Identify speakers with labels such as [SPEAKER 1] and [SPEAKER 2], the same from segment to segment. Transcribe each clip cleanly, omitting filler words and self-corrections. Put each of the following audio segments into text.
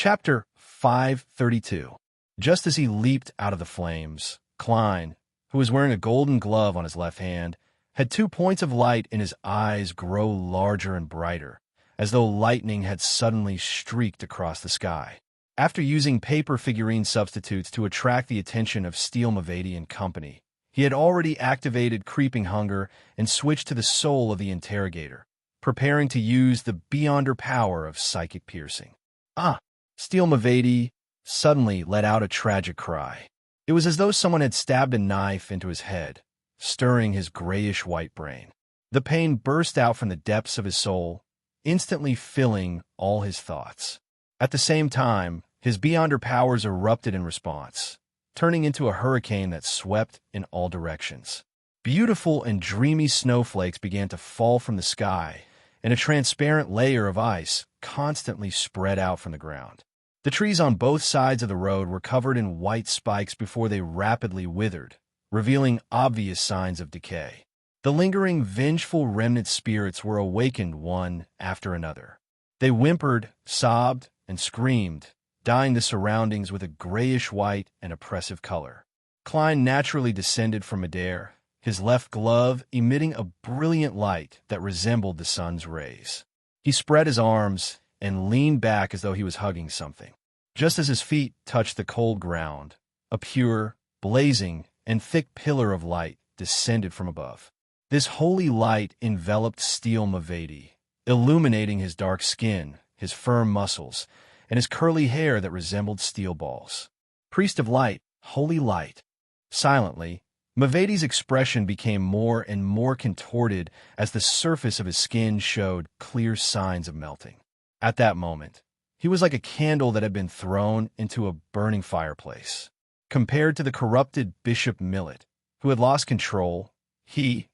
[SPEAKER 1] Chapter 532. Just as he leaped out of the flames, Klein, who was wearing a golden glove on his left hand, had 2 points of light in his eyes grow larger and brighter, as though lightning had suddenly streaked across the sky. After using paper figurine substitutes to attract the attention of Steel Mavady and company, he had already activated Creeping Hunger and switched to the soul of the interrogator, preparing to use the beyonder power of psychic piercing. Steel Mavady suddenly let out a tragic cry. It was as though someone had stabbed a knife into his head, stirring his grayish-white brain. The pain burst out from the depths of his soul, instantly filling all his thoughts. At the same time, his beyonder powers erupted in response, turning into a hurricane that swept in all directions. Beautiful and dreamy snowflakes began to fall from the sky, and a transparent layer of ice constantly spread out from the ground. The trees on both sides of the road were covered in white spikes before they rapidly withered, revealing obvious signs of decay. The lingering, vengeful remnant spirits were awakened one after another. They whimpered, sobbed, and screamed, dyeing the surroundings with a grayish-white and oppressive color. Klein naturally descended from midair, his left glove emitting a brilliant light that resembled the sun's rays. He spread his arms and leaned back as though he was hugging something. Just as his feet touched the cold ground, a pure, blazing, and thick pillar of light descended from above. This holy light enveloped Steel Mavady, illuminating his dark skin, his firm muscles, and his curly hair that resembled steel balls. Priest of light, holy light. Silently, Mavady's expression became more and more contorted as the surface of his skin showed clear signs of melting. At that moment, he was like a candle that had been thrown into a burning fireplace. Compared to the corrupted Bishop Millet, who had lost control, he,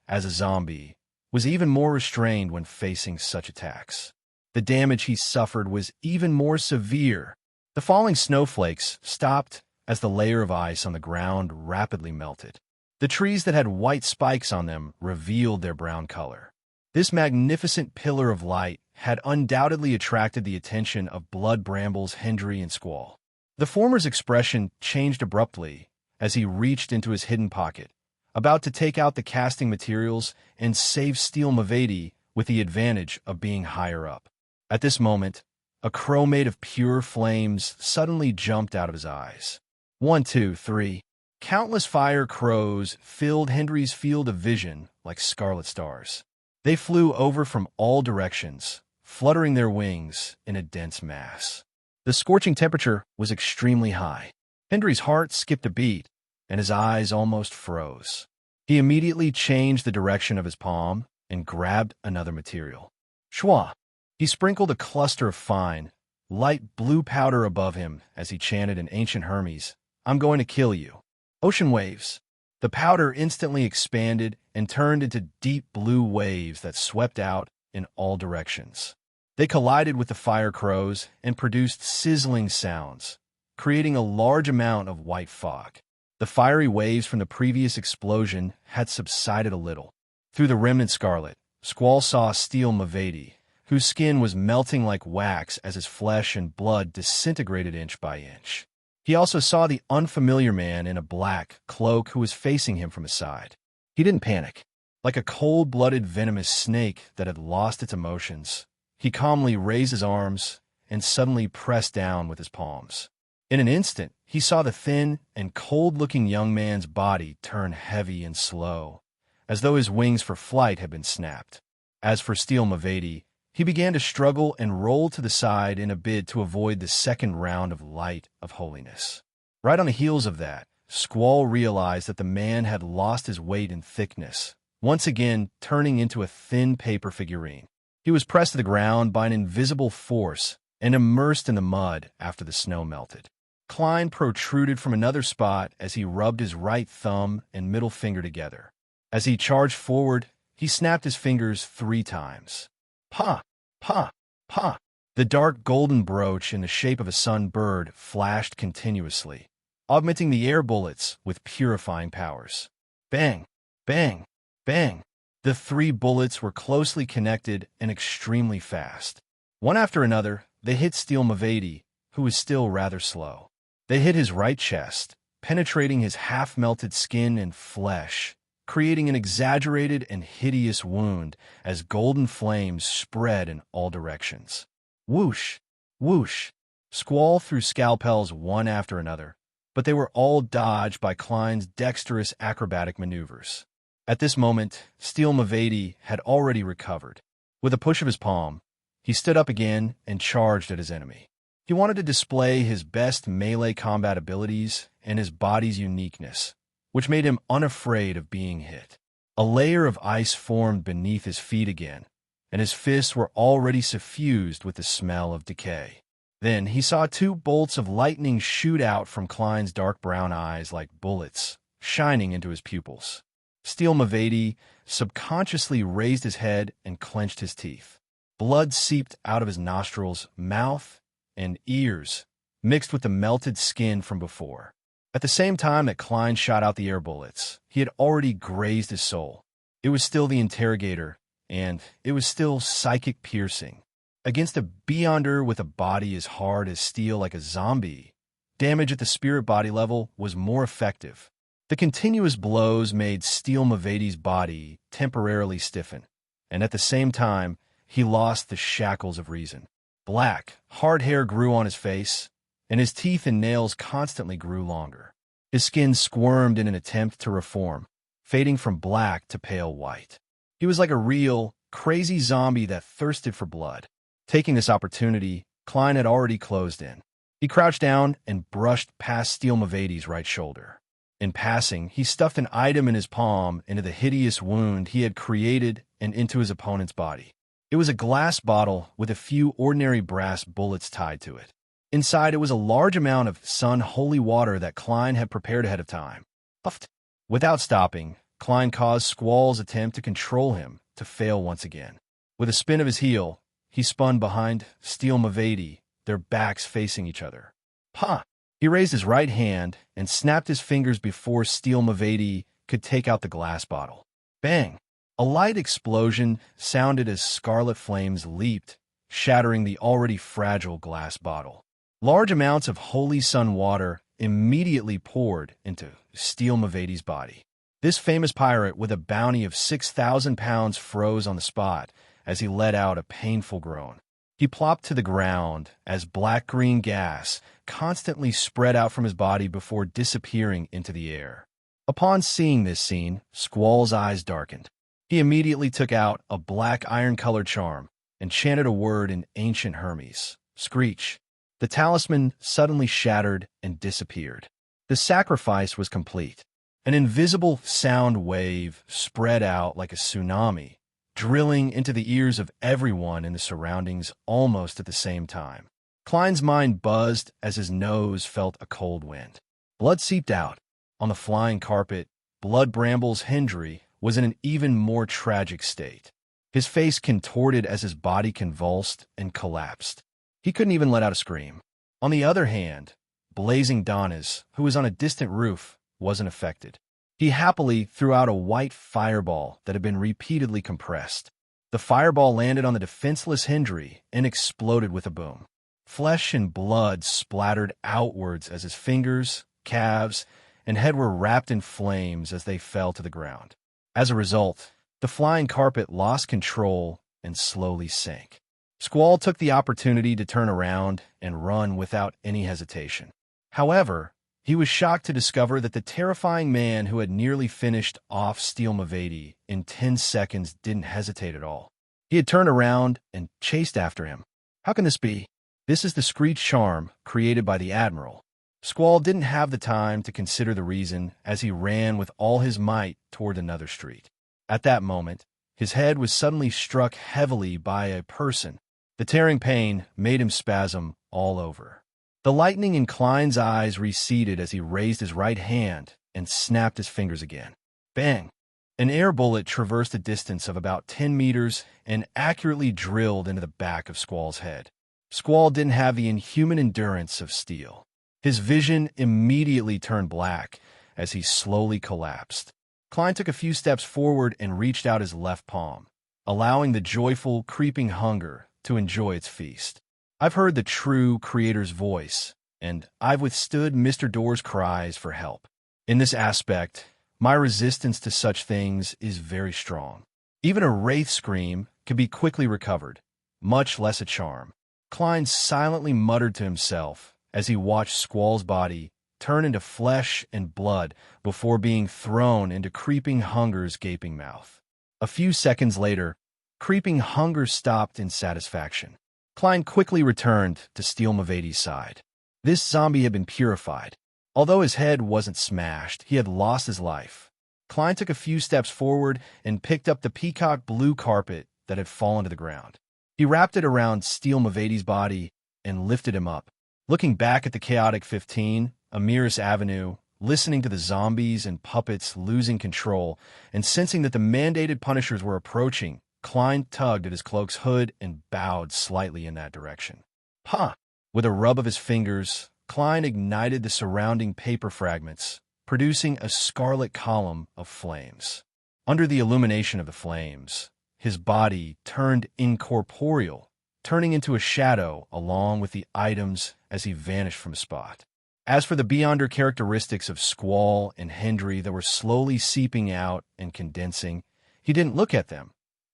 [SPEAKER 1] as a zombie, was even more restrained when facing such attacks. The damage he suffered was even more severe. The falling snowflakes stopped as the layer of ice on the ground rapidly melted. The trees that had white spikes on them revealed their brown color. This magnificent pillar of light had undoubtedly attracted the attention of Blood Brambles Hendry and Squall. The former's expression changed abruptly as he reached into his hidden pocket, about to take out the casting materials and save Steel Mavady with the advantage of being higher up. At this moment, a crow made of pure flames suddenly jumped out of his eyes. 1, 2, 3. Countless fire crows filled Hendry's field of vision like scarlet stars. They flew over from all directions, fluttering their wings in a dense mass. The scorching temperature was extremely high. Hendry's heart skipped a beat, and his eyes almost froze. He immediately changed the direction of his palm and grabbed another material. Schwa! He sprinkled a cluster of fine, light blue powder above him as he chanted in ancient Hermes, "I'm going to kill you." Ocean waves. The powder instantly expanded and turned into deep blue waves that swept out in all directions. They collided with the fire crows and produced sizzling sounds, creating a large amount of white fog. The fiery waves from the previous explosion had subsided a little. Through the remnant scarlet, Squall saw Steel Mavady, whose skin was melting like wax as his flesh and blood disintegrated inch by inch. He also saw the unfamiliar man in a black cloak who was facing him from his side. He didn't panic. Like a cold-blooded venomous snake that had lost its emotions, he calmly raised his arms and suddenly pressed down with his palms. In an instant, he saw the thin and cold-looking young man's body turn heavy and slow, as though his wings for flight had been snapped. As for Steel Mavady, he began to struggle and roll to the side in a bid to avoid the second round of light of holiness. Right on the heels of that, Squall realized that the man had lost his weight and thickness, once again turning into a thin paper figurine. He was pressed to the ground by an invisible force and immersed in the mud after the snow melted. Klein protruded from another spot as he rubbed his right thumb and middle finger together. As he charged forward, he snapped his fingers 3 times. Pa! Pa! Pa! The dark golden brooch in the shape of a sun-bird flashed continuously, augmenting the air bullets with purifying powers. Bang! Bang! Bang! The 3 bullets were closely connected and extremely fast. One after another, they hit Steel Mavady, who was still rather slow. They hit his right chest, penetrating his half-melted skin and flesh, creating an exaggerated and hideous wound as golden flames spread in all directions. Whoosh! Whoosh! Squall threw scalpels one after another, but they were all dodged by Klein's dexterous acrobatic maneuvers. At this moment, Steel Mavati had already recovered. With a push of his palm, he stood up again and charged at his enemy. He wanted to display his best melee combat abilities and his body's uniqueness, which made him unafraid of being hit. A layer of ice formed beneath his feet again, and his fists were already suffused with the smell of decay. Then he saw two bolts of lightning shoot out from Klein's dark brown eyes like bullets, shining into his pupils. Steel Mavati subconsciously raised his head and clenched his teeth. Blood seeped out of his nostrils, mouth, and ears, mixed with the melted skin from before. At the same time that Klein shot out the air bullets, he had already grazed his soul. It was still the interrogator, and it was still psychic piercing. Against a beyonder with a body as hard as steel like a zombie, damage at the spirit body level was more effective. The continuous blows made Steel Mavati's body temporarily stiffen, and at the same time, he lost the shackles of reason. Black, hard hair grew on his face, and his teeth and nails constantly grew longer. His skin squirmed in an attempt to reform, fading from black to pale white. He was like a real, crazy zombie that thirsted for blood. Taking this opportunity, Klein had already closed in. He crouched down and brushed past Steel Mavati's right shoulder. In passing, he stuffed an item in his palm into the hideous wound he had created and into his opponent's body. It was a glass bottle with a few ordinary brass bullets tied to it. Inside, it was a large amount of sun holy water that Klein had prepared ahead of time. Puffed. Without stopping, Klein caused Squall's attempt to control him to fail once again. With a spin of his heel, he spun behind Steel Mavati, their backs facing each other. Ha! He raised his right hand and snapped his fingers before Steel Mavati could take out the glass bottle. Bang! A light explosion sounded as scarlet flames leaped, shattering the already fragile glass bottle. Large amounts of holy sun water immediately poured into Steel Mavati's body. This famous pirate with a bounty of 6,000 pounds froze on the spot as he let out a painful groan. He plopped to the ground as black-green gas constantly spread out from his body before disappearing into the air. Upon seeing this scene, Squall's eyes darkened. He immediately took out a black iron-colored charm and chanted a word in ancient Hermes. Screech. The talisman suddenly shattered and disappeared. The sacrifice was complete. An invisible sound wave spread out like a tsunami, drilling into the ears of everyone in the surroundings almost at the same time. Klein's mind buzzed as his nose felt a cold wind. Blood seeped out. On the flying carpet, Blood Bramble's Hendry was in an even more tragic state. His face contorted as his body convulsed and collapsed. He couldn't even let out a scream. On the other hand, Blazing Donis, who was on a distant roof, wasn't affected. He happily threw out a white fireball that had been repeatedly compressed. The fireball landed on the defenseless Hendry and exploded with a boom. Flesh and blood splattered outwards as his fingers, calves, and head were wrapped in flames as they fell to the ground. As a result, the flying carpet lost control and slowly sank. Squall took the opportunity to turn around and run without any hesitation. However, he was shocked to discover that the terrifying man who had nearly finished off Steel Mavati in 10 seconds didn't hesitate at all. He had turned around and chased after him. How can this be? This is the Screech charm created by the Admiral. Squall didn't have the time to consider the reason as he ran with all his might toward another street. At that moment, his head was suddenly struck heavily by a person. The tearing pain made him spasm all over. The lightning in Klein's eyes receded as he raised his right hand and snapped his fingers again. Bang! An air bullet traversed a distance of about 10 meters and accurately drilled into the back of Squall's head. Squall didn't have the inhuman endurance of steel. His vision immediately turned black as he slowly collapsed. Klein took a few steps forward and reached out his left palm, allowing the joyful, creeping hunger to enjoy its feast. I've heard the true creator's voice, and I've withstood Mr. Door's cries for help. In this aspect, my resistance to such things is very strong. Even a wraith scream can be quickly recovered, much less a charm. Klein silently muttered to himself as he watched Squall's body turn into flesh and blood before being thrown into Creeping Hunger's gaping mouth. A few seconds later, Creeping Hunger stopped in satisfaction. Klein quickly returned to Steel Mavadi's side. This zombie had been purified. Although his head wasn't smashed, he had lost his life. Klein took a few steps forward and picked up the peacock blue carpet that had fallen to the ground. He wrapped it around Steel Mavadi's body and lifted him up. Looking back at the chaotic 15, Amiris Avenue, listening to the zombies and puppets losing control, and sensing that the mandated punishers were approaching, Klein tugged at his cloak's hood and bowed slightly in that direction. "Huh!" With a rub of his fingers, Klein ignited the surrounding paper fragments, producing a scarlet column of flames. Under the illumination of the flames, his body turned incorporeal, turning into a shadow along with the items as he vanished from his spot. As for the beyonder characteristics of Squall and Hendry that were slowly seeping out and condensing, he didn't look at them,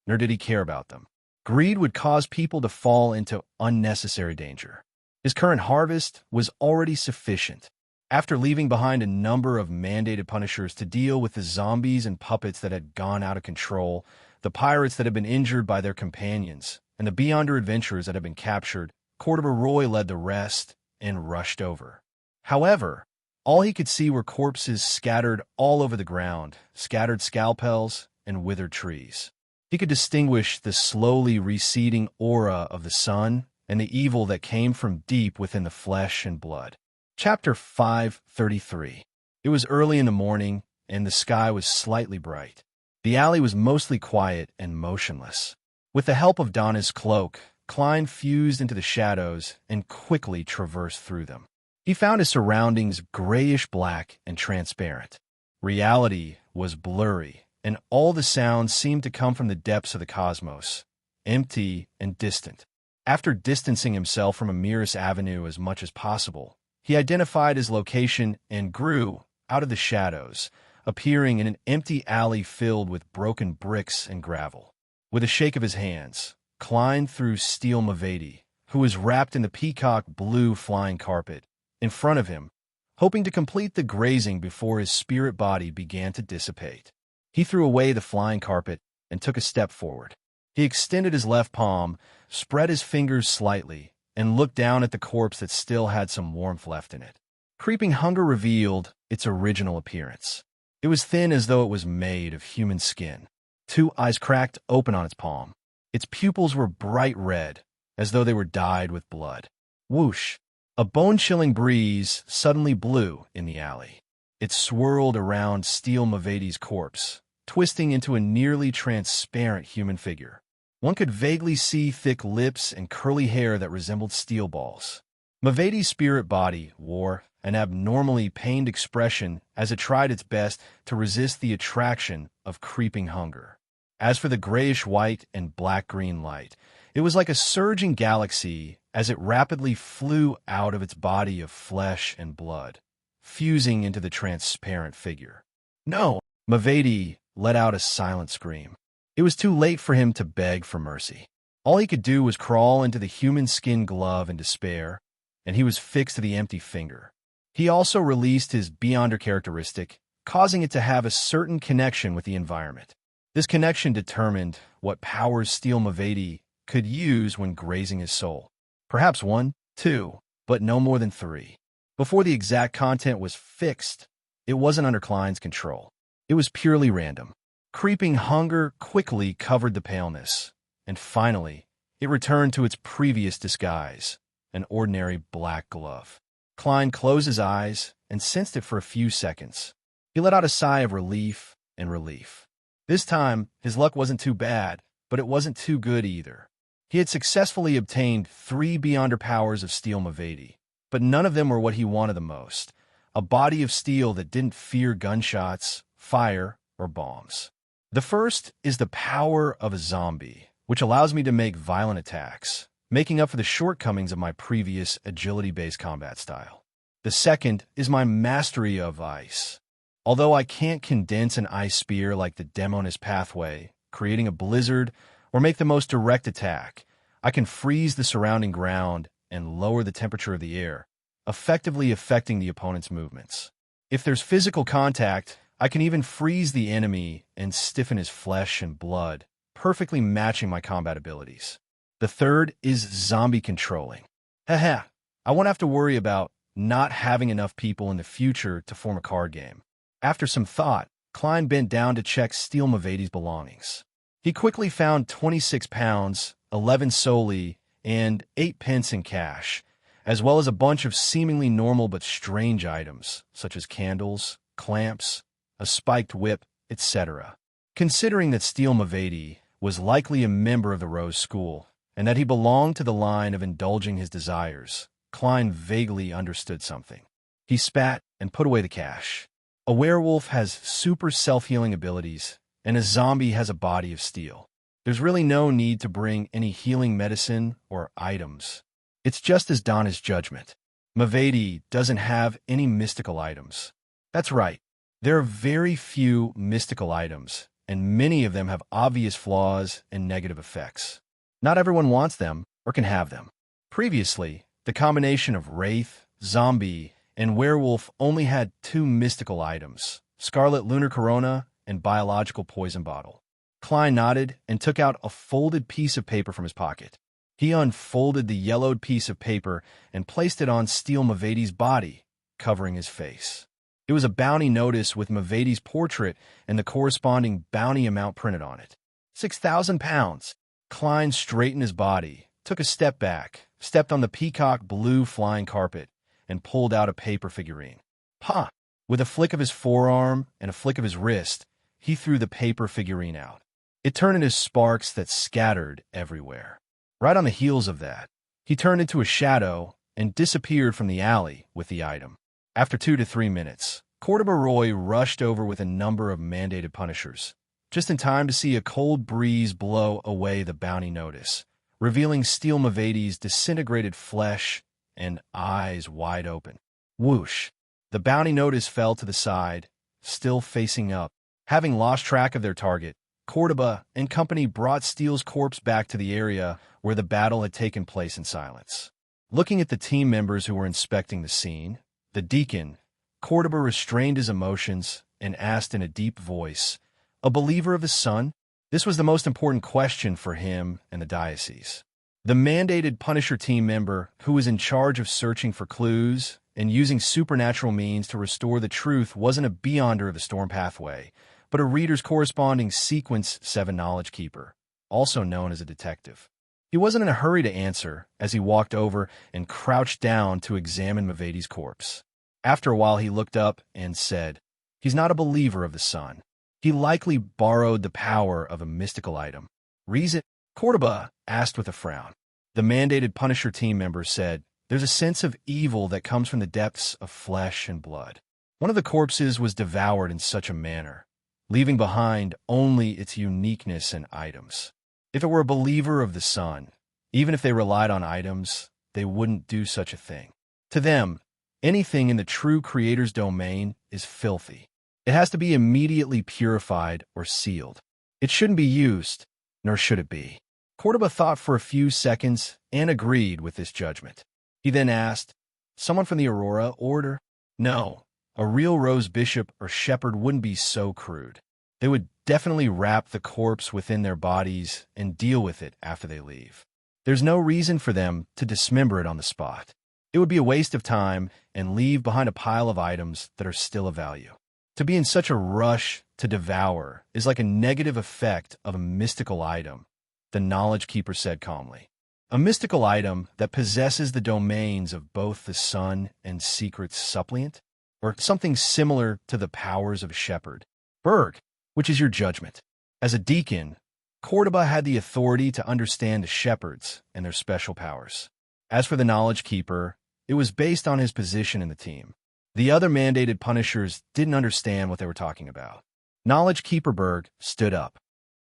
[SPEAKER 1] nor did he care about them. Greed would cause people to fall into unnecessary danger. His current harvest was already sufficient. After leaving behind a number of mandated punishers to deal with the zombies and puppets that had gone out of control, the pirates that had been injured by their companions, and the beyonder adventurers that had been captured, Cordoba Roy led the rest and rushed over. However, all he could see were corpses scattered all over the ground, scattered scalpels, and withered trees. He could distinguish the slowly receding aura of the sun and the evil that came from deep within the flesh and blood. Chapter 533. It was early in the morning, and the sky was slightly bright. The alley was mostly quiet and motionless. With the help of Donna's cloak, Klein fused into the shadows and quickly traversed through them. He found his surroundings grayish-black and transparent. Reality was blurry, and all the sounds seemed to come from the depths of the cosmos, empty and distant. After distancing himself from Amiris Avenue as much as possible, he identified his location and grew out of the shadows, appearing in an empty alley filled with broken bricks and gravel. With a shake of his hands, Klein threw Steel Mavadi, who was wrapped in the peacock blue flying carpet, in front of him, hoping to complete the grazing before his spirit body began to dissipate. He threw away the flying carpet and took a step forward. He extended his left palm, spread his fingers slightly, and looked down at the corpse that still had some warmth left in it. Creeping Hunger revealed its original appearance. It was thin as though it was made of human skin. 2 eyes cracked open on its palm. Its pupils were bright red, as though they were dyed with blood. Whoosh! A bone-chilling breeze suddenly blew in the alley. It swirled around Steel Mavadi's corpse, twisting into a nearly transparent human figure. One could vaguely see thick lips and curly hair that resembled steel balls. Mavadi's spirit body wore an abnormally pained expression as it tried its best to resist the attraction of Creeping Hunger. As for the grayish-white and black-green light, it was like a surging galaxy as it rapidly flew out of its body of flesh and blood, fusing into the transparent figure. "No!" Mavadi let out a silent scream. It was too late for him to beg for mercy. All he could do was crawl into the human skin glove in despair, and he was fixed to the empty finger. He also released his Beyonder characteristic, causing it to have a certain connection with the environment. This connection determined what powers Steel Mavadi could use when grazing his soul. Perhaps 1, 2, but no more than 3. Before the exact content was fixed, it wasn't under Klein's control. It was purely random. Creeping Hunger quickly covered the paleness, and finally, it returned to its previous disguise, an ordinary black glove. Klein closed his eyes and sensed it for a few seconds. He let out a sigh of relief and relief. This time, his luck wasn't too bad, but it wasn't too good either. He had successfully obtained 3 Beyonder powers of Steel Mavadi, but none of them were what he wanted the most, a body of steel that didn't fear gunshots, fire, or bombs. The first is the power of a zombie, which allows me to make violent attacks, making up for the shortcomings of my previous agility-based combat style. The second is my mastery of ice. Although I can't condense an ice spear like the Demoness pathway, creating a blizzard, or make the most direct attack, I can freeze the surrounding ground and lower the temperature of the air, effectively affecting the opponent's movements. If there's physical contact, I can even freeze the enemy and stiffen his flesh and blood, perfectly matching my combat abilities. The third is zombie controlling. Haha, I won't have to worry about not having enough people in the future to form a card game. After some thought, Klein bent down to check Steel Mavadi's belongings. He quickly found 26 pounds, 11 solii, and 8 pence in cash, as well as a bunch of seemingly normal but strange items, such as candles, clamps, a spiked whip, etc. Considering that Steel Mavadi was likely a member of the Rose School, and that he belonged to the line of indulging his desires, Klein vaguely understood something. He spat and put away the cash. A werewolf has super self-healing abilities, and a zombie has a body of steel. There's really no need to bring any healing medicine or items. It's just as Donna's judgment. Mavadi doesn't have any mystical items. That's right. There are very few mystical items, and many of them have obvious flaws and negative effects. Not everyone wants them or can have them. Previously, the combination of wraith, zombie, and werewolf only had 2 mystical items, Scarlet Lunar Corona and Biological Poison Bottle. Klein nodded and took out a folded piece of paper from his pocket. He unfolded the yellowed piece of paper and placed it on Steel Mavadi's body, covering his face. It was a bounty notice with Mavadi's portrait and the corresponding bounty amount printed on it. 6,000 pounds. Klein straightened his body, took a step back, stepped on the peacock blue flying carpet, and pulled out a paper figurine. Ha! With a flick of his forearm and a flick of his wrist, he threw the paper figurine out. It turned into sparks that scattered everywhere. Right on the heels of that, he turned into a shadow and disappeared from the alley with the item. After 2 to 3 minutes, Cordoba Roy rushed over with a number of mandated punishers, just in time to see a cold breeze blow away the bounty notice, revealing Steel Mavadi's disintegrated flesh and eyes wide open. Whoosh! The bounty notice fell to the side, still facing up. Having lost track of their target, Cordoba and company brought Steel's corpse back to the area where the battle had taken place in silence. Looking at the team members who were inspecting the scene, the deacon, Cordoba restrained his emotions and asked in a deep voice, "A believer of the sun?" This was the most important question for him and the diocese. The mandated Punisher team member, who was in charge of searching for clues and using supernatural means to restore the truth, wasn't a Beyonder of the Storm Pathway, but a reader's corresponding Sequence 7 knowledge keeper, also known as a detective. He wasn't in a hurry to answer as he walked over and crouched down to examine Mavadi's corpse. After a while, he looked up and said, "He's not a believer of the sun. He likely borrowed the power of a mystical item." "Reason?" Cordoba asked with a frown. The mandated Punisher team member said, "There's a sense of evil that comes from the depths of flesh and blood. One of the corpses was devoured in such a manner, leaving behind only its uniqueness and items. If it were a believer of the sun, even if they relied on items, they wouldn't do such a thing. To them, anything in the true Creator's domain is filthy. It has to be immediately purified or sealed. It shouldn't be used, nor should it be." Cordoba thought for a few seconds and agreed with this judgment. He then asked, "Someone from the Aurora Order?" "No, a real Rose Bishop or Shepherd wouldn't be so crude. They would definitely wrap the corpse within their bodies and deal with it after they leave. There's no reason for them to dismember it on the spot. It would be a waste of time and leave behind a pile of items that are still of value. To be in such a rush to devour is like a negative effect of a mystical item," the knowledge keeper said calmly. "A mystical item that possesses the domains of both the sun and secret suppliant, or something similar to the powers of a shepherd. Berg, which is your judgment?" As a deacon, Cordoba had the authority to understand the shepherds and their special powers. As for the knowledge keeper, it was based on his position in the team. The other mandated punishers didn't understand what they were talking about. Knowledge Keeper Berg stood up.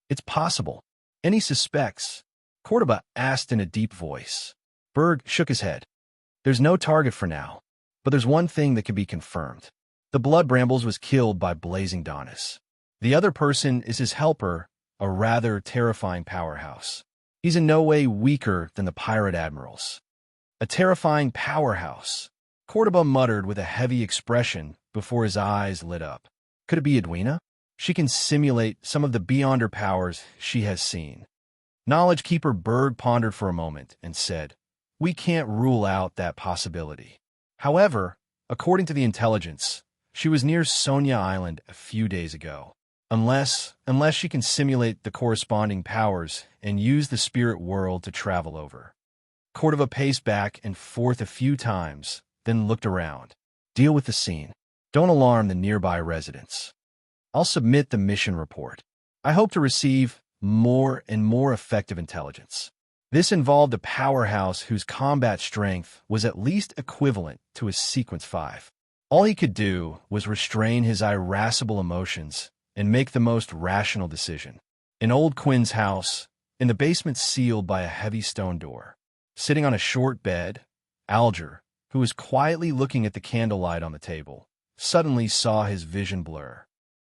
[SPEAKER 1] "It's possible. Any suspects?" Cordoba asked in a deep voice. Berg shook his head. There's no target for now, but there's one thing that can be confirmed. The Blood Brambles was killed by Blazing Donis. The other person is his helper, a rather terrifying powerhouse. He's in no way weaker than the pirate admirals. A terrifying powerhouse, Cordoba muttered with a heavy expression before his eyes lit up. Could it be Edwina? She can simulate some of the beyonder powers she has seen. Knowledge Keeper Berg pondered for a moment and said, We can't rule out that possibility. However, according to the intelligence, she was near Sonia Island a few days ago. Unless she can simulate the corresponding powers and use the spirit world to travel over. Cordova paced back and forth a few times, then looked around. Deal with the scene. Don't alarm the nearby residents. I'll submit the mission report. I hope to receive more and more effective intelligence. This involved a powerhouse whose combat strength was at least equivalent to his Sequence 5. All he could do was restrain his irascible emotions and make the most rational decision. In Old Quinn's house, in the basement sealed by a heavy stone door, sitting on a short bed, Alger, who was quietly looking at the candlelight on the table, suddenly saw his vision blur.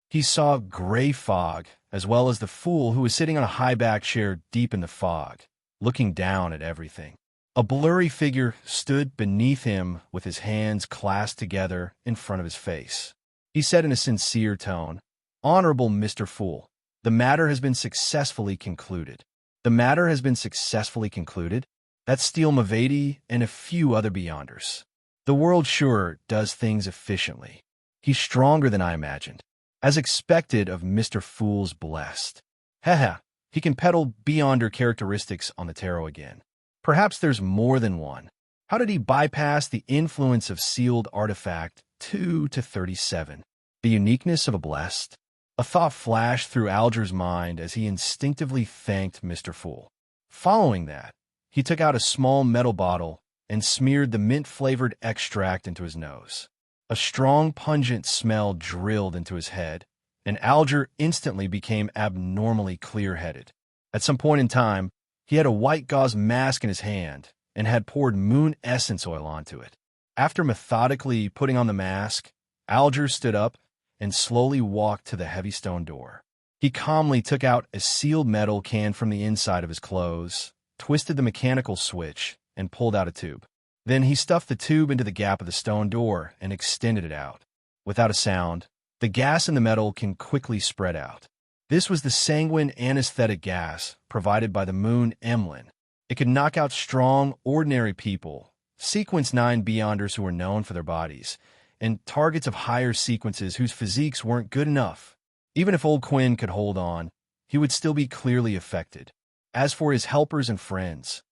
[SPEAKER 1] He saw gray fog, as well as the fool who was sitting on a high-backed chair deep in the fog, looking down at everything. A blurry figure stood beneath him with his hands clasped together in front of his face. He said in a sincere tone, Honorable Mr. Fool, the matter has been successfully concluded. The matter has been successfully concluded? That's Steel Mavady and a few other Beyonders. The world sure does things efficiently. He's stronger than I imagined. As expected of Mr. Fool's blessed. Haha, he can peddle Beyonder characteristics on the tarot again. Perhaps there's more than one. How did he bypass the influence of sealed artifact 2 to 37? The uniqueness of a blessed? A thought flashed through Alger's mind as he instinctively thanked Mr. Fool. Following that, he took out a small metal bottle and smeared the mint-flavored extract into his nose. A strong, pungent smell drilled into his head, and Alger instantly became abnormally clear-headed. At some point in time, he had a white gauze mask in his hand and had poured moon essence oil onto it. After methodically putting on the mask, Alger stood up and slowly walked to the heavy stone door. He calmly took out a sealed metal can from the inside of his clothes, twisted the mechanical switch, and pulled out a tube. Then he stuffed the tube into the gap of the stone door and extended it out. Without a sound, the gas in the metal can quickly spread out. This was the sanguine anesthetic gas provided by the moon Emlyn. It could knock out strong, ordinary people, Sequence 9 Beyonders who were known for their bodies, and targets of higher sequences whose physiques weren't good enough. Even if Old Quinn could hold on, he would still be clearly affected. As for his helpers and friends,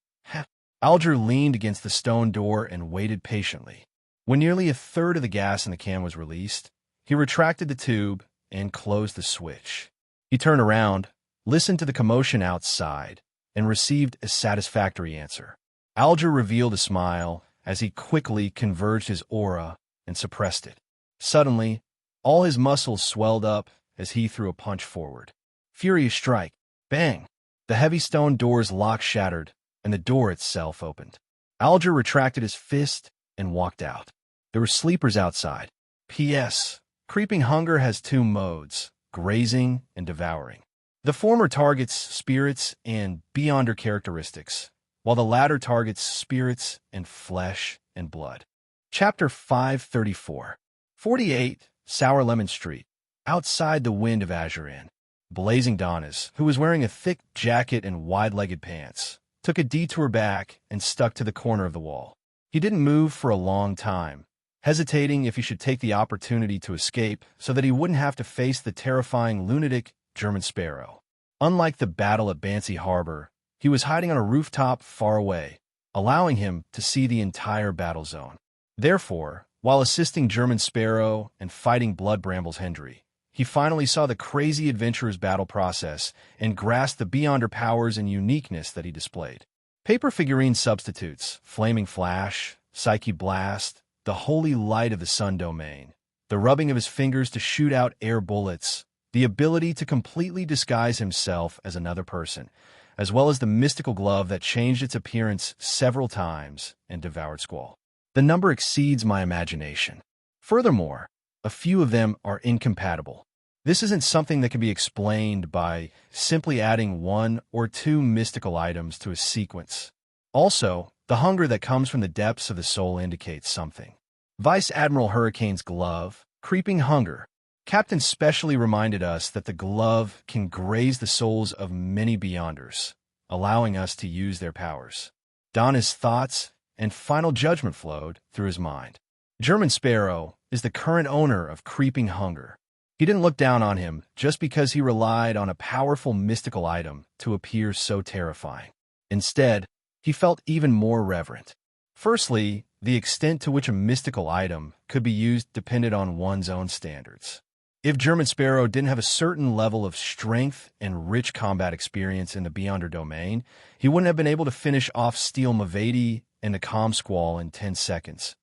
[SPEAKER 1] Alger leaned against the stone door and waited patiently. When nearly a third of the gas in the can was released, he retracted the tube and closed the switch. He turned around, listened to the commotion outside, and received a satisfactory answer. Alger revealed a smile as he quickly converged his aura and suppressed it. Suddenly, all his muscles swelled up as he threw a punch forward. Furious strike. Bang! The heavy stone door's lock shattered, and the door itself opened. Alger retracted his fist and walked out. There were sleepers outside. P.S. Creeping hunger has two modes, grazing and devouring. The former targets spirits and beyonder characteristics, while the latter targets spirits and flesh and blood. Chapter 534. 48, Sour Lemon Street. Outside the wind of Azure Inn, Blazing Donis, who was wearing a thick jacket and wide-legged pants, took a detour back and stuck to the corner of the wall. He didn't move for a long time, hesitating if he should take the opportunity to escape so that he wouldn't have to face the terrifying lunatic German Sparrow. Unlike the battle at Bancy Harbor, he was hiding on a rooftop far away, allowing him to see the entire battle zone. Therefore, while assisting German Sparrow and fighting Blood Brambles Hendry, he finally saw the crazy adventurer's battle process and grasped the beyonder powers and uniqueness that he displayed. Paper figurine substitutes, Flaming Flash, Psyche Blast, the holy light of the sun domain, the rubbing of his fingers to shoot out air bullets, the ability to completely disguise himself as another person, as well as the mystical glove that changed its appearance several times and devoured Squall. The number exceeds my imagination. Furthermore, a few of them are incompatible. This isn't something that can be explained by simply adding one or two mystical items to a sequence. Also, the hunger that comes from the depths of the soul indicates something. Vice Admiral Hurricane's glove, creeping hunger. Captain specially reminded us that the glove can graze the souls of many Beyonders, allowing us to use their powers. Donna's thoughts and final judgment flowed through his mind. German Sparrow is the current owner of Creeping Hunger. He didn't look down on him just because he relied on a powerful mystical item to appear so terrifying. Instead, he felt even more reverent. Firstly, the extent to which a mystical item could be used depended on one's own standards. If German Sparrow didn't have a certain level of strength and rich combat experience in the Beyonder domain, he wouldn't have been able to finish off Steel Mavati and the Calm Squall in 10 seconds,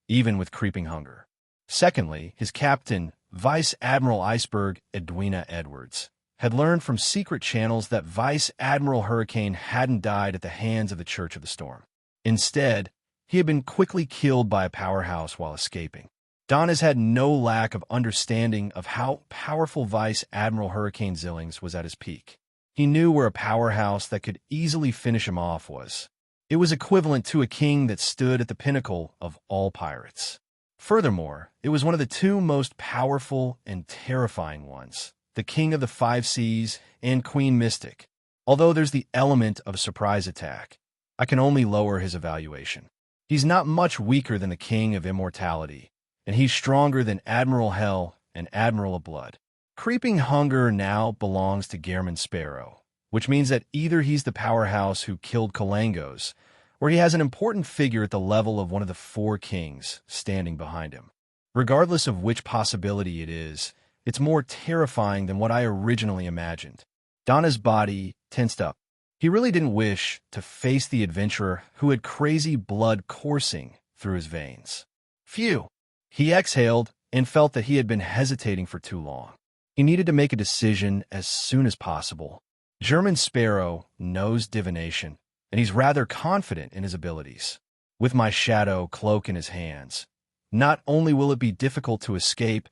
[SPEAKER 1] even with Creeping Hunger. Secondly, his captain, Vice Admiral Iceberg Edwina Edwards, had learned from secret channels that Vice Admiral Hurricane hadn't died at the hands of the Church of the Storm. Instead, he had been quickly killed by a powerhouse while escaping. Donna's had no lack of understanding of how powerful Vice Admiral Hurricane Zillings was at his peak. He knew where a powerhouse that could easily finish him off was. It was equivalent to a king that stood at the pinnacle of all pirates. Furthermore, it was one of the two most powerful and terrifying ones, the King of the Five Seas and Queen Mystic. Although there's the element of a surprise attack, I can only lower his evaluation. He's not much weaker than the King of Immortality, and he's stronger than Admiral Hell and Admiral of Blood. Creeping Hunger now belongs to German Sparrow, which means that either he's the powerhouse who killed Kalangos, or he has an important figure at the level of one of the four kings standing behind him. Regardless of which possibility it is, it's more terrifying than what I originally imagined. Donna's body tensed up. He really didn't wish to face the adventurer who had crazy blood coursing through his veins. Phew! He exhaled and felt that he had been hesitating for too long. He needed to make a decision as soon as possible. German Sparrow knows divination, and he's rather confident in his abilities. With my shadow cloak in his hands, not only will it be difficult to escape,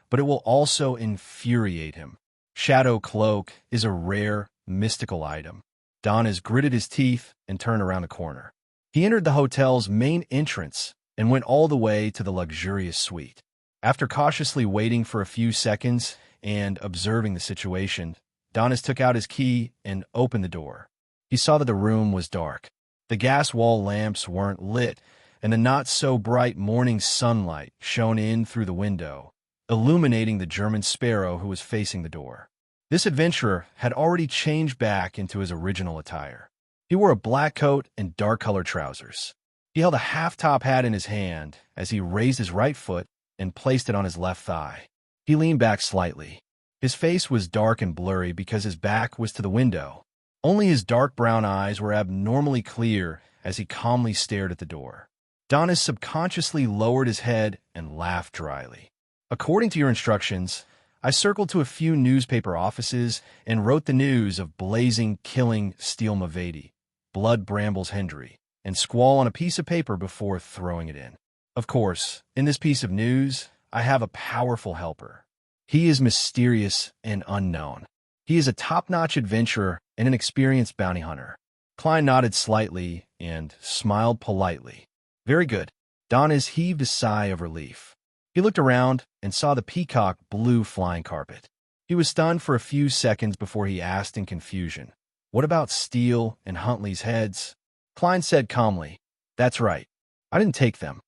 [SPEAKER 1] but it will also infuriate him. Shadow cloak is a rare, mystical item. Don has gritted his teeth and turned around the corner. He entered the hotel's main entrance and went all the way to the luxurious suite. After cautiously waiting for a few seconds and observing the situation, Donis took out his key and opened the door. He saw that the room was dark. The gas wall lamps weren't lit, and the not-so-bright morning sunlight shone in through the window, illuminating the German Sparrow who was facing the door. This adventurer had already changed back into his original attire. He wore a black coat and dark-colored trousers. He held a half-top hat in his hand as he raised his right foot and placed it on his left thigh. He leaned back slightly. His face was dark and blurry because his back was to the window. Only his dark brown eyes were abnormally clear as he calmly stared at the door. Donis subconsciously lowered his head and laughed dryly. According to your instructions, I circled to a few newspaper offices and wrote the news of blazing, killing Steel Mavati, Blood Brambles Hendry, and Squall on a piece of paper before throwing it in. Of course, in this piece of news, I have a powerful helper. He is mysterious and unknown. He is a top-notch adventurer and an experienced bounty hunter. Klein nodded slightly and smiled politely. Very good. Donis heaved a sigh of relief. He looked around and saw the peacock blue flying carpet. He was stunned for a few seconds before he asked in confusion, "What about Steele and Huntley's heads?" Klein said calmly, "That's right. I didn't take them."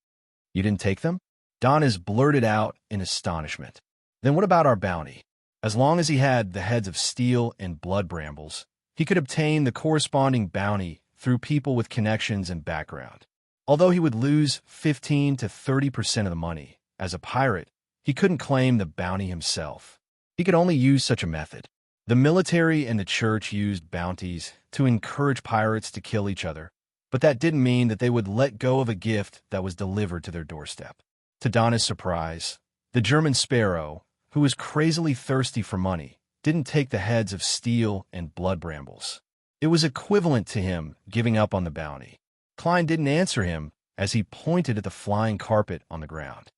[SPEAKER 1] "You didn't take them?" Donis blurted out in astonishment. "Then what about our bounty?" As long as he had the heads of Steele and Blood Brambles, he could obtain the corresponding bounty through people with connections and background. Although he would lose 15 to 30% of the money, as a pirate, he couldn't claim the bounty himself. He could only use such a method. The military and the church used bounties to encourage pirates to kill each other, but that didn't mean that they would let go of a gift that was delivered to their doorstep. To Donna's surprise, the German Sparrow, who was crazily thirsty for money, didn't take the heads of Steele and Blood Brambles. It was equivalent to him giving up on the bounty. Klein didn't answer him as he pointed at the flying carpet on the ground.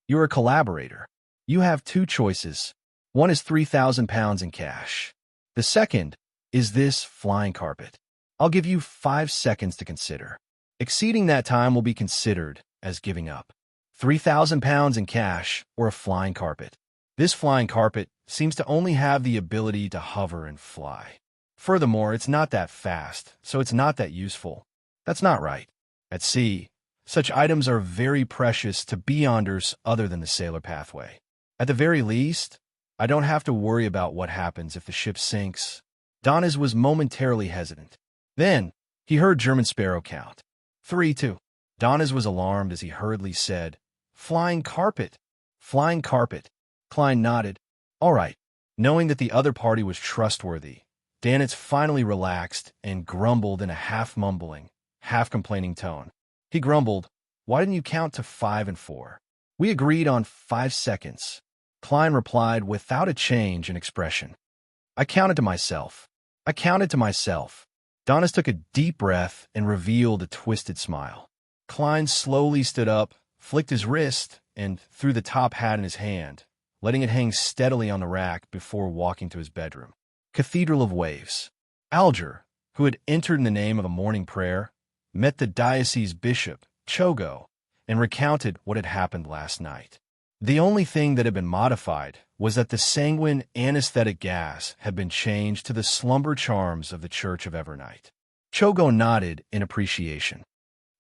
[SPEAKER 1] You're a collaborator. You have two choices. One is 3,000 pounds in cash. The second is this flying carpet. I'll give you 5 seconds to consider. Exceeding that time will be considered as giving up. 3,000 pounds in cash or a flying carpet. This flying carpet seems to only have the ability to hover and fly. Furthermore, it's not that fast, so it's not that useful. That's not right. At sea, such items are very precious to beyonders other than the sailor pathway. At the very least, I don't have to worry about what happens if the ship sinks. Donis was momentarily hesitant. Then, he heard German Sparrow count. 3, 2. Donis was alarmed as he hurriedly said, "Flying carpet! Flying carpet!" Klein nodded. All right. Knowing that the other party was trustworthy, Danitz finally relaxed and grumbled in a half-mumbling, half-complaining tone. He grumbled, "Why didn't you count to 5 and 4? We agreed on 5 seconds." Klein replied without a change in expression. "I counted to myself. I counted to myself." Donis took a deep breath and revealed a twisted smile. Klein slowly stood up, flicked his wrist, and threw the top hat in his hand, letting it hang steadily on the rack before walking to his bedroom. Cathedral of Waves. Alger, who had entered in the name of a morning prayer, met the diocese bishop, Chogo, and recounted what had happened last night. The only thing that had been modified was that the sanguine anesthetic gas had been changed to the slumber charms of the Church of Evernight. Chogo nodded in appreciation.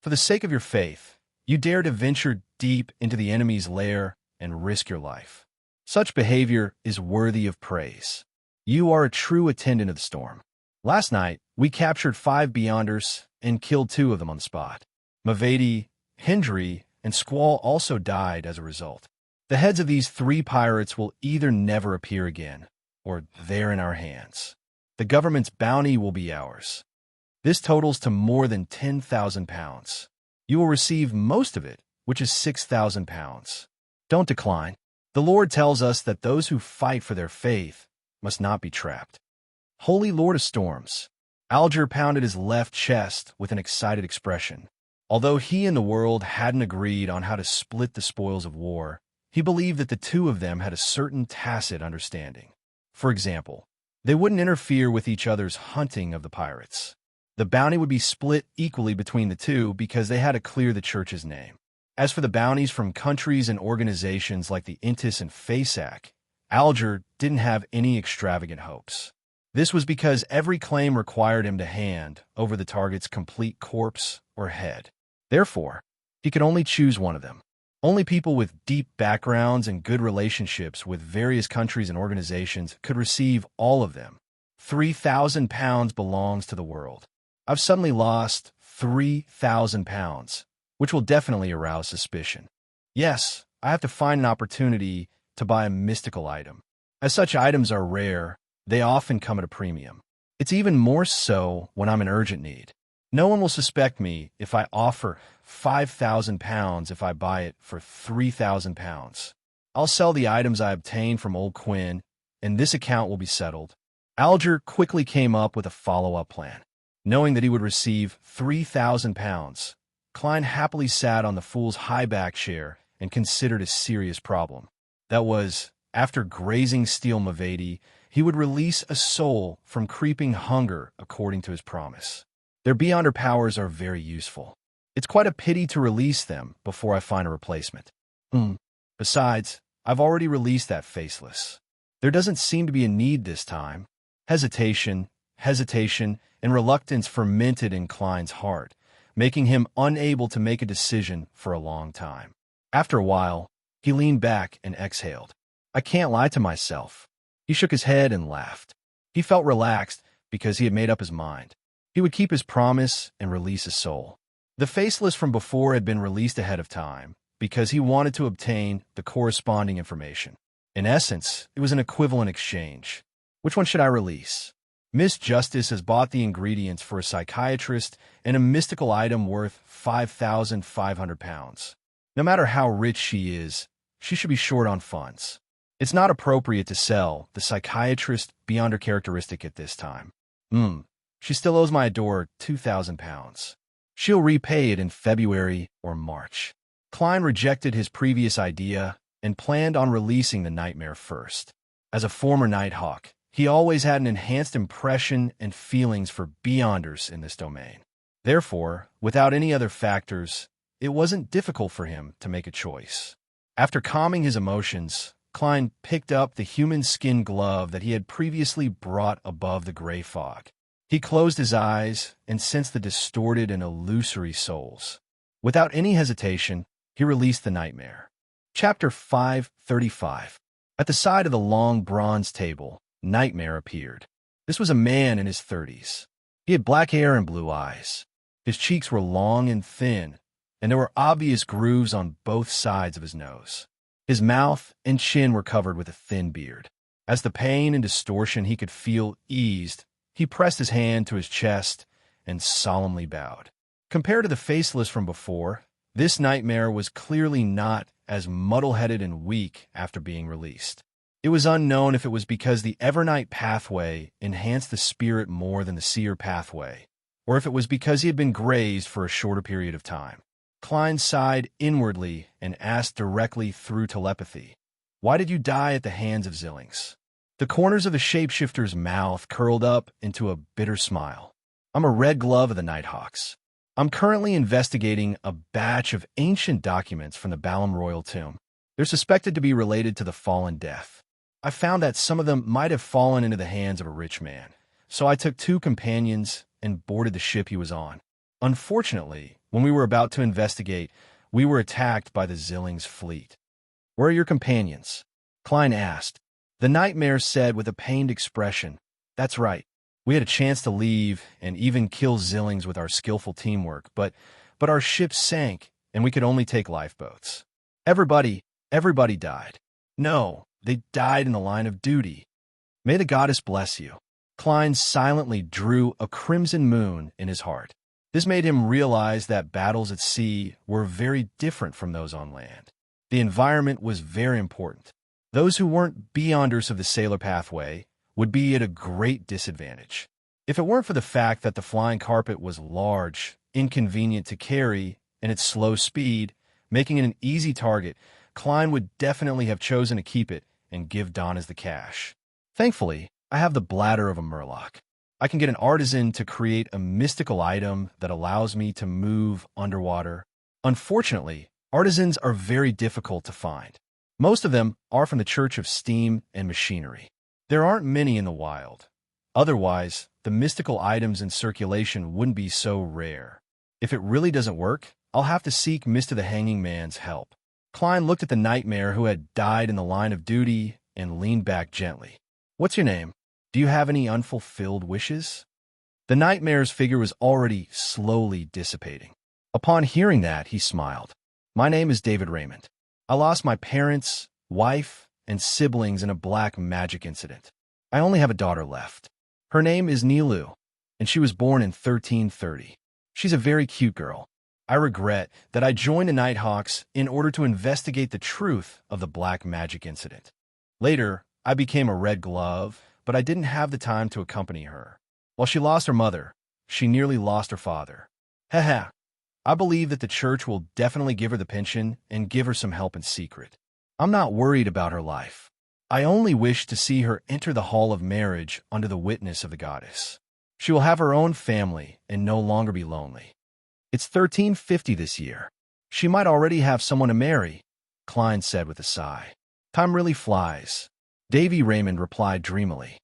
[SPEAKER 1] For the sake of your faith, you dare to venture deep into the enemy's lair and risk your life. Such behavior is worthy of praise. You are a true attendant of the storm. Last night, we captured 5 Beyonders and killed 2 of them on the spot. Mavedi, Hendry, and Squall also died as a result. The heads of these 3 pirates will either never appear again, or they're in our hands. The government's bounty will be ours. This totals to more than 10,000 pounds. You will receive most of it, which is 6,000 pounds. Don't decline. The Lord tells us that those who fight for their faith must not be trapped. Holy Lord of Storms. Alger pounded his left chest with an excited expression. Although he and the world hadn't agreed on how to split the spoils of war, he believed that the two of them had a certain tacit understanding. For example, they wouldn't interfere with each other's hunting of the pirates. The bounty would be split equally between the two because they had to clear the church's name. As for the bounties from countries and organizations like the Intis and Fasak, Alger didn't have any extravagant hopes. This was because every claim required him to hand over the target's complete corpse or head. Therefore, he could only choose one of them. Only people with deep backgrounds and good relationships with various countries and organizations could receive all of them. 3,000 pounds belongs to the world. I've suddenly lost 3,000 pounds, which will definitely arouse suspicion. Yes, I have to find an opportunity to buy a mystical item. As such items are rare, they often come at a premium. It's even more so when I'm in urgent need. No one will suspect me if I offer 5,000 pounds if I buy it for 3,000 pounds. I'll sell the items I obtained from Old Quinn, and this account will be settled. Alger quickly came up with a follow-up plan. Knowing that he would receive 3,000 pounds, Klein happily sat on the fool's high back chair and considered a serious problem. That was, after grazing Steel Mavedi, he would release a soul from creeping hunger according to his promise. Their Beyonder powers are very useful. It's quite a pity to release them before I find a replacement. Besides, I've already released that faceless. There doesn't seem to be a need this time. Hesitation, and reluctance fermented in Klein's heart, making him unable to make a decision for a long time. After a while, he leaned back and exhaled. I can't lie to myself. He shook his head and laughed. He felt relaxed because he had made up his mind. He would keep his promise and release his soul. The faceless from before had been released ahead of time because he wanted to obtain the corresponding information. In essence, it was an equivalent exchange. Which one should I release? Miss Justice has bought the ingredients for a psychiatrist and a mystical item worth 5,500 pounds. No matter how rich she is, she should be short on funds. It's not appropriate to sell the psychiatrist beyond her characteristic at this time. She still owes my adorer 2,000 pounds. She'll repay it in February or March. Klein rejected his previous idea and planned on releasing the nightmare first. As a former Nighthawk, he always had an enhanced impression and feelings for beyonders in this domain. Therefore, without any other factors, it wasn't difficult for him to make a choice. After calming his emotions, Klein picked up the human skin glove that he had previously brought above the gray fog. He closed his eyes and sensed the distorted and illusory souls. Without any hesitation, he released the nightmare. Chapter 535. At the side of the long bronze table, Nightmare appeared. This was a man in his 30s. He had black hair and blue eyes. His cheeks were long and thin, and there were obvious grooves on both sides of his nose. His mouth and chin were covered with a thin beard. As the pain and distortion he could feel eased, he pressed his hand to his chest and solemnly bowed. Compared to the faceless from before, this nightmare was clearly not as muddle-headed and weak after being released. It was unknown if it was because the Evernight pathway enhanced the spirit more than the Seer pathway, or if it was because he had been grazed for a shorter period of time. Klein sighed inwardly and asked directly through telepathy, "Why did you die at the hands of Zillings?" The corners of the shapeshifter's mouth curled up into a bitter smile. "I'm a red glove of the Nighthawks. I'm currently investigating a batch of ancient documents from the Balam Royal Tomb. They're suspected to be related to the Fallen Death. I found that some of them might have fallen into the hands of a rich man, so I took 2 companions and boarded the ship he was on. Unfortunately, when we were about to investigate, we were attacked by the Zillings fleet." "Where are your companions?" Klein asked. The nightmare said with a pained expression, "That's right. We had a chance to leave and even kill Zillings with our skillful teamwork, but our ship sank and we could only take lifeboats. Everybody died. No, they died in the line of duty. May the goddess bless you." Klein silently drew a crimson moon in his heart. This made him realize that battles at sea were very different from those on land. The environment was very important. Those who weren't beyonders of the sailor pathway would be at a great disadvantage. If it weren't for the fact that the flying carpet was large, inconvenient to carry, and its slow speed, making it an easy target, Klein would definitely have chosen to keep it and give Donnas the cash. Thankfully, I have the bladder of a Murloc. I can get an artisan to create a mystical item that allows me to move underwater. Unfortunately, artisans are very difficult to find. Most of them are from the Church of Steam and Machinery. There aren't many in the wild. Otherwise, the mystical items in circulation wouldn't be so rare. If it really doesn't work, I'll have to seek Mr. the Hanging Man's help. Klein looked at the nightmare who had died in the line of duty and leaned back gently. "What's your name? Do you have any unfulfilled wishes?" The nightmare's figure was already slowly dissipating. Upon hearing that, he smiled. "My name is David Raymond. I lost my parents, wife, and siblings in a black magic incident. I only have a daughter left. Her name is Nilu, and she was born in 1330. She's a very cute girl. I regret that I joined the Nighthawks in order to investigate the truth of the black magic incident. Later, I became a red glove, but I didn't have the time to accompany her. While she lost her mother, she nearly lost her father. Haha. I believe that the church will definitely give her the pension and give her some help in secret. I'm not worried about her life. I only wish to see her enter the hall of marriage under the witness of the goddess. She will have her own family and no longer be lonely. It's 1350 this year. She might already have someone to marry," Klein said with a sigh. "Time really flies." Davy Raymond replied dreamily.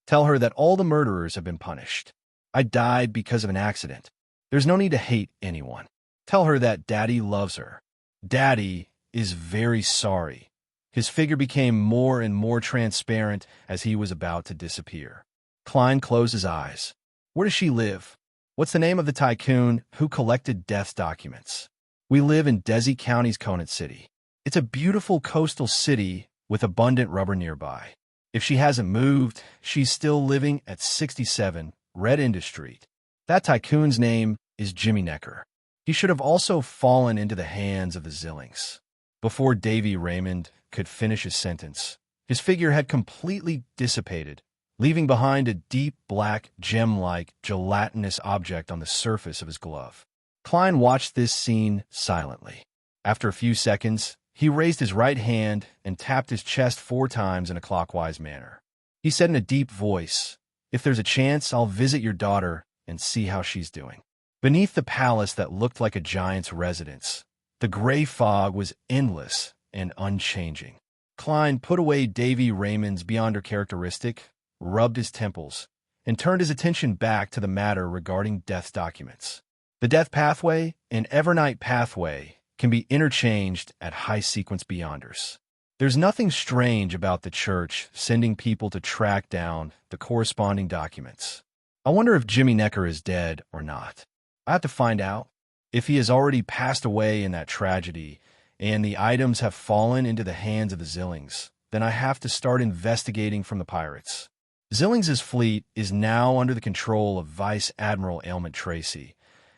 [SPEAKER 1] "Tell her that all the murderers have been punished. I died because of an accident. There's no need to hate anyone. Tell her that Daddy loves her. Daddy is very sorry." His figure became more and more transparent as he was about to disappear. Klein closed his eyes. "Where does she live? What's the name of the tycoon who collected Death's documents?" "We live in Desi County's Conant City. It's a beautiful coastal city with abundant rubber nearby. If she hasn't moved, she's still living at 67 Red End Street. That tycoon's name is Jimmy Necker. He should have also fallen into the hands of the Zillings." Before Davy Raymond could finish his sentence, his figure had completely dissipated, leaving behind a deep black, gem-like, gelatinous object on the surface of his glove. Klein watched this scene silently. After a few seconds, he raised his right hand and tapped his chest 4 times in a clockwise manner. He said in a deep voice, "If there's a chance, I'll visit your daughter and see how she's doing." Beneath the palace that looked like a giant's residence, the gray fog was endless and unchanging. Klein put away Davy Raymond's Beyonder characteristic, rubbed his temples, and turned his attention back to the matter regarding death documents. The death pathway and Evernight pathway can be interchanged at high-sequence Beyonders. There's nothing strange about the church sending people to track down the corresponding documents. I wonder if Jimmy Necker is dead or not. I have to find out. If he has already passed away in that tragedy and the items have fallen into the hands of the Zillings, then I have to start investigating from the pirates. Zillings' fleet is now under the control of Vice Admiral Ailment Tracy.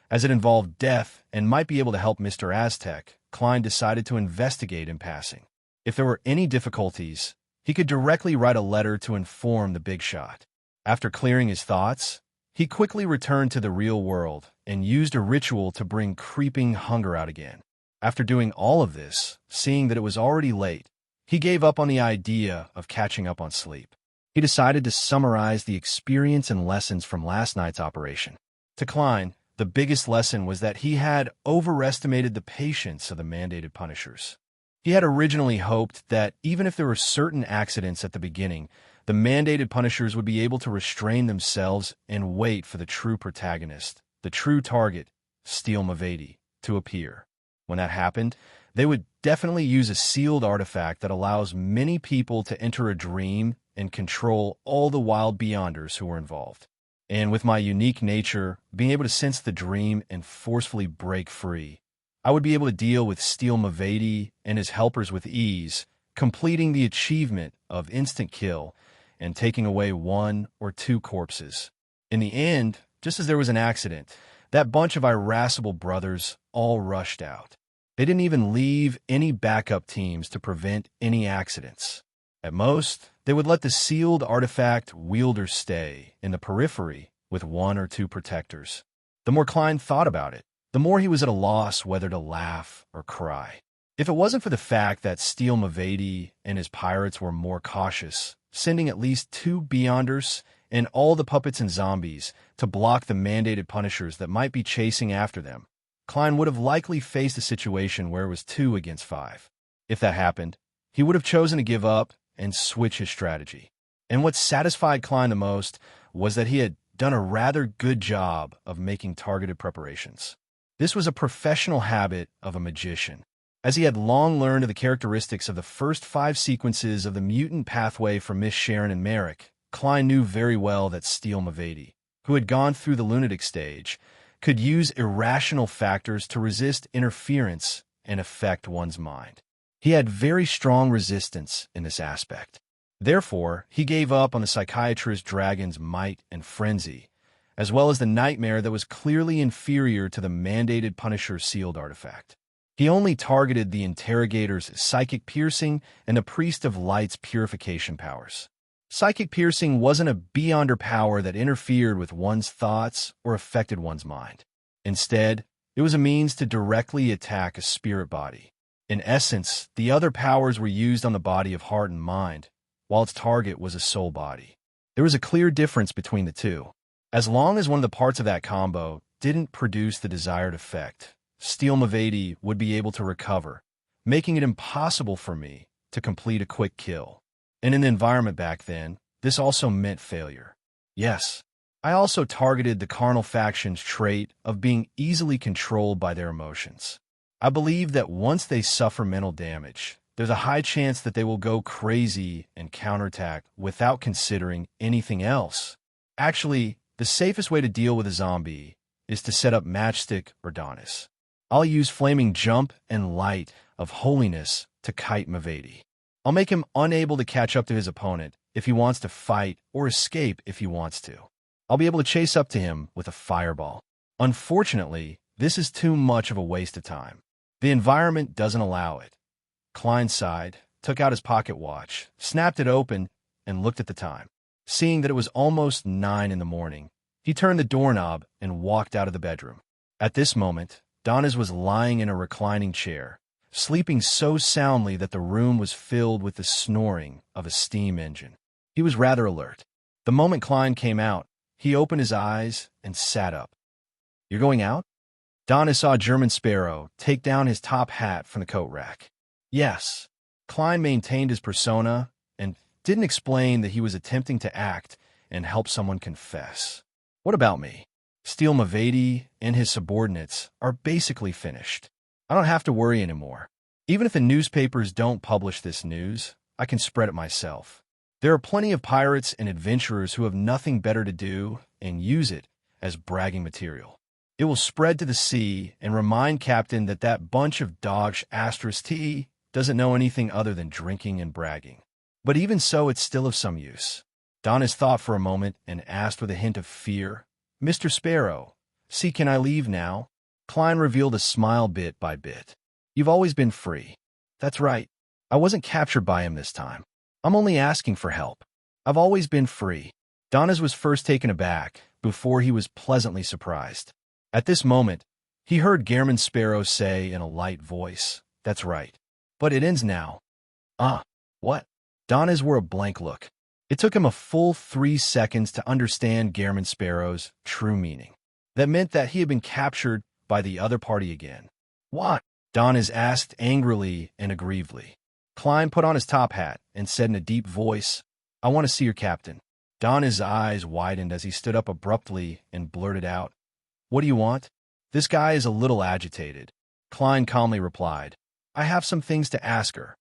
[SPEAKER 1] As it involved death and might be able to help Mr. Aztec, Klein decided to investigate in passing. If there were any difficulties, he could directly write a letter to inform the big shot. After clearing his thoughts, he quickly returned to the real world and used a ritual to bring creeping hunger out again. After doing all of this, seeing that it was already late, he gave up on the idea of catching up on sleep. He decided to summarize the experience and lessons from last night's operation. To Klein, the biggest lesson was that he had overestimated the patience of the mandated punishers. He had originally hoped that even if there were certain accidents at the beginning, the mandated punishers would be able to restrain themselves and wait for the true protagonist, the true target, Steel Mavedi, to appear. When that happened, they would definitely use a sealed artifact that allows many people to enter a dream and control all the wild Beyonders who were involved. And with my unique nature, being able to sense the dream and forcefully break free, I would be able to deal with Steel Mavedi and his helpers with ease, completing the achievement of instant kill and taking away 1 or 2 corpses. In the end, just as there was an accident, that bunch of irascible brothers all rushed out. They didn't even leave any backup teams to prevent any accidents. At most, they would let the sealed artifact wielder stay in the periphery with 1 or 2 protectors. The more Klein thought about it, the more he was at a loss whether to laugh or cry. If it wasn't for the fact that Steel Mavedi and his pirates were more cautious, sending at least 2 Beyonders and all the puppets and zombies to block the mandated punishers that might be chasing after them, Klein would have likely faced a situation where it was 2 against 5. If that happened, he would have chosen to give up and switch his strategy. And what satisfied Klein the most was that he had done a rather good job of making targeted preparations. This was a professional habit of a magician. As he had long learned of the characteristics of the first 5 sequences of the mutant pathway from Miss Sharon and Merrick, Klein knew very well that Steel Mavedi, who had gone through the lunatic stage, could use irrational factors to resist interference and affect one's mind. He had very strong resistance in this aspect. Therefore, he gave up on the psychiatrist dragon's might and frenzy, as well as the nightmare that was clearly inferior to the mandated Punisher's sealed artifact. He only targeted the interrogator's psychic piercing and the priest of light's purification powers. Psychic piercing wasn't a beyonder power that interfered with one's thoughts or affected one's mind. Instead, it was a means to directly attack a spirit body. In essence, the other powers were used on the body of heart and mind, while its target was a soul body. There was a clear difference between the two. As long as one of the parts of that combo didn't produce the desired effect, Steel Mavedi would be able to recover, making it impossible for me to complete a quick kill. And in the environment back then, this also meant failure. Yes, I also targeted the carnal faction's trait of being easily controlled by their emotions. I believe that once they suffer mental damage, there's a high chance that they will go crazy and counterattack without considering anything else. Actually, the safest way to deal with a zombie is to set up Matchstick or Donis. I'll use Flaming Jump and Light of Holiness to kite Mavedi. I'll make him unable to catch up to his opponent if he wants to fight or escape if he wants to. I'll be able to chase up to him with a fireball. Unfortunately, this is too much of a waste of time. The environment doesn't allow it. Klein sighed, took out his pocket watch, snapped it open, and looked at the time. Seeing that it was almost 9 in the morning, he turned the doorknob and walked out of the bedroom. At this moment, Donis was lying in a reclining chair, sleeping so soundly that the room was filled with the snoring of a steam engine. He was rather alert. The moment Klein came out, he opened his eyes and sat up. "You're going out?" Donis saw German Sparrow take down his top hat from the coat rack. Yes. Klein maintained his persona and didn't explain that he was attempting to act and help someone confess. "What about me? Steel Mavady and his subordinates are basically finished. I don't have to worry anymore. Even if the newspapers don't publish this news, I can spread it myself. There are plenty of pirates and adventurers who have nothing better to do and use it as bragging material. It will spread to the sea and remind Captain that that bunch of dogs *T doesn't know anything other than drinking and bragging. But even so, it's still of some use." Donis thought for a moment and asked with a hint of fear, "Mr. Sparrow, see, can I leave now?" Klein revealed a smile bit by bit. "You've always been free." "That's right. I wasn't captured by him this time. I'm only asking for help. I've always been free." Donis was first taken aback before he was pleasantly surprised. At this moment, he heard German Sparrow say in a light voice, "That's right. But it ends now." What?" Donis wore a blank look. It took him a full 3 seconds to understand German Sparrow's true meaning. That meant that he had been captured by the other party again. "What?" Donis asked angrily and aggrievedly. Klein put on his top hat and said in a deep voice, "I want to see your captain." Donis' eyes widened as he stood up abruptly and blurted out, "What do you want?" "This guy is a little agitated." Klein calmly replied, I have some things to ask her.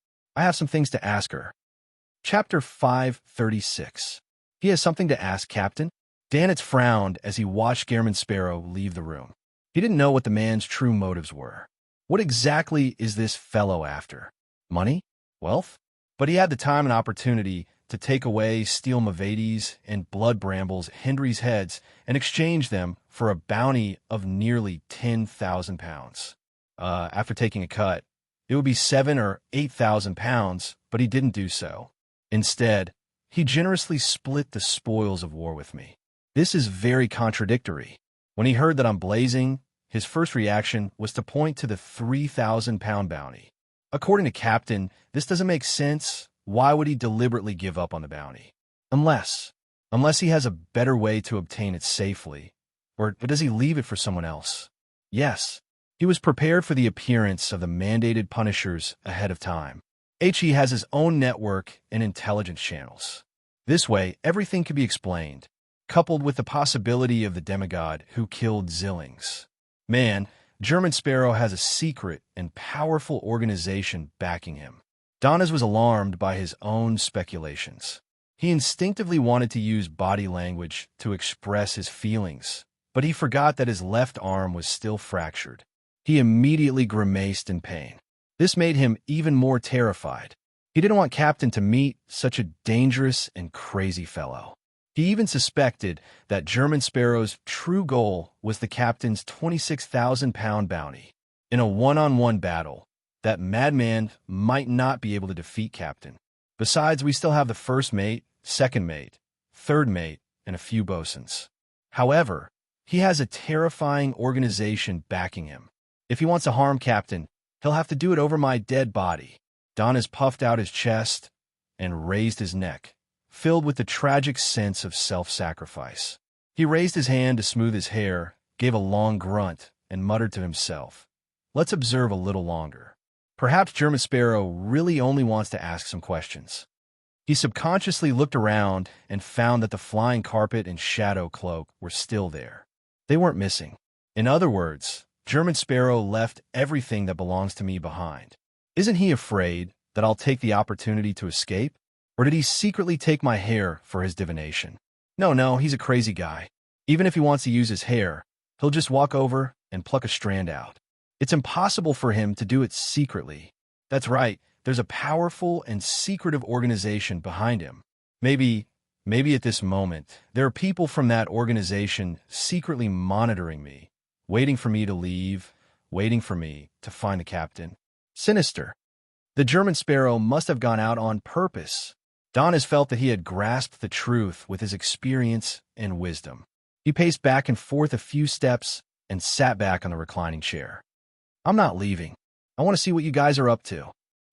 [SPEAKER 1] Chapter 536. He has something to ask, Captain? Danitz frowned as he watched German Sparrow leave the room. He didn't know what the man's true motives were. What exactly is this fellow after? Money? Wealth? But he had the time and opportunity to take away Steel Mavady's and Blood Bramble's Hendry's heads and exchange them for a bounty of nearly 10,000 pounds. After taking a cut, it would be 7,000 or 8,000 pounds, but he didn't do so. Instead, he generously split the spoils of war with me. This is very contradictory. When he heard that I'm blazing, his first reaction was to point to the 3,000-pound bounty. According to Captain, this doesn't make sense. Why would he deliberately give up on the bounty? Unless he has a better way to obtain it safely. Or does he leave it for someone else? Yes, he was prepared for the appearance of the mandated punishers ahead of time. He has his own network and intelligence channels. This way, everything can be explained, coupled with the possibility of the demigod who killed Zillings. Man, German Sparrow has a secret and powerful organization backing him. Donis was alarmed by his own speculations. He instinctively wanted to use body language to express his feelings, but he forgot that his left arm was still fractured. He immediately grimaced in pain. This made him even more terrified. He didn't want Captain to meet such a dangerous and crazy fellow. He even suspected that German Sparrow's true goal was the Captain's 26,000-pound bounty. In a one-on-one battle, that madman might not be able to defeat Captain. Besides, we still have the first mate, second mate, third mate, and a few bosuns. However, he has a terrifying organization backing him. If he wants to harm Captain, he'll have to do it over my dead body. Donis puffed out his chest and raised his neck, filled with the tragic sense of self-sacrifice. He raised his hand to smooth his hair, gave a long grunt, and muttered to himself, "Let's observe a little longer. Perhaps German Sparrow really only wants to ask some questions." He subconsciously looked around and found that the flying carpet and shadow cloak were still there. They weren't missing. In other words, German Sparrow left everything that belongs to me behind. Isn't he afraid that I'll take the opportunity to escape? Or did he secretly take my hair for his divination? No, he's a crazy guy. Even if he wants to use his hair, he'll just walk over and pluck a strand out. It's impossible for him to do it secretly. That's right, there's a powerful and secretive organization behind him. Maybe at this moment, there are people from that organization secretly monitoring me, waiting for me to leave, waiting for me to find the Captain. Sinister. The German Sparrow must have gone out on purpose. Donis felt that he had grasped the truth with his experience and wisdom. He paced back and forth a few steps and sat back on the reclining chair. I'm not leaving. I want to see what you guys are up to.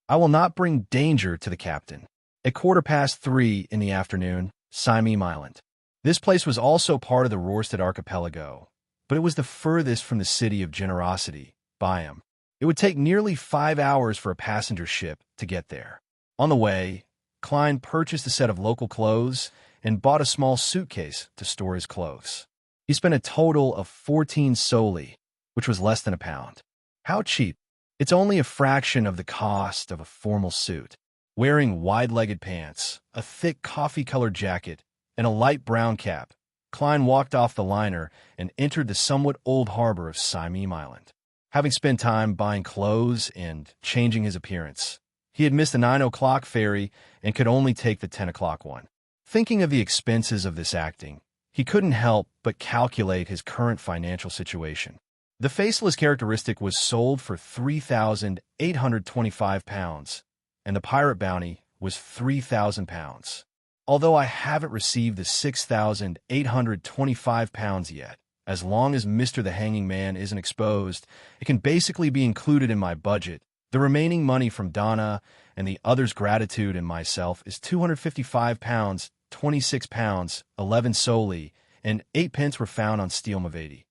[SPEAKER 1] I will not bring danger to the captain. At 3:15 in the afternoon, Serene Island. This place was also part of the Rorstad archipelago, but it was the furthest from the city of generosity, Byam. It would take nearly 5 hours for a passenger ship to get there. On the way, Klein purchased a set of local clothes and bought a small suitcase to store his clothes. He spent a total of 14 soli, which was less than a pound. How cheap? It's only a fraction of the cost of a formal suit. Wearing wide-legged pants, a thick coffee-colored jacket, and a light brown cap, Klein walked off the liner and entered the somewhat old harbor of Serene Island. Having spent time buying clothes and changing his appearance, he had missed the 9 o'clock ferry and could only take the 10 o'clock one. Thinking of the expenses of this acting, he couldn't help but calculate his current financial situation. The faceless characteristic was sold for £3,825, and the pirate bounty was £3,000. Although I haven't received the £6,825 yet, as long as Mr. the Hanging Man isn't exposed, it can basically be included in my budget. The remaining money from Donna and the others' gratitude and myself is £255, £26, 11 soli, and 8 pence were found on Steel Mavati.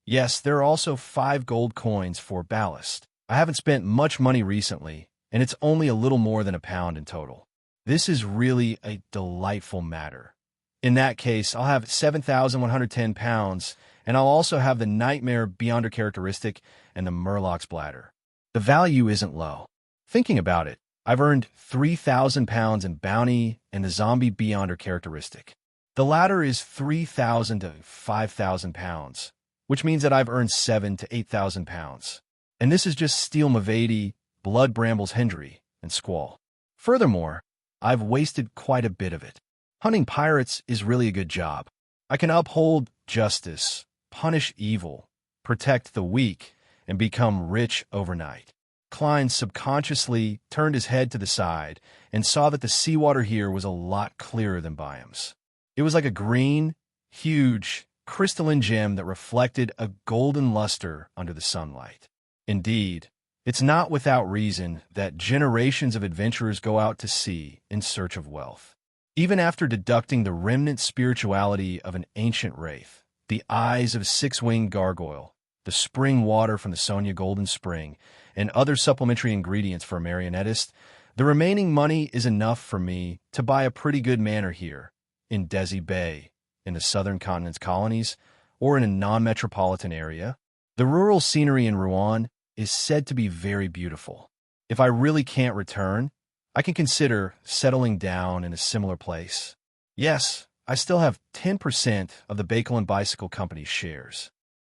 [SPEAKER 1] Yes, there are also 5 gold coins for ballast. I haven't spent much money recently, and it's only a little more than a pound in total. This is really a delightful matter. In that case, I'll have £7,110, and I'll also have the Nightmare Beyonder characteristic and the Murloc's bladder. The value isn't low. Thinking about it, I've earned £3,000 in bounty and the Zombie Beyonder characteristic. The latter is £3,000 to £5,000, which means that I've earned £7,000 to £8,000. And this is just Steel Mavati, Blood Brambles Hendry, and Squall. Furthermore, I've wasted quite a bit of it. Hunting pirates is really a good job. I can uphold justice, punish evil, protect the weak, and become rich overnight. Klein subconsciously turned his head to the side and saw that the seawater here was a lot clearer than Byam's. It was like a green, huge, crystalline gem that reflected a golden luster under the sunlight. Indeed, it's not without reason that generations of adventurers go out to sea in search of wealth. Even after deducting the remnant spirituality of an ancient wraith, the eyes of a 6-winged gargoyle, the spring water from the Sonia Golden Spring, and other supplementary ingredients for a marionettist, the remaining money is enough for me to buy a pretty good manor here, in Desi Bay, in the southern continent's colonies, or in a non-metropolitan area. The rural scenery in Rouen is said to be very beautiful. If I really can't return, I can consider settling down in a similar place. Yes, I still have 10% of the Bakel and Bicycle Company's shares.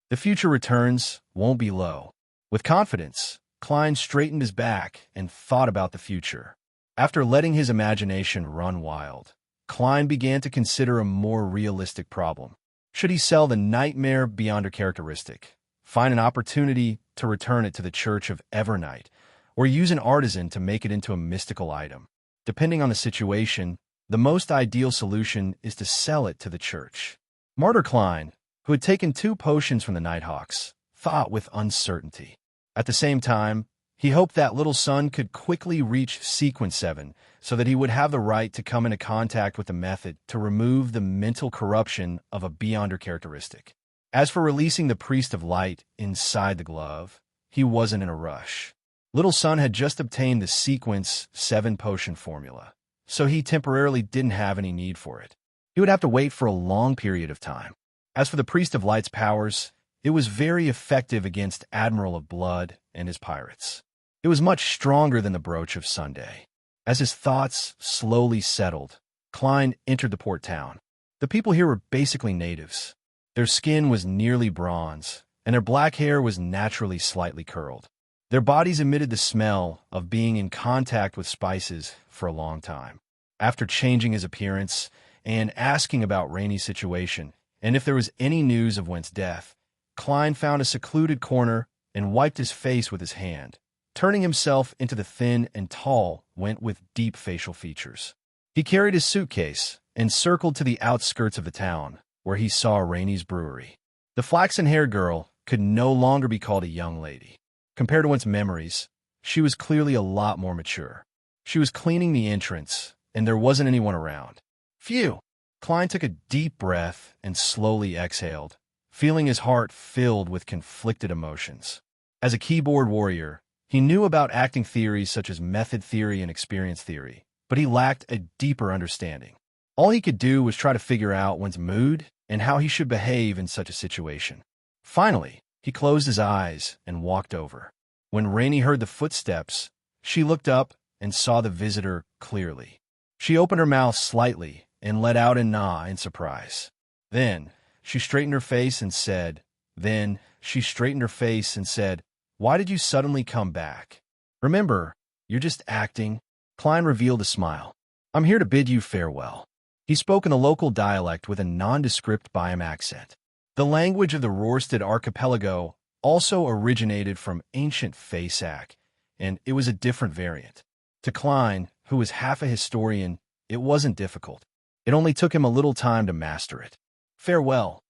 [SPEAKER 1] The future returns won't be low. With confidence, Klein straightened his back and thought about the future. After letting his imagination run wild, Klein began to consider a more realistic problem. Should he sell the Nightmare Beyonder characteristic, find an opportunity to return it to the Church of Evernight, or use an artisan to make it into a mystical item? Depending on the situation, the most ideal solution is to sell it to the church. Martyr Klein, who had taken 2 potions from the Nighthawks, thought with uncertainty. At the same time, he hoped that little son could quickly reach Sequence 7 so that he would have the right to come into contact with the method to remove the mental corruption of a Beyonder characteristic. As for releasing the Priest of Light inside the glove, he wasn't in a rush. Little son had just obtained the Sequence 7 potion formula, so he temporarily didn't have any need for it. He would have to wait for a long period of time. As for the Priest of Light's powers, it was very effective against Admiral of Blood and his pirates. It was much stronger than the Brooch of Sunday. As his thoughts slowly settled, Klein entered the port town. The people here were basically natives. Their skin was nearly bronze, and their black hair was naturally slightly curled. Their bodies emitted the smell of being in contact with spices for a long time. After changing his appearance and asking about Rainey's situation and if there was any news of Went's death, Klein found a secluded corner and wiped his face with his hand, turning himself into the thin and tall Went with deep facial features. He carried his suitcase and circled to the outskirts of the town, where he saw Rainey's brewery. The flaxen-haired girl could no longer be called a young lady. Compared to one's memories, she was clearly a lot more mature. She was cleaning the entrance, and there wasn't anyone around. Phew! Klein took a deep breath and slowly exhaled, feeling his heart filled with conflicted emotions. As a keyboard warrior, he knew about acting theories such as method theory and experience theory, but he lacked a deeper understanding. All he could do was try to figure out one's mood and how he should behave in such a situation. Finally, he closed his eyes and walked over. When Rainey heard the footsteps, she looked up and saw the visitor clearly. She opened her mouth slightly and let out a nah in surprise. Then she straightened her face and said, "Why did you suddenly come back? Remember, you're just acting." Klein revealed a smile. "I'm here to bid you farewell." He spoke in a local dialect with a nondescript Biam accent. The language of the Rorstad archipelago also originated from ancient Faesac, and it was a different variant. To Klein, who was half a historian, it wasn't difficult. It only took him a little time to master it. "Farewell?"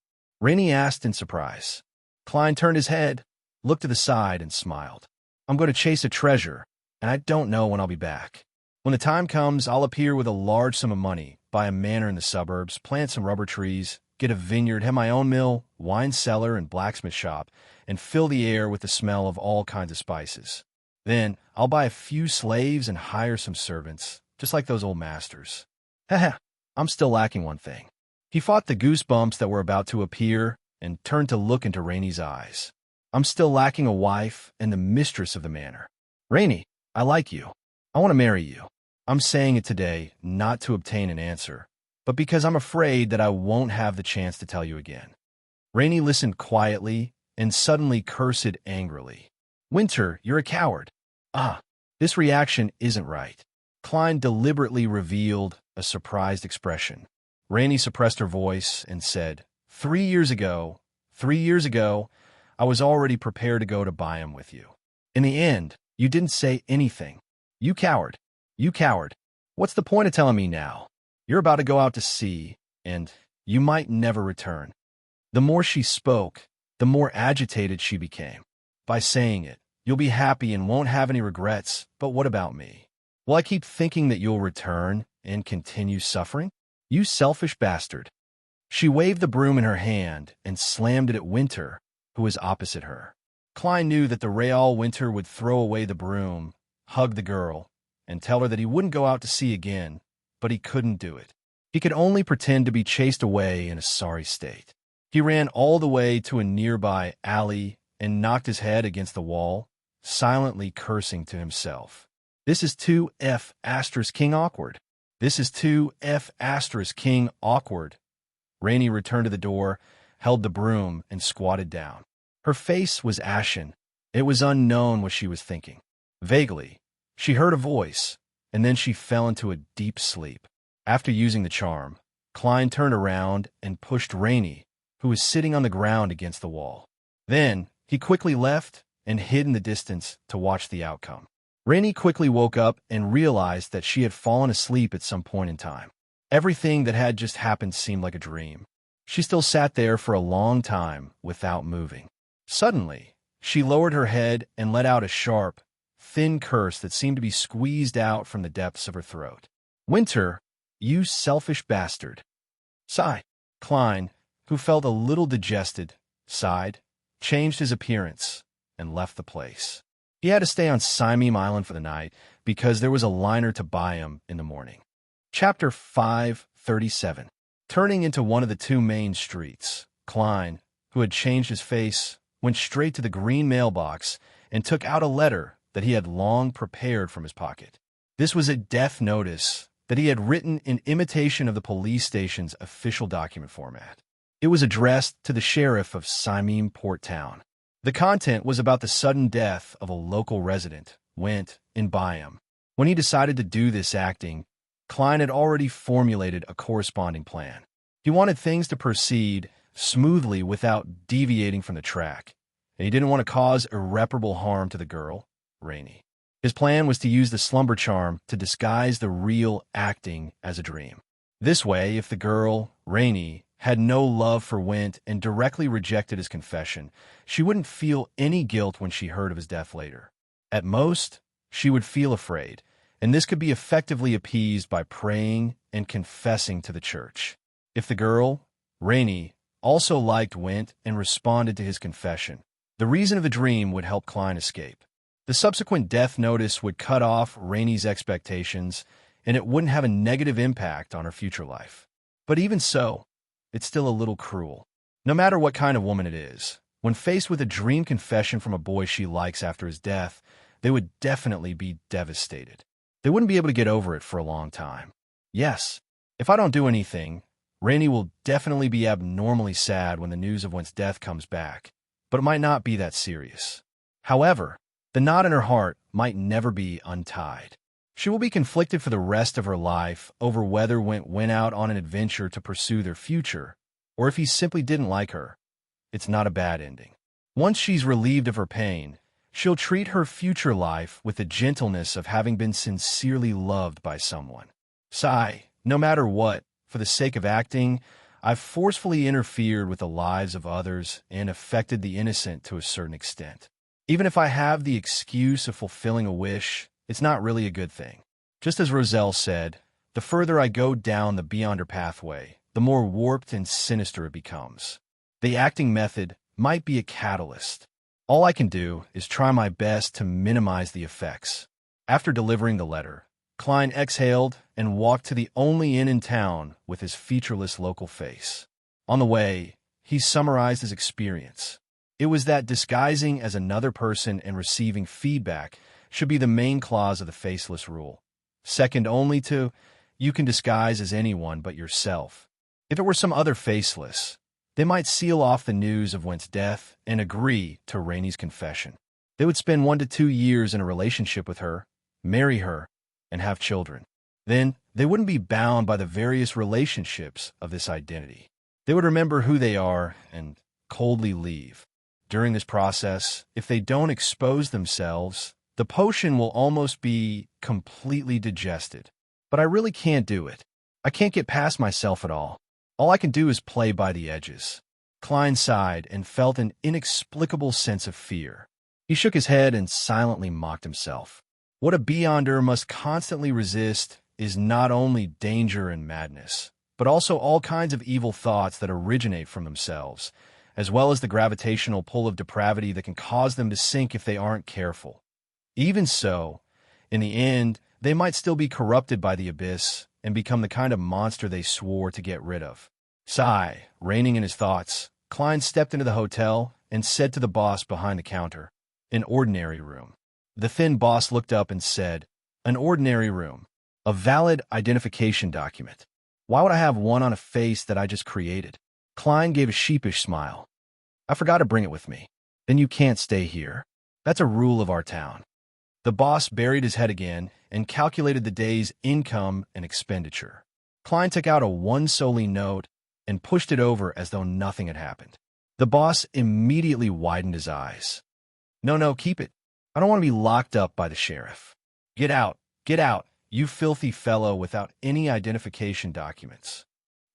[SPEAKER 1] Rainey asked in surprise. Klein turned his head, looked to the side, and smiled. "I'm going to chase a treasure, and I don't know when I'll be back. When the time comes, I'll appear with a large sum of money, buy a manor in the suburbs, plant some rubber trees, get a vineyard, have my own mill, wine cellar, and blacksmith shop, and fill the air with the smell of all kinds of spices. Then I'll buy a few slaves and hire some servants, just like those old masters. Haha, I'm still lacking one thing." He fought the goosebumps that were about to appear and turned to look into Rainey's eyes. "I'm still lacking a wife and the mistress of the manor. Rainey, I like you. I want to marry you. I'm saying it today not to obtain an answer, but because I'm afraid that I won't have the chance to tell you again." Rainey listened quietly and suddenly cursed angrily. "Winter, you're a coward." This reaction isn't right. Klein deliberately revealed a surprised expression. Rainey suppressed her voice and said, 3 years ago, I was already prepared to go to Biam with you. In the end, you didn't say anything. You coward. What's the point of telling me now? You're about to go out to sea, and you might never return." The more she spoke, the more agitated she became. "By saying it, you'll be happy and won't have any regrets, but what about me? Will I keep thinking that you'll return and continue suffering? You selfish bastard." She waved the broom in her hand and slammed it at Winter, who was opposite her. Klein knew that the Real Winter would throw away the broom, hug the girl, and tell her that he wouldn't go out to sea again, but he couldn't do it. He could only pretend to be chased away in a sorry state. He ran all the way to a nearby alley and knocked his head against the wall, silently cursing to himself. "This is 2F asterisk king awkward. This is 2F asterisk king awkward." Rainey returned to the door, held the broom, and squatted down. Her face was ashen. It was unknown what she was thinking. Vaguely, she heard a voice, and then she fell into a deep sleep. After using the charm, Klein turned around and pushed Rainey, who was sitting on the ground against the wall. Then he quickly left and hid in the distance to watch the outcome. Rainey quickly woke up and realized that she had fallen asleep at some point in time. Everything that had just happened seemed like a dream. She still sat there for a long time without moving. Suddenly, she lowered her head and let out a sharp, thin curse that seemed to be squeezed out from the depths of her throat. "Winter, you selfish bastard." Sigh. Klein, who felt a little digested, sighed, changed his appearance, and left the place. He had to stay on Simeem Island for the night because there was a liner to Biam in the morning. Chapter 537. Turning into one of the two main streets, Klein, who had changed his face, went straight to the green mailbox and took out a letter that he had long prepared from his pocket. This was a death notice that he had written in imitation of the police station's official document format. It was addressed to the sheriff of Simeem Port Town. The content was about the sudden death of a local resident, Went, in Biam. When he decided to do this acting, Klein had already formulated a corresponding plan. He wanted things to proceed smoothly without deviating from the track, and he didn't want to cause irreparable harm to the girl, Rainey. His plan was to use the slumber charm to disguise the real acting as a dream. This way, if the girl, Rainey, had no love for Wint and directly rejected his confession, she wouldn't feel any guilt when she heard of his death later. At most, she would feel afraid, and this could be effectively appeased by praying and confessing to the church. If the girl, Rainey, also liked Wint and responded to his confession, the reason of the dream would help Klein escape. The subsequent death notice would cut off Rainey's expectations, and it wouldn't have a negative impact on her future life. But even so, it's still a little cruel. No matter what kind of woman it is, when faced with a dream confession from a boy she likes after his death, they would definitely be devastated. They wouldn't be able to get over it for a long time. Yes, if I don't do anything, Rainey will definitely be abnormally sad when the news of Wint's death comes back, but it might not be that serious. However, the knot in her heart might never be untied. She will be conflicted for the rest of her life over whether Wint went out on an adventure to pursue their future, or if he simply didn't like her. It's not a bad ending. Once she's relieved of her pain, she'll treat her future life with the gentleness of having been sincerely loved by someone. Sigh, no matter what, for the sake of acting, I've forcefully interfered with the lives of others and affected the innocent to a certain extent. Even if I have the excuse of fulfilling a wish, it's not really a good thing. Just as Roselle said, the further I go down the Beyonder pathway, the more warped and sinister it becomes. The acting method might be a catalyst. All I can do is try my best to minimize the effects. After delivering the letter, Klein exhaled and walked to the only inn in town with his featureless local face. On the way, he summarized his experience. It was that disguising as another person and receiving feedback should be the main clause of the faceless rule. Second only to, you can disguise as anyone but yourself. If it were some other faceless, they might seal off the news of Wint's death and agree to Rainey's confession. They would spend 1 to 2 years in a relationship with her, marry her, and have children. Then, they wouldn't be bound by the various relationships of this identity. They would remember who they are and coldly leave. During this process, if they don't expose themselves, the potion will almost be completely digested. But I really can't do it. I can't get past myself at all. All I can do is play by the edges. Klein sighed and felt an inexplicable sense of fear. He shook his head and silently mocked himself. What a Beyonder must constantly resist is not only danger and madness, but also all kinds of evil thoughts that originate from themselves, as well as the gravitational pull of depravity that can cause them to sink if they aren't careful. Even so, in the end, they might still be corrupted by the abyss and become the kind of monster they swore to get rid of. Sigh, reining in his thoughts, Klein stepped into the hotel and said to the boss behind the counter, "An ordinary room." The thin boss looked up and said, "An ordinary room. A valid identification document. Why would I have one on a face that I just created?" Klein gave a sheepish smile. "I forgot to bring it with me." "Then you can't stay here. That's a rule of our town." The boss buried his head again and calculated the day's income and expenditure. Klein took out a 1 solely note and pushed it over as though nothing had happened. The boss immediately widened his eyes. No, keep it. I don't want to be locked up by the sheriff." Get out, you filthy fellow without any identification documents."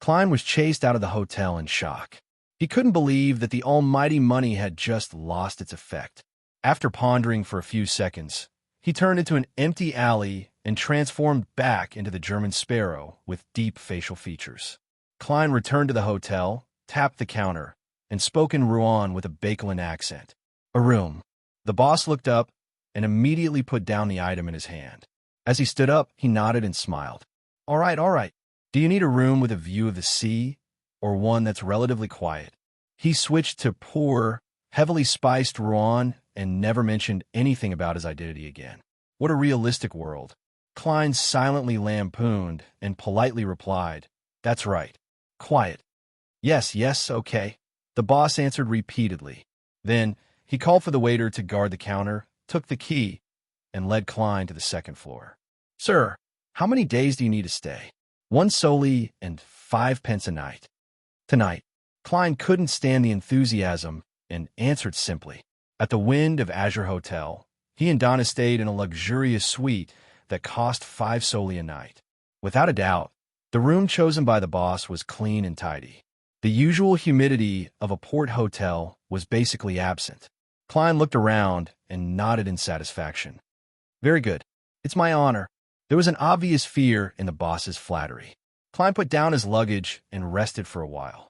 [SPEAKER 1] Klein was chased out of the hotel in shock. He couldn't believe that the almighty money had just lost its effect. After pondering for a few seconds, he turned into an empty alley and transformed back into the German sparrow with deep facial features. Klein returned to the hotel, tapped the counter, and spoke in Rouen with a Bakelin accent. "A room." The boss looked up and immediately put down the item in his hand. As he stood up, he nodded and smiled. All right. Do you need a room with a view of the sea, or one that's relatively quiet?" He switched to poor, heavily spiced Rouen and never mentioned anything about his identity again. What a realistic world. Klein silently lampooned and politely replied, "That's right. Quiet." Yes, okay." The boss answered repeatedly. Then he called for the waiter to guard the counter, took the key, and led Klein to the second floor. "Sir, how many days do you need to stay?" 1 solely and 5 pence a night." "Tonight." Klein couldn't stand the enthusiasm and answered simply, "At the Wind of Azure Hotel, He and Donna stayed in a luxurious suite that cost 5 soldi a night. Without a doubt, the room chosen by the boss was clean and tidy. The usual humidity of a port hotel was basically absent. Klein looked around and nodded in satisfaction. Very good. It's my honor. There was an obvious fear in the boss's flattery. Klein put down his luggage and rested for a while.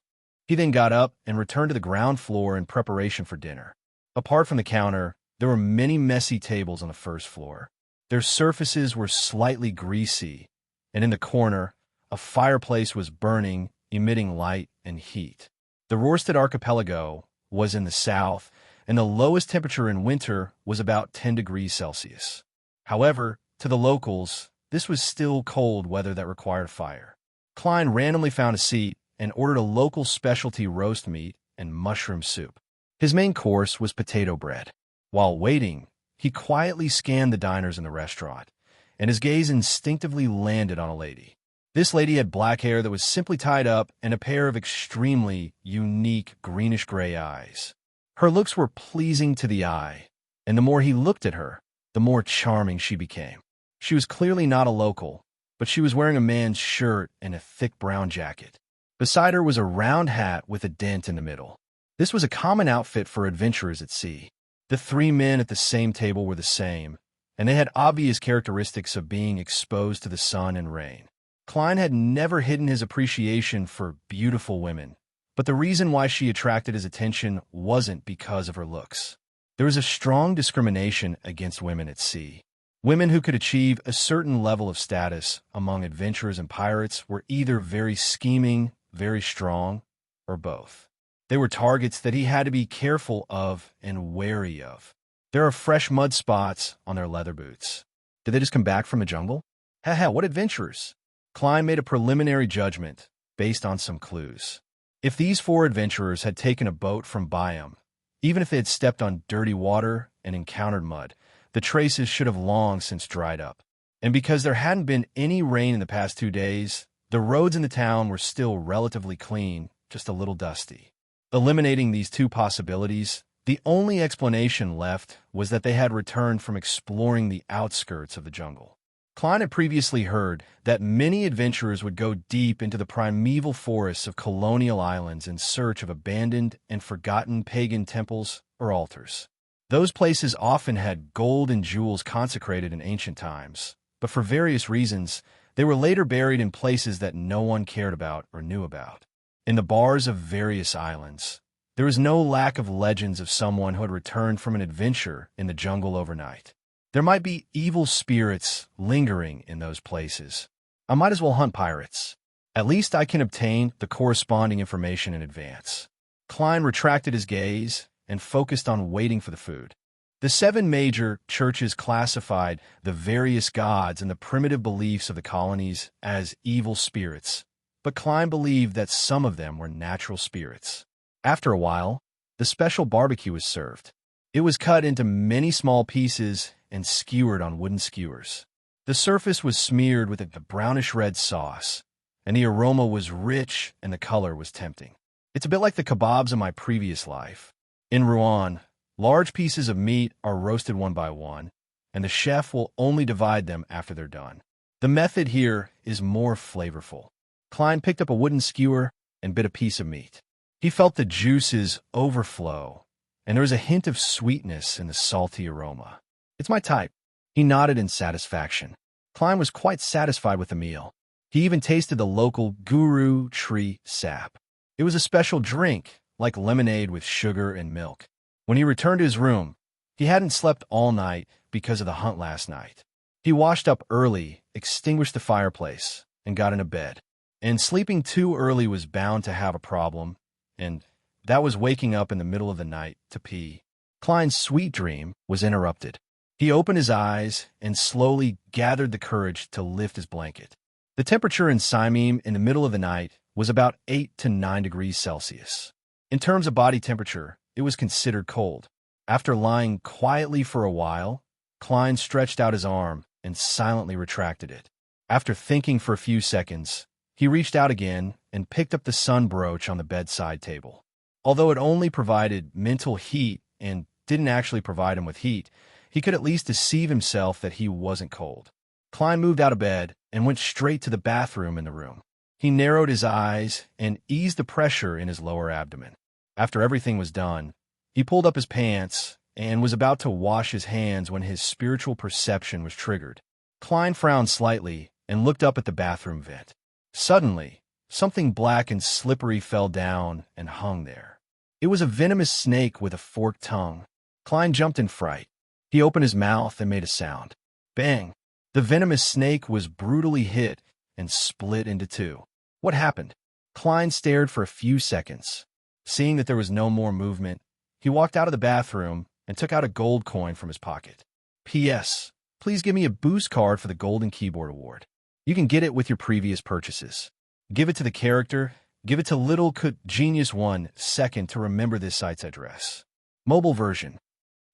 [SPEAKER 1] He then got up and returned to the ground floor in preparation for dinner. Apart from the counter, there were many messy tables on the first floor. Their surfaces were slightly greasy, and in the corner, a fireplace was burning, emitting light and heat. The Rorsted Archipelago was in the south, and the lowest temperature in winter was about 10 degrees Celsius. However, to the locals, this was still cold weather that required fire. Klein randomly found a seat and ordered a local specialty roast meat and mushroom soup. His main course was potato bread. While waiting, he quietly scanned the diners in the restaurant, and his gaze instinctively landed on a lady. This lady had black hair that was simply tied up and a pair of extremely unique greenish-gray eyes. Her looks were pleasing to the eye, and the more he looked at her, the more charming she became. She was clearly not a local, but she was wearing a man's shirt and a thick brown jacket. Beside her was a round hat with a dent in the middle. This was a common outfit for adventurers at sea. The three men at the same table were the same, and they had obvious characteristics of being exposed to the sun and rain. Klein had never hidden his appreciation for beautiful women, but the reason why she attracted his attention wasn't because of her looks. There was a strong discrimination against women at sea. Women who could achieve a certain level of status among adventurers and pirates were either very scheming, very strong, or both. They were targets that he had to be careful of and wary of. There are fresh mud spots on their leather boots. Did they just come back from a jungle? Haha, what adventurers! Klein made a preliminary judgment based on some clues. If these four adventurers had taken a boat from Byam, even if they had stepped on dirty water and encountered mud, the traces should have long since dried up. And because there hadn't been any rain in the past 2 days, the roads in the town were still relatively clean, just a little dusty. Eliminating these two possibilities, the only explanation left was that they had returned from exploring the outskirts of the jungle. Klein had previously heard that many adventurers would go deep into the primeval forests of colonial islands in search of abandoned and forgotten pagan temples or altars. Those places often had gold and jewels consecrated in ancient times, but for various reasons, they were later buried in places that no one cared about or knew about. In the bars of various islands, there was no lack of legends of someone who had returned from an adventure in the jungle overnight. There might be evil spirits lingering in those places. I might as well hunt pirates. At least I can obtain the corresponding information in advance. Klein retracted his gaze and focused on waiting for the food. The 7 major churches classified the various gods and the primitive beliefs of the colonies as evil spirits, but Klein believed that some of them were natural spirits. After a while, the special barbecue was served. It was cut into many small pieces and skewered on wooden skewers. The surface was smeared with a brownish-red sauce, and the aroma was rich and the color was tempting. It's a bit like the kebabs of my previous life. In Rouen, large pieces of meat are roasted one by one, and the chef will only divide them after they're done. The method here is more flavorful. Klein picked up a wooden skewer and bit a piece of meat. He felt the juices overflow, and there was a hint of sweetness in the salty aroma. It's my type. He nodded in satisfaction. Klein was quite satisfied with the meal. He even tasted the local guru tree sap. It was a special drink, like lemonade with sugar and milk. When he returned to his room, he hadn't slept all night because of the hunt last night. He washed up early, extinguished the fireplace, and got into bed. And sleeping too early was bound to have a problem, and that was waking up in the middle of the night to pee. Klein's sweet dream was interrupted. He opened his eyes and slowly gathered the courage to lift his blanket. The temperature in Simeem in the middle of the night was about 8 to 9 degrees Celsius. In terms of body temperature, it was considered cold. After lying quietly for a while, Klein stretched out his arm and silently retracted it. After thinking for a few seconds, he reached out again and picked up the sun brooch on the bedside table. Although it only provided mental heat and didn't actually provide him with heat, He could at least deceive himself that he wasn't cold. Klein moved out of bed and went straight to the bathroom in the room. He narrowed his eyes and eased the pressure in his lower abdomen. After everything was done, he pulled up his pants and was about to wash his hands when his spiritual perception was triggered. Klein frowned slightly and looked up at the bathroom vent. Suddenly, something black and slippery fell down and hung there. It was a venomous snake with a forked tongue. Klein jumped in fright. He opened his mouth and made a sound. Bang! The venomous snake was brutally hit and split into two. What happened? Klein stared for a few seconds. Seeing that there was no more movement, he walked out of the bathroom and took out a gold coin from his pocket. P.S. Please give me a boost card for the Golden Keyboard Award. You can get it with your previous purchases. Give it to the character. Give it to Little Genius 1 second to remember this site's address. Mobile version.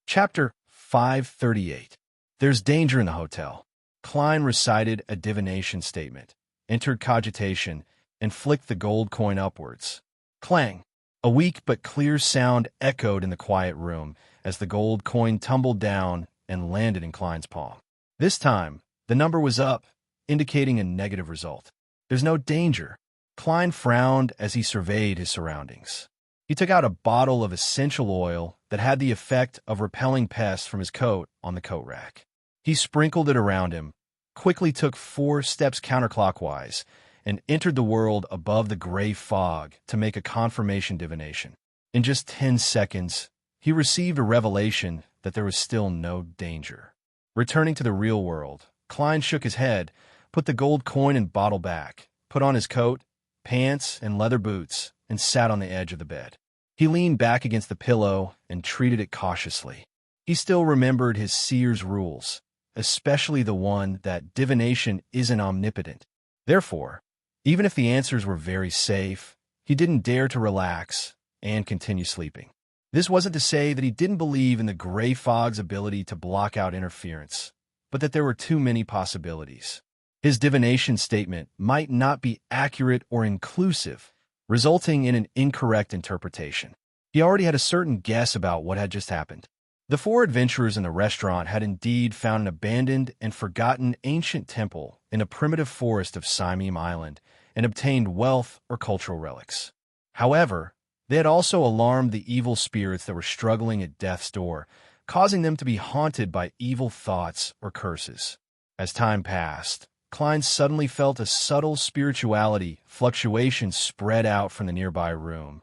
[SPEAKER 1] Chapter 538. There's danger in the hotel. Klein recited a divination statement, entered cogitation, and flicked the gold coin upwards. Clang! A weak but clear sound echoed in the quiet room as the gold coin tumbled down and landed in Klein's palm. This time, the number was up, indicating a negative result. There's no danger. Klein frowned as he surveyed his surroundings. He took out a bottle of essential oil that had the effect of repelling pests from his coat on the coat rack. He sprinkled it around him, quickly took 4 steps counterclockwise, and entered the world above the gray fog to make a confirmation divination. In just 10 seconds, he received a revelation that there was still no danger. Returning to the real world, Klein shook his head, put the gold coin and bottle back, put on his coat, pants, and leather boots, and sat on the edge of the bed. He leaned back against the pillow and treated it cautiously. He still remembered his seer's rules, especially the one that divination isn't omnipotent. Therefore, even if the answers were very safe, he didn't dare to relax and continue sleeping. This wasn't to say that he didn't believe in the gray fog's ability to block out interference, but that there were too many possibilities. His divination statement might not be accurate or inclusive, resulting in an incorrect interpretation. He already had a certain guess about what had just happened. The 4 adventurers in the restaurant had indeed found an abandoned and forgotten ancient temple in a primitive forest of Simeem Island and obtained wealth or cultural relics. However, they had also alarmed the evil spirits that were struggling at death's door, causing them to be haunted by evil thoughts or curses. As time passed, Klein suddenly felt a subtle spirituality fluctuation spread out from the nearby room,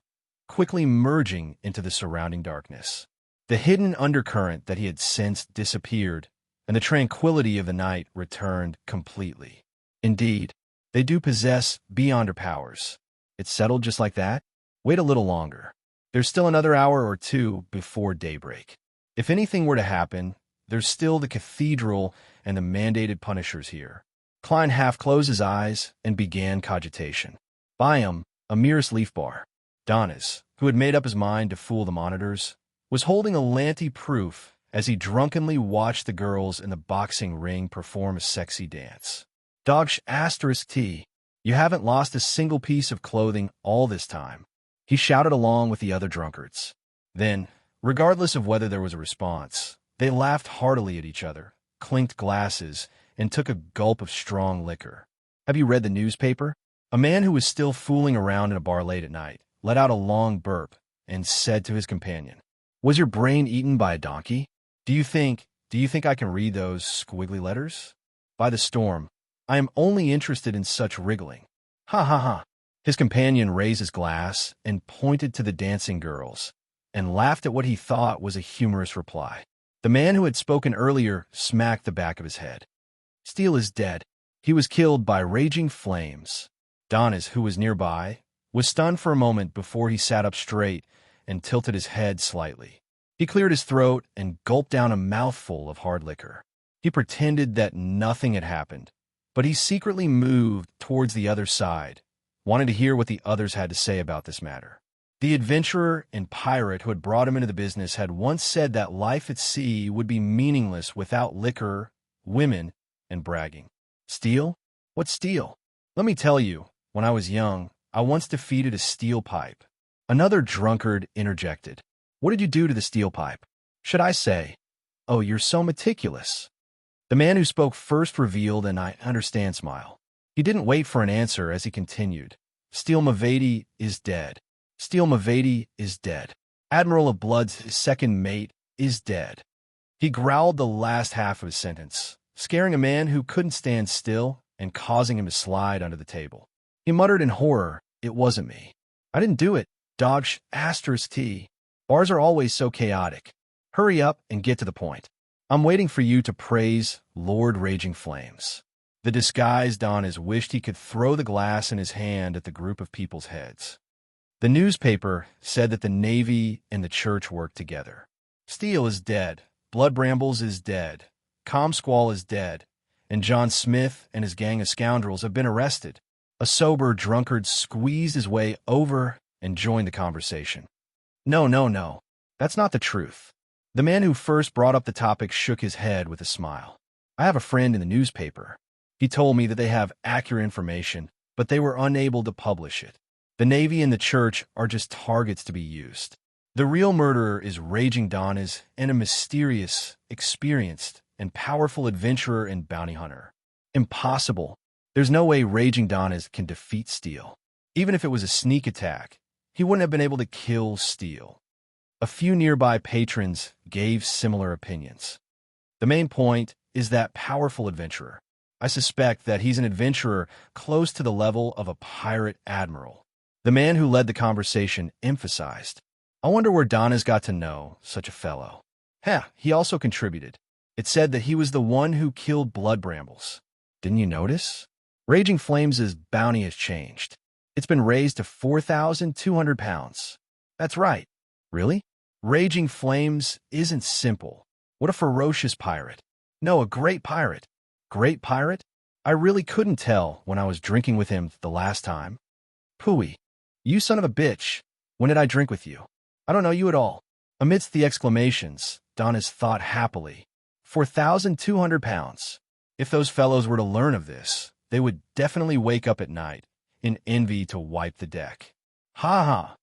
[SPEAKER 1] quickly merging into the surrounding darkness. The hidden undercurrent that he had sensed disappeared, and the tranquility of the night returned completely. Indeed, they do possess beyonder powers. It settled just like that? Wait a little longer. There's still another hour or 2 before daybreak. If anything were to happen, there's still the cathedral and the mandated punishers here. Klein half closed his eyes and began cogitation. By him, a merest leaf bar. Donis, who had made up his mind to fool the monitors, was holding a lanty proof as he drunkenly watched the girls in the boxing ring perform a sexy dance. Dogsh asterisk T, you haven't lost a single piece of clothing all this time. He shouted along with the other drunkards. Then, regardless of whether there was a response, they laughed heartily at each other, clinked glasses, and took a gulp of strong liquor. Have you read the newspaper? A man who was still fooling around in a bar late at night let out a long burp and said to his companion, "Was your brain eaten by a donkey? Do you think I can read those squiggly letters? By the storm, I am only interested in such wriggling. Ha ha ha." His companion raised his glass and pointed to the dancing girls, and laughed at what he thought was a humorous reply. The man who had spoken earlier smacked the back of his head. Steele is dead. He was killed by raging flames. Donis, who was nearby, was stunned for a moment before he sat up straight and tilted his head slightly. He cleared his throat and gulped down a mouthful of hard liquor. He pretended that nothing had happened, but he secretly moved towards the other side, wanting to hear what the others had to say about this matter. The adventurer and pirate who had brought him into the business had once said that life at sea would be meaningless without liquor, women, and bragging. Steel? What steel? Let me tell you, when I was young, I once defeated a steel pipe. Another drunkard interjected. What did you do to the steel pipe? Should I say? Oh, you're so meticulous. The man who spoke first revealed an I understand smile. He didn't wait for an answer as he continued. Steel Mavady is dead. Steel Mavady is dead. Admiral of Blood's second mate is dead. He growled the last half of his sentence, scaring a man who couldn't stand still and causing him to slide under the table. He muttered in horror, "It wasn't me. I didn't do it. Dodge asterisk T. Bars are always so chaotic. Hurry up and get to the point. I'm waiting for you to praise Lord Raging Flames." The disguised Donis wished he could throw the glass in his hand at the group of people's heads. The newspaper said that the Navy and the church worked together. Steele is dead. Blood Brambles is dead. Comsquall is dead. And John Smith and his gang of scoundrels have been arrested. A sober drunkard squeezed his way over and joined the conversation. No, no, no. That's not the truth. The man who first brought up the topic shook his head with a smile. I have a friend in the newspaper. He told me that they have accurate information, but they were unable to publish it. The Navy and the church are just targets to be used. The real murderer is Raging Donis and a mysterious, experienced, and powerful adventurer and bounty hunter. Impossible. There's no way Raging Donis can defeat Steele. Even if it was a sneak attack, he wouldn't have been able to kill Steele. A few nearby patrons gave similar opinions. The main point is that powerful adventurer. I suspect that he's an adventurer close to the level of a pirate admiral. The man who led the conversation emphasized, I wonder where Donis got to know such a fellow. He also contributed. It said that he was the one who killed Blood Brambles. Didn't you notice? Raging Flames' bounty has changed. It's been raised to 4,200 pounds. That's right. Really? Raging Flames isn't simple. What a ferocious pirate. No, a great pirate. Great pirate? I really couldn't tell when I was drinking with him the last time. Pooey, you son of a bitch. When did I drink with you? I don't know you at all. Amidst the exclamations, Donis thought happily. 4,200 pounds. If those fellows were to learn of this, they would definitely wake up at night in envy to wipe the deck. Ha ha.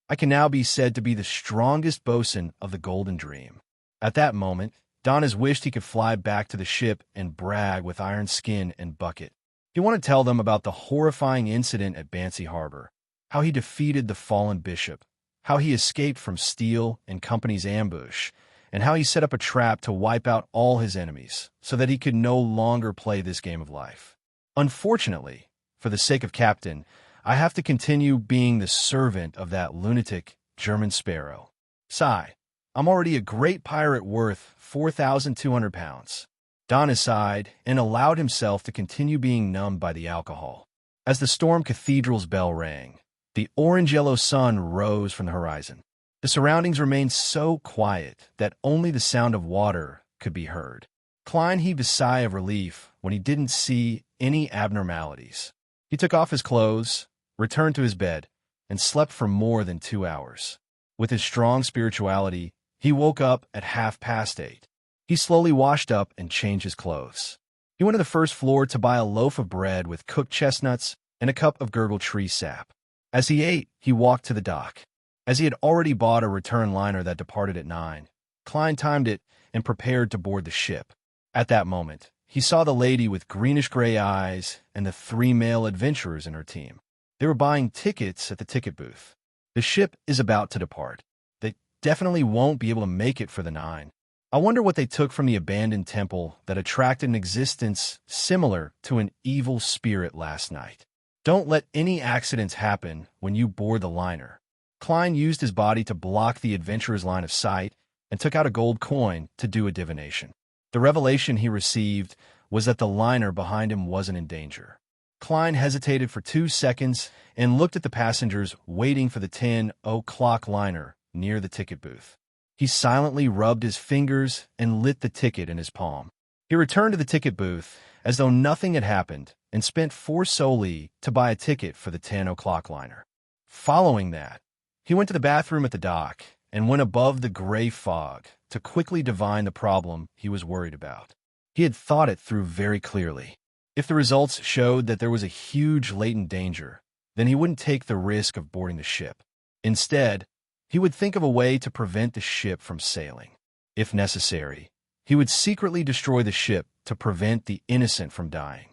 [SPEAKER 1] I can now be said to be the strongest bosun of the Golden Dream. At that moment, Donis wished he could fly back to the ship and brag with Iron Skin and Bucket. He wanted to tell them about the horrifying incident at Bancy Harbor, how he defeated the fallen bishop, how he escaped from Steele and Company's ambush, and how he set up a trap to wipe out all his enemies so that he could no longer play this game of life. Unfortunately, for the sake of Captain, I have to continue being the servant of that lunatic German sparrow. Sigh, I'm already a great pirate worth 4,200 pounds. Donis sighed and allowed himself to continue being numbed by the alcohol. As the Storm Cathedral's bell rang, the orange-yellow sun rose from the horizon. The surroundings remained so quiet that only the sound of water could be heard. Klein heaved a sigh of relief when he didn't see any abnormalities. He took off his clothes, returned to his bed, and slept for more than 2 hours. With his strong spirituality, he woke up at 8:30. He slowly washed up and changed his clothes. He went to the first floor to buy a loaf of bread with cooked chestnuts and a cup of gurgle tree sap. As he ate, he walked to the dock. As he had already bought a return liner that departed at 9, Klein timed it and prepared to board the ship. At that moment, he saw the lady with greenish-gray eyes and the 3 male adventurers in her team. They were buying tickets at the ticket booth. The ship is about to depart. They definitely won't be able to make it for the 9. I wonder what they took from the abandoned temple that attracted an existence similar to an evil spirit last night. Don't let any accidents happen when you board the liner. Klein used his body to block the adventurer's line of sight and took out a gold coin to do a divination. The revelation he received was that the liner behind him wasn't in danger. Klein hesitated for 2 seconds and looked at the passengers waiting for the 10 o'clock liner near the ticket booth. He silently rubbed his fingers and lit the ticket in his palm. He returned to the ticket booth as though nothing had happened and spent 4 solii to buy a ticket for the 10 o'clock liner. Following that, he went to the bathroom at the dock and went above the gray fog to quickly divine the problem he was worried about. He had thought it through very clearly. If the results showed that there was a huge latent danger, then he wouldn't take the risk of boarding the ship. Instead, he would think of a way to prevent the ship from sailing. If necessary, He would secretly destroy the ship to prevent the innocent from dying.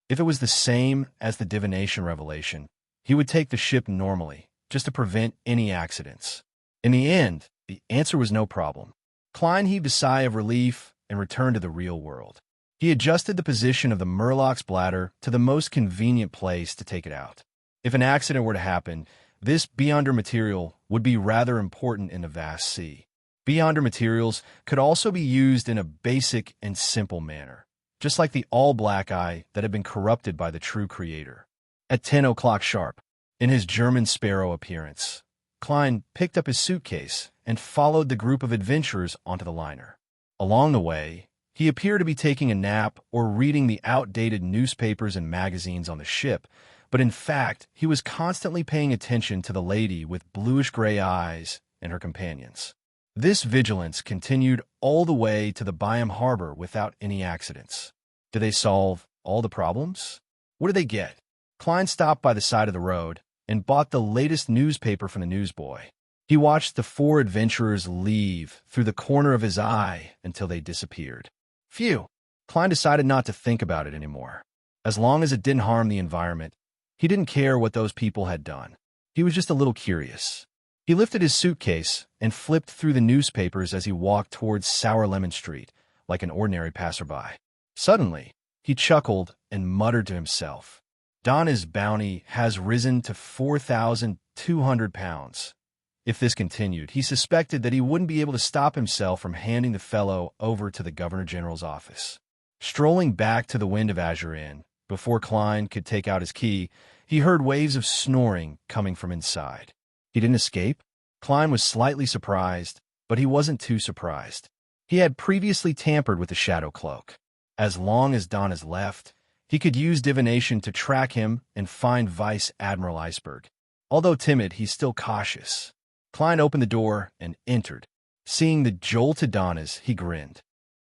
[SPEAKER 1] If it was the same as the divination revelation, he would take the ship normally, just to prevent any accidents. In the end, the answer was no problem. Klein heaved a sigh of relief and returned to the real world. He adjusted the position of the Murloc's bladder to the most convenient place to take it out. If an accident were to happen, this beyonder material would be rather important in the vast sea. Beyonder materials could also be used in a basic and simple manner, just like the all-black eye that had been corrupted by the true creator. At 10 o'clock sharp, in his German sparrow appearance, Klein picked up his suitcase and followed the group of adventurers onto the liner. Along the way, he appeared to be taking a nap or reading the outdated newspapers and magazines on the ship, but in fact, he was constantly paying attention to the lady with bluish-gray eyes and her companions. This vigilance continued all the way to the Byam harbor without any accidents. Did they solve all the problems? What did they get? Klein stopped by the side of the road and bought the latest newspaper from the newsboy. He watched the four adventurers leave through the corner of his eye until they disappeared. Phew! Klein decided not to think about it anymore. As long as it didn't harm the environment, he didn't care what those people had done. He was just a little curious. He lifted his suitcase and flipped through the newspapers as he walked towards Sour Lemon Street, like an ordinary passerby. Suddenly, he chuckled and muttered to himself, "Donna's bounty has risen to 4,200 pounds. If this continued, he suspected that he wouldn't be able to stop himself from handing the fellow over to the Governor General's office. Strolling back to the Wind of Azure Inn, before Klein could take out his key, he heard waves of snoring coming from inside. He didn't escape? Klein was slightly surprised, but he wasn't too surprised. He had previously tampered with the shadow cloak. As long as Donna's left, he could use divination to track him and find Vice Admiral Iceberg. Although timid, he's still cautious. Klein opened the door and entered. Seeing the jolted Donnas, he grinned.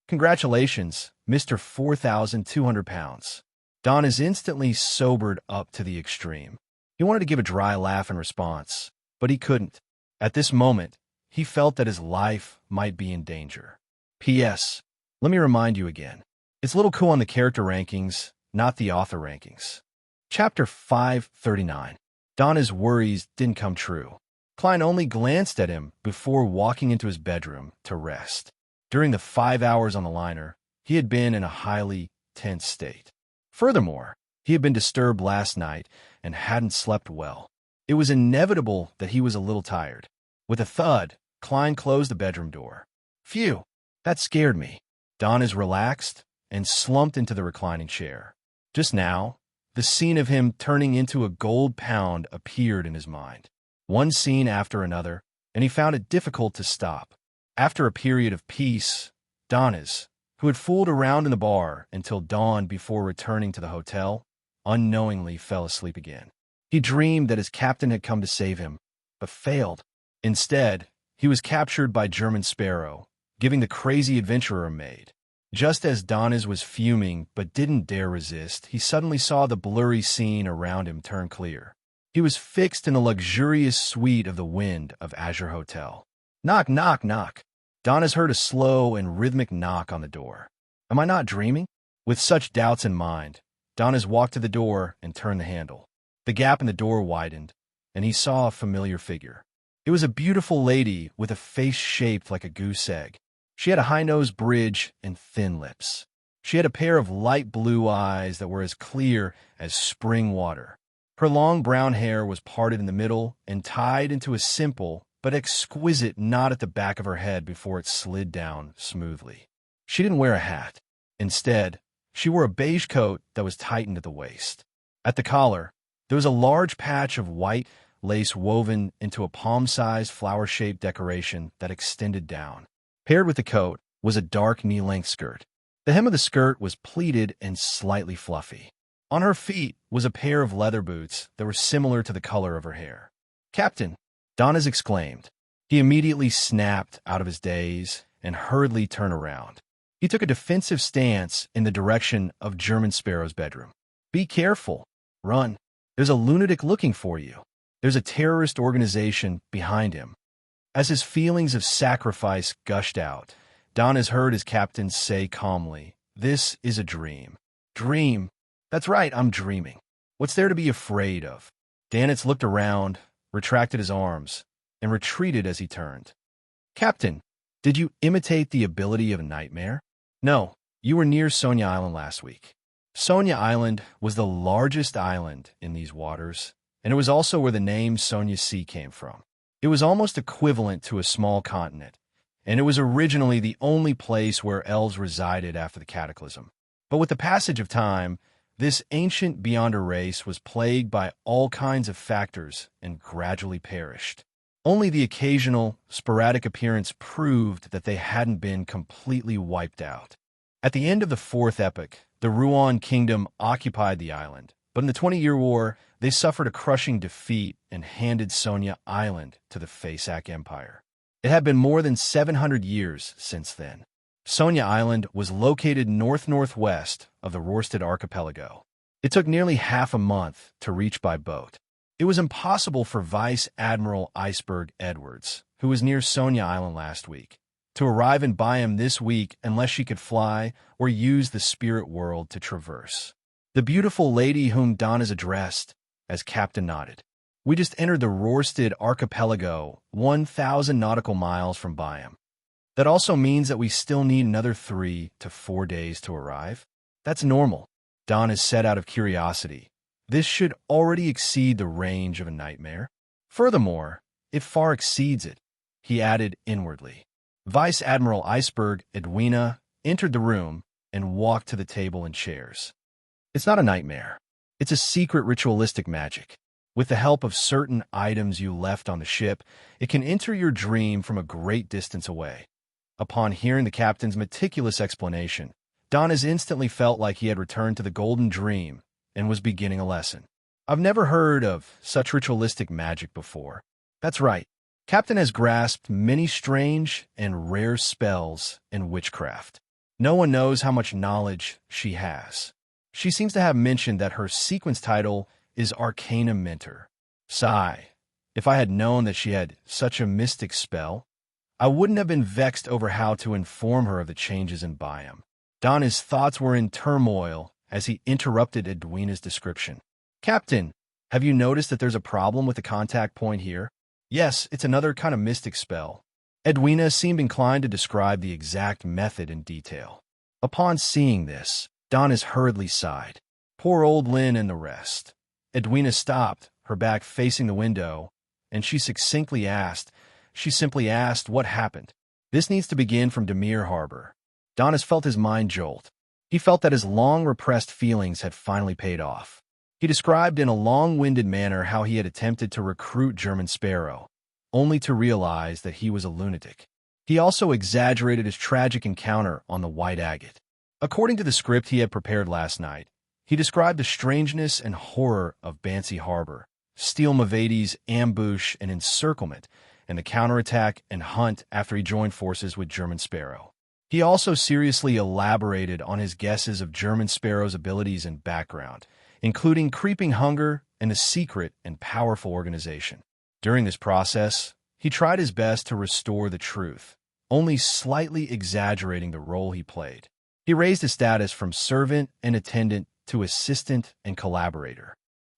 [SPEAKER 1] "Congratulations, Mr. 4,200 pounds. Donnas instantly sobered up to the extreme. He wanted to give a dry laugh in response, but he couldn't. At this moment, he felt that his life might be in danger. P.S. Let me remind you again. It's a little cool on the character rankings, not the author rankings." Chapter 539. Donna's worries didn't come true. Klein only glanced at him before walking into his bedroom to rest. During the 5 hours on the liner, he had been in a highly tense state. Furthermore, he had been disturbed last night and hadn't slept well. It was inevitable that he was a little tired. With a thud, Klein closed the bedroom door. Phew, that scared me. Donnas relaxed and slumped into the reclining chair. Just now, the scene of him turning into a gold pound appeared in his mind. One scene after another, and he found it difficult to stop. After a period of peace, Donnas, who had fooled around in the bar until dawn before returning to the hotel, unknowingly fell asleep again. He dreamed that his captain had come to save him, but failed. Instead, he was captured by German Sparrow, giving the crazy adventurer a maid. Just as Donnas was fuming but didn't dare resist, he suddenly saw the blurry scene around him turn clear. He was fixed in the luxurious suite of the Wind of Azure Hotel. Knock, knock, knock. Donnas heard a slow and rhythmic knock on the door. Am I not dreaming? With such doubts in mind, Donnas walked to the door and turned the handle. The gap in the door widened, and he saw a familiar figure. It was a beautiful lady with a face shaped like a goose egg. She had a high-nosed bridge and thin lips. She had a pair of light blue eyes that were as clear as spring water. Her long brown hair was parted in the middle and tied into a simple but exquisite knot at the back of her head before it slid down smoothly. She didn't wear a hat. Instead, she wore a beige coat that was tightened at the waist. At the collar, there was a large patch of white lace woven into a palm-sized flower-shaped decoration that extended down. Paired with the coat was a dark knee-length skirt. The hem of the skirt was pleated and slightly fluffy. On her feet was a pair of leather boots that were similar to the color of her hair. "Captain!" Donnas exclaimed. He immediately snapped out of his daze and hurriedly turned around. He took a defensive stance in the direction of German Sparrow's bedroom. "Be careful. Run. There's a lunatic looking for you. There's a terrorist organization behind him." As his feelings of sacrifice gushed out, Donna's heard his captain say calmly, "This is a dream." Dream? That's right, I'm dreaming. What's there to be afraid of? Danitz looked around, retracted his arms, and retreated as he turned. Captain, did you imitate the ability of a nightmare? No, you were near Sonia Island last week. Sonia Island was the largest island in these waters, and it was also where the name Sonia Sea came from. It was almost equivalent to a small continent, and it was originally the only place where elves resided after the cataclysm. But with the passage of time, this ancient Beyonder race was plagued by all kinds of factors and gradually perished. Only the occasional, sporadic appearance proved that they hadn't been completely wiped out. At the end of the Fourth Epoch, the Ruan Kingdom occupied the island, but in the 20-Year War, they suffered a crushing defeat and handed Sonia Island to the Faesac Empire. It had been more than 700 years since then. Sonia Island was located north-northwest of the Rorstad Archipelago. It took nearly half a month to reach by boat. It was impossible for Vice Admiral Iceberg Edwards, who was near Sonia Island last week, to arrive in Byam this week unless she could fly or use the spirit world to traverse. The beautiful lady whom Donna's addressed, as Captain nodded. We just entered the Rorstad Archipelago, 1,000 nautical miles from Byam. That also means that we still need another 3 to 4 days to arrive. That's normal, Don has said out of curiosity. This should already exceed the range of a nightmare. Furthermore, it far exceeds it, he added inwardly. Vice Admiral Iceberg Edwina entered the room and walked to the table and chairs. It's not a nightmare. It's a secret ritualistic magic. With the help of certain items you left on the ship, it can enter your dream from a great distance away. Upon hearing the captain's meticulous explanation, Don has instantly felt like he had returned to the Golden Dream and was beginning a lesson. I've never heard of such ritualistic magic before. That's right. Captain has grasped many strange and rare spells in witchcraft. No one knows how much knowledge she has. She seems to have mentioned that her sequence title is Arcana Mentor. Sigh. If I had known that she had such a mystic spell, I wouldn't have been vexed over how to inform her of the changes in Byam. Donna's thoughts were in turmoil as he interrupted Edwina's description. Captain, have you noticed that there's a problem with the contact point here? Yes, it's another kind of mystic spell. Edwina seemed inclined to describe the exact method in detail. Upon seeing this, Donna's hurriedly sighed. Poor old Lynn and the rest. Edwina stopped, her back facing the window, and she simply asked what happened. This needs to begin from Demir Harbor. Donna's felt his mind jolt. He felt that his long-repressed feelings had finally paid off. He described in a long-winded manner how he had attempted to recruit German Sparrow, only to realize that he was a lunatic. He also exaggerated his tragic encounter on the White Agate. According to the script he had prepared last night, he described the strangeness and horror of Bansi Harbor, Steel Mavadi's ambush and encirclement, and the counterattack and hunt after he joined forces with German Sparrow. He also seriously elaborated on his guesses of German Sparrow's abilities and background, including creeping hunger and a secret and powerful organization. During this process, he tried his best to restore the truth, only slightly exaggerating the role he played. He raised his status from servant and attendant to assistant and collaborator.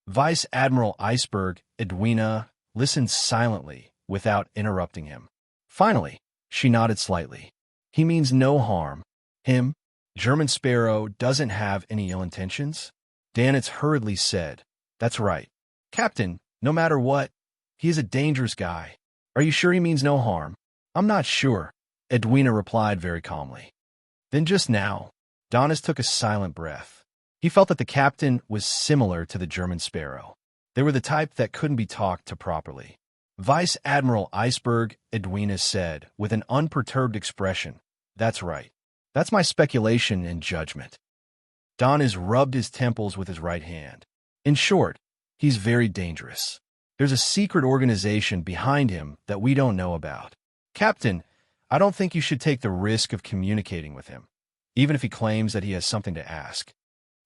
[SPEAKER 1] Vice Admiral Iceberg Edwina listened silently without interrupting him. Finally, she nodded slightly. He means no harm. Him, German Sparrow, doesn't have any ill intentions? Danitz hurriedly said, That's right. Captain, no matter what, he is a dangerous guy. Are you sure he means no harm? I'm not sure, Edwina replied very calmly. Then just now, Donis took a silent breath. He felt that the captain was similar to the German Sparrow. They were the type that couldn't be talked to properly. Vice Admiral Iceberg Edwina said, with an unperturbed expression, That's right. That's my speculation and judgment. Donis rubbed his temples with his right hand. In short, he's very dangerous. There's a secret organization behind him that we don't know about. Captain, I don't think you should take the risk of communicating with him, even if he claims that he has something to ask.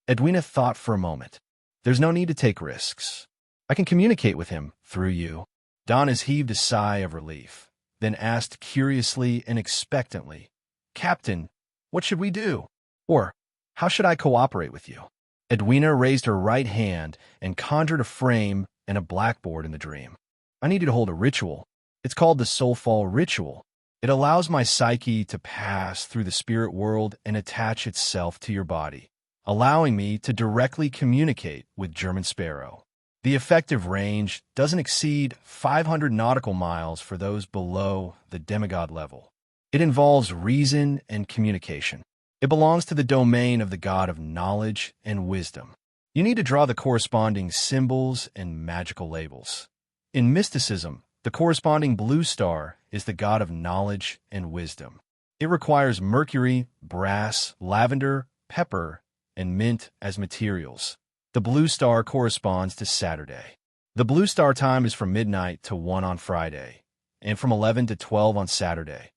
[SPEAKER 1] Edwina thought for a moment. There's no need to take risks. I can communicate with him through you. Donis heaved a sigh of relief, then asked curiously and expectantly, Captain, what should we do? Or, how should I cooperate with you? Edwina raised her right hand and conjured a frame and a blackboard in the dream. I need you to hold a ritual. It's called the Soulfall Ritual. It allows my psyche to pass through the spirit world and attach itself to your body, allowing me to directly communicate with German Sparrow. The effective range doesn't exceed 500 nautical miles for those below the demigod level. It involves reason and communication. It belongs to the domain of the god of knowledge and wisdom. You need to draw the corresponding symbols and magical labels. In mysticism, the corresponding blue star is the god of knowledge and wisdom. It requires mercury, brass, lavender, pepper, and mint as materials. The blue star corresponds to Saturday. The blue star time is from midnight to 1 on Friday, and from 11 to 12 on Saturday.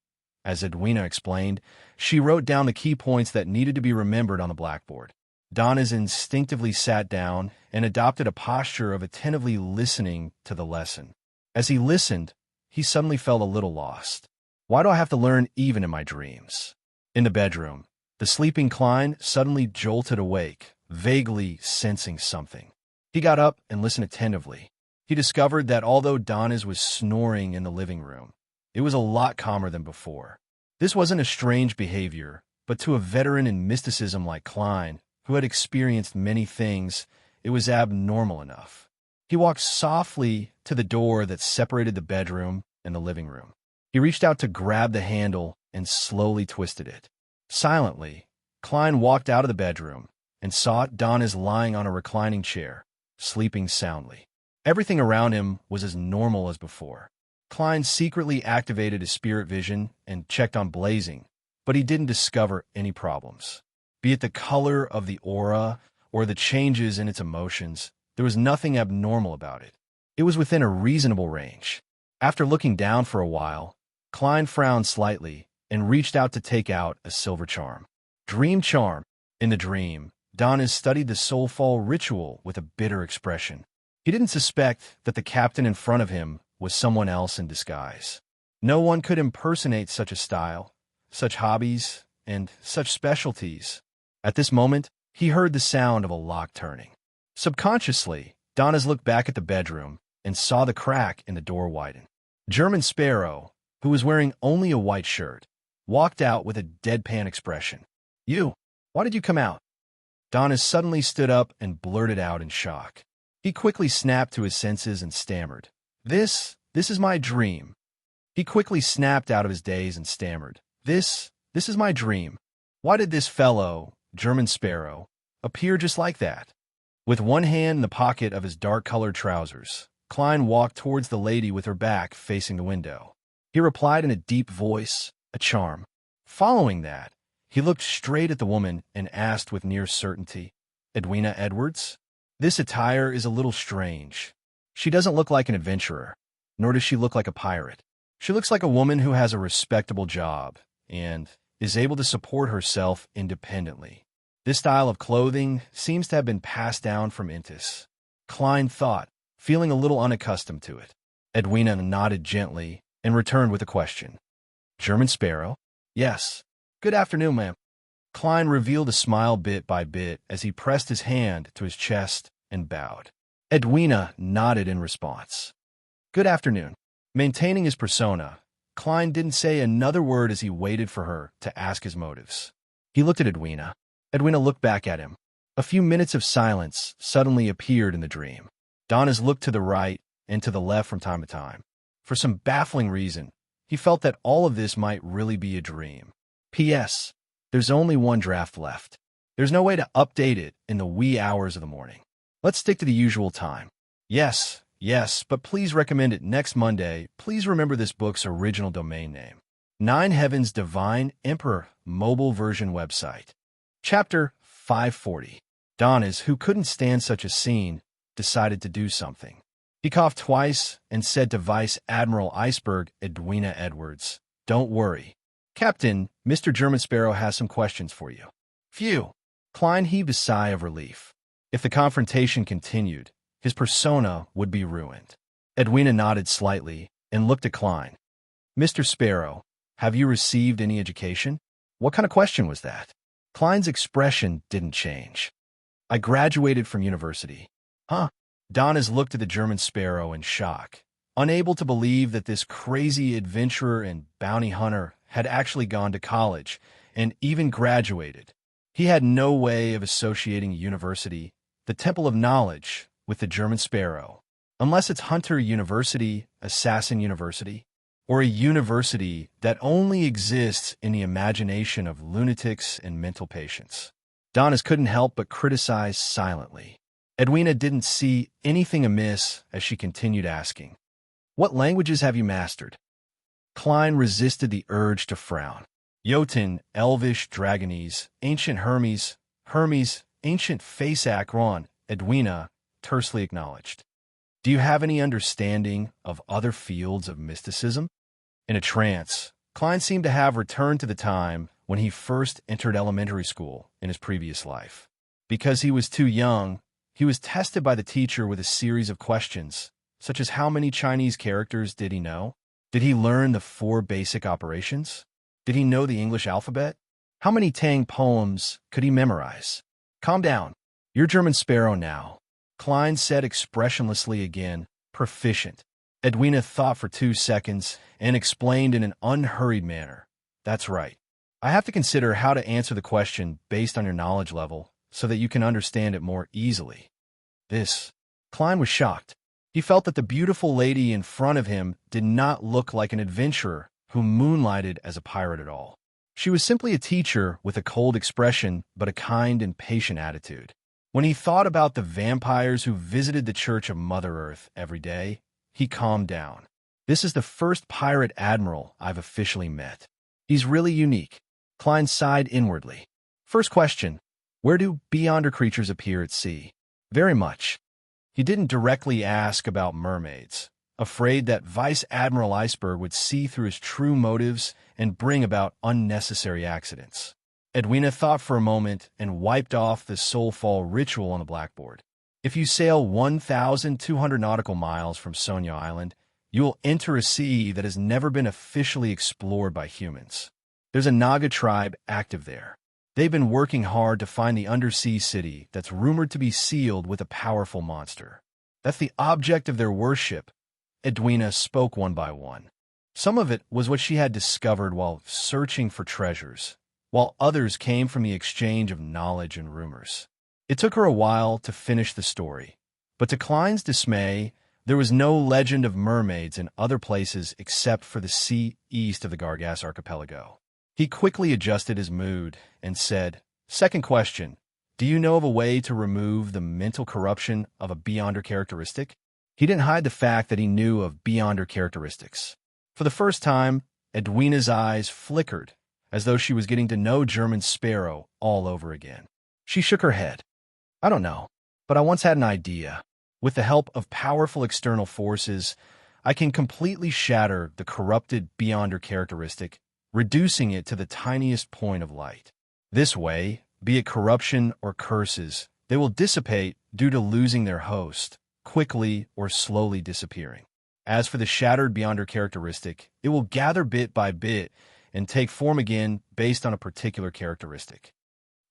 [SPEAKER 1] As Edwina explained, she wrote down the key points that needed to be remembered on the blackboard. Donis instinctively sat down and adopted a posture of attentively listening to the lesson. As he listened, he suddenly felt a little lost. Why do I have to learn even in my dreams? In the bedroom, the sleeping Klein suddenly jolted awake, vaguely sensing something. He got up and listened attentively. He discovered that although Donis was snoring in the living room, it was a lot calmer than before. This wasn't a strange behavior, but to a veteran in mysticism like Klein, who had experienced many things, it was abnormal enough. He walked softly to the door that separated the bedroom and the living room. He reached out to grab the handle and slowly twisted it. Silently, Klein walked out of the bedroom and saw Donis lying on a reclining chair, sleeping soundly. Everything around him was as normal as before. Klein secretly activated his spirit vision and checked on Blazing, but he didn't discover any problems. Be it the color of the aura or the changes in its emotions, there was nothing abnormal about it. It was within a reasonable range. After looking down for a while, Klein frowned slightly and reached out to take out a silver charm. Dream charm. In the dream, Donis studied the Soulfall Ritual with a bitter expression. He didn't suspect that the captain in front of him was someone else in disguise. No one could impersonate such a style, such hobbies, and such specialties. At this moment, he heard the sound of a lock turning. Subconsciously, Donis looked back at the bedroom and saw the crack in the door widen. German Sparrow, who was wearing only a white shirt, walked out with a deadpan expression. "You, why did you come out?" Donis suddenly stood up and blurted out in shock. He quickly snapped to his senses and stammered. This is my dream." He quickly snapped out of his daze and stammered. This is my dream. Why did this fellow, German Sparrow, appear just like that?" With one hand in the pocket of his dark-colored trousers, Klein walked towards the lady with her back facing the window. He replied in a deep voice, a charm. Following that, he looked straight at the woman and asked with near certainty, "Edwina Edwards? This attire is a little strange. She doesn't look like an adventurer, nor does she look like a pirate. She looks like a woman who has a respectable job and is able to support herself independently. This style of clothing seems to have been passed down from Intis." Klein thought, feeling a little unaccustomed to it. Edwina nodded gently and returned with a question. "German Sparrow?" "Yes. Good afternoon, ma'am." Klein revealed a smile bit by bit as he pressed his hand to his chest and bowed. Edwina nodded in response. "Good afternoon." Maintaining his persona, Klein didn't say another word as he waited for her to ask his motives. He looked at Edwina. Edwina looked back at him. A few minutes of silence suddenly appeared in the dream. Donis looked to the right and to the left from time to time. For some baffling reason, he felt that all of this might really be a dream. P.S. There's only one draft left. There's no way to update it in the wee hours of the morning. Let's stick to the usual time. Yes, but please recommend it next Monday. Please remember this book's original domain name. 9 Heavens Divine Emperor mobile version website. Chapter 540. Donis, who couldn't stand such a scene, decided to do something. He coughed twice and said to Vice Admiral Iceberg Edwina Edwards, "Don't worry. Captain, Mr. German Sparrow has some questions for you." Phew! Klein heaved a sigh of relief. If the confrontation continued, his persona would be ruined. Edwina nodded slightly and looked at Klein. "Mr. Sparrow, have you received any education?" What kind of question was that? Klein's expression didn't change. I graduated from university. Huh? Donna's looked at the German sparrow in shock, unable to believe that this crazy adventurer and bounty hunter had actually gone to college and even graduated. He had no way of associating university, the temple of knowledge, with the German sparrow, unless it's Hunter University, Assassin University, or a university that only exists in the imagination of lunatics and mental patients. Donna's couldn't help but criticize silently. Edwina didn't see anything amiss as she continued asking, "What languages have you mastered?" Klein resisted the urge to frown. Jotun, Elvish, Dragonese, Ancient Hermes, Ancient Fasak Ron, Edwina tersely acknowledged. "Do you have any understanding of other fields of mysticism?" In a trance, Klein seemed to have returned to the time when he first entered elementary school in his previous life. Because he was too young, he was tested by the teacher with a series of questions, such as how many Chinese characters did he know? Did he learn the 4 basic operations? Did he know the English alphabet? How many Tang poems could he memorize? "Calm down. You're German Sparrow now," Klein said expressionlessly again, proficient. Edwina thought for 2 seconds and explained in an unhurried manner. "That's right. I have to consider how to answer the question based on your knowledge level so that you can understand it more easily." Klein was shocked. He felt that the beautiful lady in front of him did not look like an adventurer who moonlighted as a pirate at all. She was simply a teacher with a cold expression but a kind and patient attitude. When he thought about the vampires who visited the Church of Mother Earth every day, he calmed down. "This is the first pirate admiral I've officially met. He's really unique." Klein sighed inwardly. "First question, where do beyonder creatures appear at sea?" "Very much." He didn't directly ask about mermaids, afraid that Vice Admiral Iceberg would see through his true motives and bring about unnecessary accidents. Edwina thought for a moment and wiped off the soulfall ritual on the blackboard. "If you sail 1,200 nautical miles from Sonia Island, you will enter a sea that has never been officially explored by humans. There's a Naga tribe active there. They've been working hard to find the undersea city that's rumored to be sealed with a powerful monster. That's the object of their worship." Edwina spoke one by one. Some of it was what she had discovered while searching for treasures, while others came from the exchange of knowledge and rumors. It took her a while to finish the story, but to Klein's dismay, there was no legend of mermaids in other places except for the sea east of the Gargas archipelago. He quickly adjusted his mood and said, "Second question, do you know of a way to remove the mental corruption of a beyonder characteristic?" He didn't hide the fact that he knew of beyonder characteristics. For the first time, Edwina's eyes flickered, as though she was getting to know German Sparrow all over again. She shook her head. "I don't know, but I once had an idea. With the help of powerful external forces, I can completely shatter the corrupted beyonder characteristic, reducing it to the tiniest point of light. This way, be it corruption or curses, they will dissipate due to losing their host, quickly or slowly disappearing. As for the shattered beyonder characteristic, it will gather bit by bit and take form again based on a particular characteristic.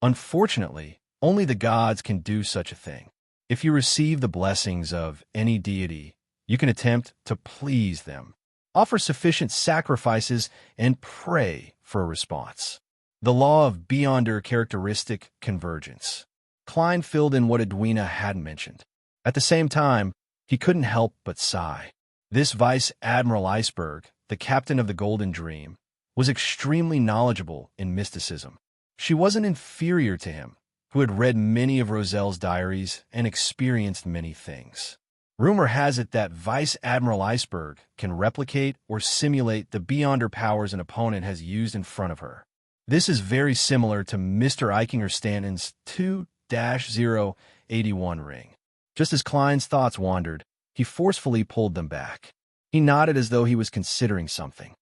[SPEAKER 1] Unfortunately, only the gods can do such a thing. If you receive the blessings of any deity, you can attempt to please them, offer sufficient sacrifices, and pray for a response. The law of beyonder characteristic convergence." Klein filled in what Edwina hadn't mentioned. At the same time, he couldn't help but sigh. This Vice Admiral Iceberg, the captain of the Golden Dream, was extremely knowledgeable in mysticism. She wasn't inferior to him, who had read many of Roselle's diaries and experienced many things. Rumor has it that Vice Admiral Iceberg can replicate or simulate the beyonder powers an opponent has used in front of her. This is very similar to Mr. Eichinger Stanton's 2-081 ring. Just as Klein's thoughts wandered, he forcefully pulled them back. He nodded as though he was considering something.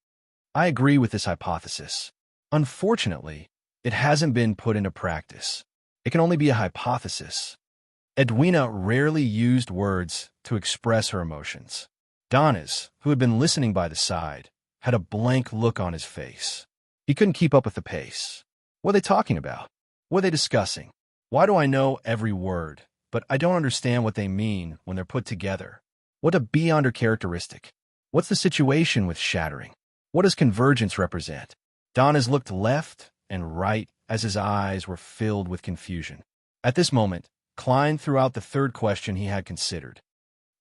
[SPEAKER 1] "I agree with this hypothesis. Unfortunately, it hasn't been put into practice. It can only be a hypothesis." Edwina rarely used words to express her emotions. Donna's, who had been listening by the side, had a blank look on his face. He couldn't keep up with the pace. What are they talking about? What are they discussing? Why do I know every word, but I don't understand what they mean when they're put together? What a beyonder characteristic. What's the situation with shattering? What does convergence represent? Don has looked left and right as his eyes were filled with confusion. At this moment, Klein threw out the third question he had considered.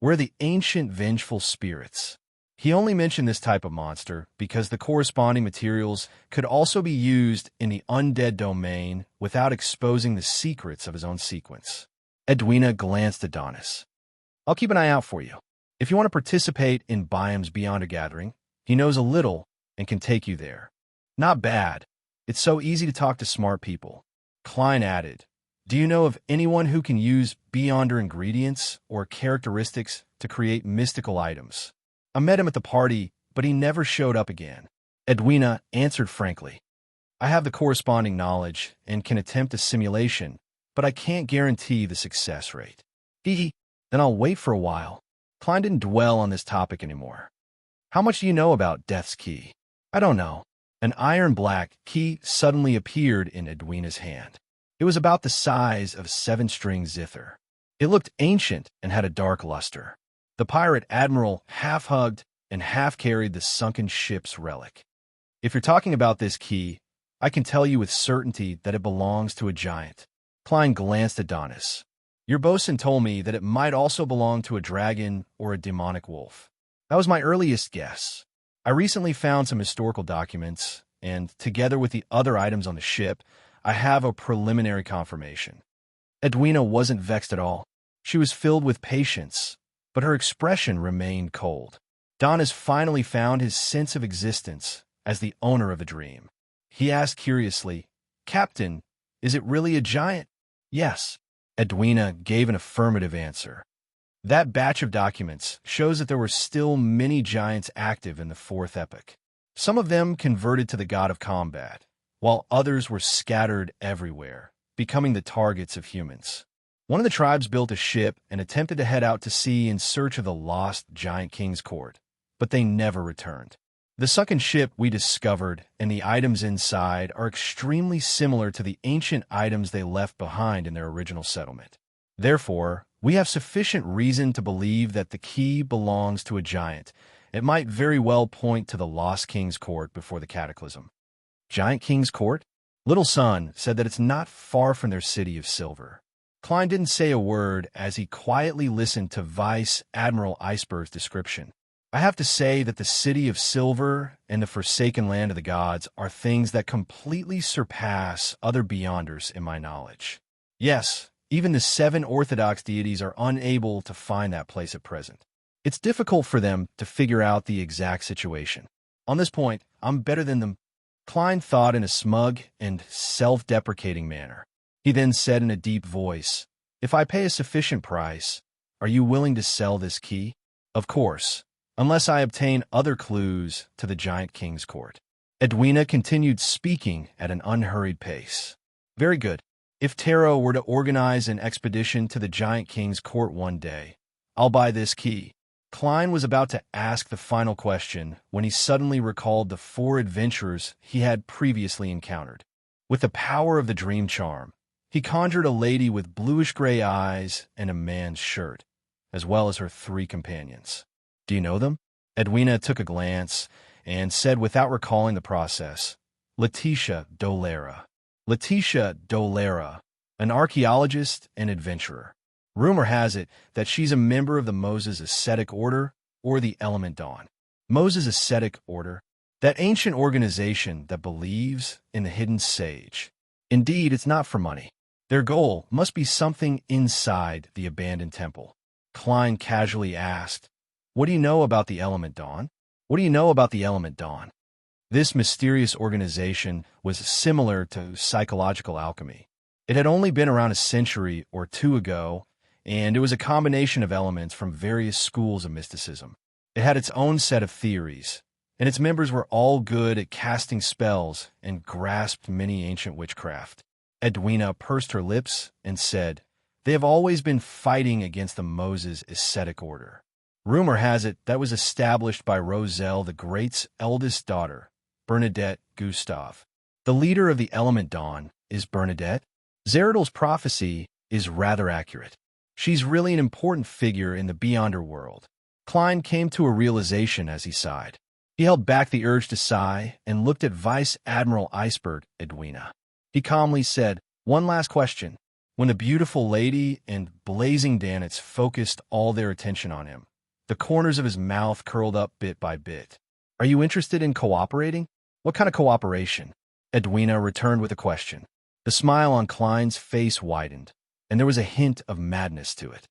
[SPEAKER 1] Where are the ancient vengeful spirits? He only mentioned this type of monster because the corresponding materials could also be used in the undead domain without exposing the secrets of his own sequence. Edwina glanced at Donis. I'll keep an eye out for you. If you want to participate in Byam's Beyond a Gathering, he knows a little and can take you there. Not bad. It's so easy to talk to smart people. Klein added, do you know of anyone who can use Beyonder ingredients or characteristics to create mystical items? I met him at the party, but he never showed up again. Edwina answered frankly. I have the corresponding knowledge and can attempt a simulation, but I can't guarantee the success rate. Then I'll wait for a while. Klein didn't dwell on this topic anymore. How much do you know about Death's Key? I don't know. An iron-black key suddenly appeared in Edwina's hand. It was about the size of 7-string zither. It looked ancient and had a dark luster. The pirate admiral half-hugged and half-carried the sunken ship's relic. If you're talking about this key, I can tell you with certainty that it belongs to a giant. Klein glanced at Donis. Your bosun told me that it might also belong to a dragon or a demonic wolf. That was my earliest guess. I recently found some historical documents, and together with the other items on the ship, I have a preliminary confirmation. Edwina wasn't vexed at all. She was filled with patience, but her expression remained cold. Don has finally found his sense of existence as the owner of a dream. He asked curiously, Captain, is it really a giant? Yes. Edwina gave an affirmative answer. That batch of documents shows that there were still many giants active in the Fourth Epoch. Some of them converted to the god of combat, while others were scattered everywhere, becoming the targets of humans. One of the tribes built a ship and attempted to head out to sea in search of the lost giant king's court, but they never returned. The sunken ship we discovered and the items inside are extremely similar to the ancient items they left behind in their original settlement. Therefore, we have sufficient reason to believe that the key belongs to a giant. It might very well point to the lost king's court before the cataclysm. Giant King's Court? Little Son said that it's not far from their city of silver. Klein didn't say a word as he quietly listened to Vice Admiral Iceberg's description. I have to say that the city of silver and the forsaken land of the gods are things that completely surpass other beyonders in my knowledge. Yes, even the 7 orthodox deities are unable to find that place at present. It's difficult for them to figure out the exact situation. On this point, I'm better than them. Klein thought in a smug and self-deprecating manner. He then said in a deep voice, If I pay a sufficient price, are you willing to sell this key? Of course, unless I obtain other clues to the giant king's court. Edwina continued speaking at an unhurried pace. Very good. If Taro were to organize an expedition to the giant king's court one day, I'll buy this key. Klein was about to ask the final question when he suddenly recalled the 4 adventurers he had previously encountered. With the power of the dream charm, he conjured a lady with bluish-gray eyes and a man's shirt, as well as her 3 companions. Do you know them? Edwina took a glance and said without recalling the process, Letitia Dolera. Letitia Dolera, an archaeologist and adventurer. Rumor has it that she's a member of the Moses Ascetic Order or the Element Dawn. Moses Ascetic Order, that ancient organization that believes in the hidden sage. Indeed, it's not for money. Their goal must be something inside the abandoned temple. Klein casually asked, What do you know about the Element Dawn? What do you know about the Element Dawn? This mysterious organization was similar to psychological alchemy. It had only been around a century or 2 ago, and it was a combination of elements from various schools of mysticism. It had its own set of theories, and its members were all good at casting spells and grasped many ancient witchcraft. Edwina pursed her lips and said, They have always been fighting against the Moses Ascetic Order. Rumor has it that was established by Roselle the Great's eldest daughter, Bernadette Gustave. The leader of the element dawn is Bernadette. Zeridal's prophecy is rather accurate. She's really an important figure in the Beyonder world. Klein came to a realization as he sighed. He held back the urge to sigh and looked at Vice Admiral Iceberg Edwina. He calmly said, "One last question." When the beautiful lady and blazing Danitz focused all their attention on him, the corners of his mouth curled up bit by bit. "Are you interested in cooperating?" "What kind of cooperation?" Edwina returned with a question. The smile on Klein's face widened, and there was a hint of madness to it.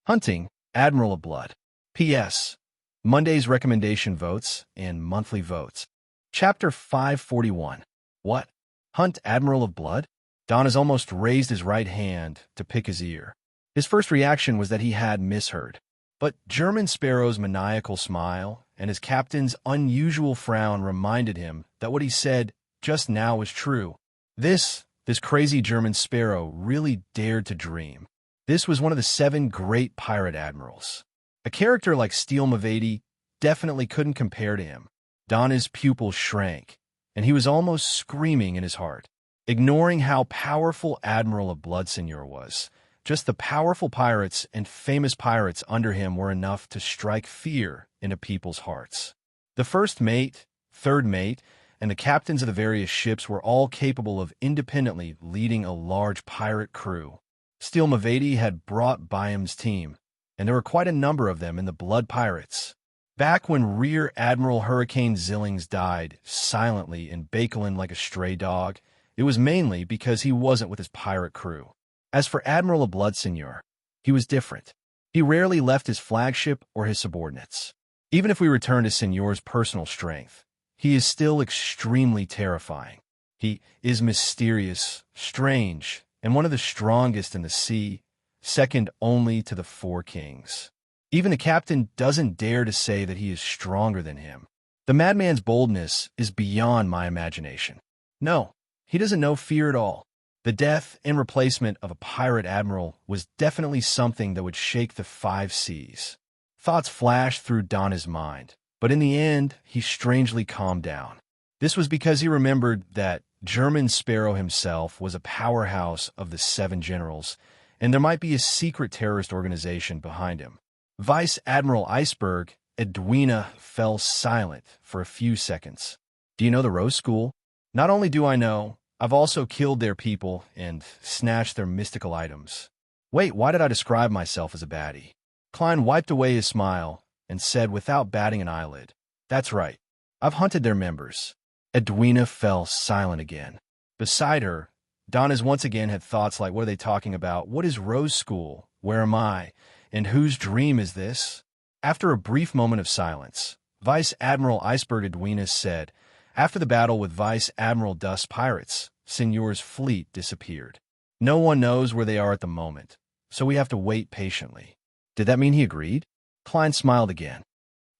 [SPEAKER 1] "Hunting, Admiral of Blood. P.S. Monday's recommendation votes and monthly votes." Chapter 541. What? Hunt Admiral of Blood? Don has almost raised his right hand to pick his ear. His first reaction was that he had misheard. But German Sparrow's maniacal smile and his captain's unusual frown reminded him that what he said just now was true. This crazy German Sparrow really dared to dream. This was one of the 7 great pirate admirals. A character like Steel Mavady definitely couldn't compare to him. Donna's pupils shrank, and he was almost screaming in his heart. Ignoring how powerful Admiral of Blood Seigneur was, just the powerful pirates and famous pirates under him were enough to strike fear into people's hearts. The first mate, third mate, and the captains of the various ships were all capable of independently leading a large pirate crew. Steel Mavady had brought Byam's team, and there were quite a number of them in the Blood Pirates. Back when Rear Admiral Hurricane Zillings died silently in Bakelin like a stray dog, it was mainly because he wasn't with his pirate crew. As for Admiral of Blood Seigneur, he was different. He rarely left his flagship or his subordinates. Even if we return to Seigneur's personal strength, he is still extremely terrifying. He is mysterious, strange, and one of the strongest in the sea, second only to the 4 kings. Even the captain doesn't dare to say that he is stronger than him. The madman's boldness is beyond my imagination. No, he doesn't know fear at all. The death and replacement of a pirate admiral was definitely something that would shake the 5 seas. Thoughts flashed through Donna's mind, but in the end, he strangely calmed down. This was because he remembered that German Sparrow himself was a powerhouse of the 7 generals, and there might be a secret terrorist organization behind him. Vice Admiral Iceberg Edwina fell silent for a few seconds. "Do you know the Rose School?" "Not only do I know, I've also killed their people and snatched their mystical items." "Wait, why did I describe myself as a baddie?" Klein wiped away his smile and said without batting an eyelid, "That's right. I've hunted their members." Edwina fell silent again. Beside her, Donna's once again had thoughts like, what are they talking about? What is Rose School? Where am I? And whose dream is this? After a brief moment of silence, Vice Admiral Iceberg Edwina said, "After the battle with Vice Admiral Dust's pirates, Seigneur's fleet disappeared. No one knows where they are at the moment, so we have to wait patiently." Did that mean he agreed? Klein smiled again.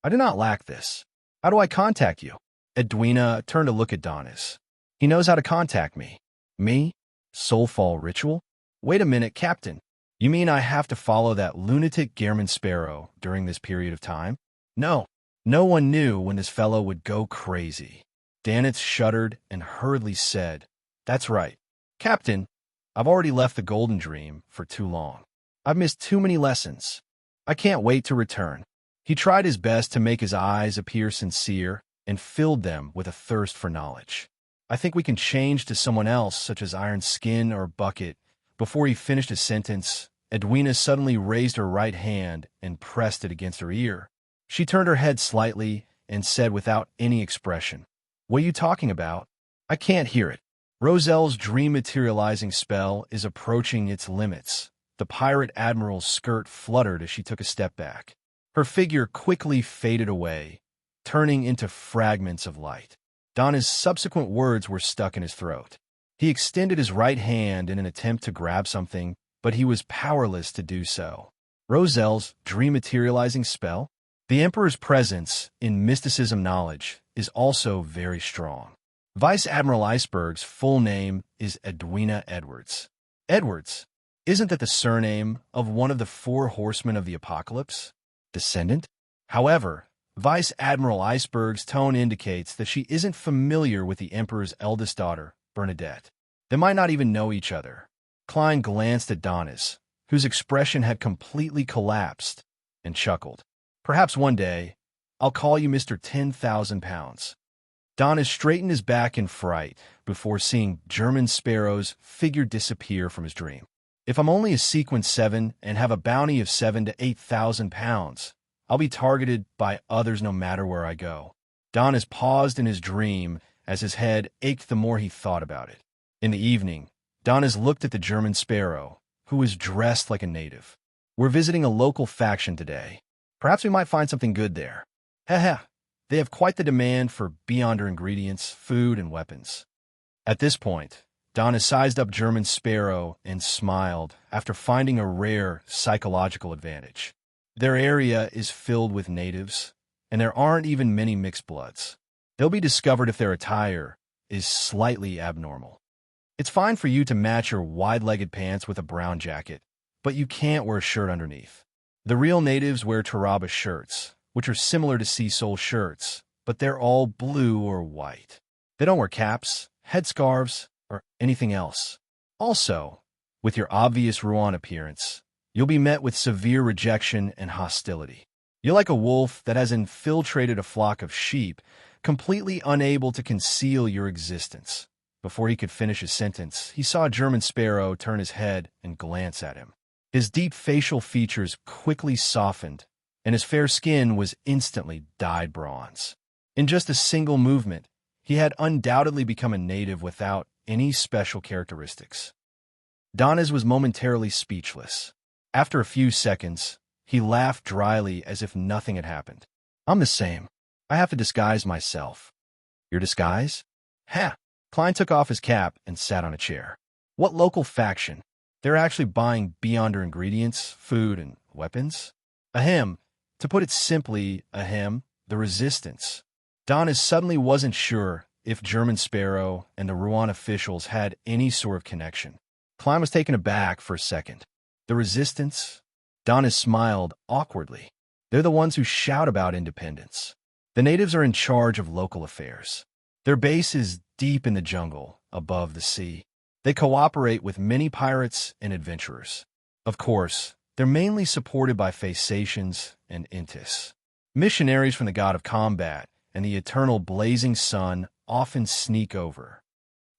[SPEAKER 1] "I do not lack this. How do I contact you?" Edwina turned to look at Donis. "He knows how to contact me." "Me? Soulfall ritual?" "Wait a minute, Captain. You mean I have to follow that lunatic German Sparrow during this period of time?" "No. No one knew when this fellow would go crazy." Danitz shuddered and hurriedly said, "That's right. Captain, I've already left the Golden Dream for too long. I've missed too many lessons. I can't wait to return." He tried his best to make his eyes appear sincere and filled them with a thirst for knowledge. "I think we can change to someone else, such as Iron Skin or Bucket." Before he finished his sentence, Edwina suddenly raised her right hand and pressed it against her ear. She turned her head slightly and said without any expression, "What are you talking about? I can't hear it." Roselle's dream materializing spell is approaching its limits. The pirate admiral's skirt fluttered as she took a step back. Her figure quickly faded away, turning into fragments of light. Donna's subsequent words were stuck in his throat. He extended his right hand in an attempt to grab something, but he was powerless to do so. Roselle's dream materializing spell? The Emperor's presence in mysticism knowledge is also very strong. Vice Admiral Iceberg's full name is Edwina Edwards. Edwards? Isn't that the surname of one of the 4 horsemen of the apocalypse? Descendant? However, Vice Admiral Iceberg's tone indicates that she isn't familiar with the Emperor's eldest daughter, Bernadette. They might not even know each other. Klein glanced at Donis, whose expression had completely collapsed, and chuckled. Perhaps one day, I'll call you Mr. 10,000 pounds. Donis straightened his back in fright before seeing German Sparrow's figure disappear from his dream. If I'm only a sequence 7 and have a bounty of 7 to 8,000 pounds, I'll be targeted by others no matter where I go. Donis paused in his dream as his head ached the more he thought about it. In the evening, Donis looked at the German Sparrow, who was dressed like a native. We're visiting a local faction today. Perhaps we might find something good there. Heh. They have quite the demand for beyonder ingredients, food, and weapons. At this point, Donis sized up German Sparrow and smiled after finding a rare psychological advantage. Their area is filled with natives, and there aren't even many mixed bloods. They'll be discovered if their attire is slightly abnormal. It's fine for you to match your wide-legged pants with a brown jacket, but you can't wear a shirt underneath. The real natives wear Taraba shirts, which are similar to sea sole shirts, but they're all blue or white. They don't wear caps, headscarves, or anything else. Also, with your obvious Rouen appearance, you'll be met with severe rejection and hostility. You're like a wolf that has infiltrated a flock of sheep, completely unable to conceal your existence. Before he could finish his sentence, he saw a German Sparrow turn his head and glance at him. His deep facial features quickly softened, and his fair skin was instantly dyed bronze. In just a single movement, he had undoubtedly become a native without any special characteristics. Donis was momentarily speechless. After a few seconds, he laughed dryly as if nothing had happened. I'm the same. I have to disguise myself. Your disguise? Ha! Klein took off his cap and sat on a chair. What local faction? They're actually buying beyonder ingredients, food, and weapons? Ahem. To put it simply, the resistance. Donis suddenly wasn't sure if German Sparrow and the Rouen officials had any sort of connection. Klein was taken aback for a second. The resistance? Donis smiled awkwardly. They're the ones who shout about independence. The natives are in charge of local affairs. Their base is deep in the jungle, above the sea. They cooperate with many pirates and adventurers. Of course, they're mainly supported by Phasacians and Intis. Missionaries from the god of combat and the eternal blazing sun often sneak over.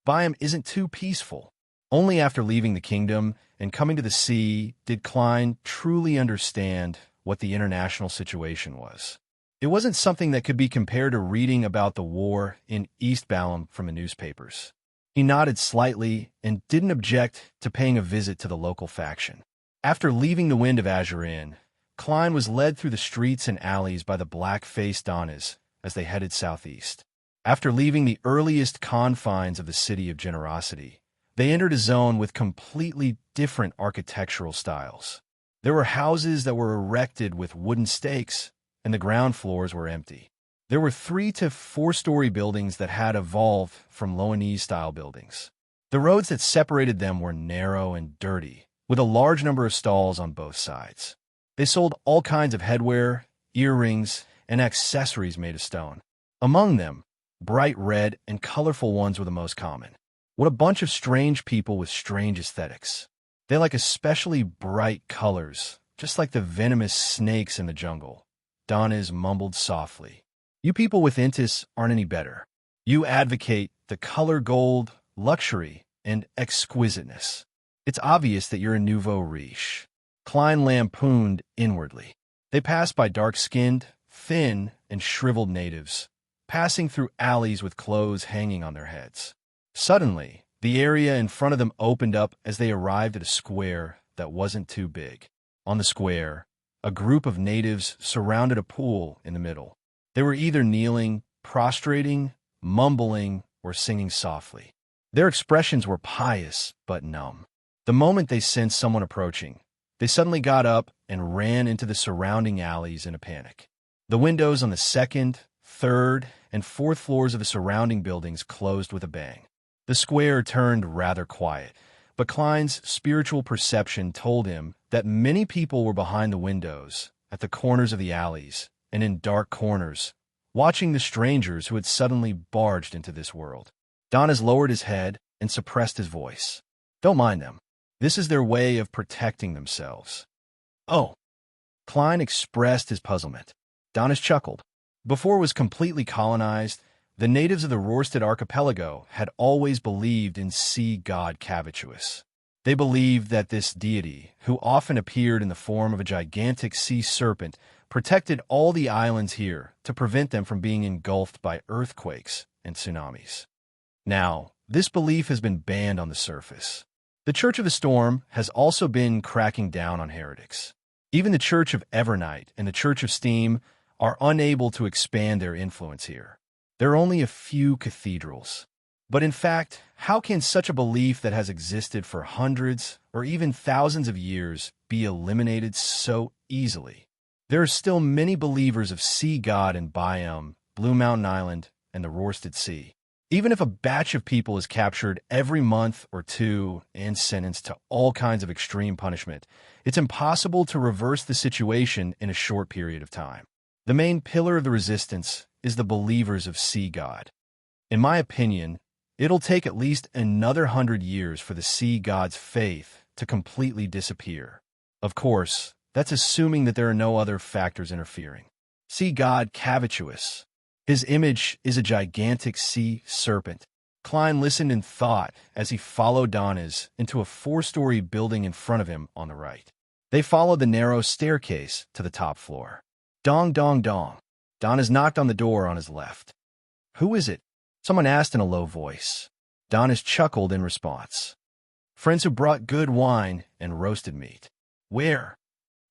[SPEAKER 1] Biome isn't too peaceful. Only after leaving the kingdom and coming to the sea did Klein truly understand what the international situation was. It wasn't something that could be compared to reading about the war in East Balam from the newspapers. He nodded slightly and didn't object to paying a visit to the local faction. After leaving the Wind of Azurin, Klein was led through the streets and alleys by the black-faced Donis as they headed southeast. After leaving the earliest confines of the City of Generosity, they entered a zone with completely different architectural styles. There were houses that were erected with wooden stakes, and the ground floors were empty. There were 3 to 4-story buildings that had evolved from Loanese-style buildings. The roads that separated them were narrow and dirty, with a large number of stalls on both sides. They sold all kinds of headwear, earrings, and accessories made of stone. Among them, bright red and colorful ones were the most common. What a bunch of strange people with strange aesthetics. They like especially bright colors, just like the venomous snakes in the jungle. Donis mumbled softly. You people with Intis aren't any better. You advocate the color gold, luxury, and exquisiteness. It's obvious that you're a nouveau riche. Klein lampooned inwardly. They passed by dark-skinned, thin, and shriveled natives, passing through alleys with clothes hanging on their heads. Suddenly, the area in front of them opened up as they arrived at a square that wasn't too big. On the square, a group of natives surrounded a pool in the middle. They were either kneeling, prostrating, mumbling, or singing softly. Their expressions were pious but numb. The moment they sensed someone approaching, they suddenly got up and ran into the surrounding alleys in a panic. The windows on the 2nd, 3rd, and 4th floors of the surrounding buildings closed with a bang. The square turned rather quiet, but Klein's spiritual perception told him that many people were behind the windows, at the corners of the alleys, and in dark corners, watching the strangers who had suddenly barged into this world. Donis lowered his head and suppressed his voice. Don't mind them. This is their way of protecting themselves. Oh. Klein expressed his puzzlement. Donis chuckled. Before it was completely colonized, the natives of the Rorstad archipelago had always believed in sea god Cavituous. They believed that this deity, who often appeared in the form of a gigantic sea serpent, protected all the islands here to prevent them from being engulfed by earthquakes and tsunamis. Now, this belief has been banned on the surface. The Church of the Storm has also been cracking down on heretics. Even the Church of Evernight and the Church of Steam are unable to expand their influence here. There are only a few cathedrals. But in fact, how can such a belief that has existed for hundreds or even thousands of years be eliminated so easily? There are still many believers of Sea God in Biome, Blue Mountain Island, and the Rorstad Sea. Even if a batch of people is captured every month or two and sentenced to all kinds of extreme punishment, it's impossible to reverse the situation in a short period of time. The main pillar of the resistance is the believers of Sea God. In my opinion, it'll take at least another 100 years for the Sea God's faith to completely disappear. Of course, that's assuming that there are no other factors interfering. Sea God Cavituous. His image is a gigantic sea serpent. Klein listened in thought as he followed Donis into a 4-story building in front of him on the right. They followed the narrow staircase to the top floor. Dong, dong, dong. Donis knocked on the door on his left. Who is it? Someone asked in a low voice. Donis chuckled in response. Friends who brought good wine and roasted meat. Where?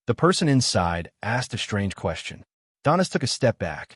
[SPEAKER 1] The person inside asked a strange question. Donis took a step back.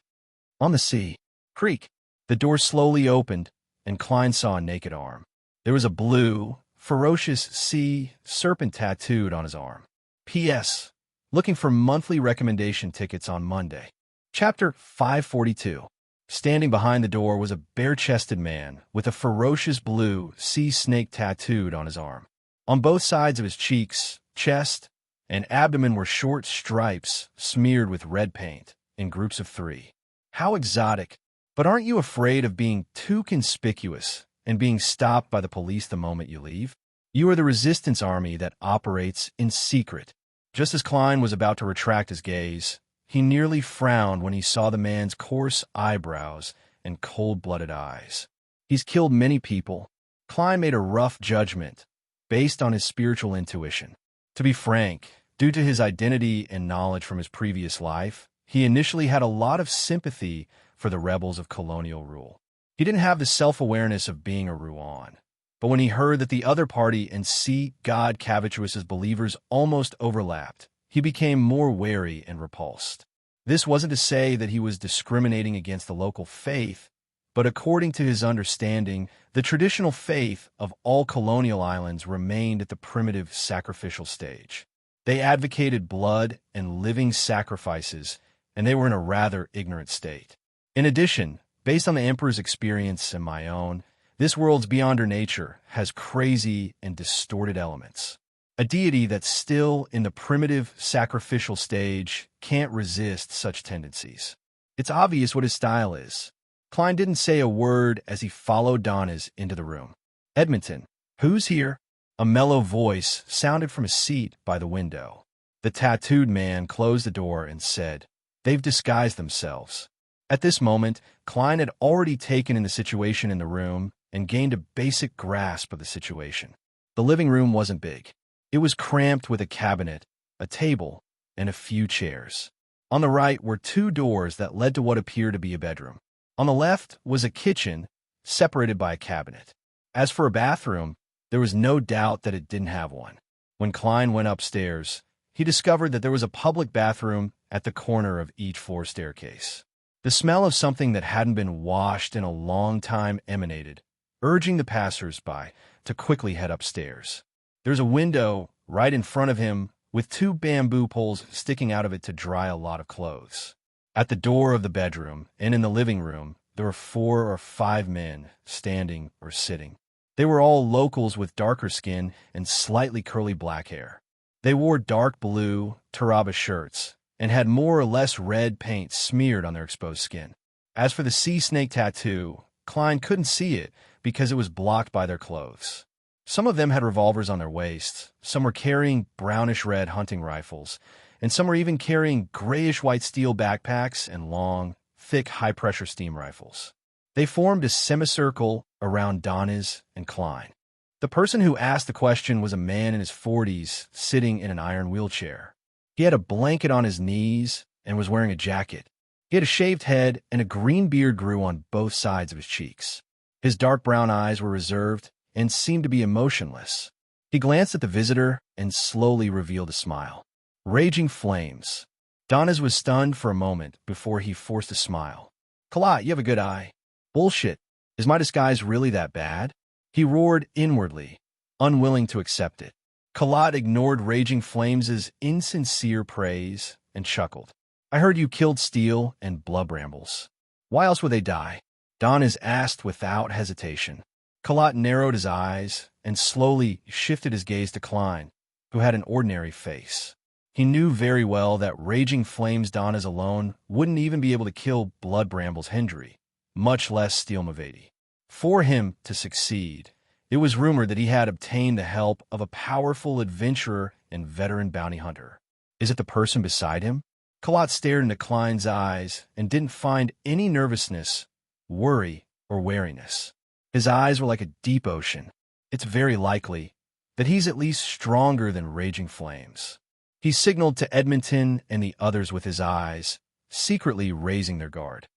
[SPEAKER 1] On the sea. Creek. The door slowly opened, and Klein saw a naked arm. There was a blue, ferocious sea serpent tattooed on his arm. P.S. Looking for monthly recommendation tickets on Monday. Chapter 542. Standing behind the door was a bare-chested man with a ferocious blue sea snake tattooed on his arm. On both sides of his cheeks, chest, and abdomen were short stripes smeared with red paint in groups of 3. How exotic. But aren't you afraid of being too conspicuous and being stopped by the police the moment you leave? You are the resistance army that operates in secret. Just as Klein was about to retract his gaze, he nearly frowned when he saw the man's coarse eyebrows and cold-blooded eyes. He's killed many people. Klein made a rough judgment based on his spiritual intuition. To be frank, due to his identity and knowledge from his previous life, he initially had a lot of sympathy for the rebels of colonial rule. He didn't have the self-awareness of being a Ruan. But when he heard that the other party and Sea God Cavituous's believers almost overlapped, he became more wary and repulsed. This wasn't to say that he was discriminating against the local faith, but according to his understanding, the traditional faith of all colonial islands remained at the primitive sacrificial stage. They advocated blood and living sacrifices, and they were in a rather ignorant state. In addition, based on the Emperor's experience and my own, this world's beyonder nature has crazy and distorted elements. A deity that's still in the primitive sacrificial stage can't resist such tendencies. It's obvious what his style is. Klein didn't say a word as he followed Donis into the room. Edmonton, who's here? A mellow voice sounded from a seat by the window. The tattooed man closed the door and said, They've disguised themselves. At this moment, Klein had already taken in the situation in the room and gained a basic grasp of the situation. The living room wasn't big. It was cramped with a cabinet, a table, and a few chairs. On the right were 2 doors that led to what appeared to be a bedroom. On the left was a kitchen, separated by a cabinet. As for a bathroom, there was no doubt that it didn't have one. When Klein went upstairs, he discovered that there was a public bathroom at the corner of each floor staircase. The smell of something that hadn't been washed in a long time emanated, urging the passers-by to quickly head upstairs. There's a window right in front of him with 2 bamboo poles sticking out of it to dry a lot of clothes. At the door of the bedroom and in the living room, there were 4 or 5 men standing or sitting. They were all locals with darker skin and slightly curly black hair. They wore dark blue Taraba shirts and had more or less red paint smeared on their exposed skin. As for the sea snake tattoo, Klein couldn't see it because it was blocked by their clothes. Some of them had revolvers on their waists, some were carrying brownish-red hunting rifles, and some were even carrying grayish-white steel backpacks and long, thick, high-pressure steam rifles. They formed a semicircle around Doniz and Klein. The person who asked the question was a man in his 40s sitting in an iron wheelchair. He had a blanket on his knees and was wearing a jacket. He had a shaved head, and a green beard grew on both sides of his cheeks. His dark brown eyes were reserved and seemed to be emotionless. He glanced at the visitor and slowly revealed a smile. Raging flames. Doniz was stunned for a moment before he forced a smile. "Kalat, you have a good eye." "Bullshit. Is my disguise really that bad?" He roared inwardly, unwilling to accept it. Kalat ignored Raging Flames' insincere praise and chuckled. "I heard you killed Steel and Blood Brambles. Why else would they die?" Doniz asked without hesitation. Kalat narrowed his eyes and slowly shifted his gaze to Klein, who had an ordinary face. He knew very well that Raging Flames Doniz alone wouldn't even be able to kill Blood Brambles Hendry, much less Steel Mavedi. For him to succeed, it was rumored that he had obtained the help of a powerful adventurer and veteran bounty hunter. Is it the person beside him? Kalat stared into Klein's eyes and didn't find any nervousness, worry, or wariness. His eyes were like a deep ocean. It's very likely that he's at least stronger than Raging Flames. He signaled to Edmonton and the others with his eyes, secretly raising their guard.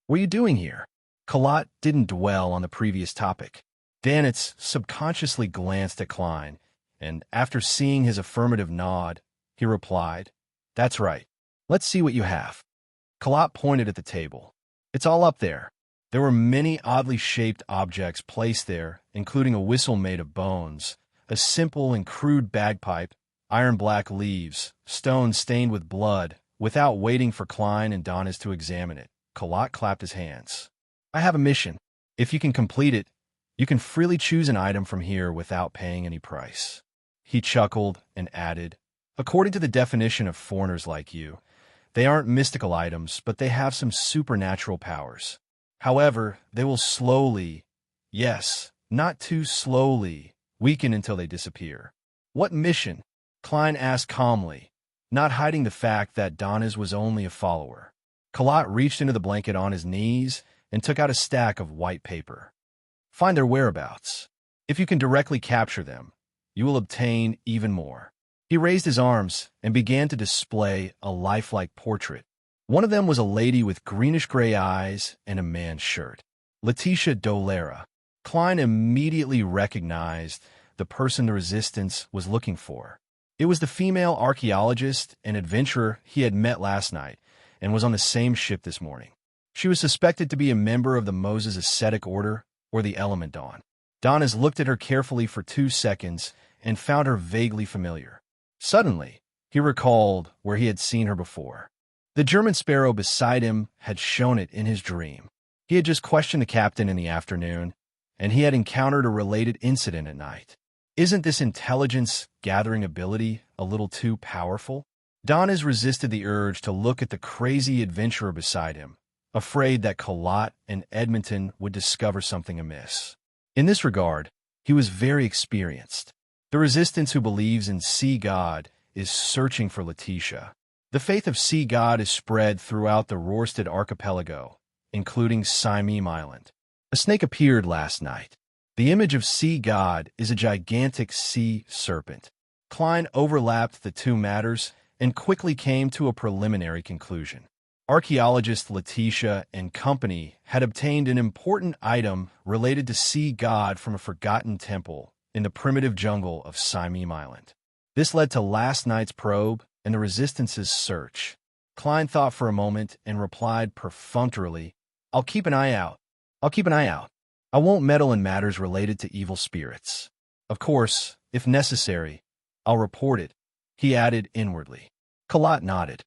[SPEAKER 1] "What are you doing here?" Kalat didn't dwell on the previous topic. Danitz subconsciously glanced at Klein, and after seeing his affirmative nod, he replied, "That's right. Let's see what you have." Kalat pointed at the table. "It's all up there." There were many oddly shaped objects placed there, including a whistle made of bones, a simple and crude bagpipe, iron-black leaves, stones stained with blood. Without waiting for Klein and Doniz to examine it, Kalat clapped his hands. "I have a mission. If you can complete it, you can freely choose an item from here without paying any price." He chuckled and added, "According to the definition of foreigners like you, they aren't mystical items, but they have some supernatural powers. However, they will slowly, yes, not too slowly, weaken until they disappear." "What mission?" Klein asked calmly, not hiding the fact that Doniz was only a follower. Kalat reached into the blanket on his knees and took out a stack of white paper. "Find their whereabouts. If you can directly capture them, you will obtain even more." He raised his arms and began to display a lifelike portrait. One of them was a lady with greenish-gray eyes and a man's shirt. Letitia Dolera. Klein immediately recognized the person the Resistance was looking for. It was the female archaeologist and adventurer he had met last night and was on the same ship this morning. She was suspected to be a member of the Moses Ascetic Order or the Element Dawn. Doniz looked at her carefully for 2 seconds and found her vaguely familiar. Suddenly, he recalled where he had seen her before. The German sparrow beside him had shown it in his dream. He had just questioned the captain in the afternoon, and he had encountered a related incident at night. Isn't this intelligence-gathering ability a little too powerful? Doniz resisted the urge to look at the crazy adventurer beside him, afraid that Kalat and Edmonton would discover something amiss. In this regard, he was very experienced. The Resistance who believes in Sea God is searching for Letitia. The faith of Sea God is spread throughout the Rorstad archipelago, including Simim Island. A snake appeared last night. The image of Sea God is a gigantic sea serpent. Klein overlapped the two matters and quickly came to a preliminary conclusion. Archaeologist Letitia and company had obtained an important item related to Sea God from a forgotten temple in the primitive jungle of Simim Island. This led to last night's probe and the Resistance's search. Klein thought for a moment and replied perfunctorily, "I'll keep an eye out. I'll keep an eye out. I won't meddle in matters related to evil spirits. Of course, if necessary, I'll report it," he added inwardly. Kalat nodded.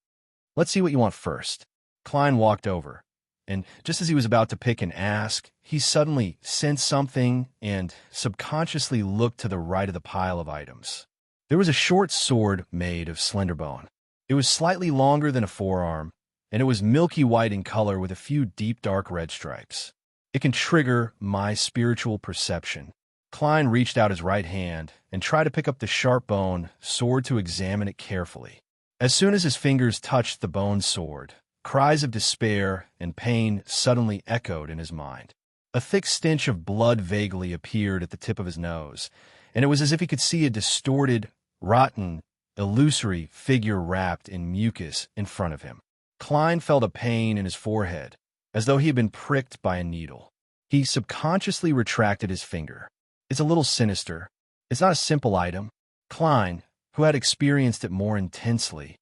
[SPEAKER 1] "Let's see what you want first." Klein walked over, and just as he was about to pick an ask, he suddenly sensed something and subconsciously looked to the right of the pile of items. There was a short sword made of slender bone. It was slightly longer than a forearm, and it was milky white in color with a few deep dark red stripes. It can trigger my spiritual perception. Klein reached out his right hand and tried to pick up the sharp bone sword to examine it carefully. As soon as his fingers touched the bone sword, cries of despair and pain suddenly echoed in his mind. A thick stench of blood vaguely appeared at the tip of his nose, and it was as if he could see a distorted, rotten, illusory figure wrapped in mucus in front of him. Klein felt a pain in his forehead, as though he had been pricked by a needle. He subconsciously retracted his finger. It's a little sinister. It's not a simple item. Klein, who had experienced it more intensely,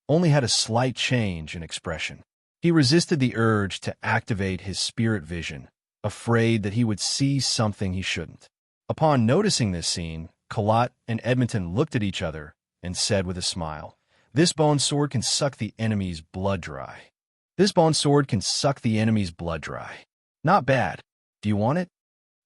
[SPEAKER 1] only had a slight change in expression. He resisted the urge to activate his spirit vision, afraid that he would see something he shouldn't. Upon noticing this scene, Colot and Edmonton looked at each other and said with a smile, "This bone sword can suck the enemy's blood dry. This bone sword can suck the enemy's blood dry. Not bad. Do you want it?"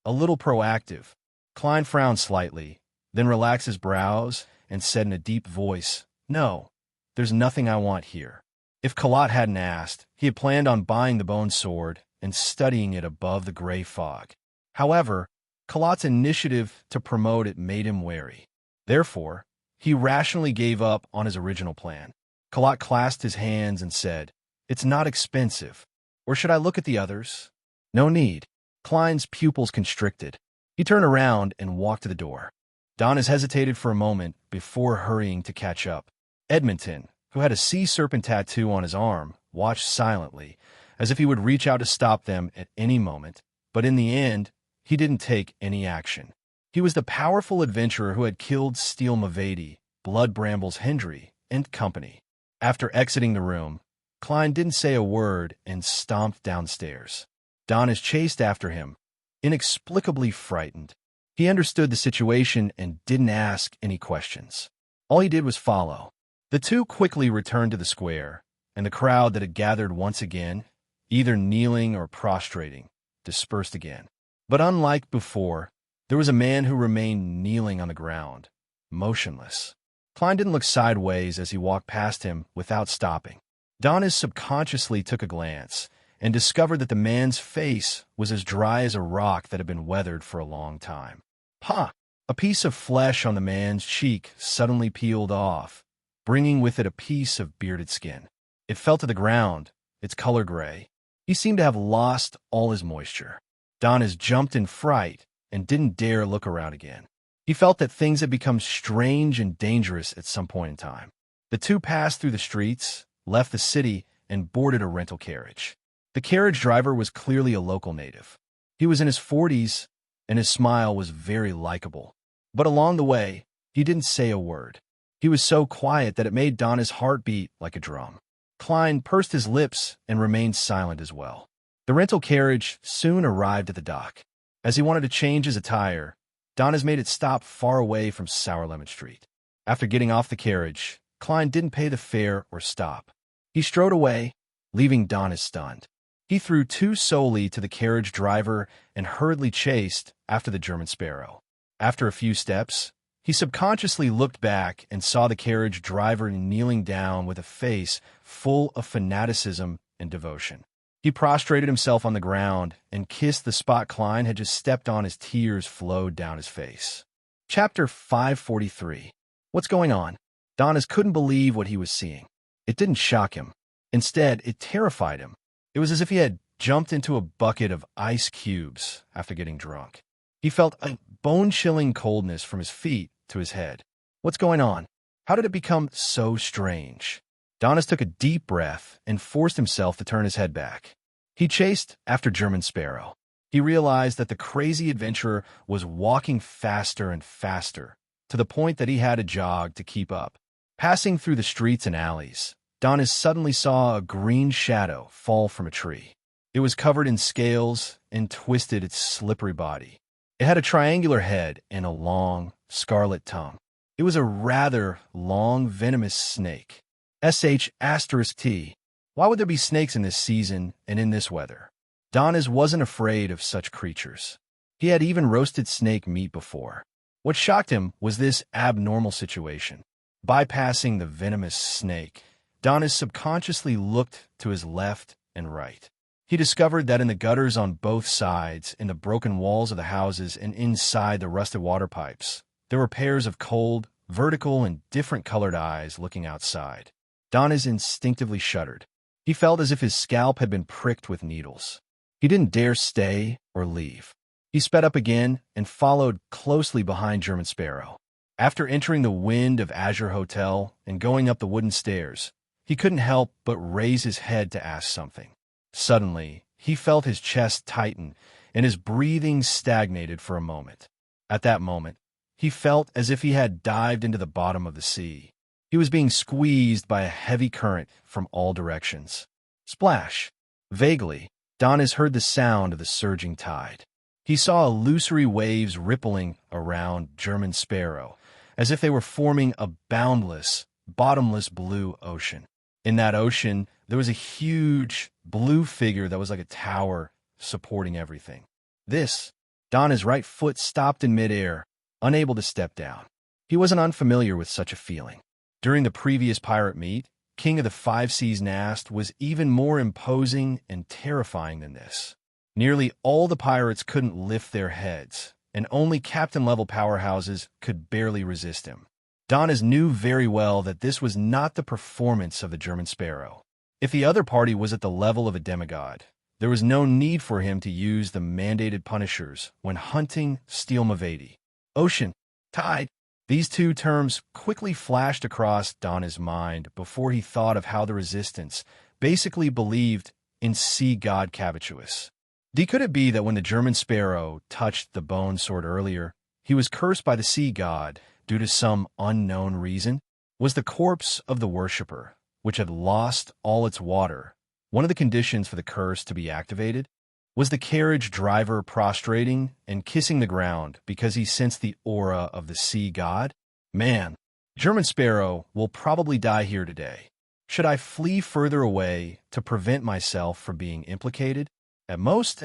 [SPEAKER 1] A little proactive. Klein frowned slightly, then relaxed his brows and said in a deep voice, "No, there's nothing I want here." If Colot hadn't asked, he had planned on buying the bone sword and studying it above the gray fog. However, Colot's initiative to promote it made him wary. Therefore, he rationally gave up on his original plan. Colot clasped his hands and said, "It's not expensive. Or should I look at the others?" "No need." Klein's pupils constricted. He turned around and walked to the door. Donis hesitated for a moment before hurrying to catch up. Edmonton, who had a sea serpent tattoo on his arm, watched silently, as if he would reach out to stop them at any moment, but in the end, he didn't take any action. He was the powerful adventurer who had killed Steel Mavedi, Blood Brambles Hendry, and company. After exiting the room, Klein didn't say a word and stomped downstairs. Donis chased after him, inexplicably frightened. He understood the situation and didn't ask any questions. All he did was follow. The two quickly returned to the square, and the crowd that had gathered once again, either kneeling or prostrating, dispersed again. But unlike before, there was a man who remained kneeling on the ground, motionless. Klein didn't look sideways as he walked past him without stopping. Donis subconsciously took a glance and discovered that the man's face was as dry as a rock that had been weathered for a long time. "Ha!" A piece of flesh on the man's cheek suddenly peeled off, bringing with it a piece of bearded skin. It fell to the ground, its color gray. He seemed to have lost all his moisture. Donis jumped in fright and didn't dare look around again. He felt that things had become strange and dangerous at some point in time. The two passed through the streets, left the city, and boarded a rental carriage. The carriage driver was clearly a local native. He was in his 40s, and his smile was very likable. But along the way, he didn't say a word. He was so quiet that it made Donna's heart beat like a drum. Klein pursed his lips and remained silent as well. The rental carriage soon arrived at the dock. As he wanted to change his attire, Donna's made it stop far away from Sour Lemon Street. After getting off the carriage, Klein didn't pay the fare or stop. He strode away, leaving Donna's stunned. He threw two solely to the carriage driver and hurriedly chased after the German Sparrow. After a few steps, he subconsciously looked back and saw the carriage driver kneeling down with a face full of fanaticism and devotion. He prostrated himself on the ground and kissed the spot Klein had just stepped on as tears flowed down his face. Chapter 543. What's going on? Donis couldn't believe what he was seeing. It didn't shock him. Instead, it terrified him. It was as if he had jumped into a bucket of ice cubes after getting drunk. He felt a bone-chilling coldness from his feet to his head. What's going on? How did it become so strange? Donis took a deep breath and forced himself to turn his head back. He chased after German Sparrow. He realized that the crazy adventurer was walking faster and faster, to the point that he had to jog to keep up. Passing through the streets and alleys, Donis suddenly saw a green shadow fall from a tree. It was covered in scales and twisted its slippery body. It had a triangular head and a long, scarlet tongue. It was a rather long, venomous snake. **T. Why would there be snakes in this season and in this weather? Donis wasn't afraid of such creatures. He had even roasted snake meat before. What shocked him was this abnormal situation. Bypassing the venomous snake, Donis subconsciously looked to his left and right. He discovered that in the gutters on both sides, in the broken walls of the houses, and inside the rusted water pipes, there were pairs of cold, vertical, and different-colored eyes looking outside. Donis instinctively shuddered. He felt as if his scalp had been pricked with needles. He didn't dare stay or leave. He sped up again and followed closely behind German Sparrow. After entering the Wind of Azure Hotel and going up the wooden stairs, he couldn't help but raise his head to ask something. Suddenly, he felt his chest tighten and his breathing stagnated for a moment. At that moment, he felt as if he had dived into the bottom of the sea. He was being squeezed by a heavy current from all directions. Splash! Vaguely, Donis heard the sound of the surging tide. He saw illusory waves rippling around German Sparrow, as if they were forming a boundless, bottomless blue ocean. In that ocean, there was a huge blue figure that was like a tower supporting everything. Donna's right foot stopped in midair, unable to step down. He wasn't unfamiliar with such a feeling. During the previous pirate meet, King of the Five Seas Nast was even more imposing and terrifying than this. Nearly all the pirates couldn't lift their heads, and only captain-level powerhouses could barely resist him. Donis knew very well that this was not the performance of the German Sparrow. If the other party was at the level of a demigod, there was no need for him to use the mandated punishers when hunting Steel Mavati. Ocean, tide. These two terms quickly flashed across Donna's mind before he thought of how the Resistance basically believed in sea god Cavituous. Could it be that when the German Sparrow touched the bone sword earlier, he was cursed by the sea god due to some unknown reason? Was the corpse of the worshipper, which had lost all its water, one of the conditions for the curse to be activated? Was the carriage driver prostrating and kissing the ground because he sensed the aura of the sea god? Man, German Sparrow will probably die here today. Should I flee further away to prevent myself from being implicated? At most,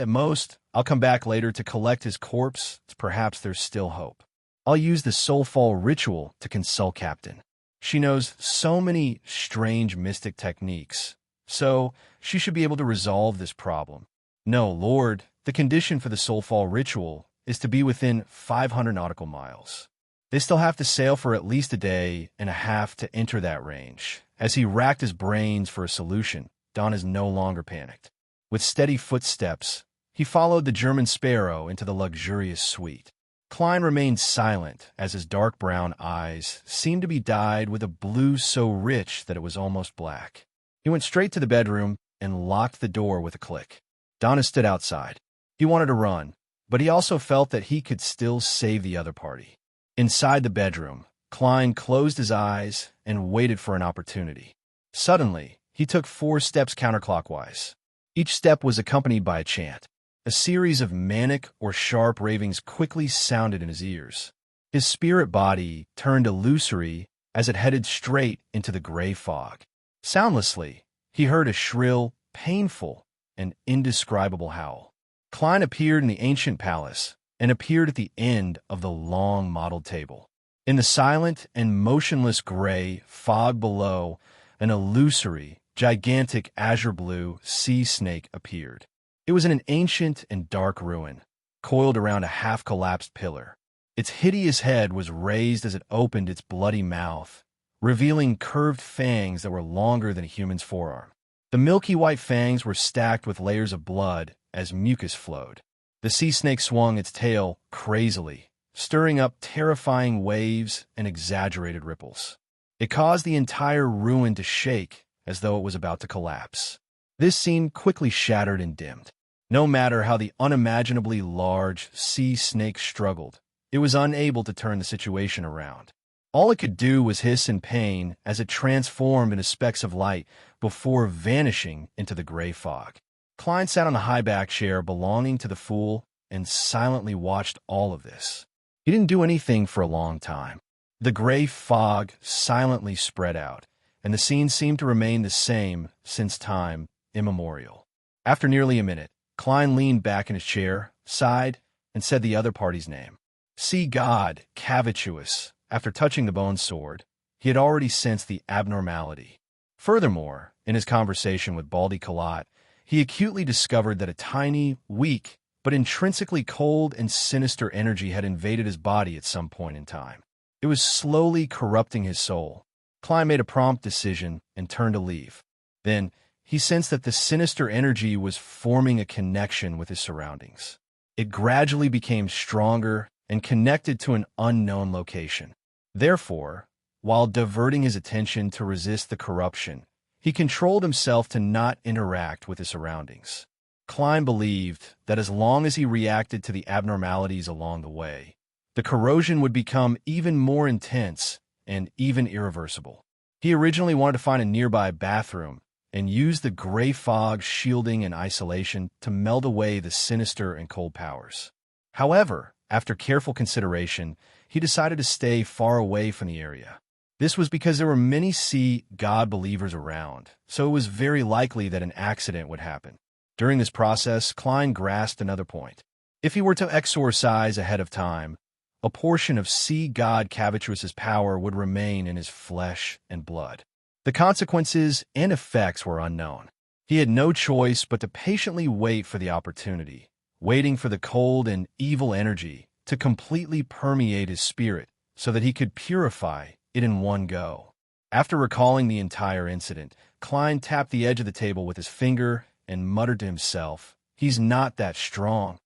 [SPEAKER 1] I'll come back later to collect his corpse. Perhaps there's still hope. I'll use the Soulfall ritual to consult Captain. She knows so many strange mystic techniques, so she should be able to resolve this problem. No, Lord, the condition for the Soulfall ritual is to be within 500 nautical miles. They still have to sail for at least a day and a half to enter that range. As he racked his brains for a solution, Don is no longer panicked. With steady footsteps, he followed the German Sparrow into the luxurious suite. Klein remained silent as his dark brown eyes seemed to be dyed with a blue so rich that it was almost black. He went straight to the bedroom and locked the door with a click. Donna stood outside. He wanted to run, but he also felt that he could still save the other party. Inside the bedroom, Klein closed his eyes and waited for an opportunity. Suddenly, he took 4 steps counterclockwise. Each step was accompanied by a chant. A series of manic or sharp ravings quickly sounded in his ears. His spirit body turned illusory as it headed straight into the gray fog. Soundlessly, he heard a shrill, painful, and indescribable howl. Klein appeared in the ancient palace and appeared at the end of the long mottled table. In the silent and motionless gray fog below, an illusory, gigantic azure-blue sea snake appeared. It was in an ancient and dark ruin, coiled around a half-collapsed pillar. Its hideous head was raised as it opened its bloody mouth, revealing curved fangs that were longer than a human's forearm. The milky white fangs were stacked with layers of blood as mucus flowed. The sea snake swung its tail crazily, stirring up terrifying waves and exaggerated ripples. It caused the entire ruin to shake as though it was about to collapse. This scene quickly shattered and dimmed. No matter how the unimaginably large sea snake struggled, it was unable to turn the situation around. All it could do was hiss in pain as it transformed into specks of light before vanishing into the gray fog. Klein sat on a high-back chair belonging to the fool and silently watched all of this. He didn't do anything for a long time. The gray fog silently spread out, and the scene seemed to remain the same since time immemorial. After nearly a minute, Klein leaned back in his chair, sighed, and said the other party's name. Sea god Cavituous. After touching the bone sword, he had already sensed the abnormality. Furthermore, in his conversation with Baldy Kalat, he acutely discovered that a tiny, weak, but intrinsically cold and sinister energy had invaded his body at some point in time. It was slowly corrupting his soul. Klein made a prompt decision and turned to leave. Then, he sensed that the sinister energy was forming a connection with his surroundings. It gradually became stronger and connected to an unknown location. Therefore, while diverting his attention to resist the corruption, he controlled himself to not interact with his surroundings. Klein believed that as long as he reacted to the abnormalities along the way, the corrosion would become even more intense and even irreversible. He originally wanted to find a nearby bathroom and use the gray fog shielding and isolation to melt away the sinister and cold powers. However, after careful consideration, he decided to stay far away from the area. This was because there were many sea god believers around, so it was very likely that an accident would happen. During this process, Klein grasped another point. If he were to exorcise ahead of time, a portion of sea god Cavatrus's power would remain in his flesh and blood. The consequences and effects were unknown. He had no choice but to patiently wait for the opportunity, waiting for the cold and evil energy to completely permeate his spirit so that he could purify it in one go. After recalling the entire incident, Klein tapped the edge of the table with his finger and muttered to himself, "He's not that strong."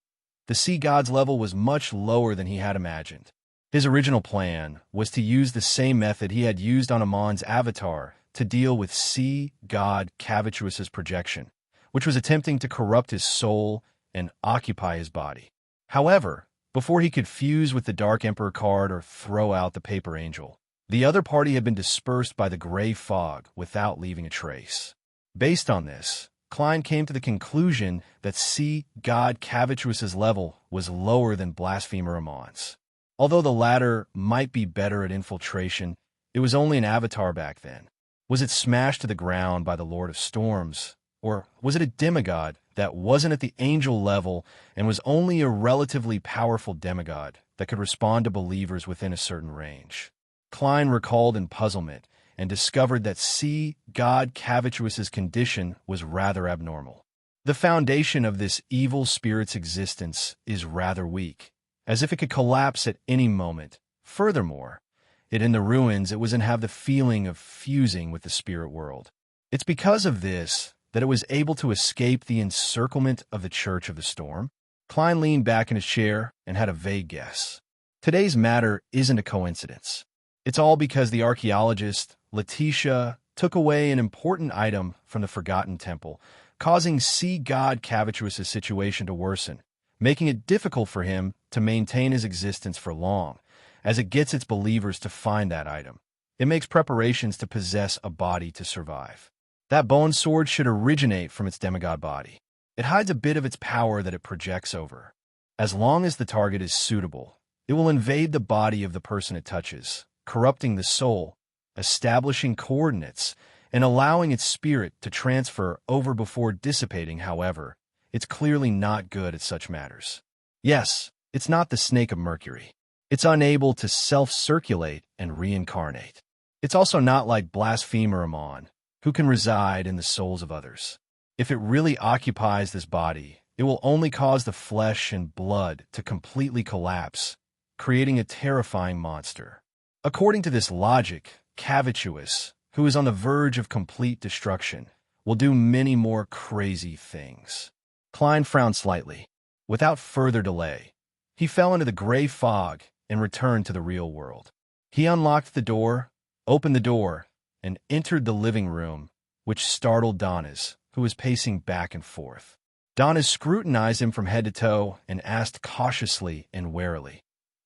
[SPEAKER 1] The sea god's level was much lower than he had imagined. His original plan was to use the same method he had used on Amon's avatar to deal with sea god Cavatrus's projection, which was attempting to corrupt his soul and occupy his body. However, before he could fuse with the Dark Emperor card or throw out the Paper Angel, the other party had been dispersed by the gray fog without leaving a trace. Based on this, Klein came to the conclusion that sea god Cavatrus's level was lower than Blasphemer Amon's. Although the latter might be better at infiltration, it was only an avatar back then. Was it smashed to the ground by the Lord of Storms? Or was it a demigod that wasn't at the angel level and was only a relatively powerful demigod that could respond to believers within a certain range? Klein recalled in puzzlement and discovered that sea god Cavatrus's condition was rather abnormal. The foundation of this evil spirit's existence is rather weak, as if it could collapse at any moment. Furthermore, in the ruins, it wasn't have the feeling of fusing with the spirit world. It's because of this that it was able to escape the encirclement of the Church of the Storm. Klein leaned back in his chair and had a vague guess. Today's matter isn't a coincidence. It's all because the archaeologist, Letitia, took away an important item from the Forgotten Temple, causing sea god Cavatrus's situation to worsen, making it difficult for him to maintain his existence for long, as it gets its believers to find that item. It makes preparations to possess a body to survive. That bone sword should originate from its demigod body. It hides a bit of its power that it projects over. As long as the target is suitable, it will invade the body of the person it touches, corrupting the soul, establishing coordinates, and allowing its spirit to transfer over before dissipating. However, it's clearly not good at such matters. Yes, it's not the Snake of Mercury. It's unable to self-circulate and reincarnate. It's also not like Blasphemer Amon, who can reside in the souls of others. If it really occupies this body, it will only cause the flesh and blood to completely collapse, creating a terrifying monster. According to this logic, Cavatrus, who is on the verge of complete destruction, will do many more crazy things. Klein frowned slightly. Without further delay, he fell into the gray fog and returned to the real world. He unlocked the door, opened the door, and entered the living room, which startled Donis, who was pacing back and forth. Donis scrutinized him from head to toe and asked cautiously and warily,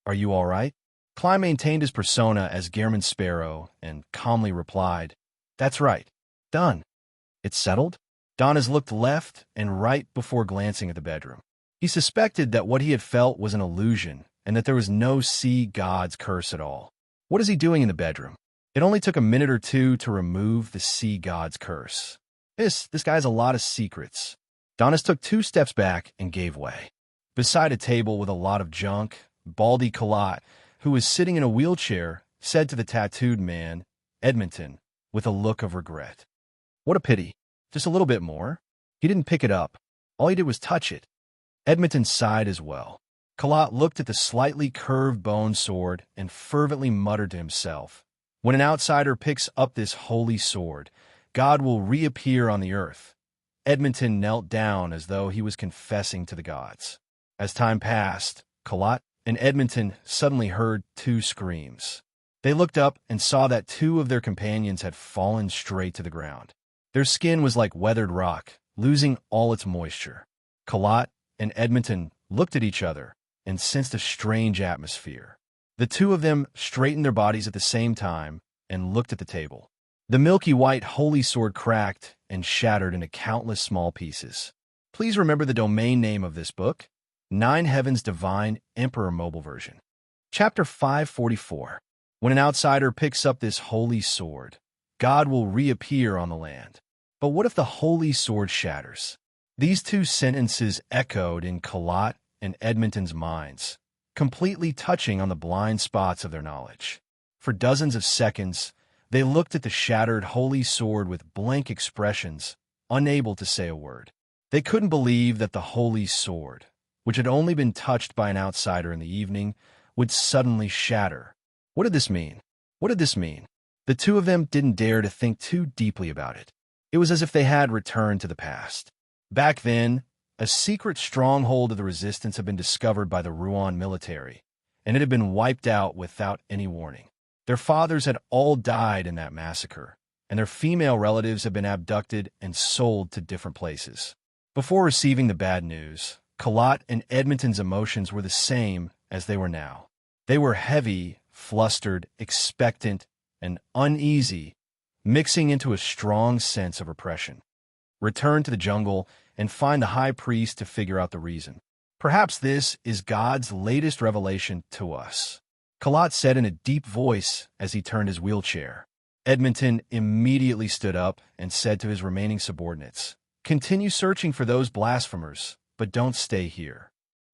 [SPEAKER 1] "Are you all right?" Klein maintained his persona as Gehrman Sparrow and calmly replied, "That's right. Done." "It's settled?" Donis looked left and right before glancing at the bedroom. He suspected that what he had felt was an illusion and that there was no sea god's curse at all. What is he doing in the bedroom? It only took a minute or two to remove the sea god's curse. This guy has a lot of secrets. Donis took 2 steps back and gave way. Beside a table with a lot of junk, Baldy Kalat, who was sitting in a wheelchair, said to the tattooed man, Edmonton, with a look of regret, What a pity. Just a little bit more. He didn't pick it up. All he did was touch it. Edmonton sighed as well. Colot looked at the slightly curved bone sword and fervently muttered to himself, "When an outsider picks up this holy sword, God will reappear on the earth." Edmonton knelt down as though he was confessing to the gods. As time passed, Colot and Edmonton suddenly heard two screams. They looked up and saw that two of their companions had fallen straight to the ground. Their skin was like weathered rock, losing all its moisture. Colot and Edmonton looked at each other and sensed a strange atmosphere. The two of them straightened their bodies at the same time and looked at the table. The milky white holy sword cracked and shattered into countless small pieces. Please remember the domain name of this book, Nine Heavens Divine Emperor Mobile Version. Chapter 544. When an outsider picks up this holy sword, God will reappear on the land. But what if the holy sword shatters? These two sentences echoed in Colot and Edmonton's minds, completely touching on the blind spots of their knowledge. For dozens of seconds, they looked at the shattered holy sword with blank expressions, unable to say a word. They couldn't believe that the holy sword, which had only been touched by an outsider in the evening, would suddenly shatter. What did this mean? What did this mean? The two of them didn't dare to think too deeply about it. It was as if they had returned to the past. Back then, a secret stronghold of the resistance had been discovered by the Rouen military, and it had been wiped out without any warning. Their fathers had all died in that massacre, and their female relatives had been abducted and sold to different places. Before receiving the bad news, Colot and Edmonton's emotions were the same as they were now. They were heavy, flustered, expectant, and uneasy, mixing into a strong sense of oppression. Return to the jungle and find the high priest to figure out the reason. Perhaps this is God's latest revelation to us, Colot said in a deep voice as he turned his wheelchair. Edmonton immediately stood up and said to his remaining subordinates, "Continue searching for those blasphemers, but don't stay here.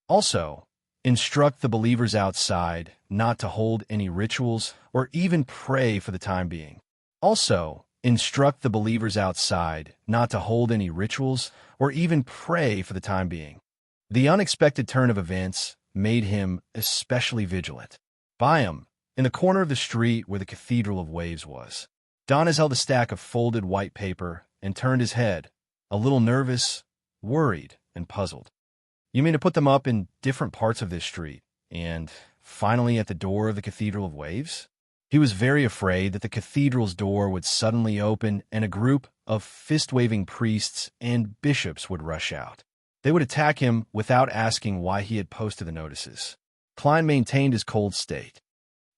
[SPEAKER 1] Also, instruct the believers outside not to hold any rituals or even pray for the time being. Also, instruct the believers outside not to hold any rituals or even pray for the time being." The unexpected turn of events made him especially vigilant. By him, in the corner of the street where the Cathedral of Waves was, Donis held a stack of folded white paper and turned his head, a little nervous, worried, and puzzled. "You mean to put them up in different parts of this street, and finally at the door of the Cathedral of Waves?" He was very afraid that the cathedral's door would suddenly open and a group of fist-waving priests and bishops would rush out. They would attack him without asking why he had posted the notices. Klein maintained his cold state.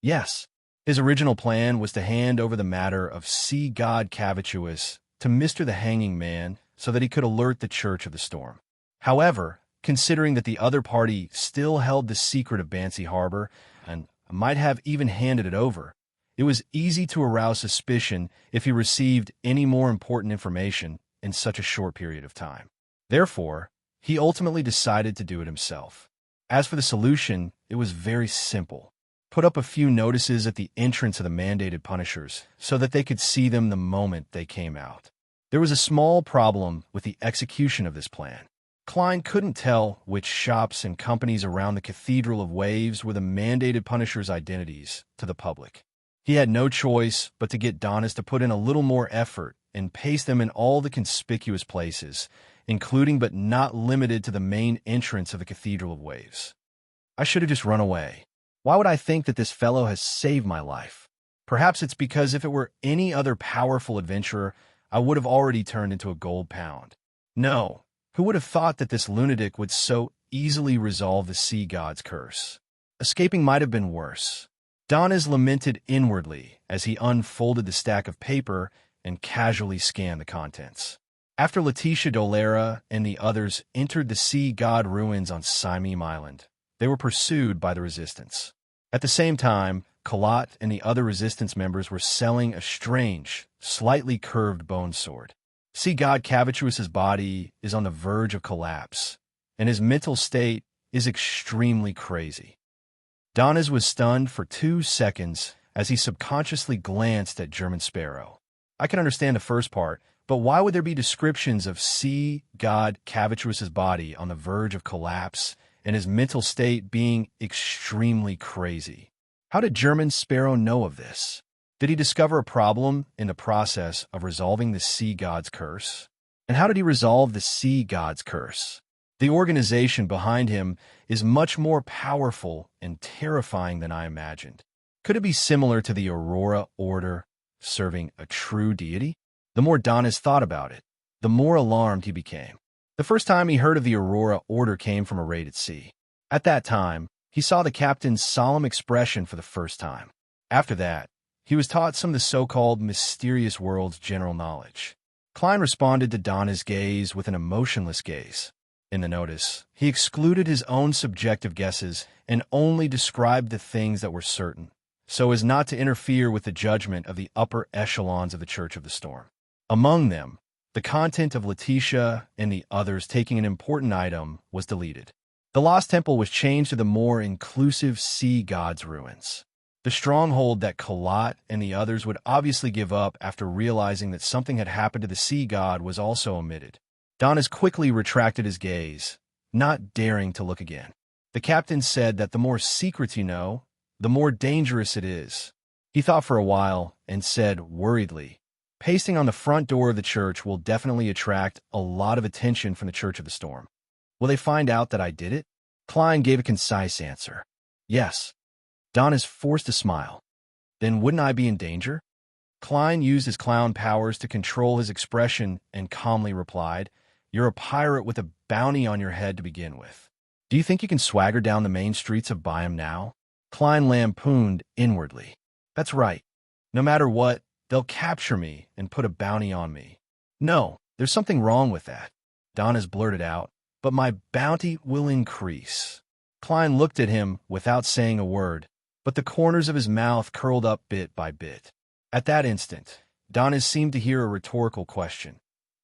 [SPEAKER 1] Yes, his original plan was to hand over the matter of sea god Cavituous to Mr. the Hanging Man so that he could alert the Church of the Storm. However, considering that the other party still held the secret of Banshee Harbor and might have even handed it over, it was easy to arouse suspicion if he received any more important information in such a short period of time. Therefore, he ultimately decided to do it himself. As for the solution, it was very simple. Put up a few notices at the entrance of the mandated punishers so that they could see them the moment they came out. There was a small problem with the execution of this plan. Klein couldn't tell which shops and companies around the Cathedral of Waves were the mandated punishers' identities to the public. He had no choice but to get Donis to put in a little more effort and paste them in all the conspicuous places, including but not limited to the main entrance of the Cathedral of Waves. I should have just run away. Why would I think that this fellow has saved my life? Perhaps it's because if it were any other powerful adventurer, I would have already turned into a gold pound. No, who would have thought that this lunatic would so easily resolve the sea god's curse? Escaping might have been worse. Donis lamented inwardly as he unfolded the stack of paper and casually scanned the contents. After Letitia Dolera and the others entered the sea god ruins on Simeme Island, they were pursued by the resistance. At the same time, Colot and the other resistance members were selling a strange, slightly curved bone sword. Sea god Cavituous's body is on the verge of collapse, and his mental state is extremely crazy. Donis was stunned for 2 seconds as he subconsciously glanced at German Sparrow. I can understand the first part, But why would there be descriptions of sea god Cavitruus's body on the verge of collapse and his mental state being extremely crazy? How did German Sparrow know of this? Did he discover a problem in the process of resolving the sea god's curse? And how did he resolve the sea god's curse? The organization behind him is much more powerful and terrifying than I imagined. Could it be similar to the Aurora Order serving a true deity? The more Donis thought about it, the more alarmed he became. The first time he heard of the Aurora Order came from a raid at sea. At that time, he saw the captain's solemn expression for the first time. After that, he was taught some of the so-called mysterious world's general knowledge. Klein responded to Donna's gaze with an emotionless gaze. In the notice, he excluded his own subjective guesses and only described the things that were certain, so as not to interfere with the judgment of the upper echelons of the Church of the Storm. Among them, the content of Letitia and the others taking an important item was deleted. The Lost Temple was changed to the more inclusive Sea God's ruins. The stronghold that Kalat and the others would obviously give up after realizing that something had happened to the Sea God was also omitted. Donis quickly retracted his gaze, not daring to look again. The captain said that the more secrets you know, the more dangerous it is. He thought for a while and said worriedly, "Pasting on the front door of the church will definitely attract a lot of attention from the Church of the Storm. Will they find out that I did it?" Klein gave a concise answer. "Yes." Donis forced a smile. "Then wouldn't I be in danger?" Klein used his clown powers to control his expression and calmly replied, "You're a pirate with a bounty on your head to begin with. Do you think you can swagger down the main streets of Byam now?" Klein lampooned inwardly. "That's right. No matter what, they'll capture me and put a bounty on me." "No, there's something wrong with that," Donis blurted out, "but my bounty will increase." Klein looked at him without saying a word, but the corners of his mouth curled up bit by bit. At that instant, Donis seemed to hear a rhetorical question.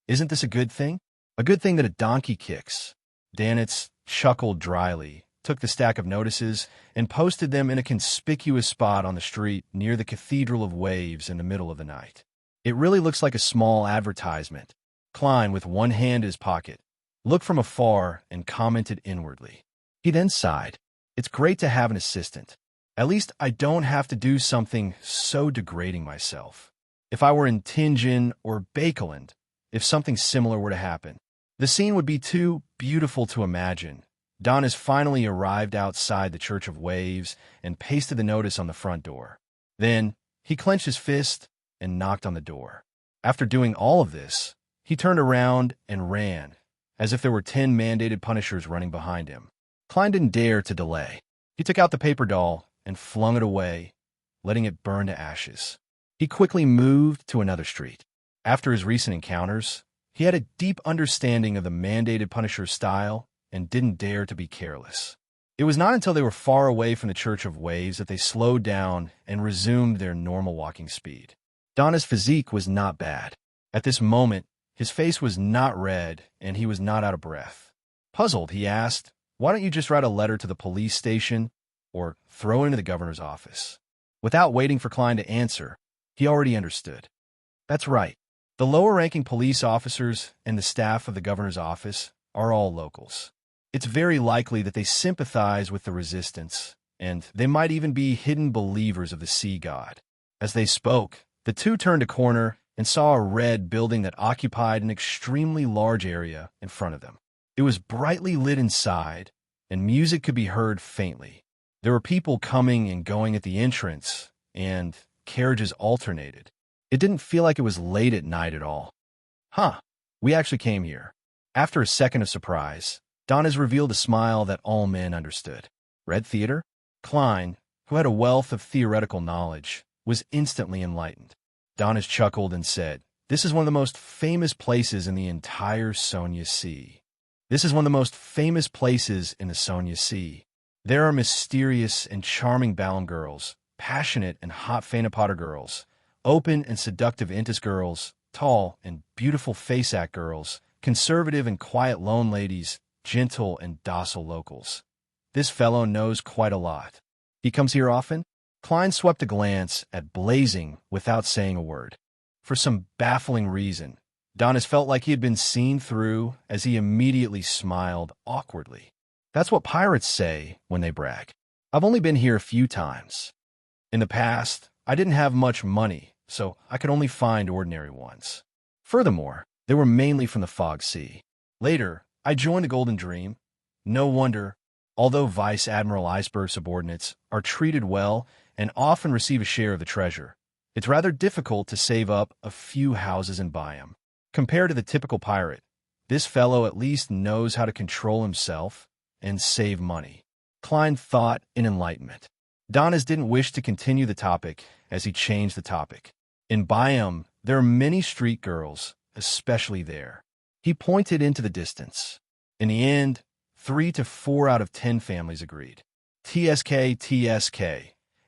[SPEAKER 1] "Isn't this a good thing? A good thing that a donkey kicks?" Danitz chuckled dryly, took the stack of notices, and posted them in a conspicuous spot on the street near the Cathedral of Waves in the middle of the night. "It really looks like a small advertisement." Klein, with one hand in his pocket, looked from afar and commented inwardly. He then sighed. "It's great to have an assistant. At least I don't have to do something so degrading myself. If I were in Tingen or Bakeland, if something similar were to happen, the scene would be too beautiful to imagine." Donis finally arrived outside the Church of Waves and pasted the notice on the front door. Then he clenched his fist and knocked on the door. After doing all of this, he turned around and ran, as if there were 10 mandated punishers running behind him. Klein didn't dare to delay. He took out the paper doll and flung it away, letting it burn to ashes. He quickly moved to another street. After his recent encounters, he had a deep understanding of the mandated punisher's style and didn't dare to be careless. It was not until they were far away from the Church of Waves that they slowed down and resumed their normal walking speed. Donna's physique was not bad. At this moment, his face was not red and he was not out of breath. Puzzled, he asked, "Why don't you just write a letter to the police station or throw it into the governor's office?" Without waiting for Klein to answer, he already understood. That's right. The lower-ranking police officers and the staff of the governor's office are all locals. It's very likely that they sympathize with the resistance, and they might even be hidden believers of the sea god. As they spoke, the two turned a corner and saw a red building that occupied an extremely large area in front of them. It was brightly lit inside, and music could be heard faintly. There were people coming and going at the entrance, and carriages alternated. It didn't feel like it was late at night at all. "Huh, we actually came here." After a second of surprise, Donis revealed a smile that all men understood. Red Theater? Klein, who had a wealth of theoretical knowledge, was instantly enlightened. Donis chuckled and said, "This is one of the most famous places in the entire Sonia Sea. This is one of the most famous places in the Sonia Sea. There are mysterious and charming Balam girls, passionate and hot Phaenopotter girls, open and seductive Intis girls, tall and beautiful Faceac girls, conservative and quiet lone ladies, gentle and docile locals. This fellow knows quite a lot. He comes here often?" Klein swept a glance at Blazing without saying a word. For some baffling reason, Donis felt like he had been seen through as he immediately smiled awkwardly. That's what pirates say when they brag. I've only been here a few times. In the past, I didn't have much money, so I could only find ordinary ones. Furthermore, they were mainly from the Fog Sea. Later, I joined the Golden Dream. No wonder, although Vice Admiral Iceberg subordinates are treated well and often receive a share of the treasure, it's rather difficult to save up a few houses and buy them. Compared to the typical pirate, this fellow at least knows how to control himself and save money. Klein thought in enlightenment. Donis didn't wish to continue the topic as he changed the topic. In Byam, there are many street girls, especially there. He pointed into the distance. In the end, 3 to 4 out of 10 families agreed. TSK.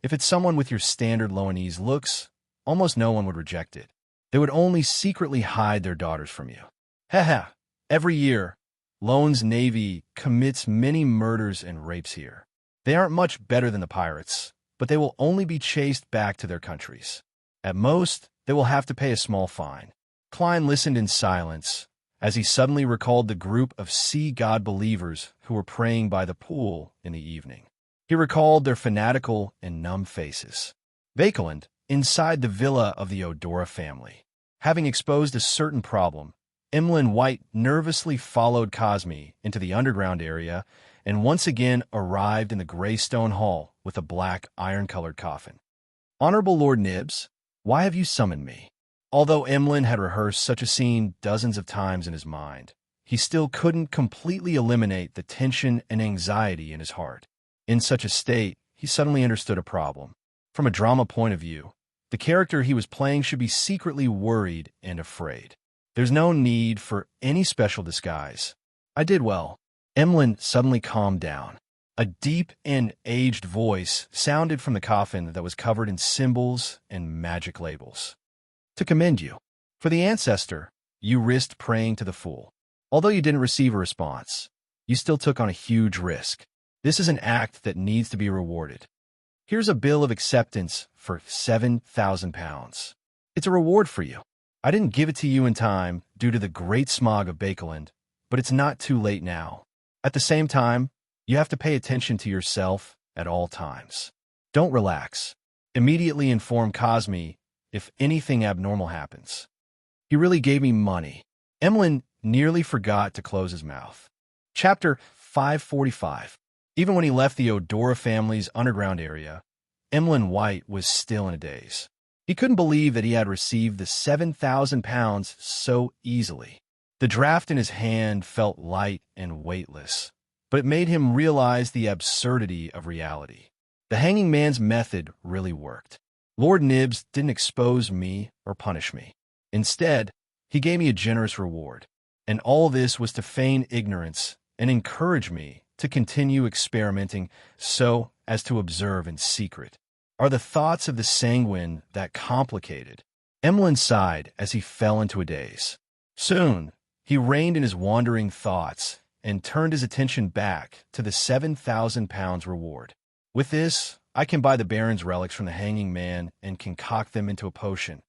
[SPEAKER 1] If it's someone with your standard Loanese looks, almost no one would reject it. They would only secretly hide their daughters from you. Haha, every year, Loan's Navy commits many murders and rapes here. They aren't much better than the pirates, but they will only be chased back to their countries. At most, they will have to pay a small fine. Klein listened in silence as he suddenly recalled the group of sea god believers who were praying by the pool in the evening. He recalled their fanatical and numb faces. Bakeland, inside the villa of the Odora family. Having exposed a certain problem, Emlyn White nervously followed Cosme into the underground area and once again arrived in the gray stone hall with a black iron-colored coffin. Honorable Lord Nibs, why have you summoned me? Although Emlyn had rehearsed such a scene dozens of times in his mind, he still couldn't completely eliminate the tension and anxiety in his heart. In such a state, he suddenly understood a problem. From a drama point of view, the character he was playing should be secretly worried and afraid. There's no need for any special disguise. I did well. Emlyn suddenly calmed down. A deep and aged voice sounded from the coffin that was covered in symbols and magic labels. To commend you. For the ancestor, you risked praying to the fool. Although you didn't receive a response, you still took on a huge risk. This is an act that needs to be rewarded. Here's a bill of acceptance for 7,000 pounds. It's a reward for you. I didn't give it to you in time due to the great smog of Bakeland, but it's not too late now. At the same time, you have to pay attention to yourself at all times. Don't relax. Immediately inform Cosme if anything abnormal happens. He really gave me money. Emlyn nearly forgot to close his mouth. Chapter 545. Even when he left the Odora family's underground area, Emlyn White was still in a daze. He couldn't believe that he had received the 7,000 pounds so easily. The draft in his hand felt light and weightless, but it made him realize the absurdity of reality. The hanging man's method really worked. Lord Nibs didn't expose me or punish me. Instead, he gave me a generous reward, and all this was to feign ignorance and encourage me to continue experimenting so as to observe in secret. Are the thoughts of the sanguine that complicated? Emlyn sighed as he fell into a daze. Soon, he reined in his wandering thoughts and turned his attention back to the 7,000 pounds reward. With this, I can buy the Baron's relics from the hanging man and concoct them into a potion.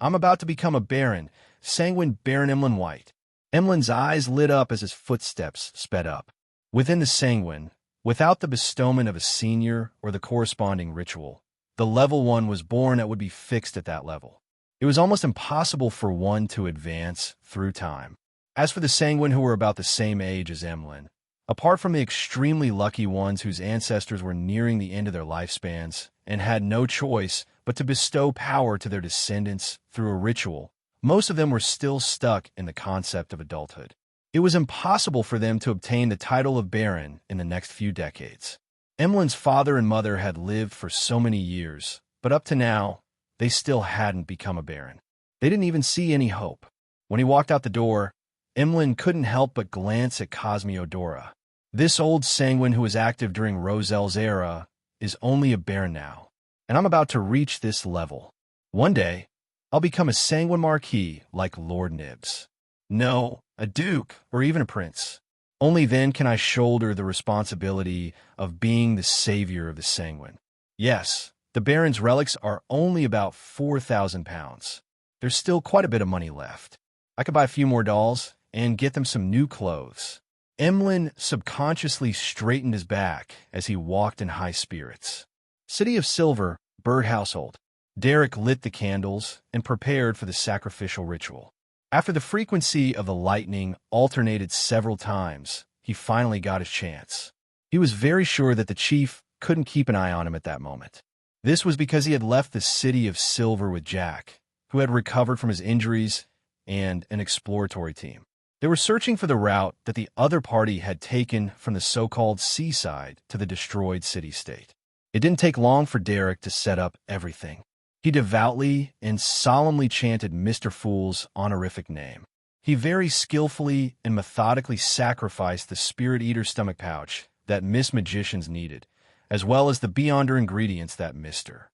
[SPEAKER 1] I'm about to become a Baron, sanguine Baron Emlyn White. Emlyn's eyes lit up as his footsteps sped up. Within the sanguine, without the bestowment of a senior or the corresponding ritual, the level one was born that would be fixed at that level. It was almost impossible for one to advance through time. As for the sanguine who were about the same age as Emlyn, apart from the extremely lucky ones whose ancestors were nearing the end of their lifespans and had no choice but to bestow power to their descendants through a ritual, most of them were still stuck in the concept of adulthood. It was impossible for them to obtain the title of Baron in the next few decades. Emlyn's father and mother had lived for so many years, but up to now, they still hadn't become a Baron. They didn't even see any hope. When he walked out the door, Emlyn couldn't help but glance at Cosme Odora. This old sanguine who was active during Roselle's era is only a Baron now, and I'm about to reach this level. One day, I'll become a sanguine marquis like Lord Nibs. No, a duke, or even a prince. Only then can I shoulder the responsibility of being the savior of the sanguine. Yes, the Baron's relics are only about 4,000 pounds. There's still quite a bit of money left. I could buy a few more dolls and get them some new clothes. Emlyn subconsciously straightened his back as he walked in high spirits. City of Silver, Bird Household. Derek lit the candles and prepared for the sacrificial ritual. After the frequency of the lightning alternated several times, he finally got his chance. He was very sure that the chief couldn't keep an eye on him at that moment. This was because he had left the City of Silver with Jack, who had recovered from his injuries, and an exploratory team. They were searching for the route that the other party had taken from the so-called seaside to the destroyed city-state. It didn't take long for Derek to set up everything. He devoutly and solemnly chanted Mr. Fool's honorific name. He very skillfully and methodically sacrificed the Spirit Eater stomach pouch that Miss Magicians needed, as well as the beyonder ingredients that Mr.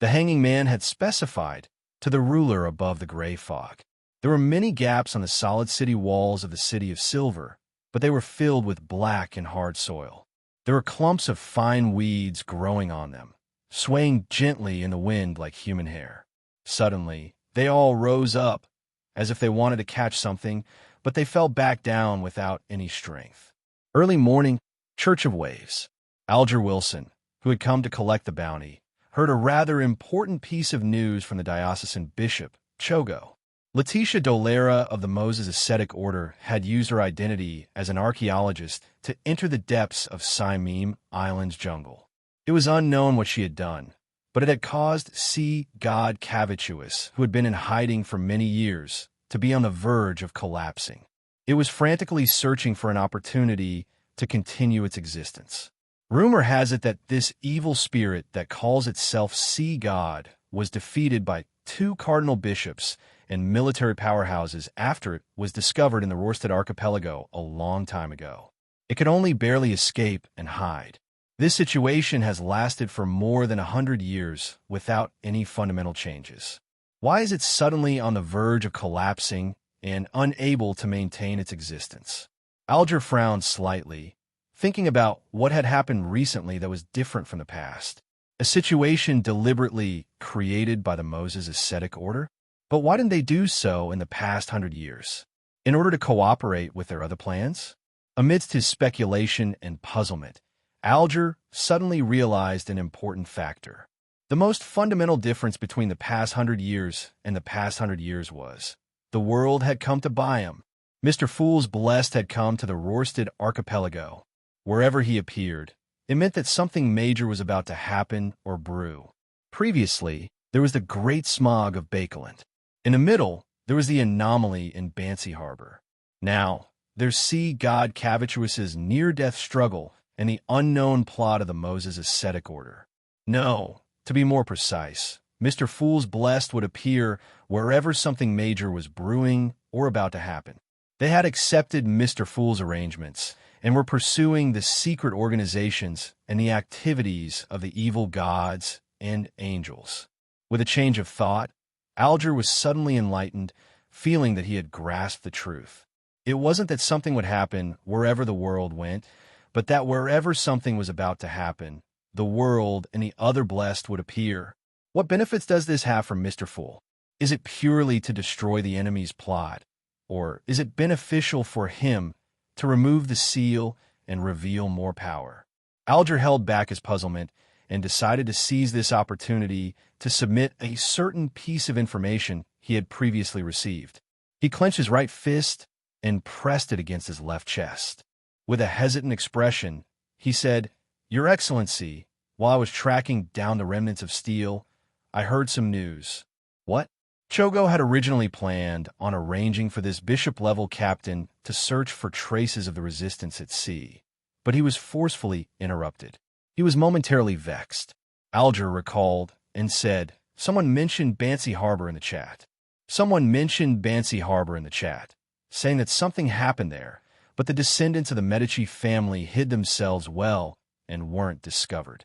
[SPEAKER 1] The Hanging Man had specified to the ruler above the gray fog. There were many gaps on the solid city walls of the City of Silver, but they were filled with black and hard soil. There were clumps of fine weeds growing on them, swaying gently in the wind like human hair. Suddenly, they all rose up, as if they wanted to catch something, but they fell back down without any strength. Early morning, Church of Waves. Alger Wilson, who had come to collect the bounty, heard a rather important piece of news from the diocesan bishop, Chogo. Letitia Dolera of the Moses Ascetic Order had used her identity as an archaeologist to enter the depths of Simeem Island's jungle. It was unknown what she had done, but it had caused sea god Cavituous, who had been in hiding for many years, to be on the verge of collapsing. It was frantically searching for an opportunity to continue its existence. Rumor has it that this evil spirit that calls itself Sea God was defeated by 2 cardinal bishops and military powerhouses after it was discovered in the Rorstad archipelago a long time ago. It could only barely escape and hide. This situation has lasted for more than 100 years without any fundamental changes. Why is it suddenly on the verge of collapsing and unable to maintain its existence? Alger frowned slightly, thinking about what had happened recently that was different from the past. A situation deliberately created by the Moses Ascetic Order? But why didn't they do so in the past 100 years? In order to cooperate with their other plans? Amidst his speculation and puzzlement, Alger suddenly realized an important factor. The most fundamental difference between the past 100 years and the past 100 years was the world had come to buy him. Mr. Fool's Blessed had come to the Rorstad archipelago. Wherever he appeared, it meant that something major was about to happen or brew. Previously, there was the great smog of Bakeland. In the middle, there was the anomaly in Bancy Harbor. Now, there's sea god Cavituous's near-death struggle and the unknown plot of the Moses Ascetic Order. No, to be more precise, Mr. Fool's Blessed would appear wherever something major was brewing or about to happen. They had accepted Mr. Fool's arrangements and were pursuing the secret organizations and the activities of the evil gods and angels. With a change of thought, Alger was suddenly enlightened, feeling that he had grasped the truth. It wasn't that something would happen wherever the world went, but that wherever something was about to happen, the world and the other blessed would appear. What benefits does this have for Mr. Fool? Is it purely to destroy the enemy's plot, or is it beneficial for him to remove the seal and reveal more power? Alger held back his puzzlement and decided to seize this opportunity to submit a certain piece of information he had previously received. He clenched his right fist and pressed it against his left chest. With a hesitant expression, he said, "Your Excellency, while I was tracking down the remnants of steel, I heard some news." What? Chogo had originally planned on arranging for this bishop-level captain to search for traces of the resistance at sea, but he was forcefully interrupted. He was momentarily vexed. Alger recalled and said, "Someone mentioned Bancy Harbor in the chat. Someone mentioned Bancy Harbor in the chat, saying that something happened there, but the descendants of the Medici family hid themselves well and weren't discovered."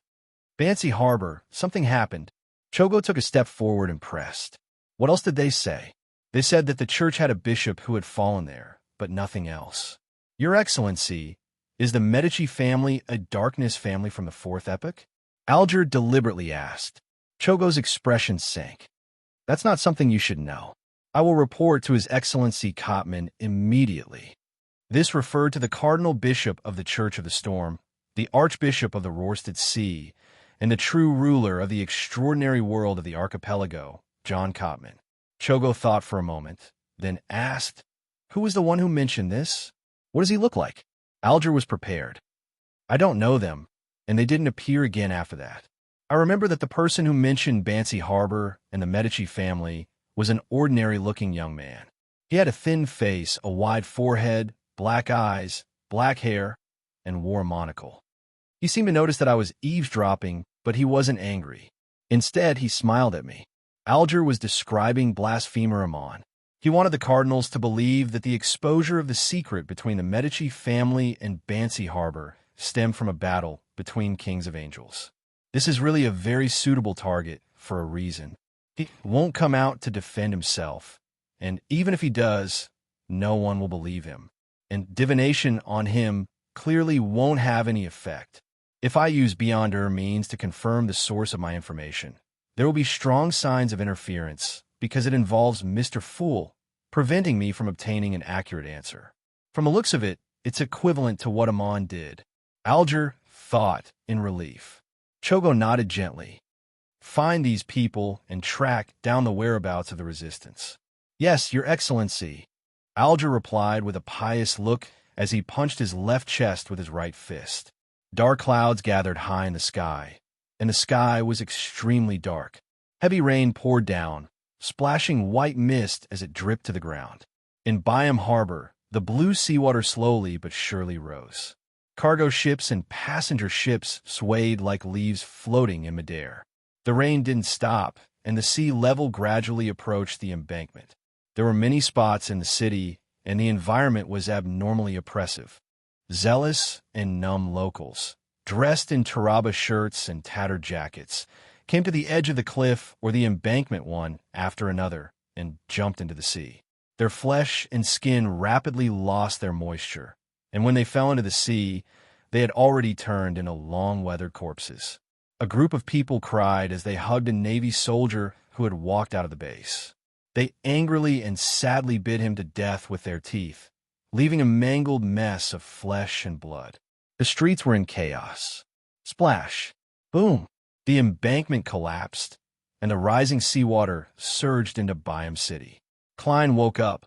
[SPEAKER 1] Bancy Harbor, something happened. Chogo took a step forward and pressed. What else did they say? They said that the church had a bishop who had fallen there, but nothing else. Your Excellency, is the Medici family a darkness family from the fourth epoch? Alger deliberately asked. Chogo's expression sank. That's not something you should know. I will report to His Excellency Cotman immediately. This referred to the Cardinal Bishop of the Church of the Storm, the Archbishop of the Rorsted Sea, and the true ruler of the extraordinary world of the archipelago, John Cotman. Chogo thought for a moment, then asked, "Who was the one who mentioned this? What does he look like?" Alger was prepared. "I don't know them, and they didn't appear again after that. I remember that the person who mentioned Bancy Harbor and the Medici family was an ordinary-looking young man. He had a thin face, a wide forehead, black eyes, black hair, and wore a monocle. He seemed to notice that I was eavesdropping, but he wasn't angry. Instead, he smiled at me." Alger was describing blasphemer Amon. He wanted the cardinals to believe that the exposure of the secret between the Medici family and Bancy Harbor stemmed from a battle between kings of angels. This is really a very suitable target for a reason. He won't come out to defend himself, and even if he does, no one will believe him. And divination on him clearly won't have any effect. If I use beyonder means to confirm the source of my information, there will be strong signs of interference because it involves Mr. Fool, preventing me from obtaining an accurate answer. From the looks of it, it's equivalent to what Amon did. Alger thought in relief. Chogo nodded gently. "Find these people and track down the whereabouts of the resistance." "Yes, Your Excellency," Alger replied with a pious look as he punched his left chest with his right fist. Dark clouds gathered high in the sky, and the sky was extremely dark. Heavy rain poured down, splashing white mist as it dripped to the ground. In Byam Harbor, the blue seawater slowly but surely rose. Cargo ships and passenger ships swayed like leaves floating in midair. The rain didn't stop, and the sea level gradually approached the embankment. There were many spots in the city, and the environment was abnormally oppressive. Zealous and numb locals, dressed in Taraba shirts and tattered jackets, came to the edge of the cliff or the embankment one after another and jumped into the sea. Their flesh and skin rapidly lost their moisture, and when they fell into the sea, they had already turned into long-weathered corpses. A group of people cried as they hugged a Navy soldier who had walked out of the base. They angrily and sadly bit him to death with their teeth, leaving a mangled mess of flesh and blood. The streets were in chaos. Splash! Boom! The embankment collapsed, and the rising seawater surged into Byam City. Klein woke up,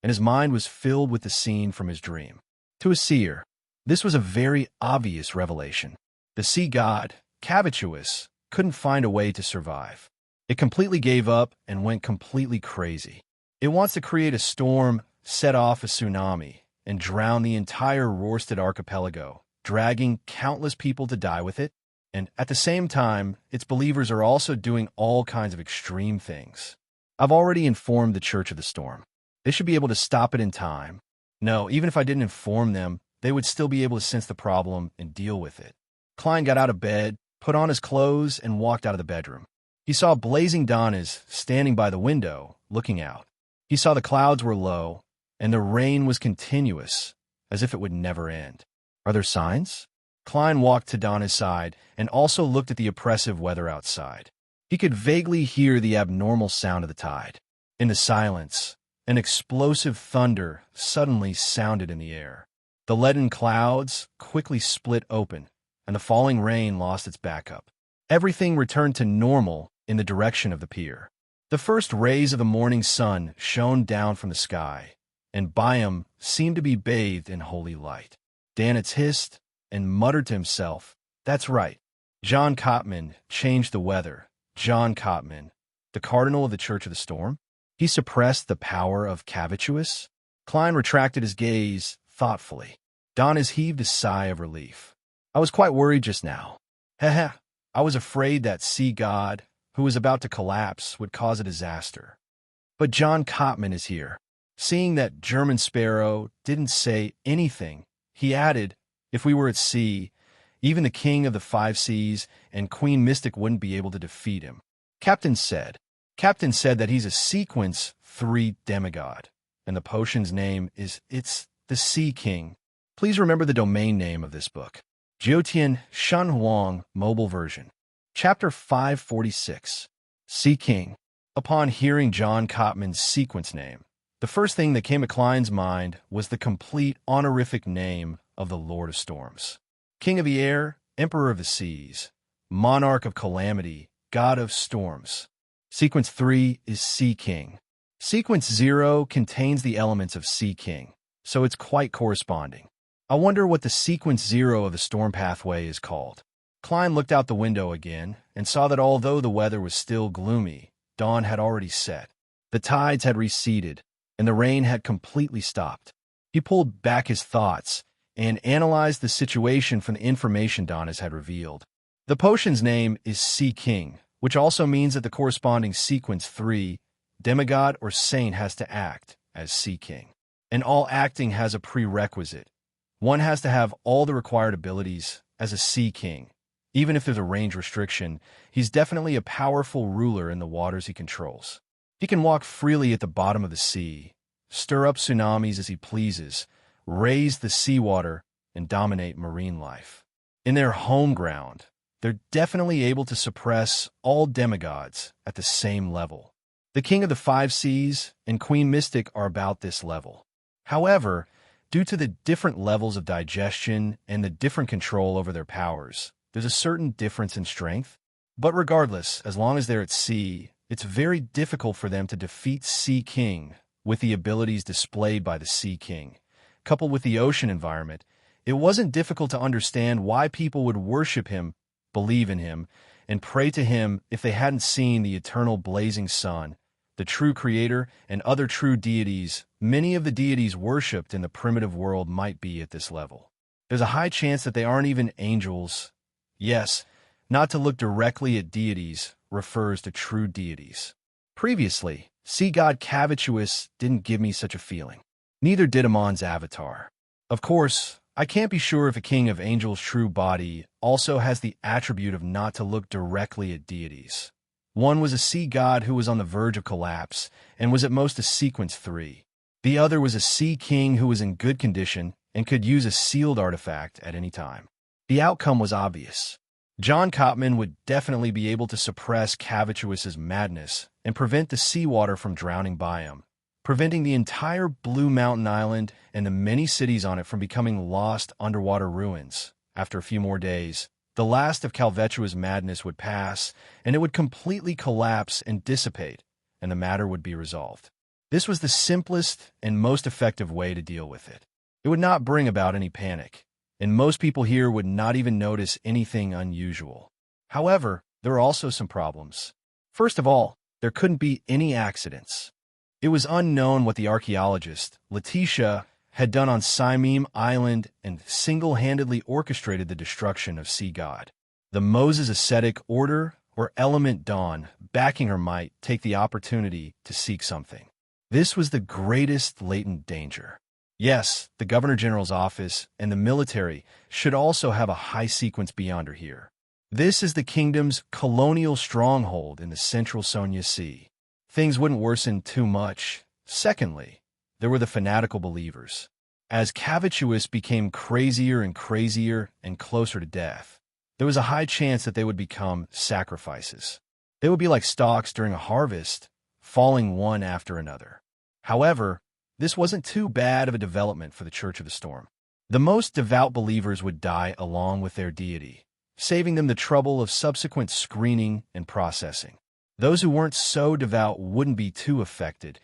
[SPEAKER 1] and his mind was filled with the scene from his dream. To a seer, this was a very obvious revelation. The sea god, Cavituous, couldn't find a way to survive. It completely gave up and went completely crazy. It wants to create a storm, set off a tsunami, and drown the entire Rorsted archipelago, dragging countless people to die with it. And at the same time, its believers are also doing all kinds of extreme things. I've already informed the Church of the Storm. They should be able to stop it in time. No, even if I didn't inform them, they would still be able to sense the problem and deal with it. Klein got out of bed, put on his clothes, and walked out of the bedroom. He saw blazing Donis standing by the window, looking out. He saw the clouds were low, and the rain was continuous, as if it would never end. Are there signs? Klein walked to Donna's side and also looked at the oppressive weather outside. He could vaguely hear the abnormal sound of the tide. In the silence, an explosive thunder suddenly sounded in the air. The leaden clouds quickly split open, and the falling rain lost its backup. Everything returned to normal in the direction of the pier. The first rays of the morning sun shone down from the sky, and Byam seemed to be bathed in holy light. Danitz hissed and muttered to himself, "That's right. John Cotman changed the weather. John Cotman, the cardinal of the Church of the Storm? He suppressed the power of Cavituous?" Klein retracted his gaze thoughtfully. Donis heaved a sigh of relief. "I was quite worried just now. Heh. I was afraid that sea god, who was about to collapse, would cause a disaster. But John Cotman is here." Seeing that German Sparrow didn't say anything, he added, "If we were at sea, even the king of the five seas and Queen Mystic wouldn't be able to defeat him." Captain said that he's a sequence 3 demigod, and the potion's name is It's the Sea King. Please remember the domain name of this book. Jiutian Shanhuang Mobile Version. Chapter 546. Sea King. Upon hearing John Cotman's sequence name, the first thing that came to Klein's mind was the complete honorific name of the Lord of Storms. King of the air, Emperor of the seas, Monarch of calamity, God of storms. Sequence 3 is Sea King. Sequence 0 contains the elements of Sea King, so it's quite corresponding. I wonder what the Sequence 0 of the storm pathway is called. Klein looked out the window again and saw that although the weather was still gloomy, dawn had already set. The tides had receded, and the rain had completely stopped. He pulled back his thoughts and analyzed the situation from the information Donnas had revealed. The potion's name is Sea King, which also means that the corresponding Sequence 3, demigod or saint, has to act as Sea King. And all acting has a prerequisite. One has to have all the required abilities as a Sea King. Even if there's a range restriction, he's definitely a powerful ruler in the waters he controls. He can walk freely at the bottom of the sea, stir up tsunamis as he pleases, raise the seawater, and dominate marine life. In their home ground, they're definitely able to suppress all demigods at the same level. The King of the Five Seas and Queen Mystic are about this level. However, due to the different levels of digestion and the different control over their powers, there's a certain difference in strength. But regardless, as long as they're at sea, it's very difficult for them to defeat Sea King with the abilities displayed by the Sea King. Coupled with the ocean environment, it wasn't difficult to understand why people would worship him, believe in him, and pray to him if they hadn't seen the eternal blazing sun, the true creator, and other true deities. Many of the deities worshipped in the primitive world might be at this level. There's a high chance that they aren't even angels. Yes, not to look directly at deities refers to true deities. Previously, sea god Cavituous didn't give me such a feeling. Neither did Amon's avatar. Of course, I can't be sure if a king of angels' true body also has the attribute of not to look directly at deities. One was a sea god who was on the verge of collapse and was at most a Sequence 3. The other was a sea king who was in good condition and could use a sealed artifact at any time. The outcome was obvious. John Cotman would definitely be able to suppress Cavituous's madness and prevent the seawater from drowning by him, preventing the entire Blue Mountain Island and the many cities on it from becoming lost underwater ruins. After a few more days, the last of Cavituous's madness would pass, and it would completely collapse and dissipate, and the matter would be resolved. This was the simplest and most effective way to deal with it. It would not bring about any panic, and most people here would not even notice anything unusual. However, there are also some problems. First of all, there couldn't be any accidents. It was unknown what the archaeologist, Letitia, had done on Simim Island and single-handedly orchestrated the destruction of Sea God. The Moses ascetic order or element Dawn, backing her might, take the opportunity to seek something. This was the greatest latent danger. Yes, the Governor General's office and the military should also have a high sequence beyonder here. This is the kingdom's colonial stronghold in the central Sonia Sea. Things wouldn't worsen too much. Secondly, there were the fanatical believers. As Cavituous became crazier and crazier and closer to death, there was a high chance that they would become sacrifices. They would be like stalks during a harvest, falling one after another. However, this wasn't too bad of a development for the Church of the Storm. The most devout believers would die along with their deity, saving them the trouble of subsequent screening and processing. Those who weren't so devout wouldn't be too affected,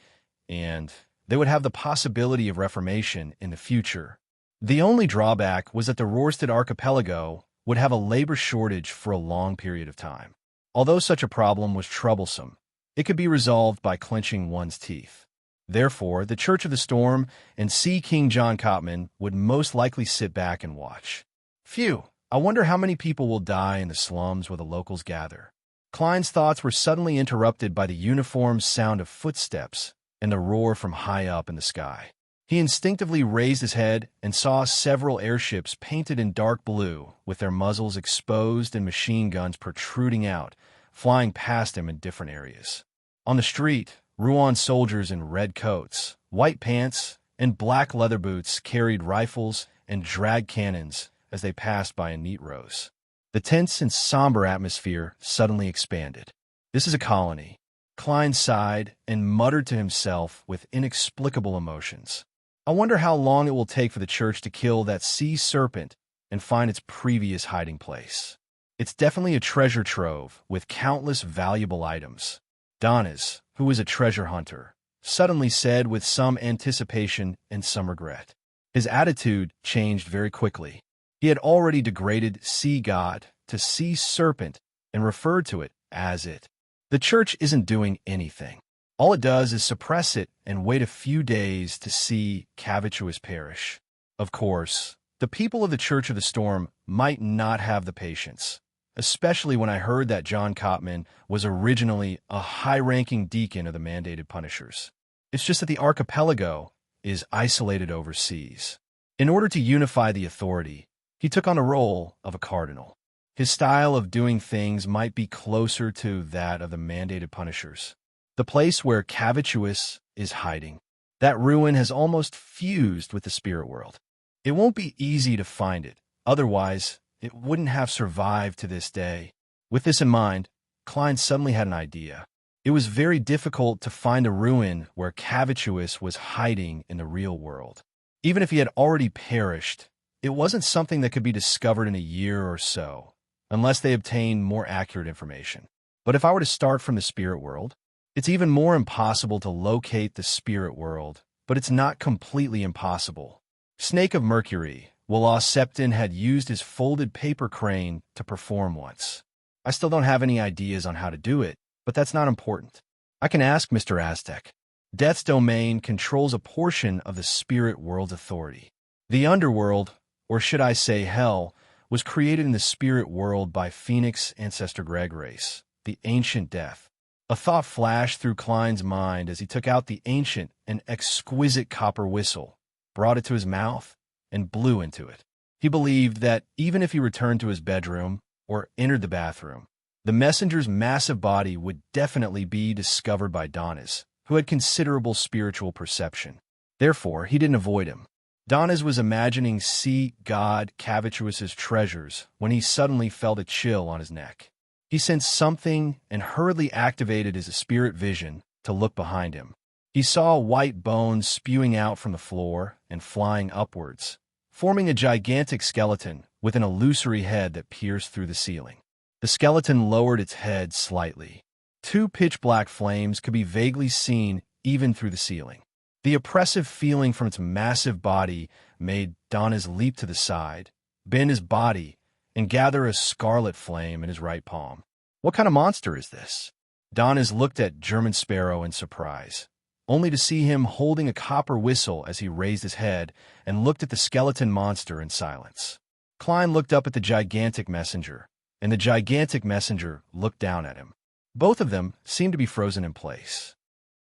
[SPEAKER 1] and they would have the possibility of reformation in the future. The only drawback was that the Rorsted Archipelago would have a labor shortage for a long period of time. Although such a problem was troublesome, it could be resolved by clenching one's teeth. Therefore, the Church of the Storm and Sea King John Cotman would most likely sit back and watch. Phew, I wonder how many people will die in the slums where the locals gather. Klein's thoughts were suddenly interrupted by the uniform sound of footsteps and the roar from high up in the sky. He instinctively raised his head and saw several airships painted in dark blue with their muzzles exposed and machine guns protruding out, flying past him in different areas. On the street, Rouen soldiers in red coats, white pants, and black leather boots carried rifles and dragged cannons as they passed by in neat rows. The tense and somber atmosphere suddenly expanded. This is a colony. Klein sighed and muttered to himself with inexplicable emotions. I wonder how long it will take for the church to kill that sea serpent and find its previous hiding place. It's definitely a treasure trove with countless valuable items. Donis, who was a treasure hunter, suddenly said with some anticipation and some regret. His attitude changed very quickly. He had already degraded sea god to sea serpent and referred to it as it. The church isn't doing anything. All it does is suppress it and wait a few days to see Cavituous perish. Of course, the people of the Church of the Storm might not have the patience, especially when I heard that John Cotman was originally a high-ranking deacon of the mandated Punishers. It's just that the archipelago is isolated overseas. In order to unify the authority, he took on the role of a cardinal. His style of doing things might be closer to that of the mandated Punishers. The place where Cavituous is hiding. That ruin has almost fused with the spirit world. It won't be easy to find it, otherwise it wouldn't have survived to this day. With this in mind, Klein suddenly had an idea. It was very difficult to find a ruin where Cavituous was hiding in the real world. Even if he had already perished, it wasn't something that could be discovered in a year or so, unless they obtained more accurate information. But if I were to start from the spirit world, it's even more impossible to locate the spirit world, but it's not completely impossible. Snake of Mercury, Walaw Septon had used his folded paper crane to perform once. I still don't have any ideas on how to do it, but that's not important. I can ask Mr. Aztec. Death's domain controls a portion of the spirit world's authority. The underworld, or should I say hell, was created in the spirit world by Phoenix ancestor Gregorace, the ancient death. A thought flashed through Klein's mind as he took out the ancient and exquisite copper whistle, brought it to his mouth, and blew into it. He believed that even if he returned to his bedroom or entered the bathroom, the messenger's massive body would definitely be discovered by Donis, who had considerable spiritual perception. Therefore, he didn't avoid him. Donis was imagining sea god Cavituous's treasures when he suddenly felt a chill on his neck. He sensed something and hurriedly activated his spirit vision to look behind him. He saw white bones spewing out from the floor and flying upwards, forming a gigantic skeleton with an illusory head that pierced through the ceiling. The skeleton lowered its head slightly. Two pitch-black flames could be vaguely seen even through the ceiling. The oppressive feeling from its massive body made Donis leap to the side, bend his body, and gather a scarlet flame in his right palm. What kind of monster is this? Donis looked at German Sparrow in surprise, only to see him holding a copper whistle as he raised his head and looked at the skeleton monster in silence. Klein looked up at the gigantic messenger, and the gigantic messenger looked down at him. Both of them seemed to be frozen in place.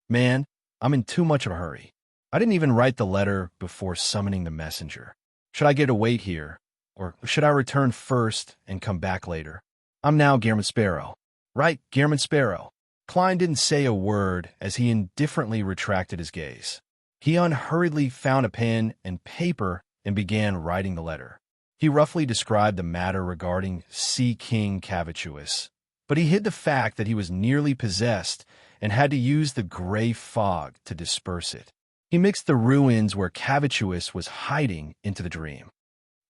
[SPEAKER 1] Man, I'm in too much of a hurry. I didn't even write the letter before summoning the messenger. Should I get to wait here, or should I return first and come back later? I'm now German Sparrow. Right, German Sparrow. Klein didn't say a word as he indifferently retracted his gaze. He unhurriedly found a pen and paper and began writing the letter. He roughly described the matter regarding Sea King Cavituous, but he hid the fact that he was nearly possessed and had to use the gray fog to disperse it. He mixed the ruins where Cavituous was hiding into the dream.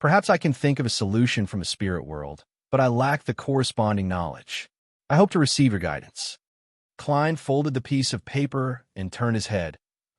[SPEAKER 1] Perhaps I can think of a solution from the spirit world, but I lack the corresponding knowledge. I hope to receive your guidance. Klein folded the piece of paper and turned his head,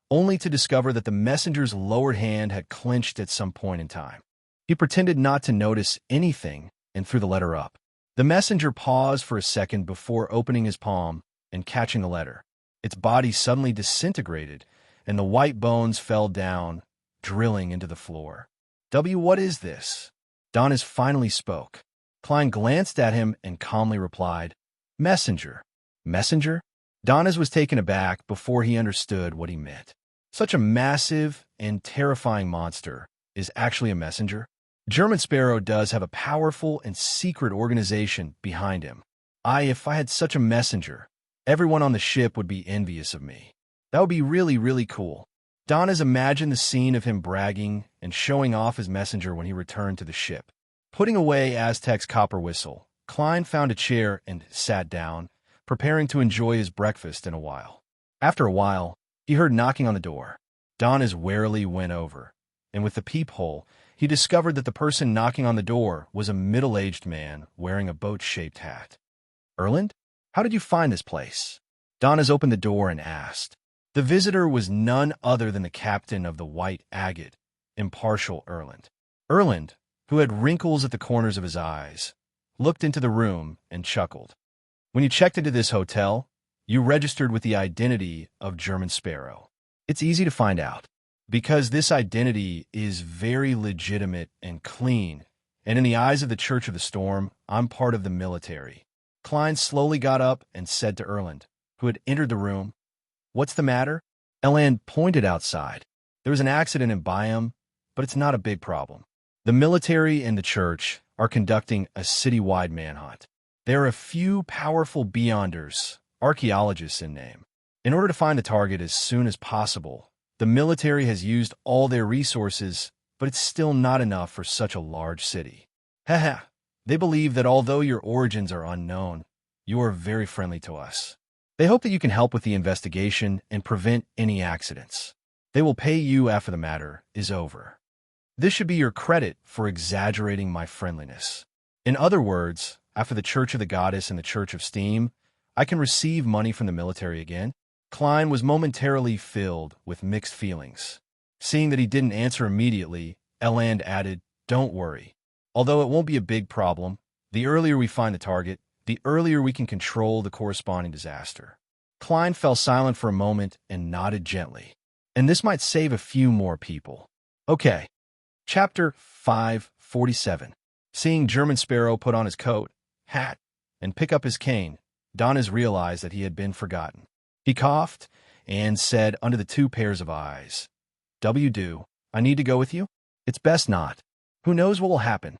[SPEAKER 1] only to discover that the messenger's lower hand had clenched at some point in time. He pretended not to notice anything and threw the letter up. The messenger paused for a second before opening his palm and catching the letter. Its body suddenly disintegrated, and the white bones fell down, drilling into the floor. What is this? Donis finally spoke. Klein glanced at him and calmly replied, Messenger. Messenger? Donis was taken aback before he understood what he meant. Such a massive and terrifying monster is actually a messenger? German Sparrow does have a powerful and secret organization behind him. If I had such a messenger, everyone on the ship would be envious of me. That would be really, really cool. Donis imagined the scene of him bragging and showing off his messenger when he returned to the ship. Putting away Aztec's copper whistle, Klein found a chair and sat down, preparing to enjoy his breakfast in a while. After a while, he heard knocking on the door. Donis warily went over, and with the peephole, he discovered that the person knocking on the door was a middle-aged man wearing a boat-shaped hat. "Erland, how did you find this place?" Donis opened the door and asked. The visitor was none other than the captain of the White Agate, impartial Erland. Erland, who had wrinkles at the corners of his eyes, looked into the room and chuckled. "When you checked into this hotel, you registered with the identity of German Sparrow. It's easy to find out, because this identity is very legitimate and clean, and in the eyes of the Church of the Storm, I'm part of the military." Klein slowly got up and said to Erland, who had entered the room, "What's the matter?" Erland pointed outside. "There was an accident in Byam, but it's not a big problem. The military and the church are conducting a city-wide manhunt. There are a few powerful beyonders, archaeologists in name. In order to find the target as soon as possible, the military has used all their resources, but it's still not enough for such a large city. Haha, they believe that although your origins are unknown, you are very friendly to us. They hope that you can help with the investigation and prevent any accidents. They will pay you after the matter is over. This should be your credit for exaggerating my friendliness. In other words, after the Church of the Goddess and the Church of Steam, I can receive money from the military again." Klein was momentarily filled with mixed feelings. Seeing that he didn't answer immediately, Erland added, "Don't worry. Although it won't be a big problem, the earlier we find the target, the earlier we can control the corresponding disaster." Klein fell silent for a moment and nodded gently. "And this might save a few more people." Okay. Chapter 547. Seeing German Sparrow put on his coat, hat, and pick up his cane, Donis realized that he had been forgotten. He coughed and said under the two pairs of eyes, "Do I need to go with you? It's best not. Who knows what will happen?"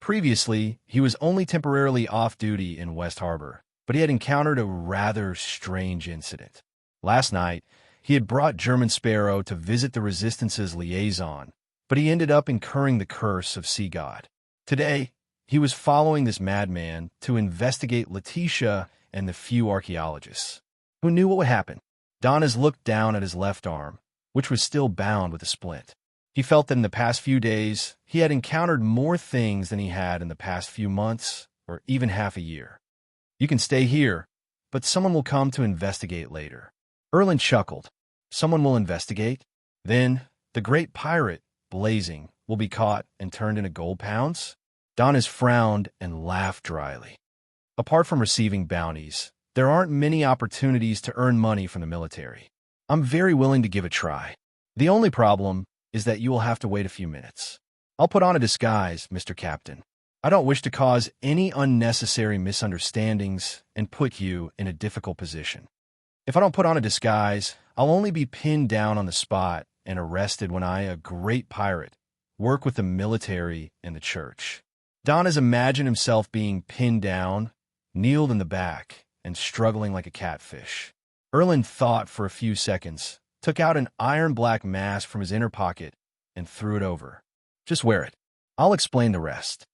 [SPEAKER 1] Previously, he was only temporarily off duty in West Harbor, but he had encountered a rather strange incident. Last night, he had brought German Sparrow to visit the Resistance's liaison, but he ended up incurring the curse of Sea God. Today, he was following this madman to investigate Letitia and the few archaeologists. Who knew what would happen? Donis looked down at his left arm, which was still bound with a splint. He felt that in the past few days, he had encountered more things than he had in the past few months, or even half a year. "You can stay here, but someone will come to investigate later." Erland chuckled. "Someone will investigate? Then the great pirate, Blazing, will be caught and turned into gold pounds?" Donis frowned and laughed dryly. "Apart from receiving bounties, there aren't many opportunities to earn money from the military. I'm very willing to give a try. The only problem is that you will have to wait a few minutes. I'll put on a disguise, Mr. Captain. I don't wish to cause any unnecessary misunderstandings and put you in a difficult position. If I don't put on a disguise, I'll only be pinned down on the spot and arrested when I, a great pirate, work with the military and the church." Donis imagined himself being pinned down, kneeled in the back, and struggling like a catfish. Erland thought for a few seconds, took out an iron-black mask from his inner pocket, and threw it over. "Just wear it. I'll explain the rest."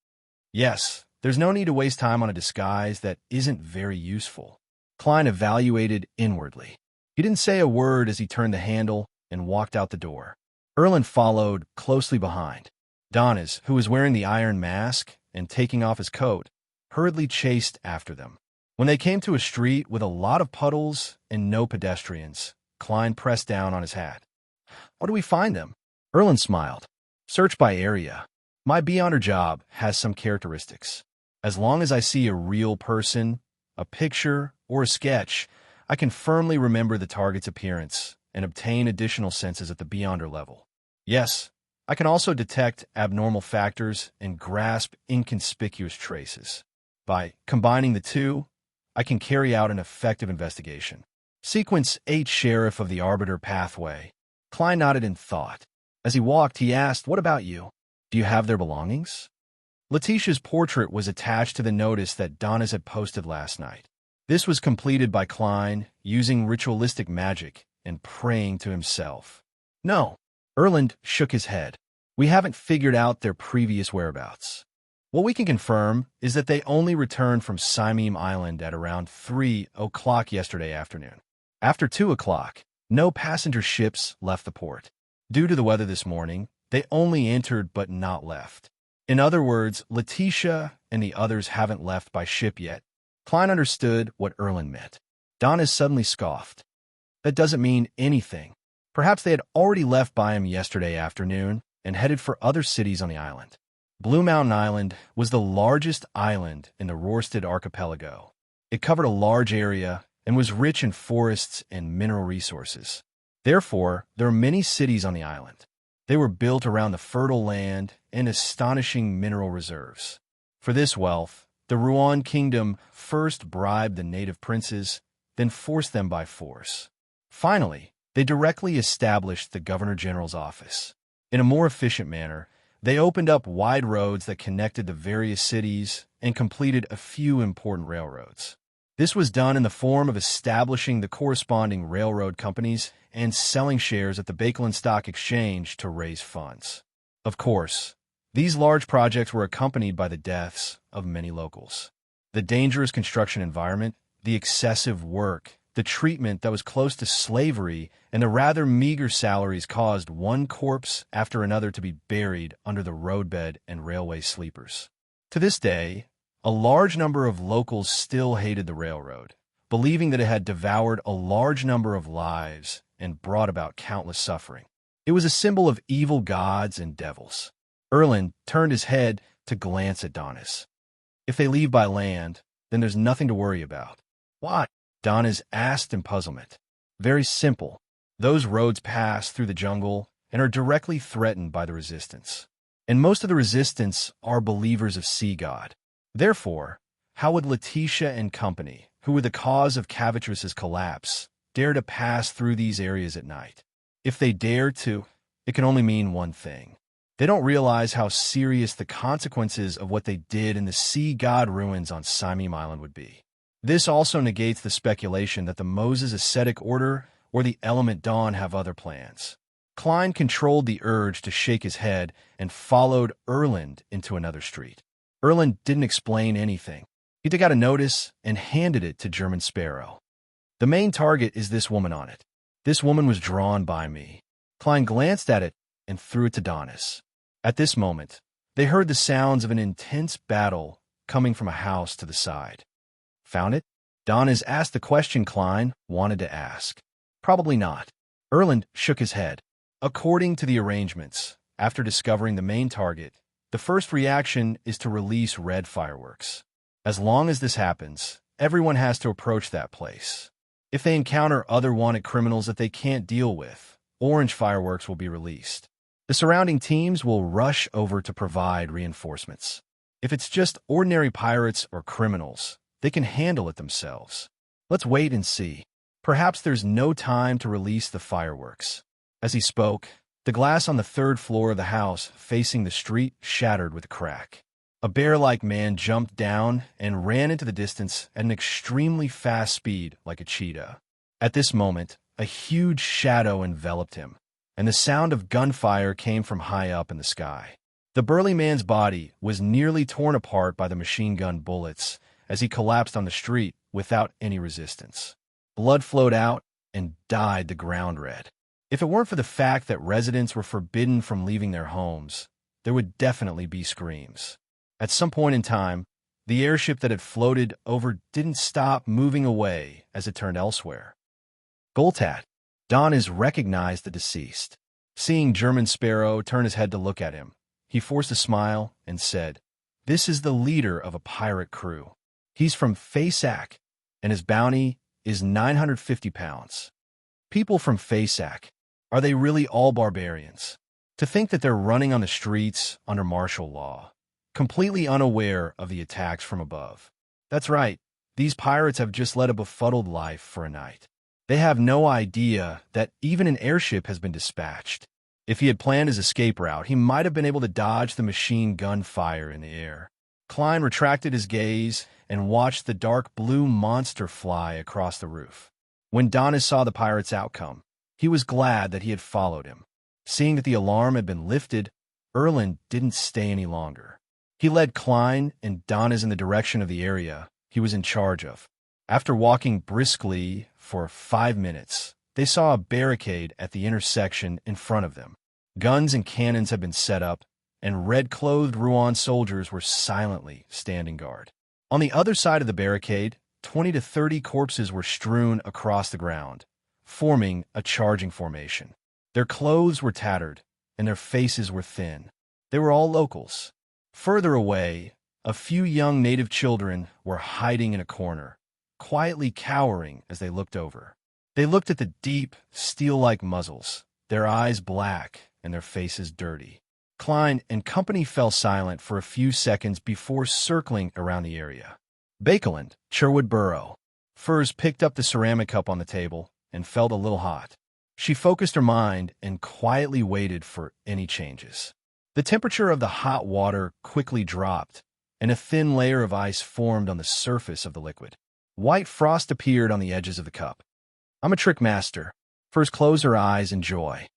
[SPEAKER 1] Yes, there's no need to waste time on a disguise that isn't very useful. Klein evaluated inwardly. He didn't say a word as he turned the handle and walked out the door. Erland followed closely behind. Donis, who was wearing the iron mask and taking off his coat, hurriedly chased after them. When they came to a street with a lot of puddles and no pedestrians, Klein pressed down on his hat. "How do we find them?" Erland smiled. "Search by area. My Beyonder job has some characteristics. As long as I see a real person, a picture, or a sketch, I can firmly remember the target's appearance and obtain additional senses at the Beyonder level. Yes, I can also detect abnormal factors and grasp inconspicuous traces. By combining the two, I can carry out an effective investigation." Sequence 8 Sheriff of the Arbiter Pathway. Klein nodded in thought. As he walked, he asked, "What about you? Do you have their belongings?" Letitia's portrait was attached to the notice that Donis had posted last night. This was completed by Klein using ritualistic magic and praying to himself. "No." Erland shook his head. "We haven't figured out their previous whereabouts. What we can confirm is that they only returned from Simime Island at around 3 o'clock yesterday afternoon. After 2 o'clock, no passenger ships left the port. Due to the weather this morning, they only entered but not left. In other words, Letitia and the others haven't left by ship yet. Klein understood what Erland meant. Donis suddenly scoffed. That doesn't mean anything. Perhaps they had already left by him yesterday afternoon and headed for other cities on the island. Blue Mountain Island was the largest island in the Rorstad archipelago. It covered a large area and was rich in forests and mineral resources. Therefore, there are many cities on the island. They were built around the fertile land and astonishing mineral reserves. For this wealth, the Rouen kingdom first bribed the native princes, then forced them by force. Finally, they directly established the Governor-General's office. In a more efficient manner, they opened up wide roads that connected the various cities and completed a few important railroads. This was done in the form of establishing the corresponding railroad companies and selling shares at the Bakelin Stock Exchange to raise funds. Of course, these large projects were accompanied by the deaths of many locals. The dangerous construction environment, the excessive work, the treatment that was close to slavery, and the rather meager salaries caused one corpse after another to be buried under the roadbed and railway sleepers. To this day, a large number of locals still hated the railroad, believing that it had devoured a large number of lives and brought about countless suffering. It was a symbol of evil gods and devils. Erland turned his head to glance at Donis. If they leave by land, then there's nothing to worry about. What? Donis asked in puzzlement. Very simple. Those roads pass through the jungle and are directly threatened by the resistance. And most of the resistance are believers of Sea God. Therefore, how would Letitia and company, who were the cause of Cavitris's collapse, dare to pass through these areas at night? If they dare to, it can only mean one thing. They don't realize how serious the consequences of what they did in the Sea God ruins on Simime Island would be. This also negates the speculation that the Moses ascetic order or the element Dawn have other plans. Klein controlled the urge to shake his head and followed Erland into another street. Erland didn't explain anything. He took out a notice and handed it to German Sparrow. The main target is this woman on it. This woman was drawn by me. Klein glanced at it and threw it to Donis. At this moment, they heard the sounds of an intense battle coming from a house to the side. Found it? Donis asked the question Klein wanted to ask. Probably not. Erland shook his head. According to the arrangements, after discovering the main target, the first reaction is to release red fireworks. As long as this happens, everyone has to approach that place. If they encounter other wanted criminals that they can't deal with, orange fireworks will be released. The surrounding teams will rush over to provide reinforcements. If it's just ordinary pirates or criminals, they can handle it themselves. Let's wait and see. Perhaps there's no time to release the fireworks. As he spoke, the glass on the third floor of the house facing the street shattered with a crack. A bear-like man jumped down and ran into the distance at an extremely fast speed like a cheetah. At this moment, a huge shadow enveloped him, and the sound of gunfire came from high up in the sky. The burly man's body was nearly torn apart by the machine gun bullets as he collapsed on the street without any resistance. Blood flowed out and dyed the ground red. If it weren't for the fact that residents were forbidden from leaving their homes, there would definitely be screams. At some point in time, the airship that had floated over didn't stop moving away as it turned elsewhere. Goltat. Donis recognized the deceased. Seeing German Sparrow turn his head to look at him, he forced a smile and said, "This is the leader of a pirate crew. He's from Faysac, and his bounty is 950 pounds. People from Faysac, are they really all barbarians? To think that they're running on the streets under martial law, completely unaware of the attacks from above. That's right, these pirates have just led a befuddled life for a night. They have no idea that even an airship has been dispatched. If he had planned his escape route, he might have been able to dodge the machine gun fire in the air." Klein retracted his gaze and watched the dark blue monster fly across the roof. When Donis saw the pirate's outcome, he was glad that he had followed him. Seeing that the alarm had been lifted, Erland didn't stay any longer. He led Klein and Donnas in the direction of the area he was in charge of. After walking briskly for 5 minutes, they saw a barricade at the intersection in front of them. Guns and cannons had been set up, and red-clothed Rouen soldiers were silently standing guard. On the other side of the barricade, 20 to 30 corpses were strewn across the ground, forming a charging formation. Their clothes were tattered, and their faces were thin. They were all locals. Further away, a few young native children were hiding in a corner, quietly cowering as they looked over. They looked at the deep, steel-like muzzles, their eyes black and their faces dirty. Klein and company fell silent for a few seconds before circling around the area. Bakeland, Sherwood Borough. Furs picked up the ceramic cup on the table and felt a little hot. She focused her mind and quietly waited for any changes. The temperature of the hot water quickly dropped, and a thin layer of ice formed on the surface of the liquid. White frost appeared on the edges of the cup. "I'm a trick master." Furs closed her eyes in joy.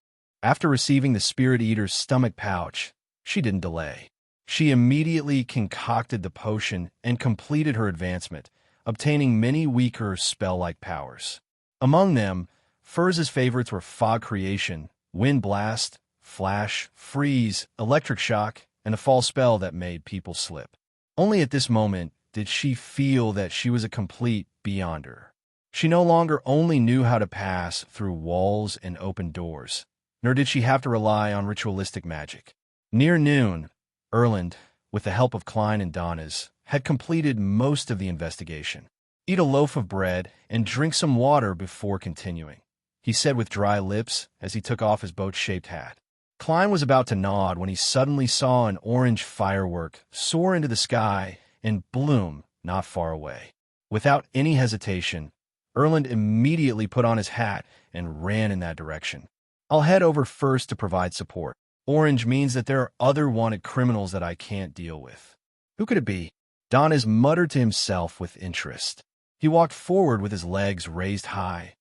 [SPEAKER 1] After receiving the Spirit Eater's stomach pouch, she didn't delay. She immediately concocted the potion and completed her advancement, obtaining many weaker spell-like powers. Among them, Furz's favorites were Fog Creation, Wind Blast, Flash, Freeze, Electric Shock, and a fall spell that made people slip. Only at this moment did she feel that she was a complete beyonder. She no longer only knew how to pass through walls and open doors, nor did she have to rely on ritualistic magic. Near noon, Erland, with the help of Klein and Donnas, had completed most of the investigation. "Eat a loaf of bread and drink some water before continuing," he said with dry lips as he took off his boat-shaped hat. Klein was about to nod when he suddenly saw an orange firework soar into the sky and bloom not far away. Without any hesitation, Erland immediately put on his hat and ran in that direction. "I'll head over first to provide support. Orange means that there are other wanted criminals that I can't deal with." "Who could it be?" Donnas muttered to himself with interest. He walked forward with his legs raised high,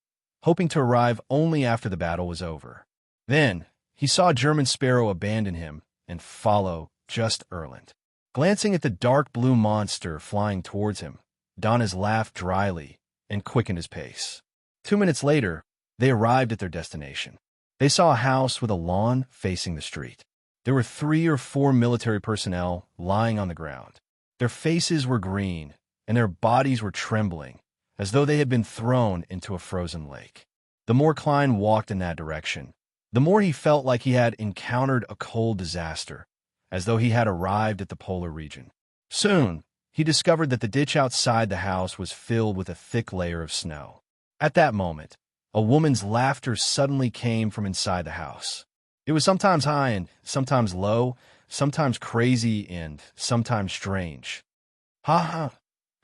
[SPEAKER 1] hoping to arrive only after the battle was over. Then, he saw German Sparrow abandon him and follow just Erland. Glancing at the dark blue monster flying towards him, Donnas laughed dryly and quickened his pace. 2 minutes later, they arrived at their destination. They saw a house with a lawn facing the street. There were 3 or 4 military personnel lying on the ground. Their faces were green, and their bodies were trembling, as though they had been thrown into a frozen lake. The more Klein walked in that direction, the more he felt like he had encountered a cold disaster, as though he had arrived at the polar region. Soon, he discovered that the ditch outside the house was filled with a thick layer of snow. At that moment, a woman's laughter suddenly came from inside the house. It was sometimes high and sometimes low, sometimes crazy and sometimes strange. "Ha ha,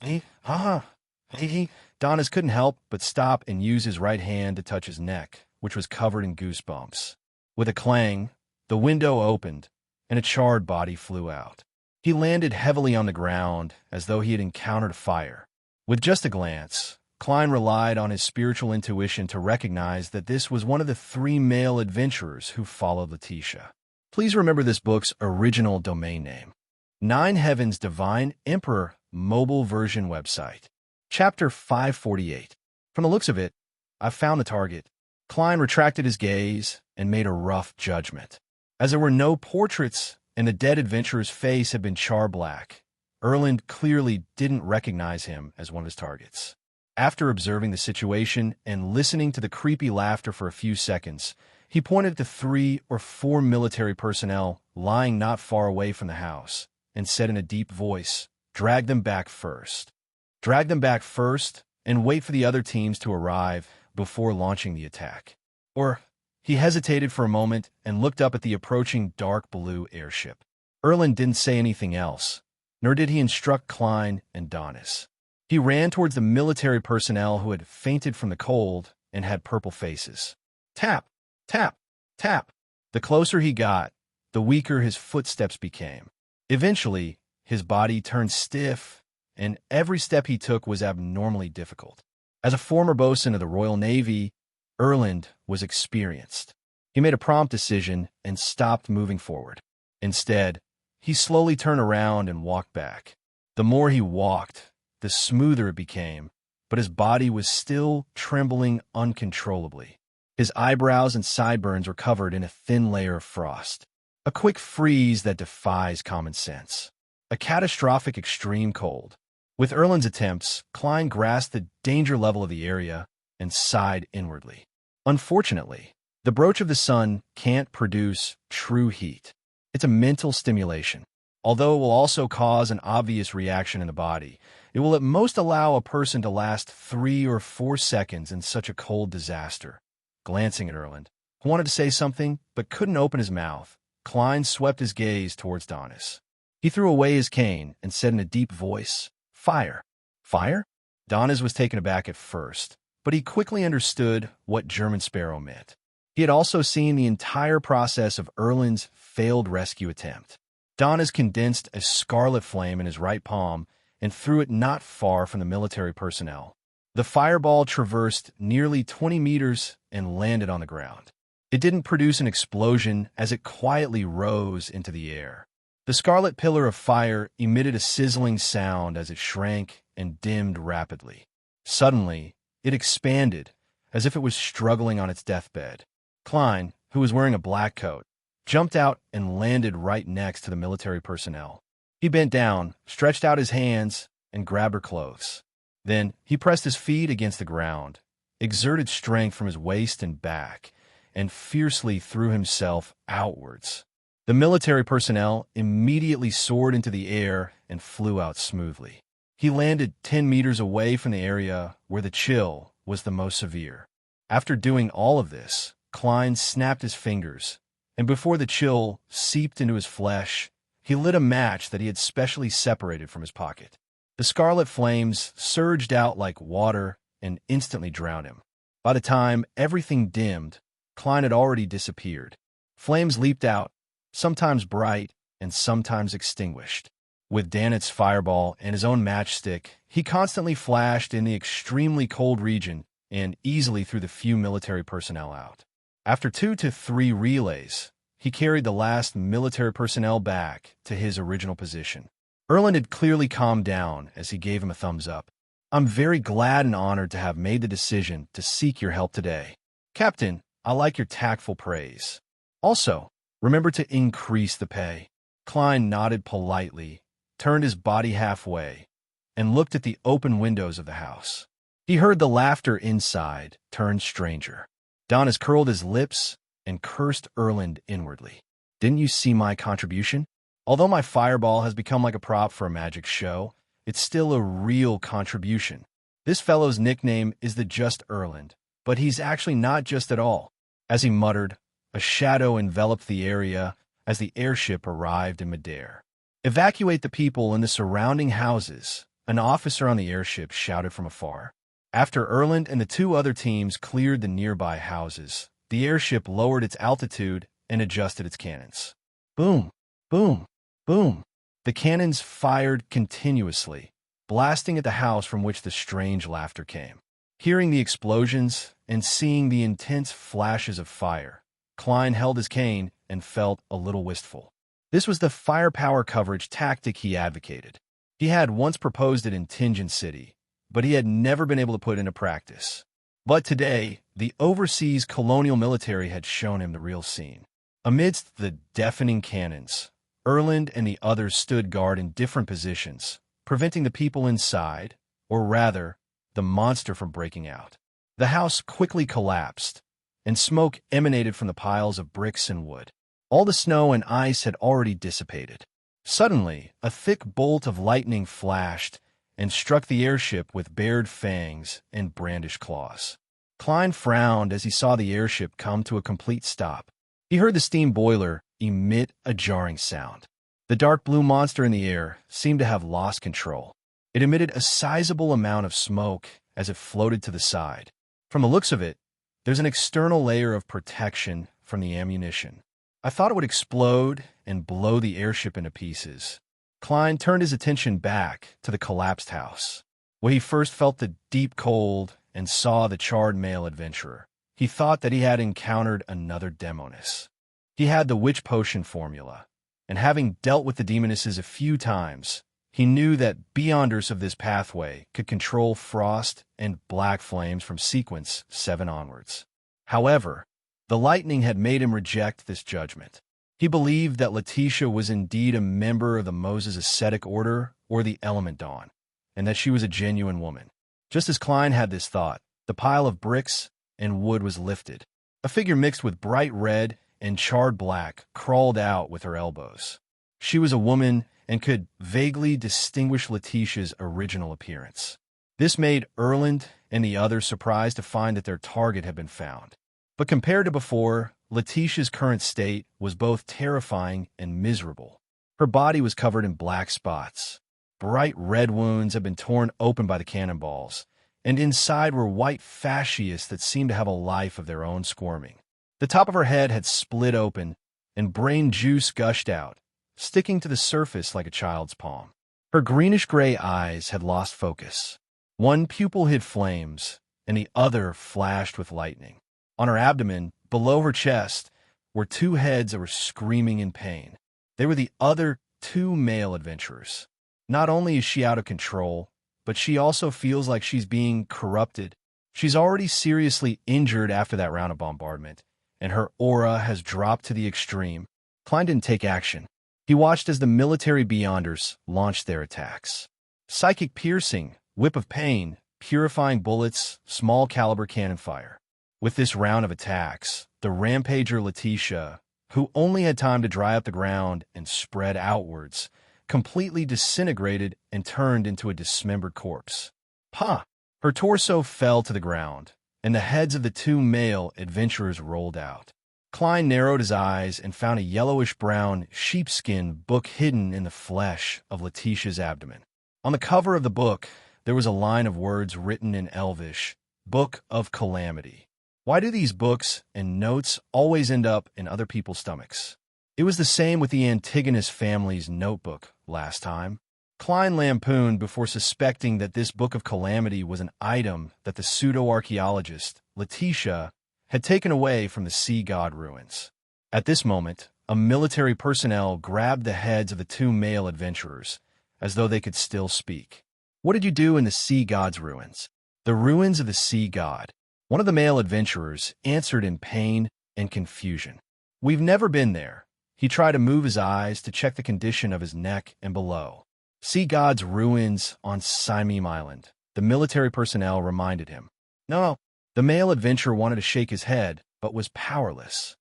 [SPEAKER 1] he, ha ha, he." Donnas couldn't help but stop and use his right hand to touch his neck, which was covered in goosebumps. With a clang, the window opened, and a charred body flew out. He landed heavily on the ground, as though he had encountered fire. With just a glance, Klein relied on his spiritual intuition to recognize that this was one of the 3 male adventurers who followed Letitia. Please remember this book's original domain name. 9 Heavens Divine Emperor mobile version website. Chapter 548. From the looks of it, I've found the target. Klein retracted his gaze and made a rough judgment. As there were no portraits and the dead adventurer's face had been char-black, Erland clearly didn't recognize him as one of his targets. After observing the situation and listening to the creepy laughter for a few seconds, he pointed to 3 or 4 military personnel lying not far away from the house and said in a deep voice, "Drag them back first. Drag them back first and wait for the other teams to arrive before launching the attack." Or, he hesitated for a moment and looked up at the approaching dark blue airship. Erland didn't say anything else, nor did he instruct Klein and Donnas. He ran towards the military personnel who had fainted from the cold and had purple faces. Tap, tap, tap. The closer he got, the weaker his footsteps became. Eventually, his body turned stiff, and every step he took was abnormally difficult. As a former boatswain of the Royal Navy, Erland was experienced. He made a prompt decision and stopped moving forward. Instead, he slowly turned around and walked back. The more he walked, the smoother it became, but his body was still trembling uncontrollably. His eyebrows and sideburns were covered in a thin layer of frost. A quick freeze that defies common sense. A catastrophic extreme cold. With Erland's attempts, Klein grasped the danger level of the area and sighed inwardly. Unfortunately, the brooch of the sun can't produce true heat. It's a mental stimulation. Although it will also cause an obvious reaction in the body, it will at most allow a person to last 3 or 4 seconds in such a cold disaster. Glancing at Erland, who wanted to say something but couldn't open his mouth, Klein swept his gaze towards Donis. He threw away his cane and said in a deep voice, "Fire." Fire? Donis was taken aback at first, but he quickly understood what German Sparrow meant. He had also seen the entire process of Erland's failed rescue attempt. Donis condensed a scarlet flame in his right palm and threw it not far from the military personnel. The fireball traversed nearly 20 meters and landed on the ground. It didn't produce an explosion as it quietly rose into the air. The scarlet pillar of fire emitted a sizzling sound as it shrank and dimmed rapidly. Suddenly, it expanded, as if it was struggling on its deathbed. Klein, who was wearing a black coat, jumped out and landed right next to the military personnel. He bent down, stretched out his hands, and grabbed her clothes. Then he pressed his feet against the ground, exerted strength from his waist and back, and fiercely threw himself outwards. The military personnel immediately soared into the air and flew out smoothly. He landed 10 meters away from the area where the chill was the most severe. After doing all of this, Klein snapped his fingers, and before the chill seeped into his flesh, he lit a match that he had specially separated from his pocket. The scarlet flames surged out like water and instantly drowned him. By the time everything dimmed, Klein had already disappeared. Flames leaped out, sometimes bright and sometimes extinguished. With Danit's fireball and his own matchstick, he constantly flashed in the extremely cold region and easily threw the few military personnel out. After 2 to 3 relays, he carried the last military personnel back to his original position. Erland had clearly calmed down as he gave him a thumbs up. "I'm very glad and honored to have made the decision to seek your help today. Captain, I like your tactful praise. Also, remember to increase the pay." Klein nodded politely, turned his body halfway, and looked at the open windows of the house. He heard the laughter inside turn stranger. Donis curled his lips and cursed Erland inwardly. "Didn't you see my contribution? Although my fireball has become like a prop for a magic show, it's still a real contribution. This fellow's nickname is the Just Erland, but he's actually not just at all." As he muttered, a shadow enveloped the area as the airship arrived in midair. "Evacuate the people in the surrounding houses," an officer on the airship shouted from afar. After Erland and the 2 other teams cleared the nearby houses, the airship lowered its altitude and adjusted its cannons. Boom, boom, boom. The cannons fired continuously, blasting at the house from which the strange laughter came. Hearing the explosions and seeing the intense flashes of fire, Klein held his cane and felt a little wistful. This was the firepower coverage tactic he advocated. He had once proposed it in Tingen City, but he had never been able to put it into practice. But today, the overseas colonial military had shown him the real scene. Amidst the deafening cannons, Erland and the others stood guard in different positions, preventing the people inside, or rather, the monster from breaking out. The house quickly collapsed, and smoke emanated from the piles of bricks and wood. All the snow and ice had already dissipated. Suddenly, a thick bolt of lightning flashed and struck the airship with bared fangs and brandished claws. Klein frowned as he saw the airship come to a complete stop. He heard the steam boiler emit a jarring sound. The dark blue monster in the air seemed to have lost control. It emitted a sizable amount of smoke as it floated to the side. From the looks of it, there's an external layer of protection from the ammunition. I thought it would explode and blow the airship into pieces. Klein turned his attention back to the collapsed house, where he first felt the deep cold and saw the charred male adventurer. He thought that he had encountered another Demonis. He had the witch potion formula, and having dealt with the demonesses a few times, he knew that Beyonders of this pathway could control frost and black flames from sequence 7 onwards. However, the lightning had made him reject this judgment. He believed that Letitia was indeed a member of the Moses Ascetic Order or the Element Dawn, and that she was a genuine woman. Just as Klein had this thought, the pile of bricks and wood was lifted. A figure mixed with bright red and charred black crawled out with her elbows. She was a woman and could vaguely distinguish Letitia's original appearance. This made Erland and the others surprised to find that their target had been found. But compared to before, Letitia's current state was both terrifying and miserable. Her body was covered in black spots. Bright red wounds had been torn open by the cannonballs, and inside were white fascias that seemed to have a life of their own squirming. The top of her head had split open, and brain juice gushed out, sticking to the surface like a child's palm. Her greenish-gray eyes had lost focus. One pupil hid flames, and the other flashed with lightning. On her abdomen, below her chest, were 2 heads that were screaming in pain. They were the other 2 male adventurers. Not only is she out of control, but she also feels like she's being corrupted. She's already seriously injured after that round of bombardment, and her aura has dropped to the extreme. Klein didn't take action. He watched as the military Beyonders launched their attacks. Psychic piercing, whip of pain, purifying bullets, small caliber cannon fire. With this round of attacks, the rampager Letitia, who only had time to dry up the ground and spread outwards, completely disintegrated and turned into a dismembered corpse. Pa! Her torso fell to the ground, and the heads of the 2 male adventurers rolled out. Klein narrowed his eyes and found a yellowish-brown sheepskin book hidden in the flesh of Letitia's abdomen. On the cover of the book, there was a line of words written in Elvish, Book of Calamity. Why do these books and notes always end up in other people's stomachs? It was the same with the Antigonus family's notebook last time. Klein lampooned before suspecting that this Book of Calamity was an item that the pseudo-archaeologist, Letitia, had taken away from the sea god ruins. At this moment, a military personnel grabbed the heads of the 2 male adventurers, as though they could still speak. What did you do in the sea god's ruins? The ruins of the sea god. One of the male adventurers answered in pain and confusion. We've never been there. He tried to move his eyes to check the condition of his neck and below. Sea god's ruins on Simeme Island. The military personnel reminded him. No, the male adventurer wanted to shake his head, but was powerless.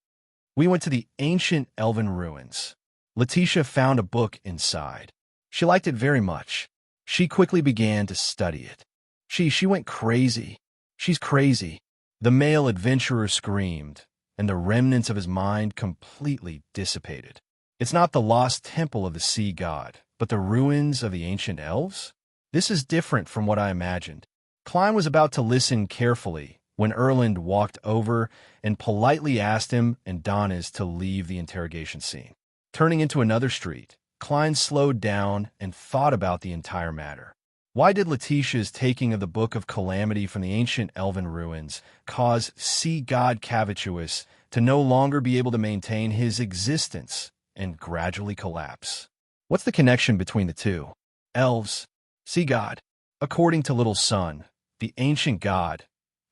[SPEAKER 1] We went to the ancient elven ruins. Letitia found a book inside. She liked it very much. She quickly began to study it. She went crazy. She's crazy. The male adventurer screamed, and the remnants of his mind completely dissipated. It's not the lost temple of the sea god, but the ruins of the ancient elves? This is different from what I imagined. Klein was about to listen carefully when Erland walked over and politely asked him and Donis to leave the interrogation scene. Turning into another street, Klein slowed down and thought about the entire matter. Why did Letitia's taking of the Book of Calamity from the ancient elven ruins cause sea god Cavituous to no longer be able to maintain his existence and gradually collapse? What's the connection between the 2? Elves, sea god. According to Little Sun, the ancient god,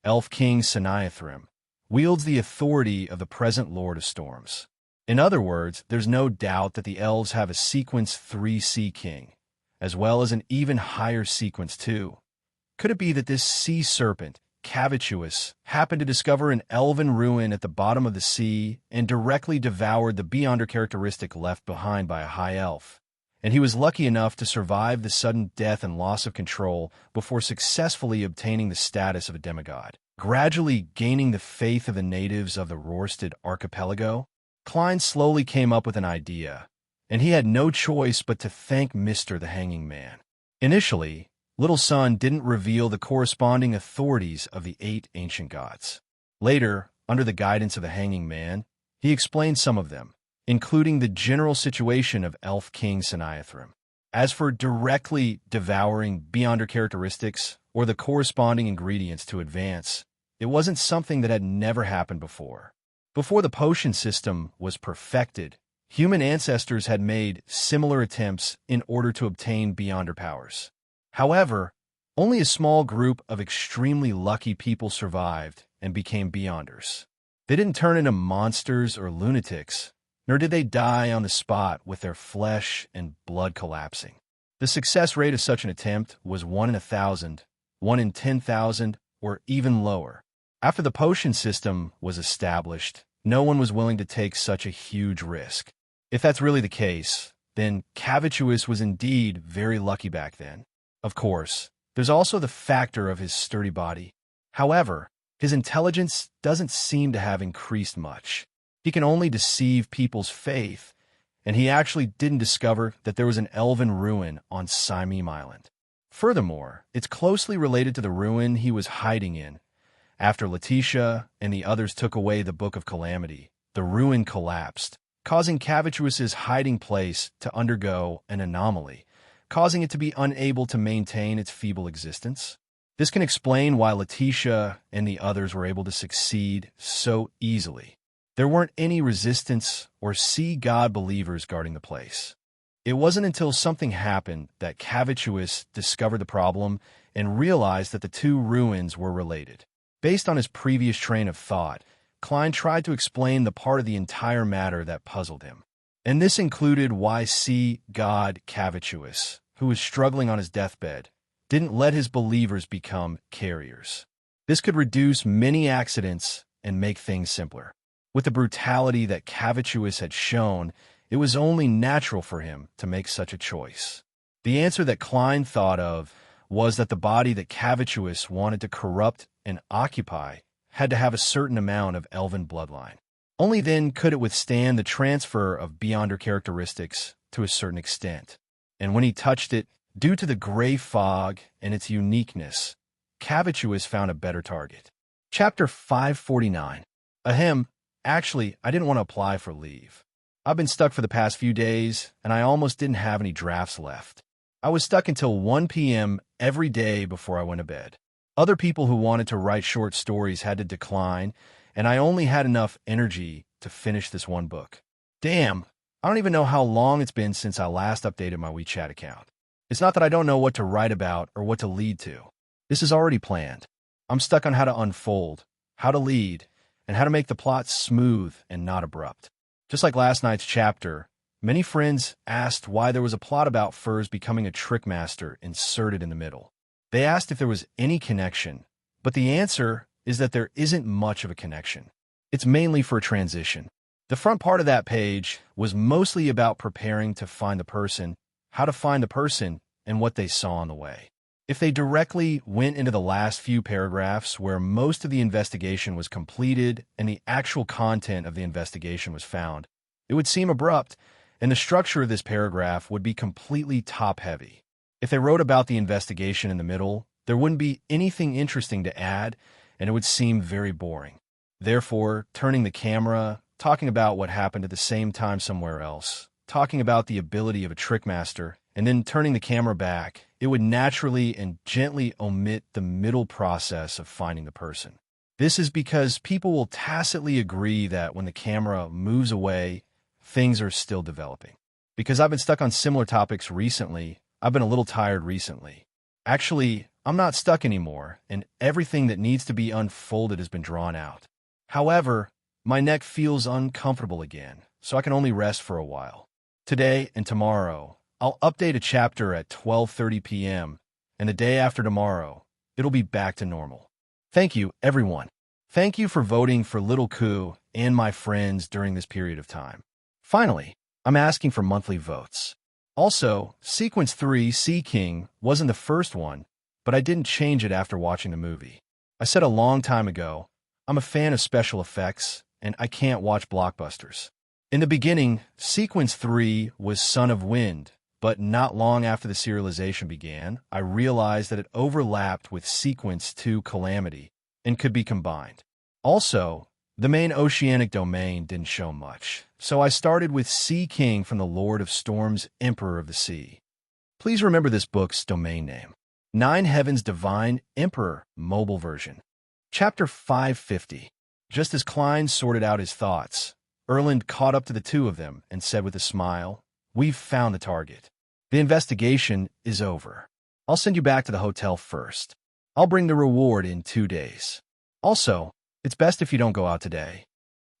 [SPEAKER 1] Elf King Saniathrim, wields the authority of the present Lord of Storms. In other words, there's no doubt that the elves have a sequence 3 sea king, as well as an even higher sequence 2. Could it be that this sea serpent, Cavituous, happened to discover an elven ruin at the bottom of the sea and directly devoured the Beyonder characteristic left behind by a high elf? And he was lucky enough to survive the sudden death and loss of control before successfully obtaining the status of a demigod, gradually gaining the faith of the natives of the Rorstad archipelago. Klein slowly came up with an idea, and he had no choice but to thank Mr. the Hanging Man. Initially, Little Sun didn't reveal the corresponding authorities of the 8 ancient gods. Later, under the guidance of the Hanging Man, he explained some of them, including the general situation of Elf King Saniathrim. As for directly devouring Beyonder characteristics or the corresponding ingredients to advance, it wasn't something that had never happened before. Before the potion system was perfected, Human ancestors had made similar attempts in order to obtain Beyonder powers. However, only a small group of extremely lucky people survived and became Beyonders. They didn't turn into monsters or lunatics, nor did they die on the spot with their flesh and blood collapsing. The success rate of such an attempt was 1 in 1,000, 1 in 10,000, or even lower. After the potion system was established, no one was willing to take such a huge risk. If that's really the case, then Cavituous was indeed very lucky back then. Of course, there's also the factor of his sturdy body. However, his intelligence doesn't seem to have increased much. He can only deceive people's faith, and he actually didn't discover that there was an elven ruin on Simeme Island. Furthermore, it's closely related to the ruin he was hiding in. After Letitia and the others took away the Book of Calamity, the ruin collapsed, causing Cavituous's hiding place to undergo an anomaly, causing it to be unable to maintain its feeble existence. This can explain why Letitia and the others were able to succeed so easily. There weren't any resistance or sea god believers guarding the place. It wasn't until something happened that Cavituous discovered the problem and realized that the two ruins were related. Based on his previous train of thought, Klein tried to explain the part of the entire matter that puzzled him. And this included why sea god Cavituous, who was struggling on his deathbed, didn't let his believers become carriers. This could reduce many accidents and make things simpler. With the brutality that Cavituous had shown, it was only natural for him to make such a choice. The answer that Klein thought of was that the body that Cavituous wanted to corrupt and occupy had to have a certain amount of elven bloodline. Only then could it withstand the transfer of Beyonder characteristics to a certain extent. And when he touched it, due to the gray fog and its uniqueness, Cavituous found a better target. Chapter 549. Ahem, actually, I didn't want to apply for leave. I've been stuck for the past few days, and I almost didn't have any drafts left. I was stuck until 1 p.m. every day before I went to bed. Other people who wanted to write short stories had to decline, and I only had enough energy to finish this one book. Damn, I don't even know how long it's been since I last updated my WeChat account. It's not that I don't know what to write about or what to lead to. This is already planned. I'm stuck on how to unfold, how to lead, and how to make the plot smooth and not abrupt. Just like last night's chapter, many friends asked why there was a plot about Furs becoming a trickmaster inserted in the middle. They asked if there was any connection, but the answer is that there isn't much of a connection. It's mainly for a transition. The front part of that page was mostly about preparing to find the person, how to find the person, and what they saw on the way. If they directly went into the last few paragraphs where most of the investigation was completed and the actual content of the investigation was found, it would seem abrupt, and the structure of this paragraph would be completely top-heavy. If they wrote about the investigation in the middle, there wouldn't be anything interesting to add, and it would seem very boring. Therefore, turning the camera, talking about what happened at the same time somewhere else, talking about the ability of a trickmaster, and then turning the camera back, it would naturally and gently omit the middle process of finding the person. This is because people will tacitly agree that when the camera moves away, things are still developing. Because I've been stuck on similar topics recently, I've been a little tired recently. Actually, I'm not stuck anymore, and everything that needs to be unfolded has been drawn out. However, my neck feels uncomfortable again, so I can only rest for a while. Today and tomorrow, I'll update a chapter at 12:30 p.m., and the day after tomorrow, it'll be back to normal. Thank you, everyone. Thank you for voting for Little Coup and my friends during this period of time. Finally, I'm asking for monthly votes. Also, Sequence 3, Sea King, wasn't the first one, but I didn't change it after watching the movie. I said a long time ago, I'm a fan of special effects, and I can't watch blockbusters. In the beginning, Sequence 3 was Son of Wind, but not long after the serialization began, I realized that it overlapped with Sequence 2 Calamity and could be combined. Also, the main oceanic domain didn't show much, so I started with Sea King from the Lord of Storms, Emperor of the Sea. Please remember this book's domain name. Nine Heavens Divine Emperor mobile version. Chapter 550. Just as Klein sorted out his thoughts, Erland caught up to the two of them and said with a smile, "We've found the target. The investigation is over. I'll send you back to the hotel first. I'll bring the reward in 2 days. Also, it's best if you don't go out today."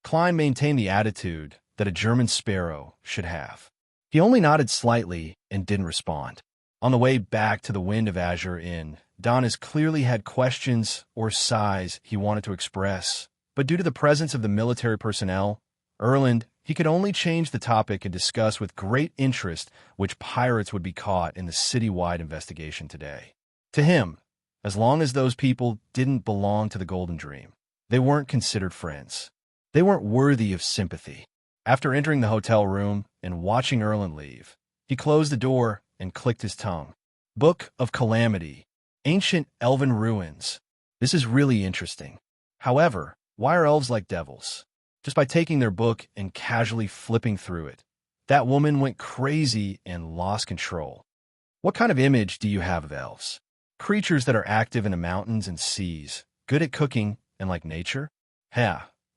[SPEAKER 1] Klein maintained the attitude that a German sparrow should have. He only nodded slightly and didn't respond. On the way back to the Wind of Azure Inn, Donis clearly had questions or sighs he wanted to express, but due to the presence of the military personnel, Erland, he could only change the topic and discuss with great interest which pirates would be caught in the citywide investigation today. To him, as long as those people didn't belong to the Golden Dream, they weren't considered friends. They weren't worthy of sympathy. After entering the hotel room and watching Erland leave, he closed the door and clicked his tongue. Book of Calamity. Ancient Elven Ruins. This is really interesting. However, why are elves like devils? Just by taking their book and casually flipping through it, that woman went crazy and lost control. What kind of image do you have of elves? Creatures that are active in the mountains and seas, good at cooking and like nature?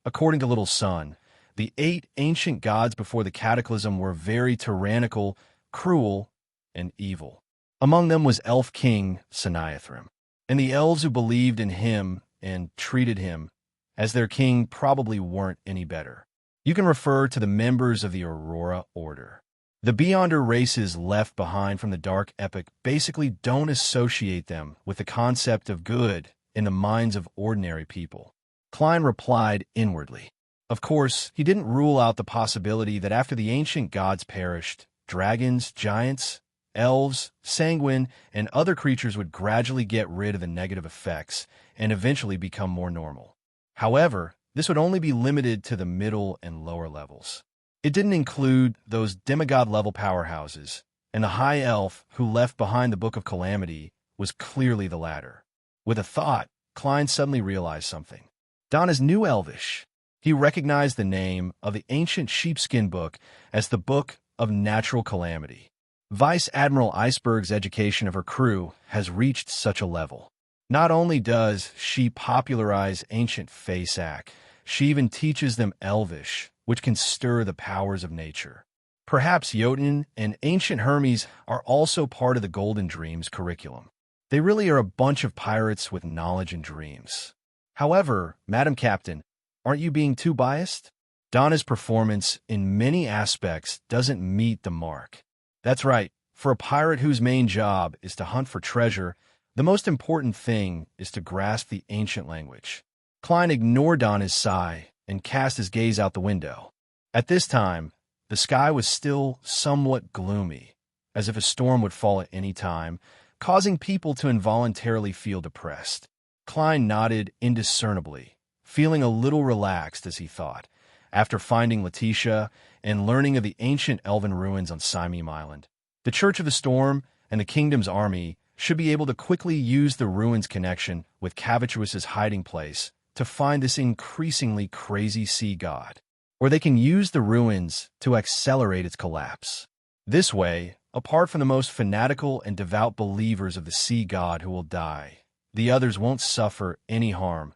[SPEAKER 1] According to Little Sun, the 8 ancient gods before the cataclysm were very tyrannical, cruel, and evil. Among them was Elf King Sanaithrim, and the elves who believed in him and treated him as their king probably weren't any better. You can refer to the members of the Aurora Order. The Beyonder races left behind from the Dark Epoch basically don't associate them with the concept of good in the minds of ordinary people. Klein replied inwardly. Of course, he didn't rule out the possibility that after the ancient gods perished, dragons, giants, elves, sanguine, and other creatures would gradually get rid of the negative effects and eventually become more normal. However, this would only be limited to the middle and lower levels. It didn't include those demigod-level powerhouses, and the high elf who left behind the Book of Calamity was clearly the latter. With a thought, Klein suddenly realized something. Donna's knew Elvish. He recognized the name of the ancient sheepskin book as the Book of Natural Calamity. Vice Admiral Iceberg's education of her crew has reached such a level. Not only does she popularize ancient Faesac, she even teaches them Elvish, which can stir the powers of nature. Perhaps Jotun and ancient Hermes are also part of the Golden Dreams curriculum. They really are a bunch of pirates with knowledge and dreams. However, Madam Captain, aren't you being too biased? Donna's performance in many aspects doesn't meet the mark. That's right. For a pirate whose main job is to hunt for treasure, the most important thing is to grasp the ancient language. Klein ignored Donna's sigh and cast his gaze out the window. At this time, the sky was still somewhat gloomy, as if a storm would fall at any time, causing people to involuntarily feel depressed. Klein nodded indiscernibly, feeling a little relaxed as he thought, after finding Letitia and learning of the ancient elven ruins on Simeme Island. The Church of the Storm and the Kingdom's army should be able to quickly use the ruins' connection with Cavituous's hiding place to find this increasingly crazy sea god, or they can use the ruins to accelerate its collapse. This way, apart from the most fanatical and devout believers of the sea god who will die, the others won't suffer any harm.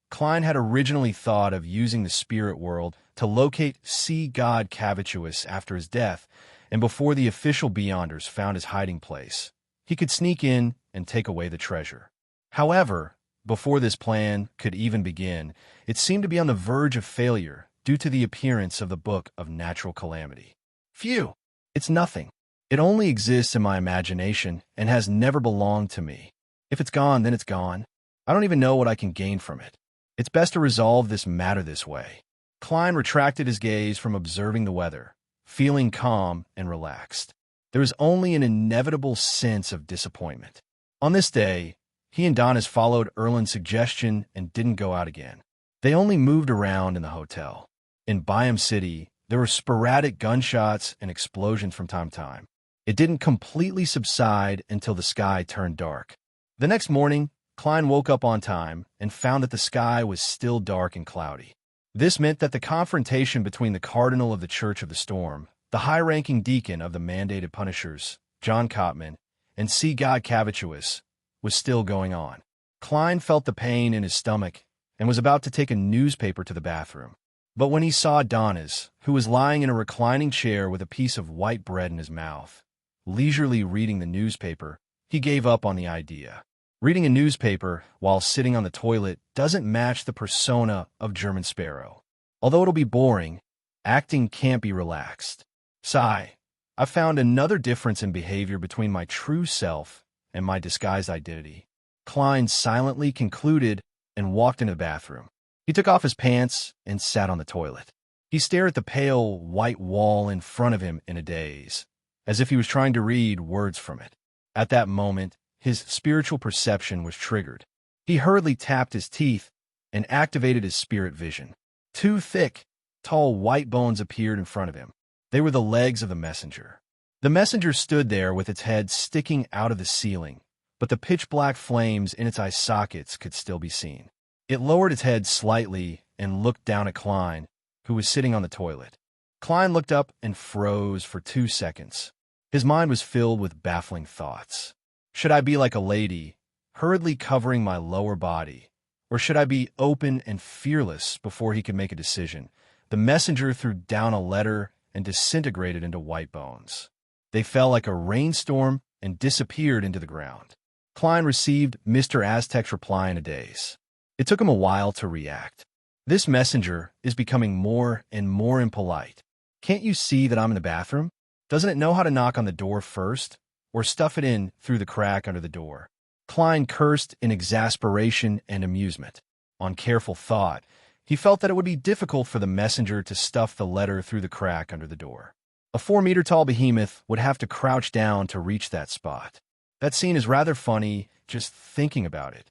[SPEAKER 1] Klein had originally thought of using the spirit world to locate sea god Cavituous after his death, and before the official Beyonders found his hiding place, he could sneak in and take away the treasure. However, before this plan could even begin, it seemed to be on the verge of failure due to the appearance of the Book of Natural Calamity. Phew! It's nothing. It only exists in my imagination and has never belonged to me. If it's gone, then it's gone. I don't even know what I can gain from it. It's best to resolve this matter this way. Klein retracted his gaze from observing the weather, feeling calm and relaxed. There was only an inevitable sense of disappointment. On this day, he and Donis followed Erland's suggestion and didn't go out again. They only moved around in the hotel. In Byam City, there were sporadic gunshots and explosions from time to time. It didn't completely subside until the sky turned dark. The next morning, Klein woke up on time and found that the sky was still dark and cloudy. This meant that the confrontation between the Cardinal of the Church of the Storm, the high-ranking deacon of the mandated Punishers, John Cotman, and sea god Cavituous, was still going on. Klein felt the pain in his stomach and was about to take a newspaper to the bathroom. But when he saw Adonis, who was lying in a reclining chair with a piece of white bread in his mouth, leisurely reading the newspaper, he gave up on the idea. Reading a newspaper while sitting on the toilet doesn't match the persona of German Sparrow. Although it'll be boring, acting can't be relaxed. Sigh. I found another difference in behavior between my true self and my disguised identity. Klein silently concluded and walked into the bathroom. He took off his pants and sat on the toilet. He stared at the pale, white wall in front of him in a daze, as if he was trying to read words from it. At that moment, his spiritual perception was triggered. He hurriedly tapped his teeth and activated his spirit vision. Two thick, tall white bones appeared in front of him. They were the legs of the messenger. The messenger stood there with its head sticking out of the ceiling, but the pitch-black flames in its eye sockets could still be seen. It lowered its head slightly and looked down at Klein, who was sitting on the toilet. Klein looked up and froze for 2 seconds. His mind was filled with baffling thoughts. Should I be like a lady, hurriedly covering my lower body, or should I be open and fearless before he could make a decision? The messenger threw down a letter and disintegrated into white bones. They fell like a rainstorm and disappeared into the ground. Klein received Mr. Aztec's reply in a daze. It took him a while to react. This messenger is becoming more and more impolite. Can't you see that I'm in the bathroom? Doesn't it know how to knock on the door first, or stuff it in through the crack under the door? Klein cursed in exasperation and amusement. On careful thought, he felt that it would be difficult for the messenger to stuff the letter through the crack under the door. A 4-meter-tall behemoth would have to crouch down to reach that spot. That scene is rather funny just thinking about it.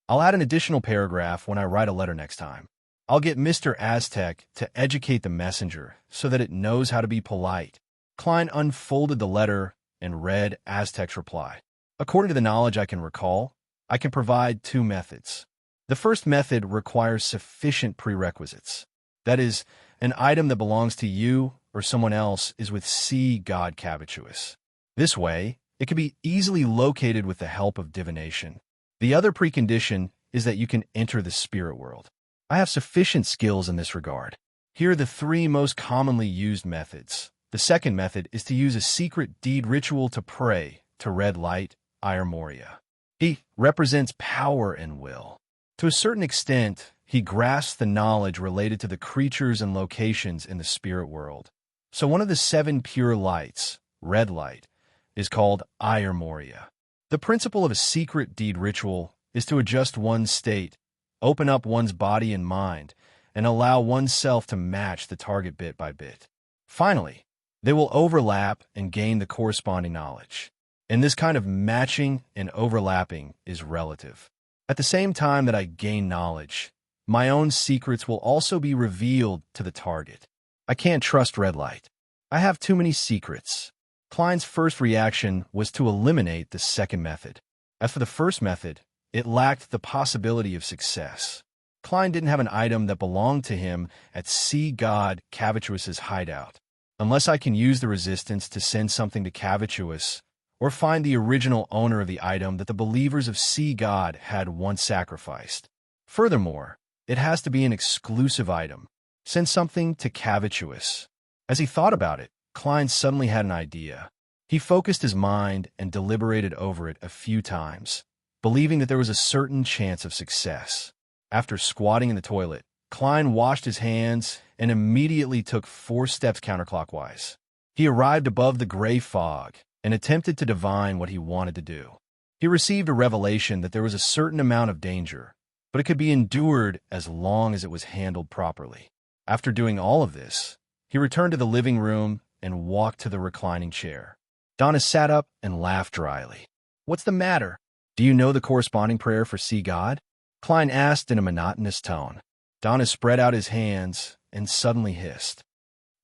[SPEAKER 1] I'll add an additional paragraph when I write a letter next time. I'll get Mr. Aztec to educate the messenger so that it knows how to be polite. Klein unfolded the letter and read Aztec's reply. According to the knowledge I can recall, I can provide 2 methods. The first method requires sufficient prerequisites. That is, an item that belongs to you or someone else is with sea god Cavituous. This way, it can be easily located with the help of divination. The other precondition is that you can enter the spirit world. I have sufficient skills in this regard. Here are the 3 most commonly used methods. The second method is to use a secret deed ritual to pray to Red Light, Ire Moria. He represents power and will. To a certain extent, he grasps the knowledge related to the creatures and locations in the spirit world. So one of the 7 pure lights, Red Light, is called Ire Moria. The principle of a secret deed ritual is to adjust one's state, open up one's body and mind, and allow oneself to match the target bit by bit. Finally, they will overlap and gain the corresponding knowledge. And this kind of matching and overlapping is relative. At the same time that I gain knowledge, my own secrets will also be revealed to the target. I can't trust Red Light. I have too many secrets. Klein's first reaction was to eliminate the second method. As for the first method, it lacked the possibility of success. Klein didn't have an item that belonged to him at sea god Cavituous's hideout. Unless I can use the resistance to send something to Cavituous, or find the original owner of the item that the believers of Sea God had once sacrificed. Furthermore, it has to be an exclusive item. Send something to Cavituous. As he thought about it, Klein suddenly had an idea. He focused his mind and deliberated over it a few times, believing that there was a certain chance of success. After squatting in the toilet, Klein washed his hands and immediately took 4 steps counterclockwise. He arrived above the gray fog and attempted to divine what he wanted to do. He received a revelation that there was a certain amount of danger, but it could be endured as long as it was handled properly. After doing all of this, he returned to the living room and walked to the reclining chair. Donna sat up and laughed dryly. "What's the matter? Do you know the corresponding prayer for Sea God?" Klein asked in a monotonous tone. Donna spread out his hands and suddenly hissed.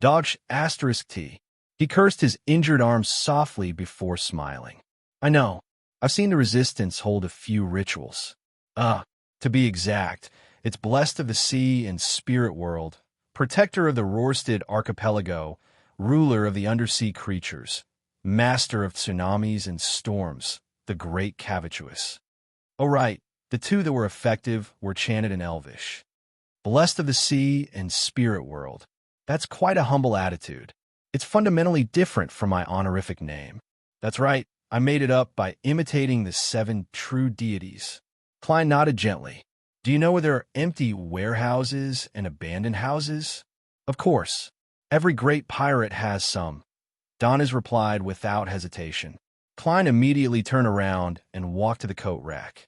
[SPEAKER 1] "Dogsh asterisk T." He cursed his injured arm softly before smiling. "I know. I've seen the Resistance hold a few rituals. To be exact, it's Blessed of the Sea and Spirit World, Protector of the Rorstad Archipelago, Ruler of the Undersea Creatures, Master of Tsunamis and Storms, the Great Cavituous." Oh right, the 2 that were effective were chanted in Elvish. blessed of the sea and spirit world. That's quite a humble attitude. It's fundamentally different from my honorific name. That's right, I made it up by imitating the 7 true deities. Klein nodded gently. Do you know where there are empty warehouses and abandoned houses? Of course. Every great pirate has some. Donis replied without hesitation. Klein immediately turned around and walked to the coat rack.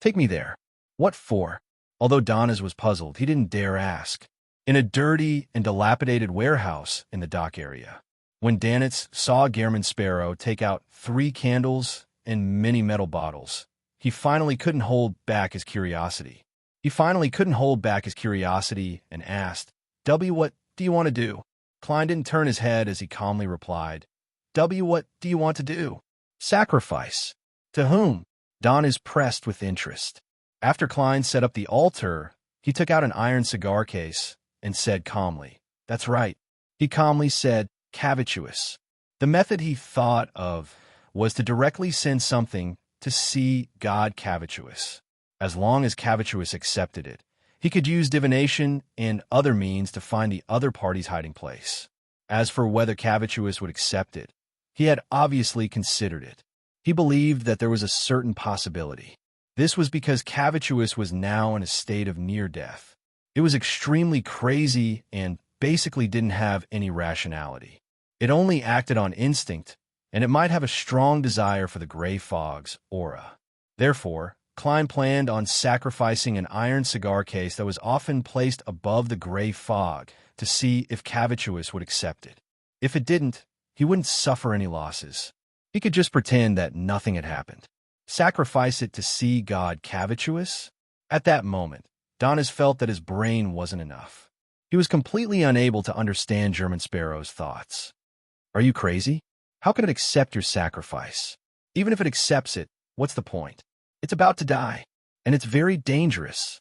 [SPEAKER 1] Take me there. What for? Although Donis was puzzled, he didn't dare ask. In a dirty and dilapidated warehouse in the dock area. When Danitz saw Gehrman Sparrow take out 3 candles and many metal bottles, he finally couldn't hold back his curiosity. And asked, W, what do you want to do? Klein didn't turn his head as he calmly replied, W, what do you want to do? Sacrifice. To whom? Donis pressed with interest. After Klein set up the altar, he took out an iron cigar case and said calmly, That's right. He calmly said, Cavituous. The method he thought of was to directly send something to see God Cavituous. As long as Cavituous accepted it, he could use divination and other means to find the other party's hiding place. As for whether Cavituous would accept it, he had obviously considered it. He believed that there was a certain possibility. This was because Cavituous was now in a state of near death. It was extremely crazy and basically didn't have any rationality. It only acted on instinct, and it might have a strong desire for the gray fog's aura. Therefore, Klein planned on sacrificing an iron cigar case that was often placed above the gray fog to see if Cavituous would accept it. If it didn't, he wouldn't suffer any losses. He could just pretend that nothing had happened. Sacrifice it to see God Cavituous? At that moment, Donis felt that his brain wasn't enough. He was completely unable to understand Gehrman Sparrow's thoughts. Are you crazy? How can it accept your sacrifice? Even if it accepts it, what's the point? It's about to die, and it's very dangerous.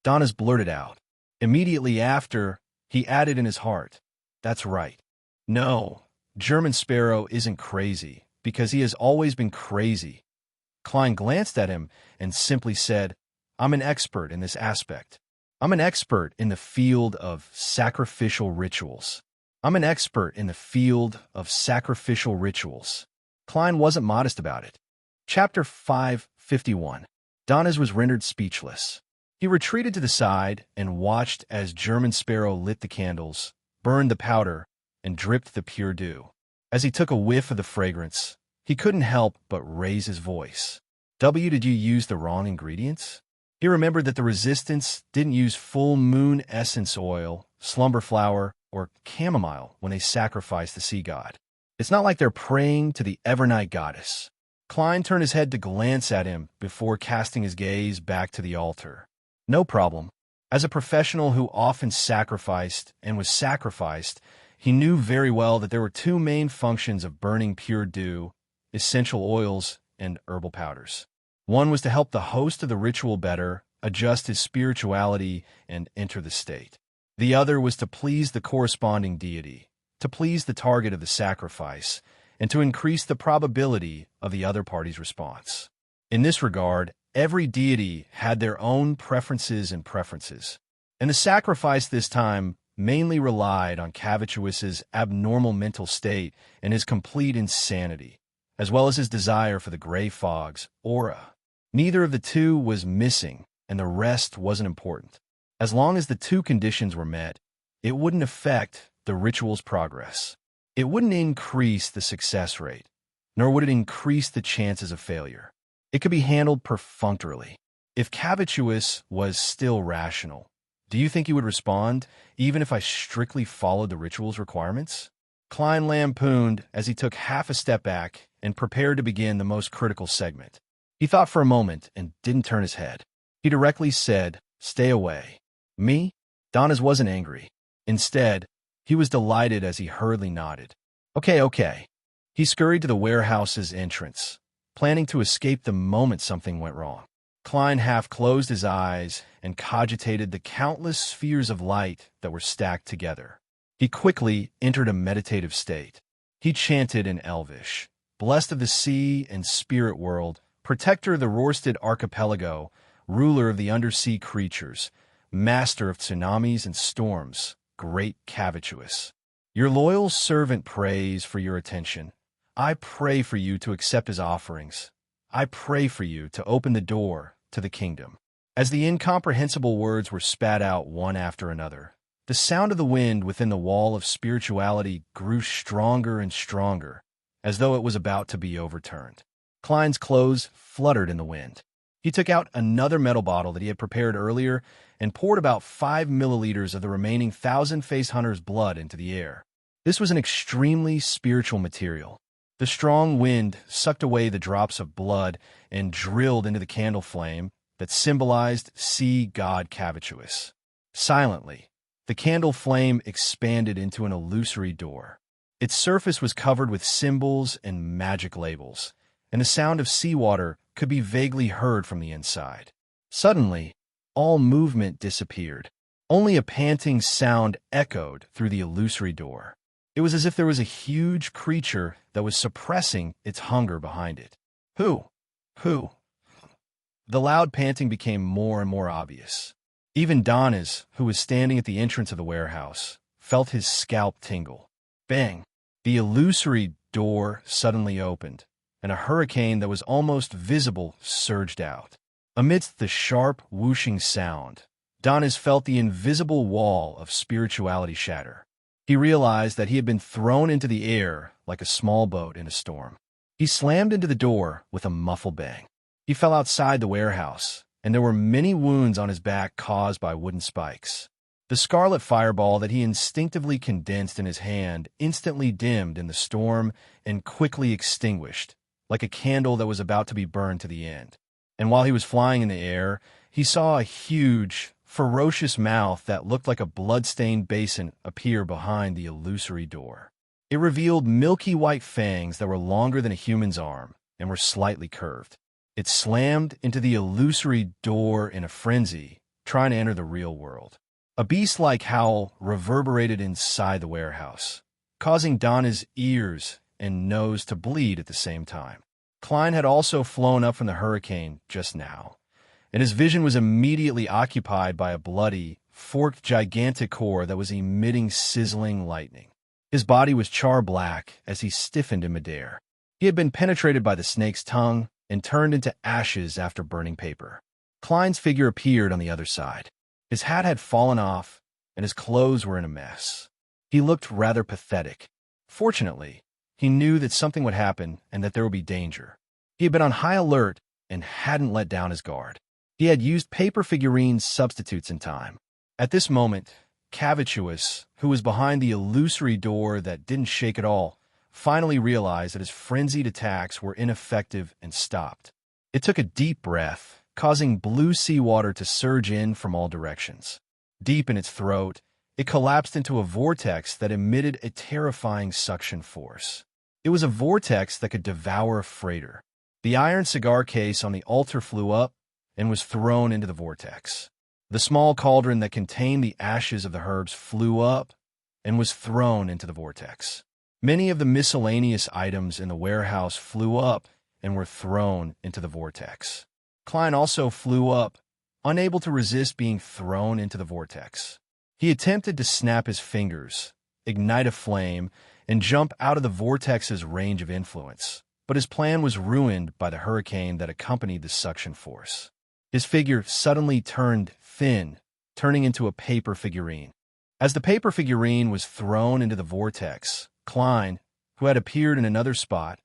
[SPEAKER 1] Donis blurted out. Immediately after, he added in his heart, That's right. No, Gehrman Sparrow isn't crazy, because he has always been crazy. Klein glanced at him and simply said, I'm an expert in this aspect. I'm an expert in the field of sacrificial rituals. Klein wasn't modest about it. Chapter 551. Donis was rendered speechless. He retreated to the side and watched as Gehrman Sparrow lit the candles, burned the powder, and dripped the pure dew. As he took a whiff of the fragrance, he couldn't help but raise his voice. Did you use the wrong ingredients? He remembered that the resistance didn't use full moon essence oil, slumber flower, or chamomile when they sacrificed the sea god. It's not like they're praying to the Evernight goddess. Klein turned his head to glance at him before casting his gaze back to the altar. No problem. As a professional who often sacrificed and was sacrificed, he knew very well that there were 2 main functions of burning pure dew, essential oils, and herbal powders. One was to help the host of the ritual better, adjust his spirituality, and enter the state. The other was to please the corresponding deity, to please the target of the sacrifice, and to increase the probability of the other party's response. In this regard, every deity had their own preferences, and the sacrifice this time mainly relied on Cavituous's abnormal mental state and his complete insanity, as well as his desire for the gray fog's aura. Neither of the 2 was missing, and the rest wasn't important. As long as the 2 conditions were met, it wouldn't affect the ritual's progress. It wouldn't increase the success rate, nor would it increase the chances of failure. It could be handled perfunctorily. If Cavituous was still rational, do you think he would respond, even if I strictly followed the ritual's requirements? Klein lampooned as he took half a step back and prepared to begin the most critical segment. He thought for a moment and didn't turn his head. He directly said, Stay away. Me? Donis wasn't angry. Instead, he was delighted as he hurriedly nodded. Okay. He scurried to the warehouse's entrance, planning to escape the moment something went wrong. Klein half closed his eyes and cogitated the countless spheres of light that were stacked together. He quickly entered a meditative state. He chanted in Elvish, Blessed of the sea and spirit world, protector of the Rorstad archipelago, ruler of the undersea creatures, master of tsunamis and storms, great Cavituous. Your loyal servant prays for your attention. I pray for you to accept his offerings. I pray for you to open the door to the kingdom." As the incomprehensible words were spat out one after another, the sound of the wind within the wall of spirituality grew stronger and stronger, as though it was about to be overturned. Klein's clothes fluttered in the wind. He took out another metal bottle that he had prepared earlier and poured about 5 milliliters of the remaining thousand-faced hunter's blood into the air. This was an extremely spiritual material. The strong wind sucked away the drops of blood and drilled into the candle flame that symbolized sea god Cavituous. Silently, the candle flame expanded into an illusory door. Its surface was covered with symbols and magic labels, and the sound of seawater could be vaguely heard from the inside. Suddenly, all movement disappeared. Only a panting sound echoed through the illusory door. It was as if there was a huge creature that was suppressing its hunger behind it. Who? The loud panting became more and more obvious. Even Donis, who was standing at the entrance of the warehouse, felt his scalp tingle. Bang! The illusory door suddenly opened, and a hurricane that was almost visible surged out. Amidst the sharp, whooshing sound, Donis felt the invisible wall of spirituality shatter. He realized that he had been thrown into the air like a small boat in a storm. He slammed into the door with a muffled bang. He fell outside the warehouse, and there were many wounds on his back caused by wooden spikes. The scarlet fireball that he instinctively condensed in his hand instantly dimmed in the storm and quickly extinguished, like a candle that was about to be burned to the end. And while he was flying in the air, he saw a huge, ferocious mouth that looked like a blood-stained basin appear behind the illusory door. It revealed milky white fangs that were longer than a human's arm and were slightly curved. It slammed into the illusory door in a frenzy, trying to enter the real world. A beast-like howl reverberated inside the warehouse, causing Donna's ears and nose to bleed at the same time. Klein had also flown up from the hurricane just now, and his vision was immediately occupied by a bloody, forked gigantic core that was emitting sizzling lightning. His body was char-black as he stiffened in midair. He had been penetrated by the snake's tongue and turned into ashes after burning paper. Klein's figure appeared on the other side. His hat had fallen off, and his clothes were in a mess. He looked rather pathetic. Fortunately, he knew that something would happen and that there would be danger. He had been on high alert and hadn't let down his guard. He had used paper figurine substitutes in time. At this moment, Cavituous, who was behind the illusory door that didn't shake at all, finally realized that his frenzied attacks were ineffective and stopped. It took a deep breath, causing blue seawater to surge in from all directions. Deep in its throat, it collapsed into a vortex that emitted a terrifying suction force. It was a vortex that could devour a freighter. The iron cigar case on the altar flew up and was thrown into the vortex. The small cauldron that contained the ashes of the herbs flew up and was thrown into the vortex. Many of the miscellaneous items in the warehouse flew up and were thrown into the vortex. Klein also flew up, unable to resist being thrown into the vortex. He attempted to snap his fingers, ignite a flame, and jump out of the vortex's range of influence, but his plan was ruined by the hurricane that accompanied the suction force. His figure suddenly turned thin, turning into a paper figurine. As the paper figurine was thrown into the vortex, Klein, who had appeared in another spot,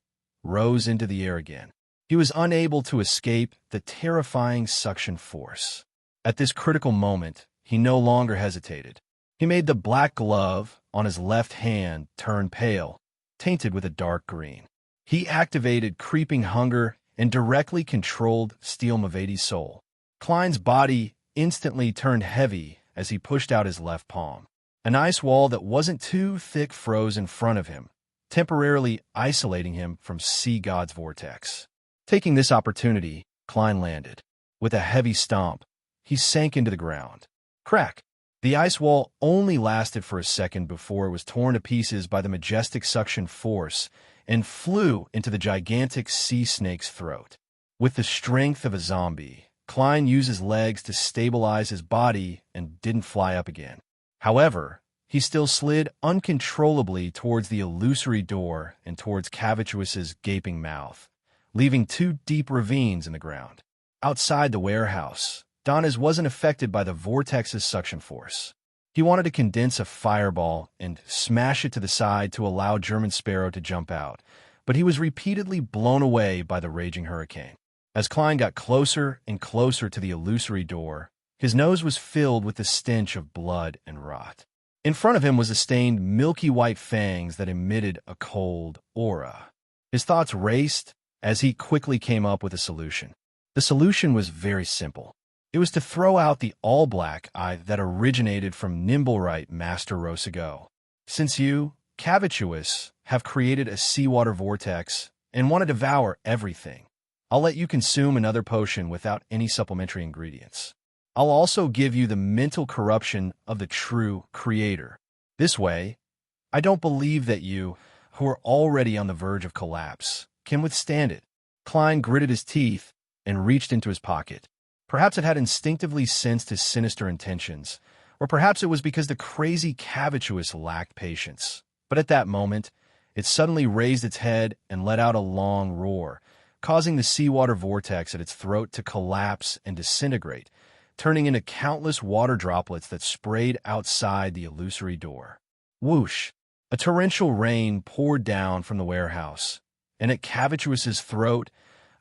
[SPEAKER 1] rose into the air again. He was unable to escape the terrifying suction force. At this critical moment, he no longer hesitated. He made the black glove on his left hand turn pale, tainted with a dark green. He activated creeping hunger and directly controlled Steel Mavadi's soul. Klein's body instantly turned heavy as he pushed out his left palm. An ice wall that wasn't too thick froze in front of him, temporarily isolating him from Sea God's vortex. Taking this opportunity, Klein landed. With a heavy stomp, he sank into the ground. Crack! The ice wall only lasted for a second before it was torn to pieces by the majestic suction force and flew into the gigantic sea snake's throat. With the strength of a zombie, Klein used his legs to stabilize his body and didn't fly up again. However, he still slid uncontrollably towards the illusory door and towards Cavituous's gaping mouth, leaving 2 deep ravines in the ground. Outside the warehouse, Donnes wasn't affected by the vortex's suction force. He wanted to condense a fireball and smash it to the side to allow German Sparrow to jump out, but he was repeatedly blown away by the raging hurricane. As Klein got closer and closer to the illusory door, his nose was filled with the stench of blood and rot. In front of him was a stained milky white fangs that emitted a cold aura. His thoughts raced as he quickly came up with a solution. The solution was very simple. It was to throw out the all-black eye that originated from Nimblewright Master Rosago. Since you, Cavituous, have created a seawater vortex and want to devour everything, I'll let you consume another potion without any supplementary ingredients. I'll also give you the mental corruption of the true creator. This way, I don't believe that you, who are already on the verge of collapse, can withstand it. Klein gritted his teeth and reached into his pocket. Perhaps it had instinctively sensed his sinister intentions, or perhaps it was because the crazy Cavituous lacked patience. But at that moment, it suddenly raised its head and let out a long roar, causing the seawater vortex at its throat to collapse and disintegrate, turning into countless water droplets that sprayed outside the illusory door. Whoosh! A torrential rain poured down from the warehouse, and at Cavituous's throat,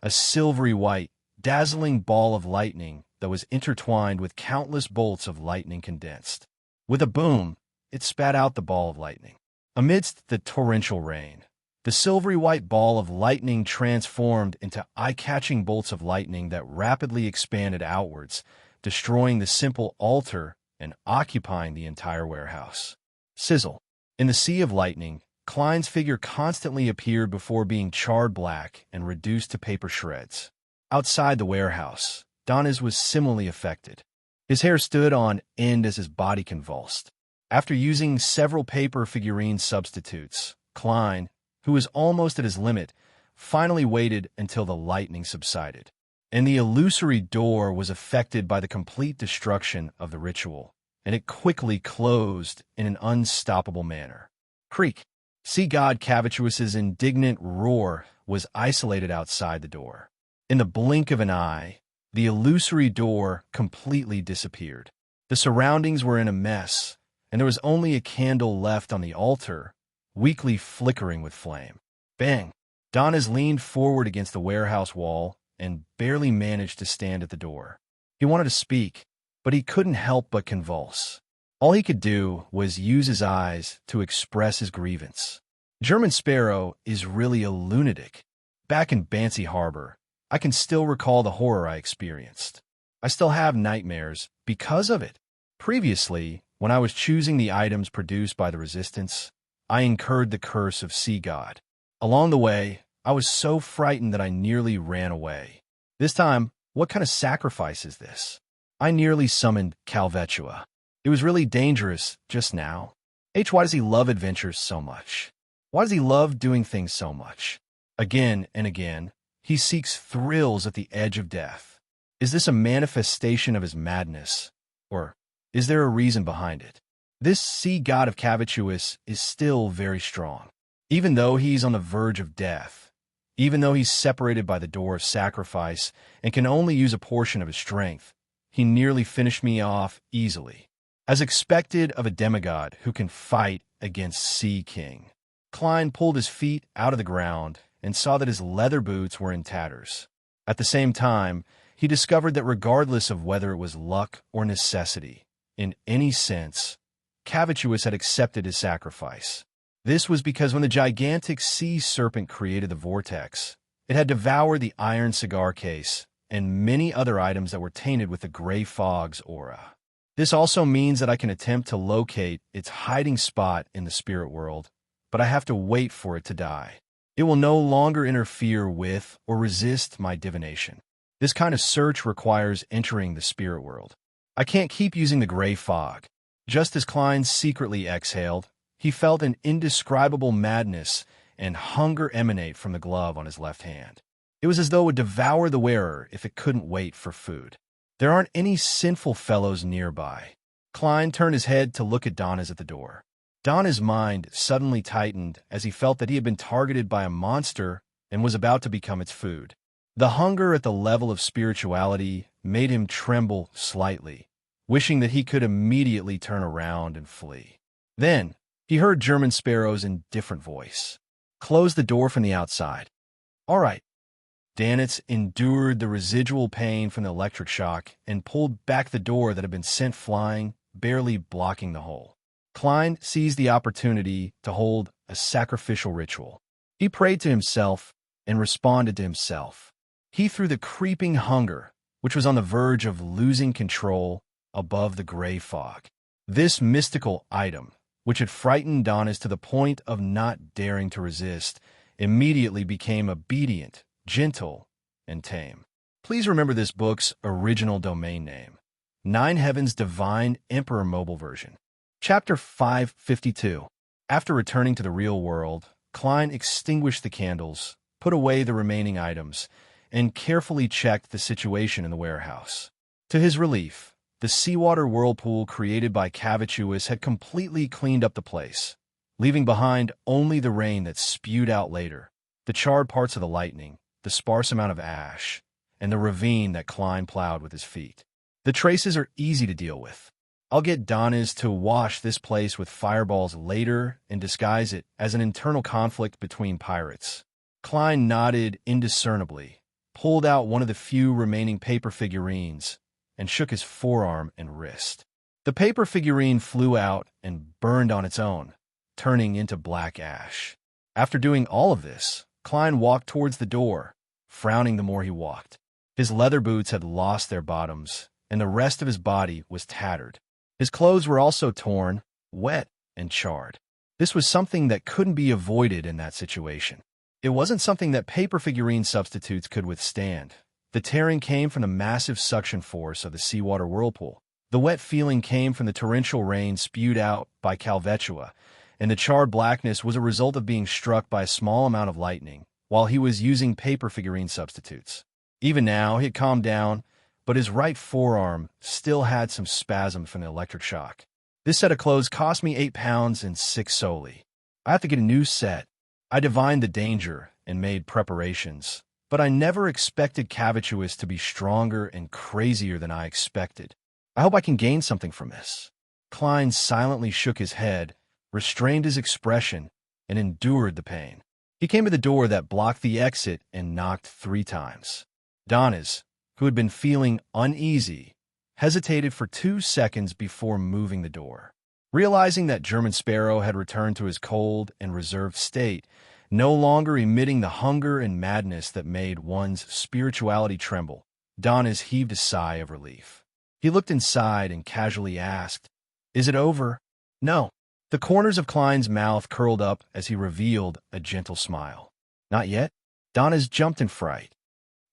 [SPEAKER 1] a silvery white, dazzling ball of lightning that was intertwined with countless bolts of lightning condensed. With a boom, it spat out the ball of lightning. Amidst the torrential rain, the silvery white ball of lightning transformed into eye-catching bolts of lightning that rapidly expanded outwards, destroying the simple altar and occupying the entire warehouse. Sizzle. In the sea of lightning, Klein's figure constantly appeared before being charred black and reduced to paper shreds. Outside the warehouse, Donnes was similarly affected. His hair stood on end as his body convulsed. After using several paper figurine substitutes, Klein, who was almost at his limit, finally waited until the lightning subsided, and the illusory door was affected by the complete destruction of the ritual, and it quickly closed in an unstoppable manner. Creak! Sea God Cavituous's indignant roar was isolated outside the door. In the blink of an eye, the illusory door completely disappeared. The surroundings were in a mess, and there was only a candle left on the altar, weakly flickering with flame. Bang! Donnes leaned forward against the warehouse wall and barely managed to stand at the door. He wanted to speak, but he couldn't help but convulse. All he could do was use his eyes to express his grievance. German Sparrow is really a lunatic. Back in Bancy Harbor, I can still recall the horror I experienced. I still have nightmares because of it. Previously, when I was choosing the items produced by the Resistance, I incurred the curse of Sea God. Along the way, I was so frightened that I nearly ran away. This time, what kind of sacrifice is this? I nearly summoned Calvetua. It was really dangerous just now. Why does he love adventures so much? Why does he love doing things so much? Again and again, he seeks thrills at the edge of death. Is this a manifestation of his madness? Or is there a reason behind it? This sea god of Cavituous is still very strong. Even though he's on the verge of death, even though he's separated by the door of sacrifice and can only use a portion of his strength, he nearly finished me off easily. As expected of a demigod who can fight against Sea King, Klein pulled his feet out of the ground and saw that his leather boots were in tatters. At the same time, he discovered that regardless of whether it was luck or necessity, in any sense, Cavituous had accepted his sacrifice. This was because when the gigantic sea serpent created the vortex, it had devoured the iron cigar case and many other items that were tainted with the gray fog's aura. This also means that I can attempt to locate its hiding spot in the spirit world, but I have to wait for it to die. It will no longer interfere with or resist my divination. This kind of search requires entering the spirit world. I can't keep using the gray fog. Just as Klein secretly exhaled, he felt an indescribable madness and hunger emanate from the glove on his left hand. It was as though it would devour the wearer if it couldn't wait for food. There aren't any sinful fellows nearby. Klein turned his head to look at Donna's at the door. Donna's mind suddenly tightened as he felt that he had been targeted by a monster and was about to become its food. The hunger at the level of spirituality made him tremble slightly, wishing that he could immediately turn around and flee. Then, he heard German Sparrow's indifferent voice. "Close the door from the outside." "All right." Danitz endured the residual pain from the electric shock and pulled back the door that had been sent flying, barely blocking the hole. Klein seized the opportunity to hold a sacrificial ritual. He prayed to himself and responded to himself. He threw the creeping hunger, which was on the verge of losing control, above the gray fog. This mystical item, which had frightened Donis to the point of not daring to resist, immediately became obedient, gentle, and tame. Please remember this book's original domain name, Nine Heavens Divine Emperor Mobile Version. Chapter 552. After returning to the real world, Klein extinguished the candles, put away the remaining items, and carefully checked the situation in the warehouse. To his relief, the seawater whirlpool created by Cavituous had completely cleaned up the place, leaving behind only the rain that spewed out later, the charred parts of the lightning, the sparse amount of ash, and the ravine that Klein plowed with his feet. The traces are easy to deal with. I'll get Donis to wash this place with fireballs later and disguise it as an internal conflict between pirates. Klein nodded indiscernibly, pulled out one of the few remaining paper figurines, and shook his forearm and wrist. The paper figurine flew out and burned on its own, turning into black ash. After doing all of this, Klein walked towards the door, frowning the more he walked. His leather boots had lost their bottoms, and the rest of his body was tattered. His clothes were also torn, wet, and charred. This was something that couldn't be avoided in that situation. It wasn't something that paper figurine substitutes could withstand. The tearing came from the massive suction force of the seawater whirlpool. The wet feeling came from the torrential rain spewed out by Calvetua, and the charred blackness was a result of being struck by a small amount of lightning while he was using paper figurine substitutes. Even now, he had calmed down, but his right forearm still had some spasm from the electric shock. This set of clothes cost me 8 pounds and 6 soli. I have to get a new set. I divined the danger and made preparations, but I never expected Cavituous to be stronger and crazier than I expected. I hope I can gain something from this. Klein silently shook his head, restrained his expression, and endured the pain. He came to the door that blocked the exit and knocked 3 times. Donis, who had been feeling uneasy, hesitated for 2 seconds before moving the door. Realizing that German Sparrow had returned to his cold and reserved state, no longer emitting the hunger and madness that made one's spirituality tremble, Donis heaved a sigh of relief. He looked inside and casually asked, "Is it over?" "No." The corners of Klein's mouth curled up as he revealed a gentle smile. "Not yet?" Donis jumped in fright.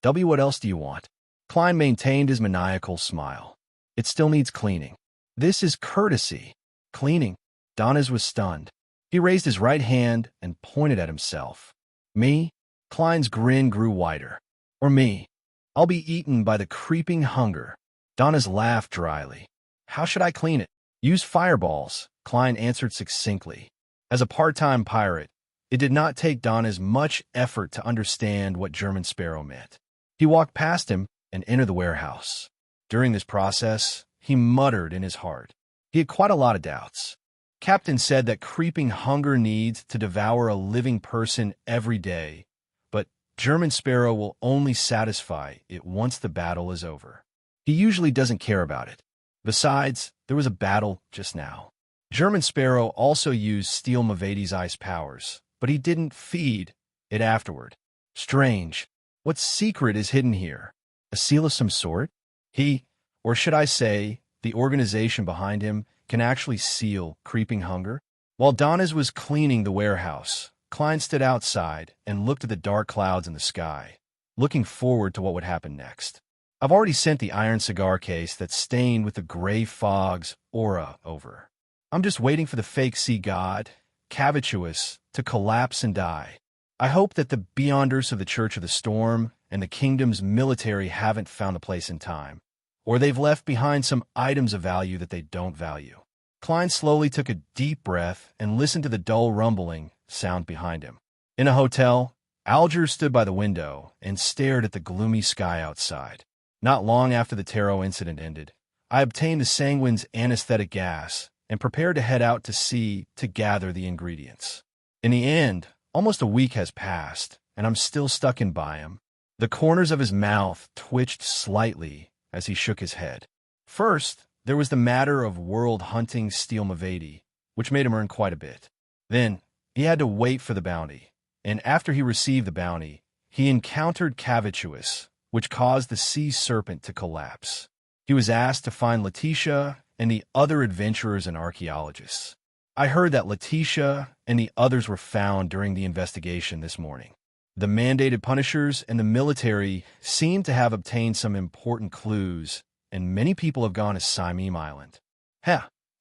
[SPEAKER 1] What else do you want?" Klein maintained his maniacal smile. "It still needs cleaning." "This is courtesy." "Cleaning?" Donis was stunned. He raised his right hand and pointed at himself. "Me?" Klein's grin grew wider. "Or me? I'll be eaten by the creeping hunger." Donis laughed dryly. "How should I clean it?" "Use fireballs," Klein answered succinctly. As a part-time pirate, it did not take Donis much effort to understand what German Sparrow meant. He walked past him and entered the warehouse. During this process, he muttered in his heart. He had quite a lot of doubts. Captain said that creeping hunger needs to devour a living person every day, but German Sparrow will only satisfy it once the battle is over. He usually doesn't care about it. Besides, there was a battle just now. German Sparrow also used Steel Mavadi's ice powers, but he didn't feed it afterward. Strange. What secret is hidden here? A seal of some sort? He, or should I say, the organization behind him, can actually seal creeping hunger? While Donis was cleaning the warehouse, Klein stood outside and looked at the dark clouds in the sky, looking forward to what would happen next. I've already sent the iron cigar case that's stained with the gray fog's aura over. I'm just waiting for the fake sea god, Cavituous, to collapse and die. I hope that the Beyonders of the Church of the Storm and the Kingdom's military haven't found a place in time, or they've left behind some items of value that they don't value. Klein slowly took a deep breath and listened to the dull rumbling sound behind him. In a hotel, Alger stood by the window and stared at the gloomy sky outside. Not long after the tarot incident ended, I obtained the Sanguine's anesthetic gas and prepared to head out to sea to gather the ingredients. In the end, almost a week has passed, and I'm still stuck in Byam. The corners of his mouth twitched slightly as he shook his head. First, there was the matter of world hunting Steel Mavedi, which made him earn quite a bit. Then, he had to wait for the bounty, and after he received the bounty, he encountered Cavituous, which caused the sea serpent to collapse. He was asked to find Letitia and the other adventurers and archaeologists. I heard that Letitia and the others were found during the investigation this morning. The mandated punishers and the military seem to have obtained some important clues, and many people have gone to Simeem Island.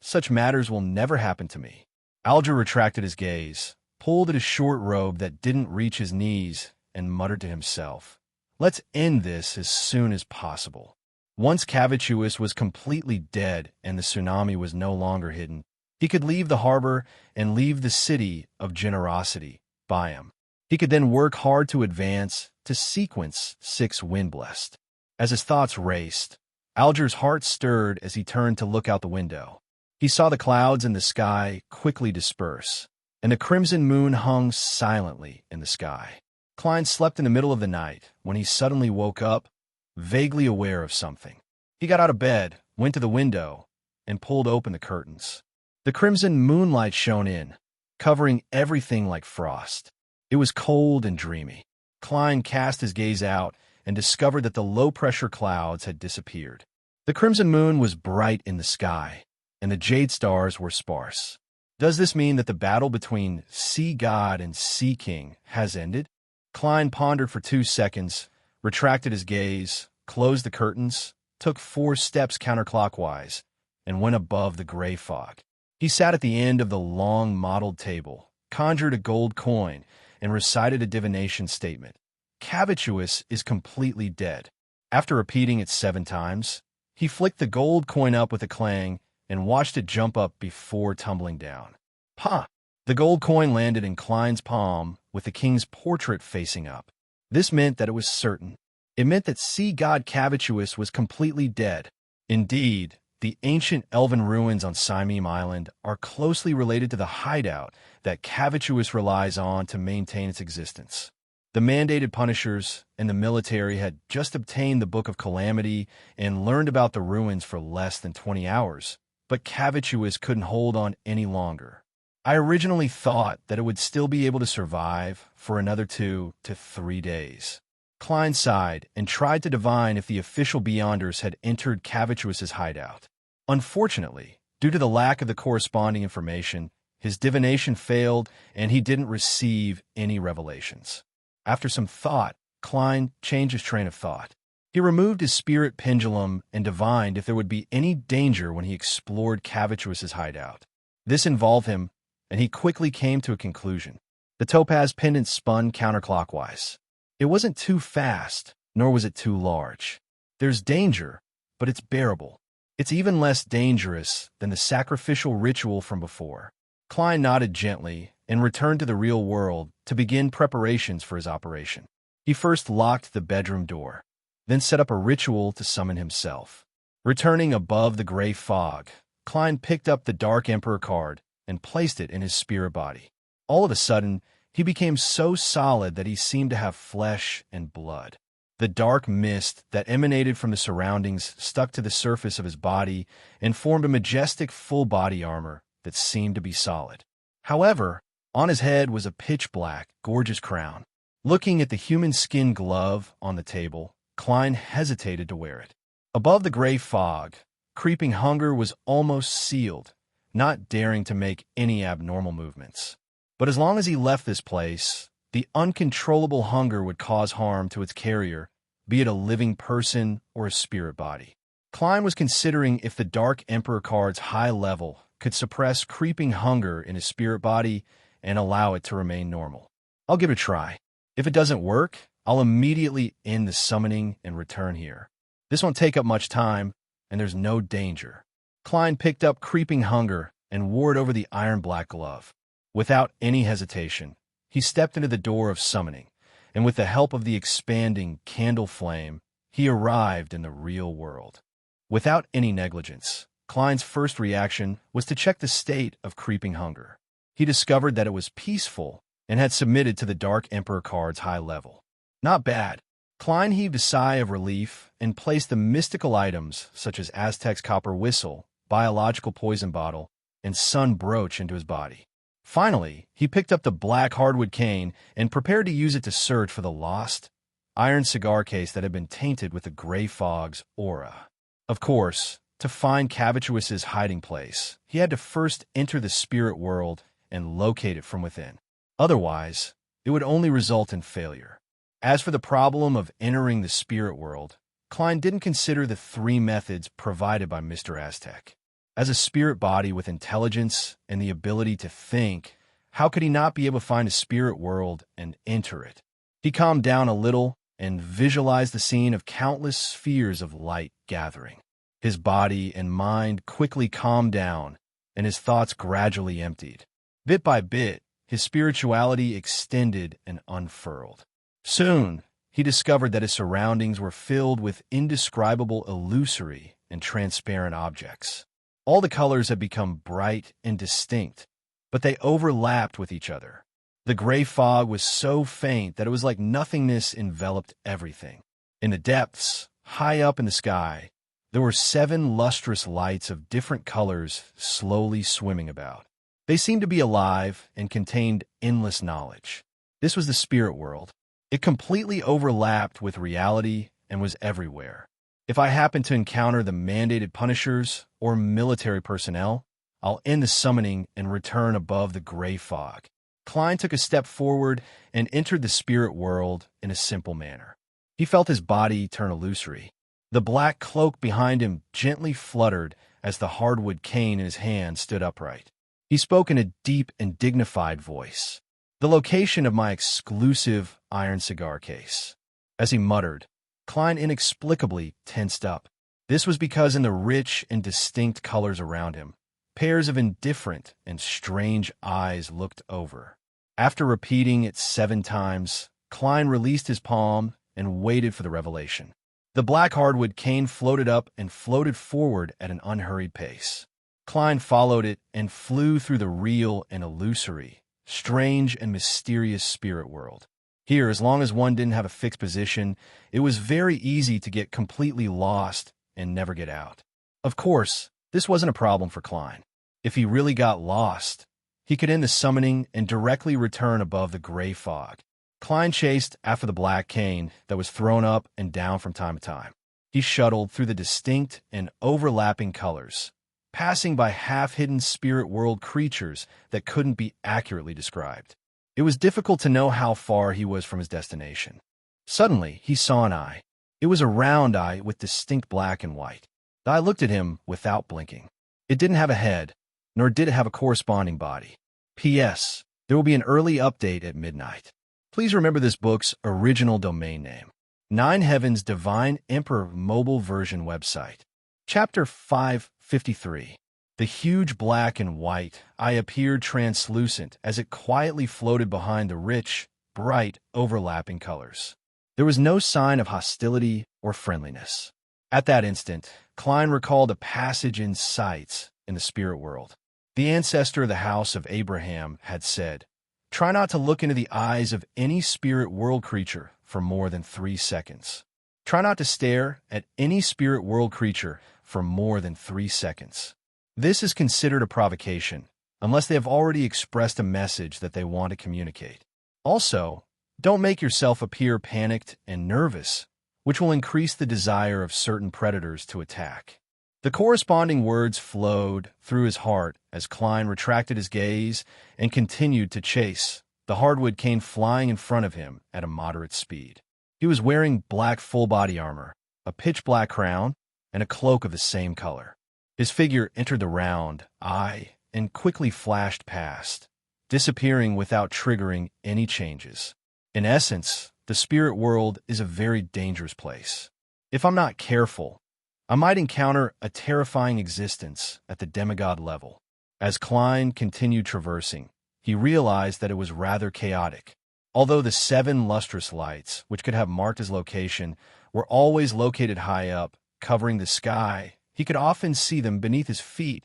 [SPEAKER 1] Such matters will never happen to me. Alger retracted his gaze, pulled at his short robe that didn't reach his knees, and muttered to himself, "Let's end this as soon as possible." Once Cavituous was completely dead and the tsunami was no longer hidden, he could leave the harbor and leave the city of generosity, Byam. He could then work hard to advance to sequence 6 Windblessed. As his thoughts raced, Alger's heart stirred as he turned to look out the window. He saw the clouds in the sky quickly disperse, and the crimson moon hung silently in the sky. Klein slept in the middle of the night when he suddenly woke up, vaguely aware of something. He got out of bed, went to the window, and pulled open the curtains. The crimson moonlight shone in, covering everything like frost. It was cold and dreamy. Klein cast his gaze out and discovered that the low-pressure clouds had disappeared. The crimson moon was bright in the sky, and the jade stars were sparse. Does this mean that the battle between Sea God and Sea King has ended? Klein pondered for 2 seconds, retracted his gaze, closed the curtains, took 4 steps counterclockwise, and went above the gray fog. He sat at the end of the long mottled table, conjured a gold coin, and recited a divination statement. Cavituous is completely dead. After repeating it 7 times, he flicked the gold coin up with a clang and watched it jump up before tumbling down. Pa! The gold coin landed in Klein's palm with the king's portrait facing up. This meant that it was certain. It meant that sea god Cavituous was completely dead. Indeed, the ancient elven ruins on Simeem Island are closely related to the hideout that Cavituous relies on to maintain its existence. The mandated punishers and the military had just obtained the Book of Calamity and learned about the ruins for less than 20 hours, but Cavituous couldn't hold on any longer. I originally thought that it would still be able to survive for another 2 to 3 days. Klein sighed and tried to divine if the official Beyonders had entered Cavituous's hideout. Unfortunately, due to the lack of the corresponding information, his divination failed and he didn't receive any revelations. After some thought, Klein changed his train of thought. He removed his spirit pendulum and divined if there would be any danger when he explored Cavituous's hideout. This involved him, and he quickly came to a conclusion. The topaz pendant spun counterclockwise. It wasn't too fast, nor was it too large. There's danger, but it's bearable. It's even less dangerous than the sacrificial ritual from before. Klein nodded gently and returned to the real world to begin preparations for his operation. He first locked the bedroom door, then set up a ritual to summon himself. Returning above the gray fog, Klein picked up the Dark Emperor card and placed it in his spirit body. All of a sudden, he became so solid that he seemed to have flesh and blood. The dark mist that emanated from the surroundings stuck to the surface of his body and formed a majestic full body armor that seemed to be solid. However, on his head was a pitch-black, gorgeous crown. Looking at the human skin glove on the table, Klein hesitated to wear it. Above the gray fog, creeping hunger was almost sealed, not daring to make any abnormal movements. But as long as he left this place, the uncontrollable hunger would cause harm to its carrier, be it a living person or a spirit body. Klein was considering if the Dark Emperor card's high level could suppress creeping hunger in his spirit body and allow it to remain normal. I'll give it a try. If it doesn't work, I'll immediately end the summoning and return here. This won't take up much time, and there's no danger. Klein picked up Creeping Hunger and wore it over the iron-black glove. Without any hesitation, he stepped into the door of summoning, and with the help of the expanding candle flame, he arrived in the real world. Without any negligence, Klein's first reaction was to check the state of Creeping Hunger. He discovered that it was peaceful and had submitted to the Dark Emperor card's high level. Not bad. Klein heaved a sigh of relief and placed the mystical items such as Aztec's copper whistle, biological poison bottle, and sun brooch into his body. Finally, he picked up the black hardwood cane and prepared to use it to search for the lost iron cigar case that had been tainted with the gray fog's aura. Of course, to find Cavituous's hiding place, he had to first enter the spirit world and locate it from within. Otherwise, it would only result in failure. As for the problem of entering the spirit world, Klein didn't consider the three methods provided by Mr. Aztec. As a spirit body with intelligence and the ability to think, how could he not be able to find a spirit world and enter it? He calmed down a little and visualized the scene of countless spheres of light gathering. His body and mind quickly calmed down, and his thoughts gradually emptied. Bit by bit, his spirituality extended and unfurled. Soon, he discovered that his surroundings were filled with indescribable illusory and transparent objects. All the colors had become bright and distinct, but they overlapped with each other. The gray fog was so faint that it was like nothingness enveloped everything. In the depths, high up in the sky, there were 7 lustrous lights of different colors slowly swimming about. They seemed to be alive and contained endless knowledge. This was the spirit world. It completely overlapped with reality and was everywhere. If I happen to encounter the mandated punishers or military personnel, I'll end the summoning and return above the gray fog. Klein took a step forward and entered the spirit world in a simple manner. He felt his body turn illusory. The black cloak behind him gently fluttered as the hardwood cane in his hand stood upright. He spoke in a deep and dignified voice. "The location of my exclusive iron cigar case." As he muttered, Klein inexplicably tensed up. This was because in the rich and distinct colors around him, pairs of indifferent and strange eyes looked over. After repeating it 7 times, Klein released his palm and waited for the revelation. The black hardwood cane floated up and floated forward at an unhurried pace. Klein followed it and flew through the real and illusory, strange and mysterious spirit world. Here, as long as one didn't have a fixed position, it was very easy to get completely lost and never get out. Of course, this wasn't a problem for Klein. If he really got lost, he could end the summoning and directly return above the gray fog. Klein chased after the black cane that was thrown up and down from time to time. He shuttled through the distinct and overlapping colors, passing by half-hidden spirit world creatures that couldn't be accurately described. It was difficult to know how far he was from his destination. Suddenly, he saw an eye. It was a round eye with distinct black and white. The eye looked at him without blinking. It didn't have a head, nor did it have a corresponding body. P.S. There will be an early update at midnight. Please remember this book's original domain name. 9 Heavens Divine Emperor Mobile Version website. Chapter 553. The huge black and white eye appeared translucent as it quietly floated behind the rich, bright, overlapping colors. There was no sign of hostility or friendliness. At that instant, Klein recalled a passage in sights in the spirit world. The ancestor of the house of Abraham had said, "Try not to look into the eyes of any spirit world creature for more than 3 seconds. Try not to stare at any spirit world creature for more than 3 seconds. This is considered a provocation, unless they have already expressed a message that they want to communicate. Also, don't make yourself appear panicked and nervous, which will increase the desire of certain predators to attack." The corresponding words flowed through his heart as Klein retracted his gaze and continued to chase, the hardwood cane flying in front of him at a moderate speed. He was wearing black full-body armor, a pitch-black crown, and a cloak of the same color. His figure entered the round eye and quickly flashed past, disappearing without triggering any changes. In essence, the spirit world is a very dangerous place. If I'm not careful, I might encounter a terrifying existence at the demigod level. As Klein continued traversing, he realized that it was rather chaotic. Although the 7 lustrous lights, which could have marked his location, were always located high up, covering the sky, he could often see them beneath his feet,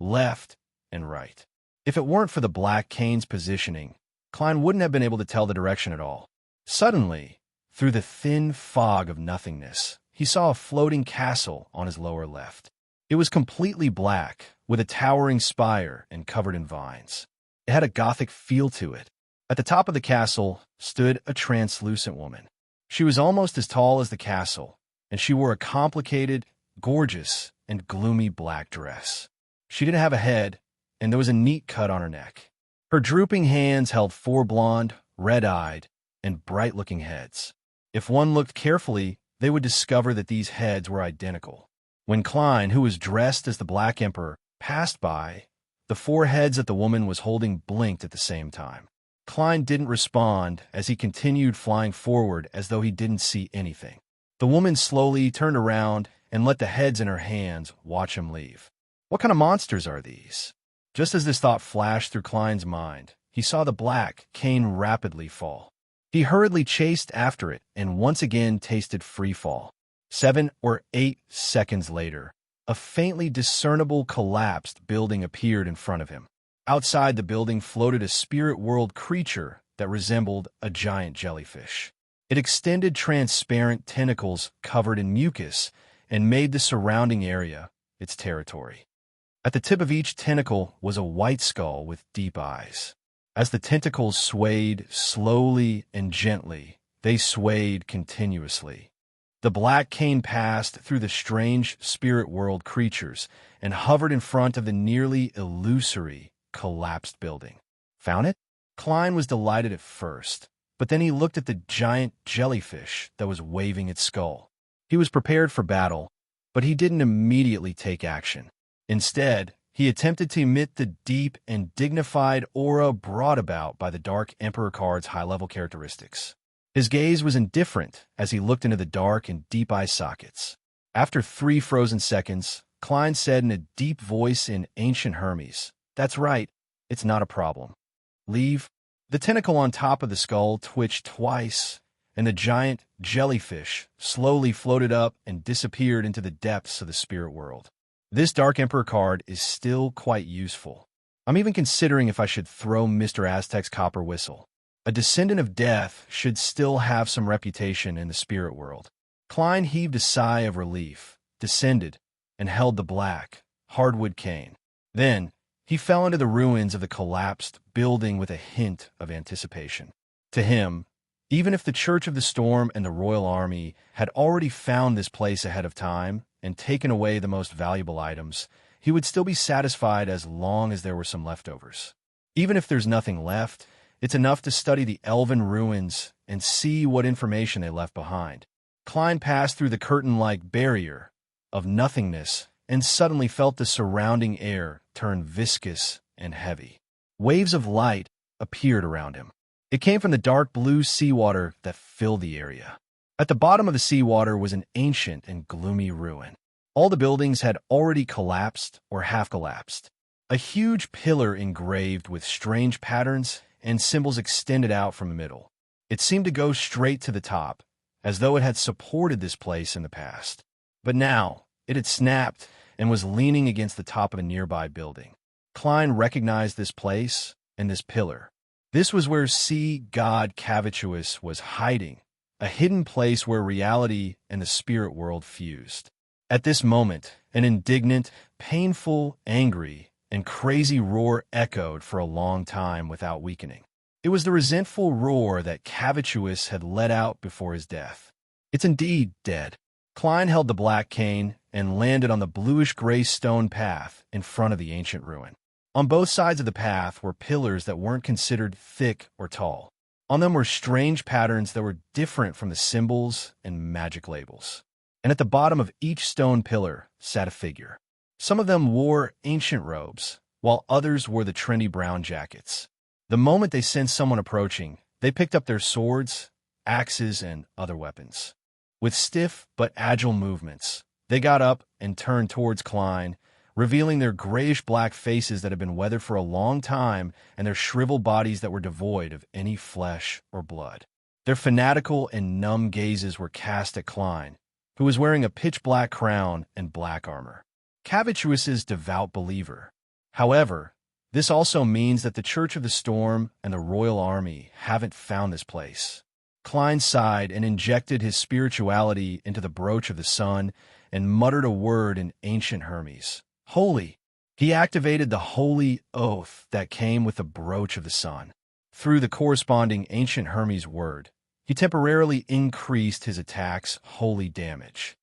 [SPEAKER 1] left and right. If it weren't for the black cane's positioning, Klein wouldn't have been able to tell the direction at all. Suddenly, through the thin fog of nothingness, he saw a floating castle on his lower left. It was completely black, with a towering spire and covered in vines. It had a gothic feel to it. At the top of the castle stood a translucent woman. She was almost as tall as the castle, and she wore a complicated, gorgeous, and gloomy black dress. She didn't have a head, and there was a neat cut on her neck. Her drooping hands held 4 blonde, red-eyed, and bright-looking heads. If one looked carefully, they would discover that these heads were identical. When Klein, who was dressed as the Black Emperor, passed by, the 4 heads that the woman was holding blinked at the same time. Klein didn't respond as he continued flying forward as though he didn't see anything. The woman slowly turned around and let the heads in her hands watch him leave. What kind of monsters are these? Just as this thought flashed through Klein's mind, he saw the black cane rapidly fall. He hurriedly chased after it and once again tasted free fall. 7 or 8 seconds later, a faintly discernible collapsed building appeared in front of him. Outside the building floated a spirit world creature that resembled a giant jellyfish. It extended transparent tentacles covered in mucus and made the surrounding area its territory. At the tip of each tentacle was a white skull with deep eyes. As the tentacles swayed slowly and gently, they swayed continuously. The black cane passed through the strange spirit world creatures and hovered in front of the nearly illusory, collapsed building. Found it? Klein was delighted at first, but then he looked at the giant jellyfish that was waving its skull. He was prepared for battle, but he didn't immediately take action. Instead, he attempted to emit the deep and dignified aura brought about by the Dark Emperor card's high-level characteristics. His gaze was indifferent as he looked into the dark and deep eye sockets. After 3 frozen seconds, Klein said in a deep voice in ancient Hermes, "That's right, it's not a problem. Leave." The tentacle on top of the skull twitched twice, and the giant jellyfish slowly floated up and disappeared into the depths of the spirit world. This Dark Emperor card is still quite useful. I'm even considering if I should throw Mr. Aztec's copper whistle. A descendant of death should still have some reputation in the spirit world. Klein heaved a sigh of relief, descended, and held the black, hardwood cane. Then, he fell into the ruins of the collapsed building with a hint of anticipation. To him, even if the Church of the Storm and the Royal Army had already found this place ahead of time and taken away the most valuable items, he would still be satisfied as long as there were some leftovers. Even if there's nothing left, it's enough to study the elven ruins and see what information they left behind. Klein passed through the curtain-like barrier of nothingness and suddenly felt the surrounding air turn viscous and heavy. Waves of light appeared around him. It came from the dark blue seawater that filled the area. At the bottom of the seawater was an ancient and gloomy ruin. All the buildings had already collapsed or half-collapsed. A huge pillar engraved with strange patterns and symbols extended out from the middle. It seemed to go straight to the top, as though it had supported this place in the past. But now, it had snapped and was leaning against the top of a nearby building. Klein recognized this place and this pillar. This was where sea god Cavituous was hiding, a hidden place where reality and the spirit world fused. At this moment, an indignant, painful, angry, and crazy roar echoed for a long time without weakening. It was the resentful roar that Cavituous had let out before his death. It's indeed dead. Klein held the black cane and landed on the bluish-gray stone path in front of the ancient ruin. On both sides of the path were pillars that weren't considered thick or tall. On them were strange patterns that were different from the symbols and magic labels. And at the bottom of each stone pillar sat a figure. Some of them wore ancient robes, while others wore the trendy brown jackets. The moment they sensed someone approaching, they picked up their swords, axes, and other weapons. With stiff but agile movements, they got up and turned towards Klein, revealing their grayish-black faces that had been weathered for a long time and their shriveled bodies that were devoid of any flesh or blood. Their fanatical and numb gazes were cast at Klein, who was wearing a pitch-black crown and black armor. Cavituous's devout believer. However, this also means that the Church of the Storm and the Royal Army haven't found this place. Klein sighed and injected his spirituality into the brooch of the sun and muttered a word in ancient Hermes. Holy! He activated the holy oath that came with the brooch of the sun. Through the corresponding ancient Hermes word, he temporarily increased his attack's holy damage.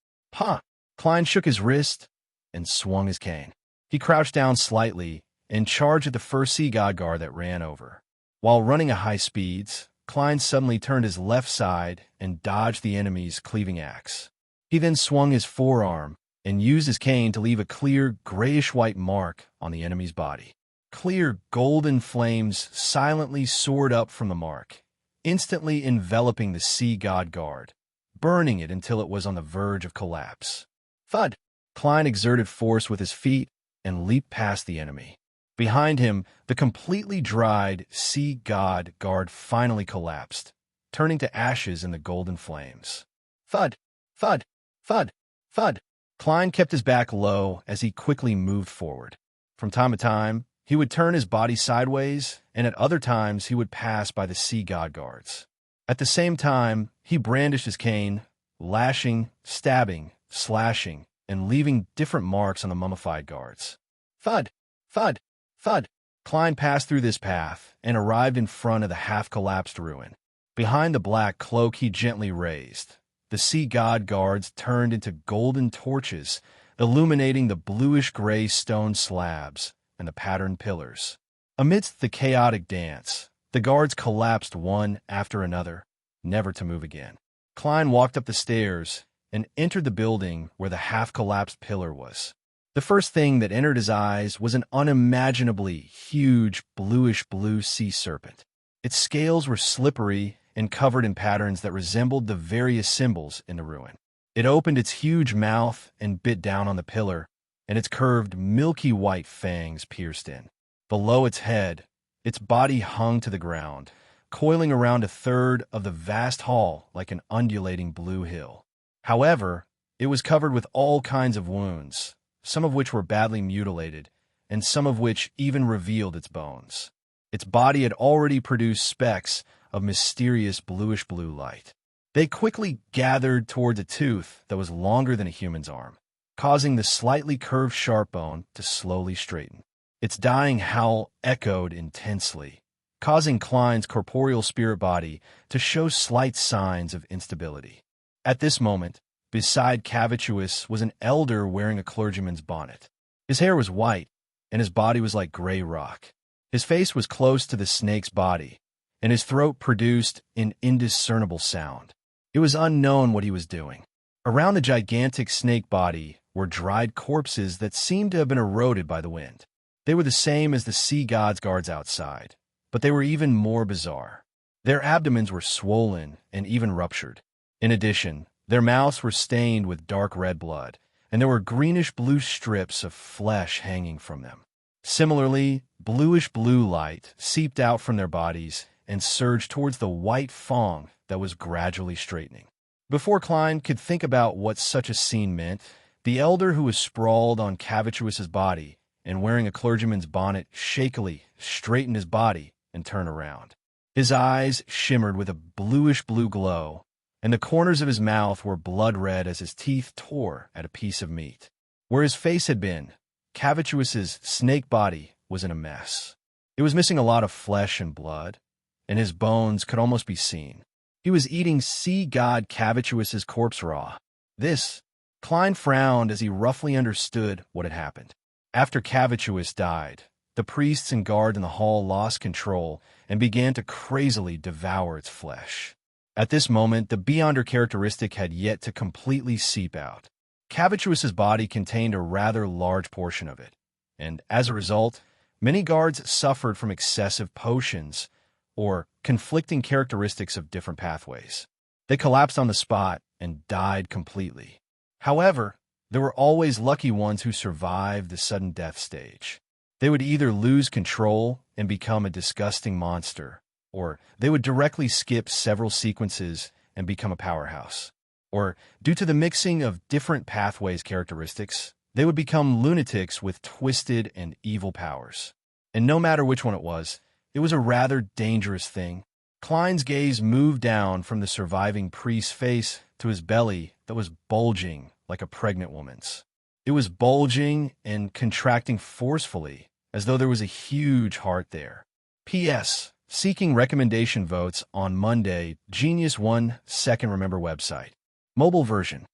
[SPEAKER 1] Klein shook his wrist and swung his cane. He crouched down slightly and charged at the first sea god guard that ran over. While running at high speeds, Klein suddenly turned his left side and dodged the enemy's cleaving axe. He then swung his forearm and used his cane to leave a clear, grayish-white mark on the enemy's body. Clear, golden flames silently soared up from the mark, instantly enveloping the sea god guard, burning it until it was on the verge of collapse. Thud! Klein exerted force with his feet and leaped past the enemy. Behind him, the completely dried sea god guard finally collapsed, turning to ashes in the golden flames. Thud! Thud! Thud! Thud! Klein kept his back low as he quickly moved forward. From time to time, he would turn his body sideways, and at other times he would pass by the sea god guards. At the same time, he brandished his cane, lashing, stabbing, slashing, and leaving different marks on the mummified guards. Thud! Thud! Thud! Klein passed through this path and arrived in front of the half-collapsed ruin. Behind the black cloak he gently raised, the sea god guards turned into golden torches, illuminating the bluish-gray stone slabs and the patterned pillars. Amidst the chaotic dance, the guards collapsed one after another, never to move again. Klein walked up the stairs and entered the building where the half-collapsed pillar was. The first thing that entered his eyes was an unimaginably huge bluish-blue sea serpent. Its scales were slippery and covered in patterns that resembled the various symbols in the ruin. It opened its huge mouth and bit down on the pillar, and its curved, milky white fangs pierced in. Below its head, its body hung to the ground, coiling around a third of the vast hall like an undulating blue hill. However, it was covered with all kinds of wounds, some of which were badly mutilated, and some of which even revealed its bones. Its body had already produced specks of mysterious bluish-blue light. They quickly gathered towards a tooth that was longer than a human's arm, causing the slightly curved sharp bone to slowly straighten. Its dying howl echoed intensely, causing Klein's corporeal spirit body to show slight signs of instability. At this moment, beside Cavituous was an elder wearing a clergyman's bonnet. His hair was white, and his body was like gray rock. His face was close to the snake's body, and his throat produced an indiscernible sound. It was unknown what he was doing. Around the gigantic snake body were dried corpses that seemed to have been eroded by the wind. They were the same as the sea god's guards outside, but they were even more bizarre. Their abdomens were swollen and even ruptured. In addition, their mouths were stained with dark red blood, and there were greenish-blue strips of flesh hanging from them. Similarly, bluish-blue light seeped out from their bodies and surged towards the white fong that was gradually straightening. Before Klein could think about what such a scene meant, the elder who was sprawled on Cavituous's body and wearing a clergyman's bonnet shakily straightened his body and turned around. His eyes shimmered with a bluish-blue glow, and the corners of his mouth were blood-red as his teeth tore at a piece of meat. Where his face had been, Cavituous's snake body was in a mess. It was missing a lot of flesh and blood, and his bones could almost be seen. He was eating sea god Cavituous's corpse raw. Klein frowned as he roughly understood what had happened. After Cavituous died, the priests and guard in the hall lost control and began to crazily devour its flesh. At this moment, the Beyonder characteristic had yet to completely seep out. Cavituous's body contained a rather large portion of it, and as a result, Many guards suffered from excessive potions or conflicting characteristics of different pathways. They collapsed on the spot and died completely. However, there were always lucky ones who survived the sudden death stage. They would either lose control and become a disgusting monster, or they would directly skip several sequences and become a powerhouse. Or, due to the mixing of different pathways characteristics, they would become lunatics with twisted and evil powers. And no matter which one it was a rather dangerous thing. Klein's gaze moved down from the surviving priest's face to his belly that was bulging like a pregnant woman's. It was bulging and contracting forcefully, as though there was a huge heart there. P.S. Seeking recommendation votes on Monday, Genius 1 Second Remember website. Mobile version.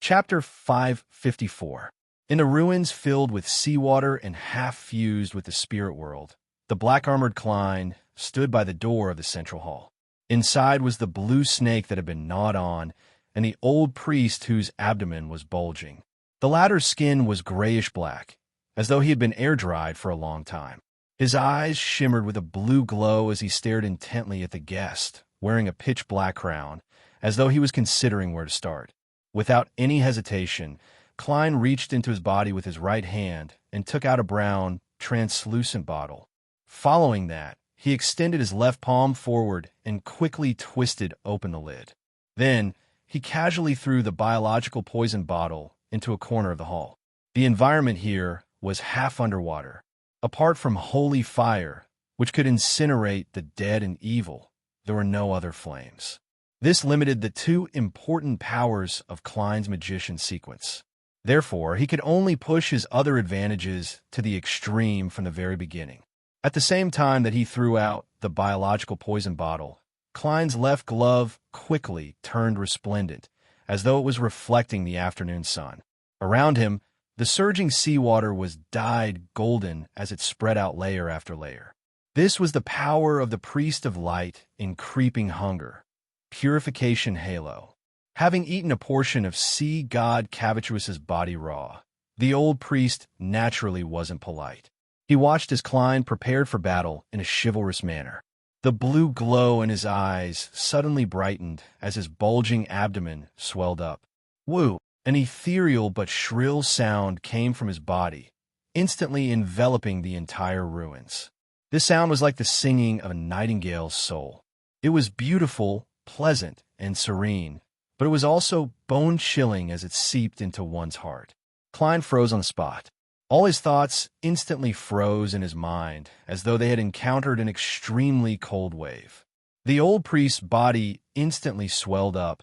[SPEAKER 1] Chapter 554. In the ruins filled with seawater and half-fused with the spirit world, the black-armored Klein stood by the door of the central hall. Inside was the blue snake that had been gnawed on, and the old priest whose abdomen was bulging. The latter's skin was grayish-black, as though he had been air-dried for a long time. His eyes shimmered with a blue glow as he stared intently at the guest, wearing a pitch-black crown, as though he was considering where to start. Without any hesitation, Klein reached into his body with his right hand and took out a brown, translucent bottle. Following that, he extended his left palm forward and quickly twisted open the lid. Then, he casually threw the biological poison bottle into a corner of the hall. The environment here was half underwater. Apart from holy fire, which could incinerate the dead and evil, there were no other flames. This limited the two important powers of Klein's magician sequence. Therefore, he could only push his other advantages to the extreme from the very beginning. At the same time that he threw out the biological poison bottle, Klein's left glove quickly turned resplendent, as though it was reflecting the afternoon sun. Around him, the surging seawater was dyed golden as it spread out layer after layer. This was the power of the priest of light in creeping hunger, purification halo. Having eaten a portion of sea god Cavituous's body raw, the old priest naturally wasn't polite. He watched as Klein prepared for battle in a chivalrous manner. The blue glow in his eyes suddenly brightened as his bulging abdomen swelled up. Woo! An ethereal but shrill sound came from his body, instantly enveloping the entire ruins. This sound was like the singing of a nightingale's soul. It was beautiful, pleasant, and serene, but it was also bone-chilling as it seeped into one's heart. Klein froze on the spot. All his thoughts instantly froze in his mind, as though they had encountered an extremely cold wave. The old priest's body instantly swelled up,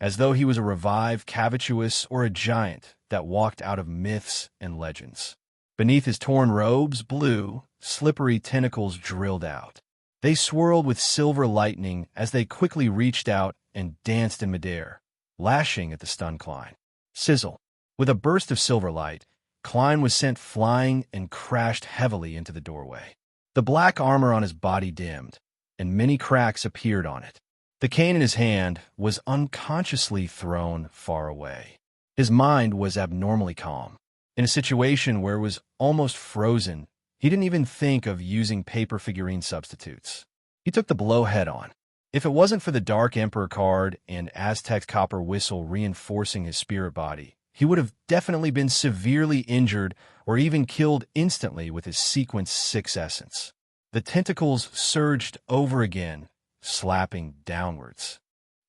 [SPEAKER 1] as though he was a revived Cavituous or a giant that walked out of myths and legends. Beneath his torn robes, blue, slippery tentacles drilled out. They swirled with silver lightning as they quickly reached out and danced in midair, lashing at the stunned Klein. Sizzle. With a burst of silver light, Klein was sent flying and crashed heavily into the doorway. The black armor on his body dimmed, and many cracks appeared on it. The cane in his hand was unconsciously thrown far away. His mind was abnormally calm. In a situation where it was almost frozen, he didn't even think of using paper figurine substitutes. He took the blow head-on. If it wasn't for the Dark Emperor card and Aztec's copper whistle reinforcing his spirit body, he would have definitely been severely injured or even killed instantly with his Sequence 6 essence. The tentacles surged over again, slapping downwards.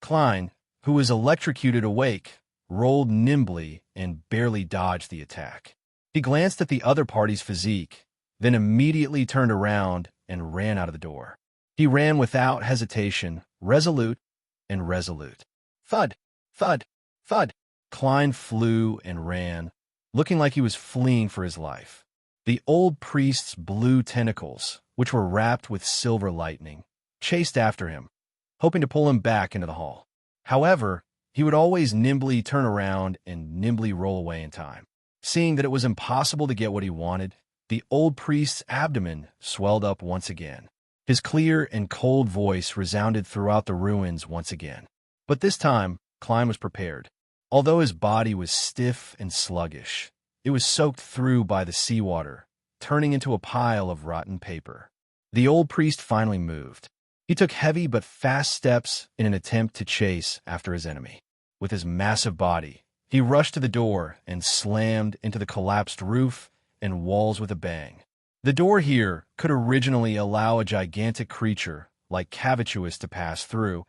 [SPEAKER 1] Klein, who was electrocuted awake, rolled nimbly and barely dodged the attack. He glanced at the other party's physique, then immediately turned around and ran out of the door. He ran without hesitation, resolute and resolute. Thud, thud, thud. Klein flew and ran, looking like he was fleeing for his life. The old priest's blue tentacles, which were wrapped with silver lightning, chased after him, hoping to pull him back into the hall. However, he would always nimbly turn around and nimbly roll away in time. Seeing that it was impossible to get what he wanted, the old priest's abdomen swelled up once again. His clear and cold voice resounded throughout the ruins once again. But this time, Klein was prepared. Although his body was stiff and sluggish, it was soaked through by the seawater, turning into a pile of rotten paper. The old priest finally moved. He took heavy but fast steps in an attempt to chase after his enemy. With his massive body, he rushed to the door and slammed into the collapsed roof and walls with a bang. The door here could originally allow a gigantic creature like Cavituous to pass through,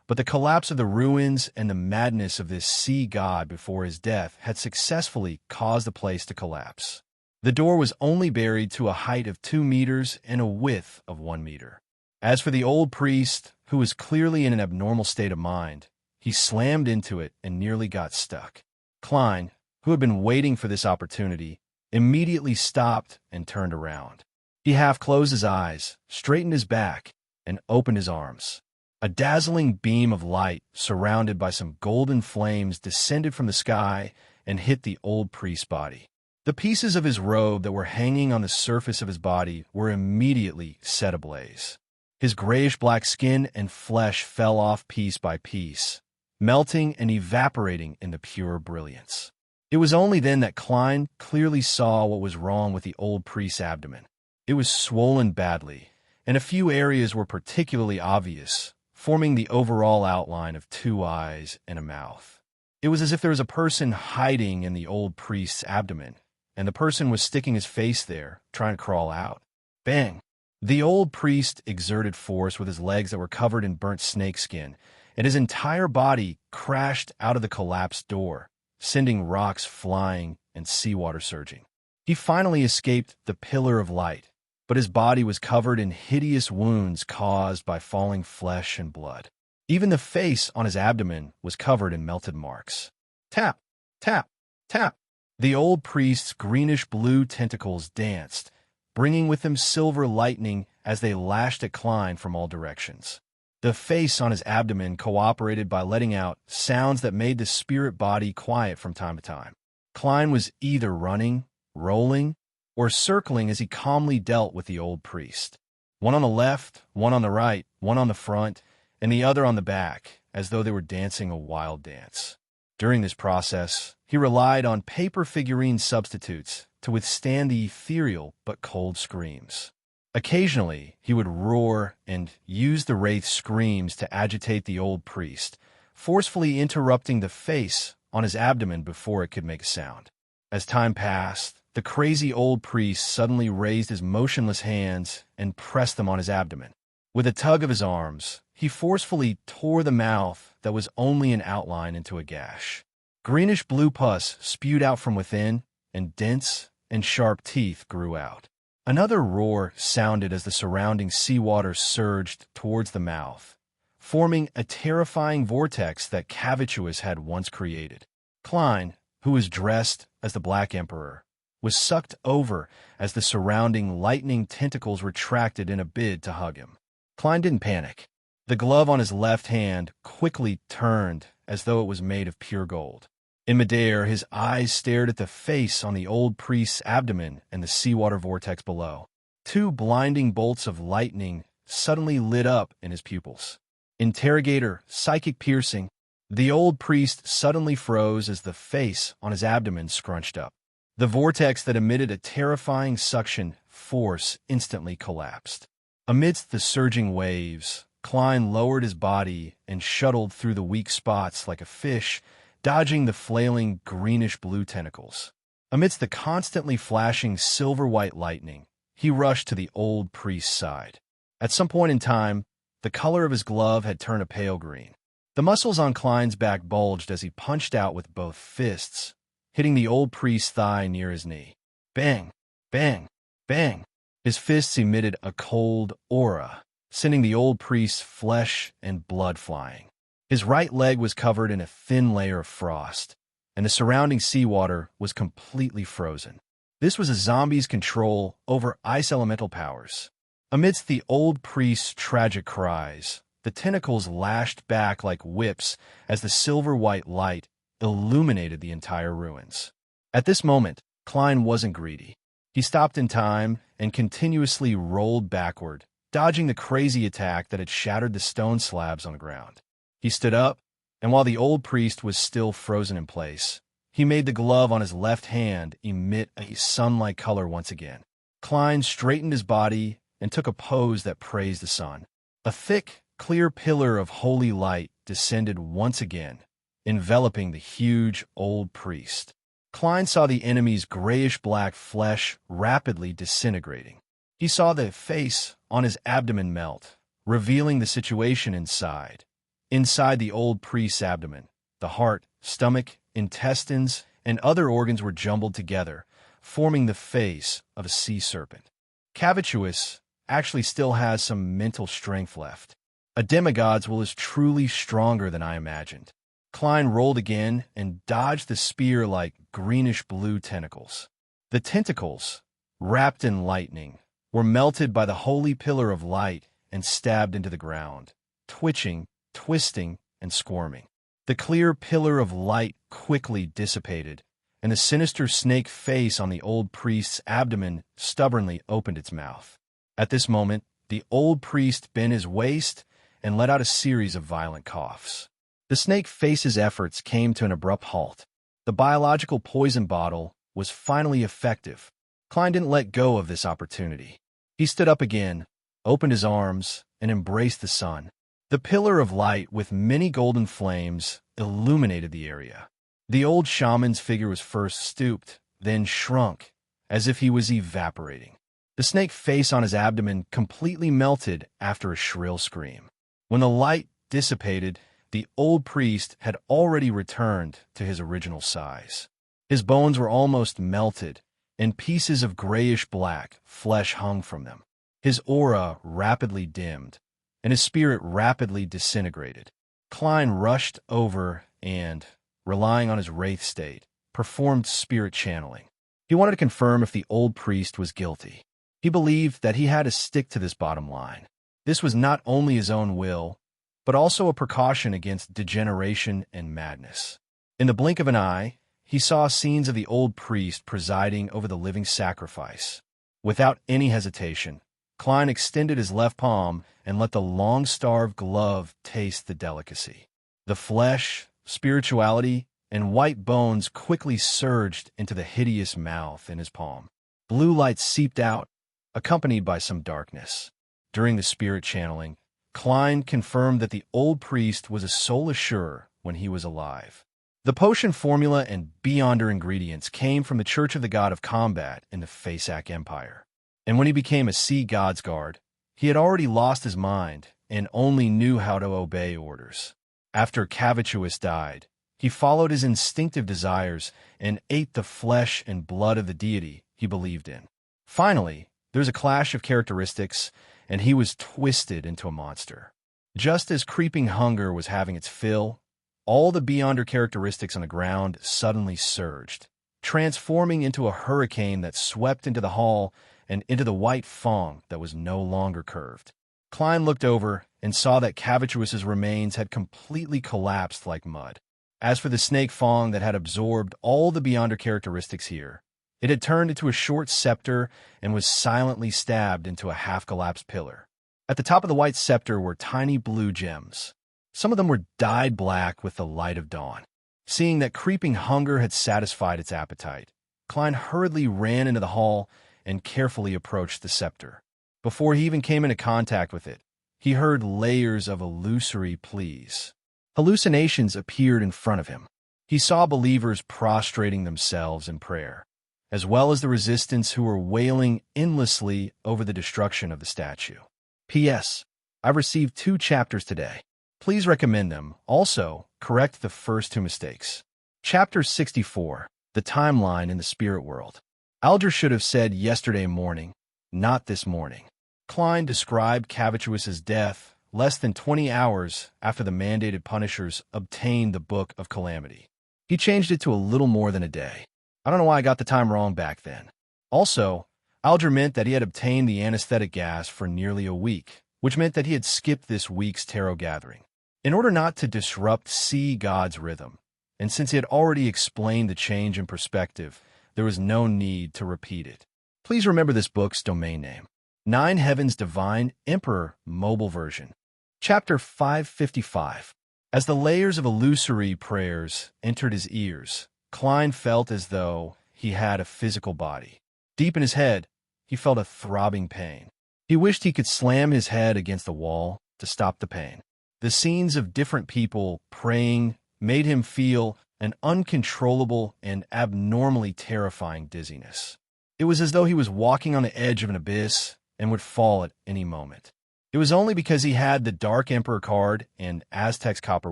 [SPEAKER 1] but the collapse of the ruins and the madness of this sea god before his death had successfully caused the place to collapse. The door was only buried to a height of 2 meters and a width of 1 meter. As for the old priest, who was clearly in an abnormal state of mind, he slammed into it and nearly got stuck. Klein, who had been waiting for this opportunity, immediately stopped and turned around. He half closed his eyes, straightened his back, and opened his arms. A dazzling beam of light, surrounded by some golden flames, descended from the sky and hit the old priest's body. The pieces of his robe that were hanging on the surface of his body were immediately set ablaze. His grayish-black skin and flesh fell off piece by piece, melting and evaporating in the pure brilliance. It was only then that Klein clearly saw what was wrong with the old priest's abdomen. It was swollen badly, and a few areas were particularly obvious, forming the overall outline of 2 eyes and a mouth. It was as if there was a person hiding in the old priest's abdomen, and the person was sticking his face there, trying to crawl out. Bang! The old priest exerted force with his legs that were covered in burnt snakeskin, and his entire body crashed out of the collapsed door, sending rocks flying and seawater surging. He finally escaped the pillar of light, but his body was covered in hideous wounds caused by falling flesh and blood. Even the face on his abdomen was covered in melted marks. Tap, tap, tap. The old priest's greenish-blue tentacles danced, bringing with them silver lightning as they lashed at Klein from all directions. The face on his abdomen cooperated by letting out sounds that made the spirit body quiet from time to time. Klein was either running, rolling, or circling as he calmly dealt with the old priest. One on the left, one on the right, one on the front, and the other on the back, as though they were dancing a wild dance. During this process, he relied on paper figurine substitutes to withstand the ethereal but cold screams. Occasionally, he would roar and use the wraith's screams to agitate the old priest, forcefully interrupting the face on his abdomen before it could make a sound. As time passed, the crazy old priest suddenly raised his motionless hands and pressed them on his abdomen. With a tug of his arms, he forcefully tore the mouth that was only an outline into a gash. Greenish-blue pus spewed out from within, and dense and sharp teeth grew out. Another roar sounded as the surrounding seawater surged towards the mouth, forming a terrifying vortex that Cavituous had once created. Klein, who was dressed as the Black Emperor, was sucked over as the surrounding lightning tentacles retracted in a bid to hug him. Klein didn't panic. The glove on his left hand quickly turned as though it was made of pure gold. In midair, his eyes stared at the face on the old priest's abdomen and the seawater vortex below. 2 blinding bolts of lightning suddenly lit up in his pupils. Interrogator, psychic piercing. The old priest suddenly froze as the face on his abdomen scrunched up. The vortex that emitted a terrifying suction force instantly collapsed. Amidst the surging waves, Klein lowered his body and shuttled through the weak spots like a fish, dodging the flailing greenish-blue tentacles. Amidst the constantly flashing silver-white lightning, he rushed to the old priest's side. At some point in time, the color of his glove had turned a pale green. The muscles on Klein's back bulged as he punched out with both fists, hitting the old priest's thigh near his knee. Bang, bang, bang. His fists emitted a cold aura, sending the old priest's flesh and blood flying. His right leg was covered in a thin layer of frost, and the surrounding seawater was completely frozen. This was a zombie's control over ice elemental powers. Amidst the old priest's tragic cries, the tentacles lashed back like whips as the silver-white light illuminated the entire ruins. At this moment, Klein wasn't greedy. He stopped in time and continuously rolled backward, dodging the crazy attack that had shattered the stone slabs on the ground. He stood up, and while the old priest was still frozen in place, he made the glove on his left hand emit a sun-like color once again. Klein straightened his body and took a pose that praised the sun. A thick, clear pillar of holy light descended once again, enveloping the huge old priest. Klein saw the enemy's grayish-black flesh rapidly disintegrating. He saw the face on his abdomen melt, revealing the situation inside. Inside the old priest's abdomen, the heart, stomach, intestines, and other organs were jumbled together, forming the face of a sea serpent. Cavituous actually still has some mental strength left. A demigod's will is truly stronger than I imagined. Klein rolled again and dodged the spear like greenish-blue tentacles. The tentacles, wrapped in lightning, were melted by the holy pillar of light and stabbed into the ground, twitching, twisting, and squirming. The clear pillar of light quickly dissipated, and the sinister snake face on the old priest's abdomen stubbornly opened its mouth. At this moment, the old priest bent his waist and let out a series of violent coughs. The snake face's efforts came to an abrupt halt. The biological poison bottle was finally effective. Klein didn't let go of this opportunity. He stood up again, opened his arms, and embraced the sun. The pillar of light with many golden flames illuminated the area. The old shaman's figure was first stooped, then shrunk, as if he was evaporating. The snake face on his abdomen completely melted after a shrill scream. When the light dissipated, the old priest had already returned to his original size. His bones were almost melted, and pieces of grayish-black flesh hung from them. His aura rapidly dimmed, and his spirit rapidly disintegrated. Klein rushed over and, relying on his wraith state, performed spirit channeling. He wanted to confirm if the old priest was guilty. He believed that he had to stick to this bottom line. This was not only his own will, but also a precaution against degeneration and madness. In the blink of an eye, he saw scenes of the old priest presiding over the living sacrifice. Without any hesitation, Klein extended his left palm and let the long-starved glove taste the delicacy. The flesh, spirituality, and white bones quickly surged into the hideous mouth in his palm. Blue light seeped out, accompanied by some darkness. During the spirit channeling, Klein confirmed that the old priest was a soul assurer when he was alive. The potion formula and beyonder ingredients came from the Church of the God of Combat in the Fasak Empire. And when he became a sea god's guard, he had already lost his mind and only knew how to obey orders. After Cavituous died, he followed his instinctive desires and ate the flesh and blood of the deity he believed in. Finally, there's a clash of characteristics, and he was twisted into a monster. Just as creeping hunger was having its fill, all the beyonder characteristics on the ground suddenly surged, transforming into a hurricane that swept into the hall and into the white fong that was no longer curved. Klein looked over and saw that Cavituous's remains had completely collapsed like mud. As for the snake fong that had absorbed all the beyonder characteristics here, it had turned into a short scepter and was silently stabbed into a half-collapsed pillar. At the top of the white scepter were tiny blue gems. Some of them were dyed black with the light of dawn. Seeing that creeping hunger had satisfied its appetite, Klein hurriedly ran into the hall and carefully approached the scepter. Before he even came into contact with it, he heard layers of illusory pleas. Hallucinations appeared in front of him. He saw believers prostrating themselves in prayer, as well as the resistance who were wailing endlessly over the destruction of the statue. P.S. I've received 2 chapters today. Please recommend them. Also, correct the first 2 mistakes. Chapter 64, The Timeline in the Spirit World. Alger should have said yesterday morning, not this morning. Klein described Cavituous's death less than 20 hours after the mandated punishers obtained the Book of Calamity. He changed it to a little more than a day. I don't know why I got the time wrong back then. Also, Alger meant that he had obtained the anesthetic gas for nearly a week, which meant that he had skipped this week's tarot gathering. In order not to disrupt Sea God's rhythm, and since he had already explained the change in perspective, there was no need to repeat it. Please remember this book's domain name. 9 Heavens Divine Emperor Mobile Version. Chapter 555. As the layers of illusory prayers entered his ears, Klein felt as though he had a physical body. Deep in his head, he felt a throbbing pain. He wished he could slam his head against the wall to stop the pain. The scenes of different people praying made him feel an uncontrollable and abnormally terrifying dizziness. It was as though he was walking on the edge of an abyss and would fall at any moment. It was only because he had the Dark Emperor card and Aztec's copper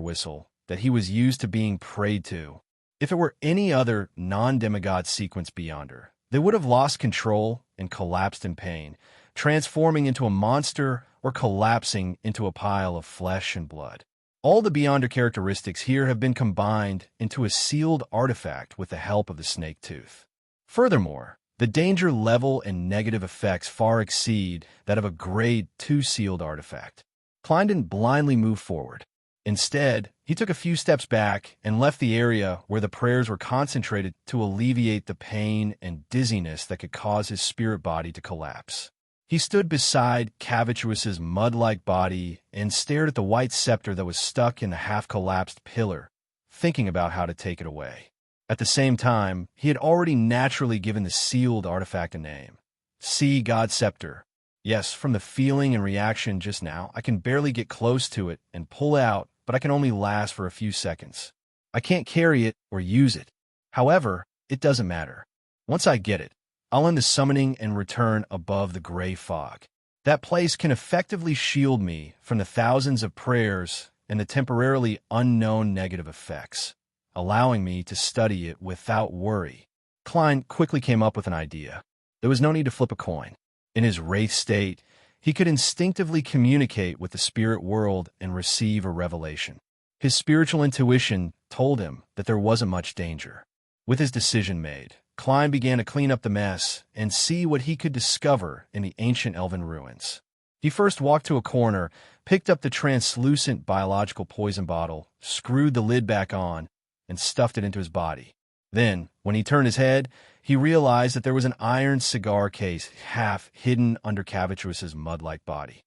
[SPEAKER 1] whistle that he was used to being prayed to. If it were any other non-demigod sequence beyonder, they would have lost control and collapsed in pain, transforming into a monster or collapsing into a pile of flesh and blood. All the Beyonder characteristics here have been combined into a sealed artifact with the help of the snake tooth. Furthermore, the danger level and negative effects far exceed that of a Grade 2 sealed artifact. Klein didn't blindly move forward. Instead, he took a few steps back and left the area where the prayers were concentrated to alleviate the pain and dizziness that could cause his spirit body to collapse. He stood beside Cavituous's mud-like body and stared at the white scepter that was stuck in the half-collapsed pillar, thinking about how to take it away. At the same time, he had already naturally given the sealed artifact a name. See God's Scepter. Yes, from the feeling and reaction just now, I can barely get close to it and pull out, but I can only last for a few seconds. I can't carry it or use it. However, it doesn't matter. Once I get it, I'll end the summoning and return above the gray fog. That place can effectively shield me from the thousands of prayers and the temporarily unknown negative effects, allowing me to study it without worry. Klein quickly came up with an idea. There was no need to flip a coin. In his wraith state, he could instinctively communicate with the spirit world and receive a revelation. His spiritual intuition told him that there wasn't much danger. With his decision made, Klein began to clean up the mess and see what he could discover in the ancient elven ruins. He first walked to a corner, picked up the translucent biological poison bottle, screwed the lid back on, and stuffed it into his body. Then, when he turned his head, he realized that there was an iron cigar case half hidden under Cavituous's mud-like body.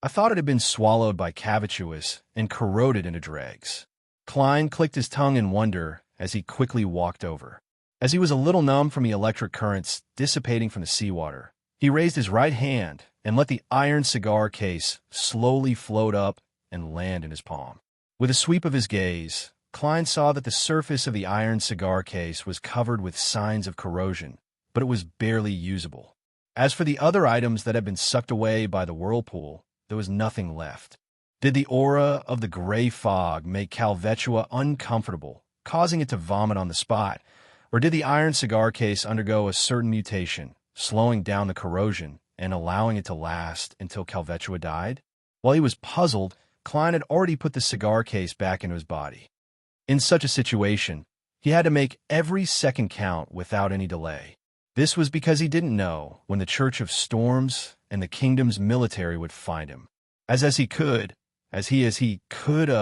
[SPEAKER 1] I thought it had been swallowed by Cavituous and corroded into dregs. Klein clicked his tongue in wonder as he quickly walked over. As he was a little numb from the electric currents dissipating from the seawater, he raised his right hand and let the iron cigar case slowly float up and land in his palm. With a sweep of his gaze, Klein saw that the surface of the iron cigar case was covered with signs of corrosion, but it was barely usable. As for the other items that had been sucked away by the whirlpool, there was nothing left. Did the aura of the gray fog make Calvetua uncomfortable, causing it to vomit on the spot? Or did the iron cigar case undergo a certain mutation, slowing down the corrosion and allowing it to last until Calvetua died? While he was puzzled, Klein had already put the cigar case back into his body. In such a situation, he had to make every second count without any delay. This was because he didn't know when the Church of Storms and the Kingdom's military would find him. As if he could. There should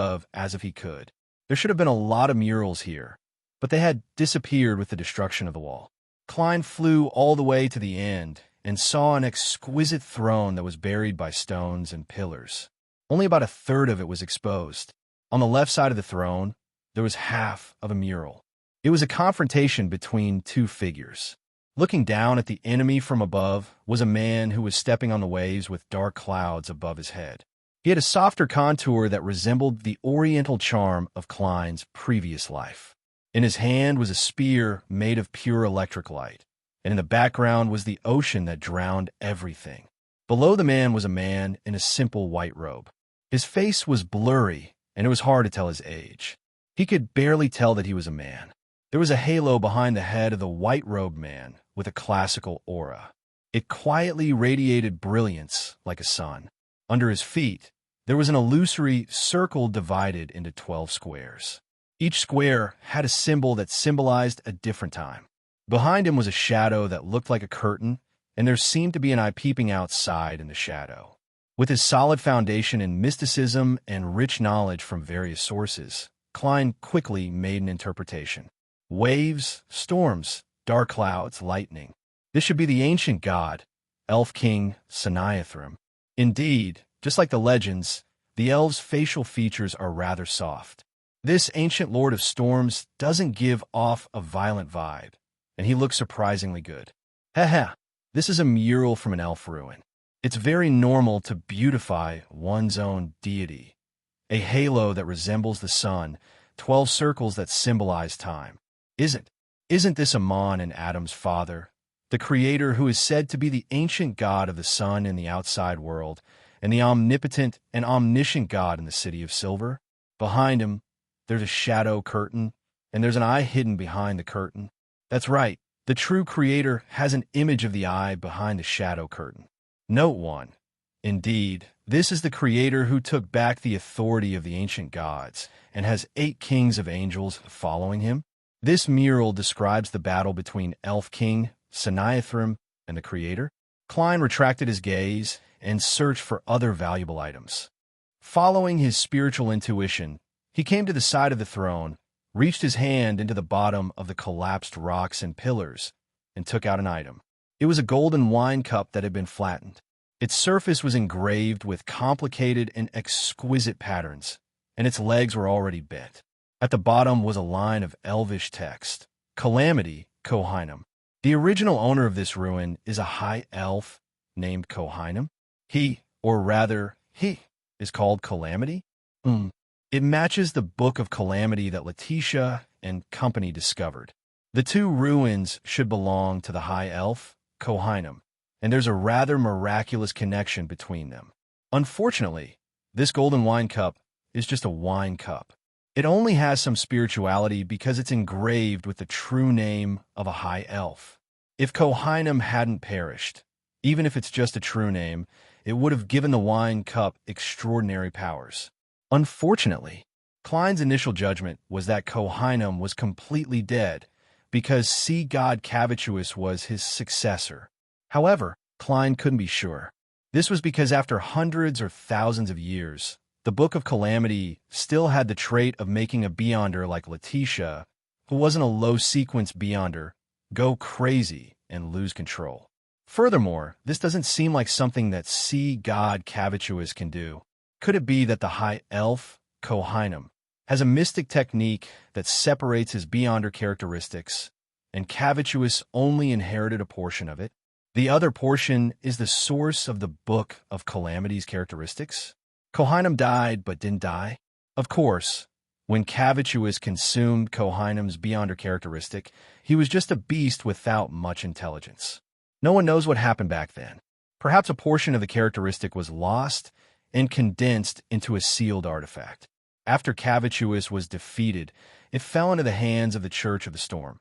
[SPEAKER 1] have been a lot of murals here, but they had disappeared with the destruction of the wall. Klein flew all the way to the end and saw an exquisite throne that was buried by stones and pillars. Only about a third of it was exposed. On the left side of the throne, there was half of a mural. It was a confrontation between two figures. Looking down at the enemy from above was a man who was stepping on the waves with dark clouds above his head. He had a softer contour that resembled the oriental charm of Klein's previous life. In his hand was a spear made of pure electric light, and in the background was the ocean that drowned everything. Below the man was a man in a simple white robe. His face was blurry, and it was hard to tell his age. He could barely tell that he was a man. There was a halo behind the head of the white-robed man with a classical aura. It quietly radiated brilliance like a sun. Under his feet, there was an illusory circle divided into 12 squares. Each square had a symbol that symbolized a different time. Behind him was a shadow that looked like a curtain, and there seemed to be an eye peeping outside in the shadow. With his solid foundation in mysticism and rich knowledge from various sources, Klein quickly made an interpretation. Waves, storms, dark clouds, lightning. This should be the ancient god, Elf King Sanaithrim. Indeed, just like the legends, the elves' facial features are rather soft. This ancient lord of storms doesn't give off a violent vibe, and he looks surprisingly good. Heh. This is a mural from an elf ruin. It's very normal to beautify one's own deity. A halo that resembles the sun, 12 circles that symbolize time. Isn't this Amon and Adam's father, the creator who is said to be the ancient god of the sun in the outside world, and the omnipotent and omniscient God in the city of silver? Behind him, there's a shadow curtain, and there's an eye hidden behind the curtain. That's right, the true creator has an image of the eye behind the shadow curtain. Note 1. Indeed, this is the creator who took back the authority of the ancient gods and has 8 kings of angels following him. This mural describes the battle between Elf King Sennaithrim and the creator. Klein retracted his gaze and searched for other valuable items. Following his spiritual intuition, he came to the side of the throne, reached his hand into the bottom of the collapsed rocks and pillars, and took out an item. It was a golden wine cup that had been flattened. Its surface was engraved with complicated and exquisite patterns, and its legs were already bent. At the bottom was a line of elvish text, Calamity Kohinum. The original owner of this ruin is a high elf named Kohinum. He is called Calamity. It matches the Book of Calamity that Letitia and company discovered. The two ruins should belong to the high elf, Kohinum, and there's a rather miraculous connection between them. Unfortunately, this golden wine cup is just a wine cup. It only has some spirituality because it's engraved with the true name of a high elf. If Kohinum hadn't perished, even if it's just a true name, it would have given the wine cup extraordinary powers. Unfortunately, Klein's initial judgment was that Kohinum was completely dead because sea god Cavituous was his successor. However, Klein couldn't be sure. This was because after hundreds or thousands of years, the Book of Calamity still had the trait of making a Beyonder like Letitia, who wasn't a low-sequence Beyonder, go crazy and lose control. Furthermore, this doesn't seem like something that sea god Cavituous can do. Could it be that the high elf, Kohinum, has a mystic technique that separates his Beyonder characteristics, and Cavituous only inherited a portion of it? The other portion is the source of the Book of Calamity's characteristics? Kohinum died but didn't die? Of course, when Cavituous consumed Kohinum's Beyonder characteristic, he was just a beast without much intelligence. No one knows what happened back then. Perhaps a portion of the characteristic was lost and condensed into a sealed artifact. After Cavituous was defeated, it fell into the hands of the Church of the Storm.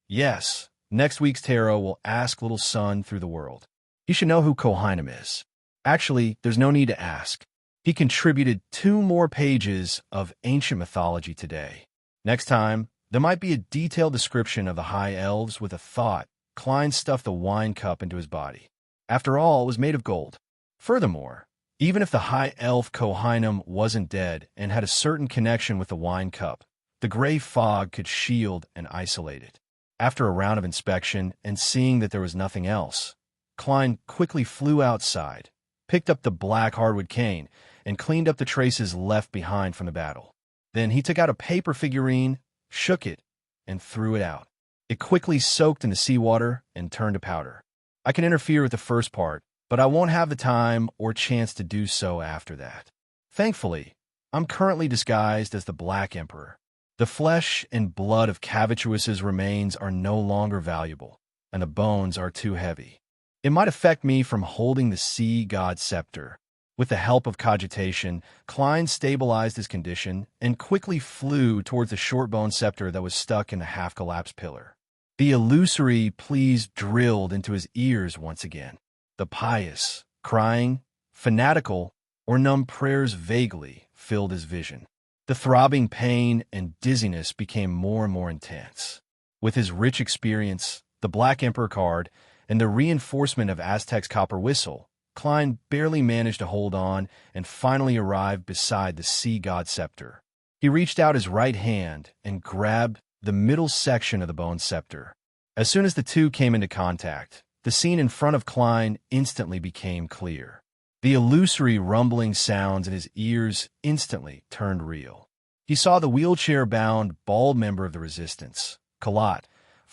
[SPEAKER 1] Yes, next week's tarot will ask Little Sun through the world. He should know who Kohinum is. Actually, there's no need to ask. He contributed 2 more pages of ancient mythology today. Next time, there might be a detailed description of the high elves with a thought. Klein stuffed the wine cup into his body. After all, it was made of gold. Furthermore, even if the high elf Kohinum wasn't dead and had a certain connection with the wine cup, the gray fog could shield and isolate it. After a round of inspection and seeing that there was nothing else, Klein quickly flew outside, picked up the black hardwood cane, and cleaned up the traces left behind from the battle. Then he took out a paper figurine, shook it, and threw it out. It quickly soaked in the seawater and turned to powder. I can interfere with the first part, but I won't have the time or chance to do so after that. Thankfully, I'm currently disguised as the Black Emperor. The flesh and blood of Cavituous's remains are no longer valuable, and the bones are too heavy. It might affect me from holding the sea god scepter. With the help of cogitation, Klein stabilized his condition and quickly flew towards the short-bone scepter that was stuck in the half-collapsed pillar. The illusory pleas drilled into his ears once again. The pious, crying, fanatical, or numb prayers vaguely filled his vision. The throbbing pain and dizziness became more and more intense. With his rich experience, the Black Emperor card, and the reinforcement of Aztec's copper whistle, Klein barely managed to hold on and finally arrived beside the sea god scepter. He reached out his right hand and grabbed the middle section of the bone scepter. As soon as the two came into contact, the scene in front of Klein instantly became clear. The illusory rumbling sounds in his ears instantly turned real. He saw the wheelchair-bound, bald member of the resistance, Kalat,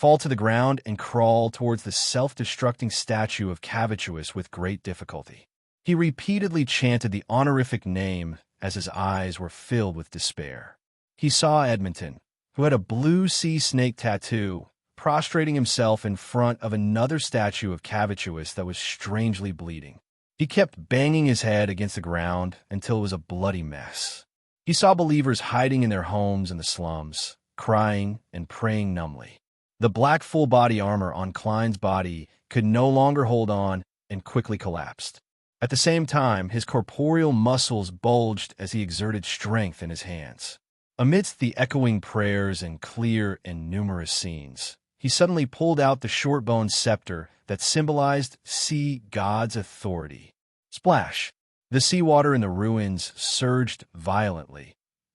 [SPEAKER 1] fall to the ground, and crawl towards the self-destructing statue of Cavituous with great difficulty. He repeatedly chanted the honorific name as his eyes were filled with despair. He saw Edmonton, who had a blue sea snake tattoo, prostrating himself in front of another statue of Cavituous that was strangely bleeding. He kept banging his head against the ground until it was a bloody mess. He saw believers hiding in their homes in the slums, crying and praying numbly. The black full-body armor on Klein's body could no longer hold on and quickly collapsed. At the same time, his corporeal muscles bulged as he exerted strength in his hands. Amidst the echoing prayers and clear and numerous scenes, he suddenly pulled out the short-boned scepter that symbolized sea god's authority. Splash! The seawater in the ruins surged violently,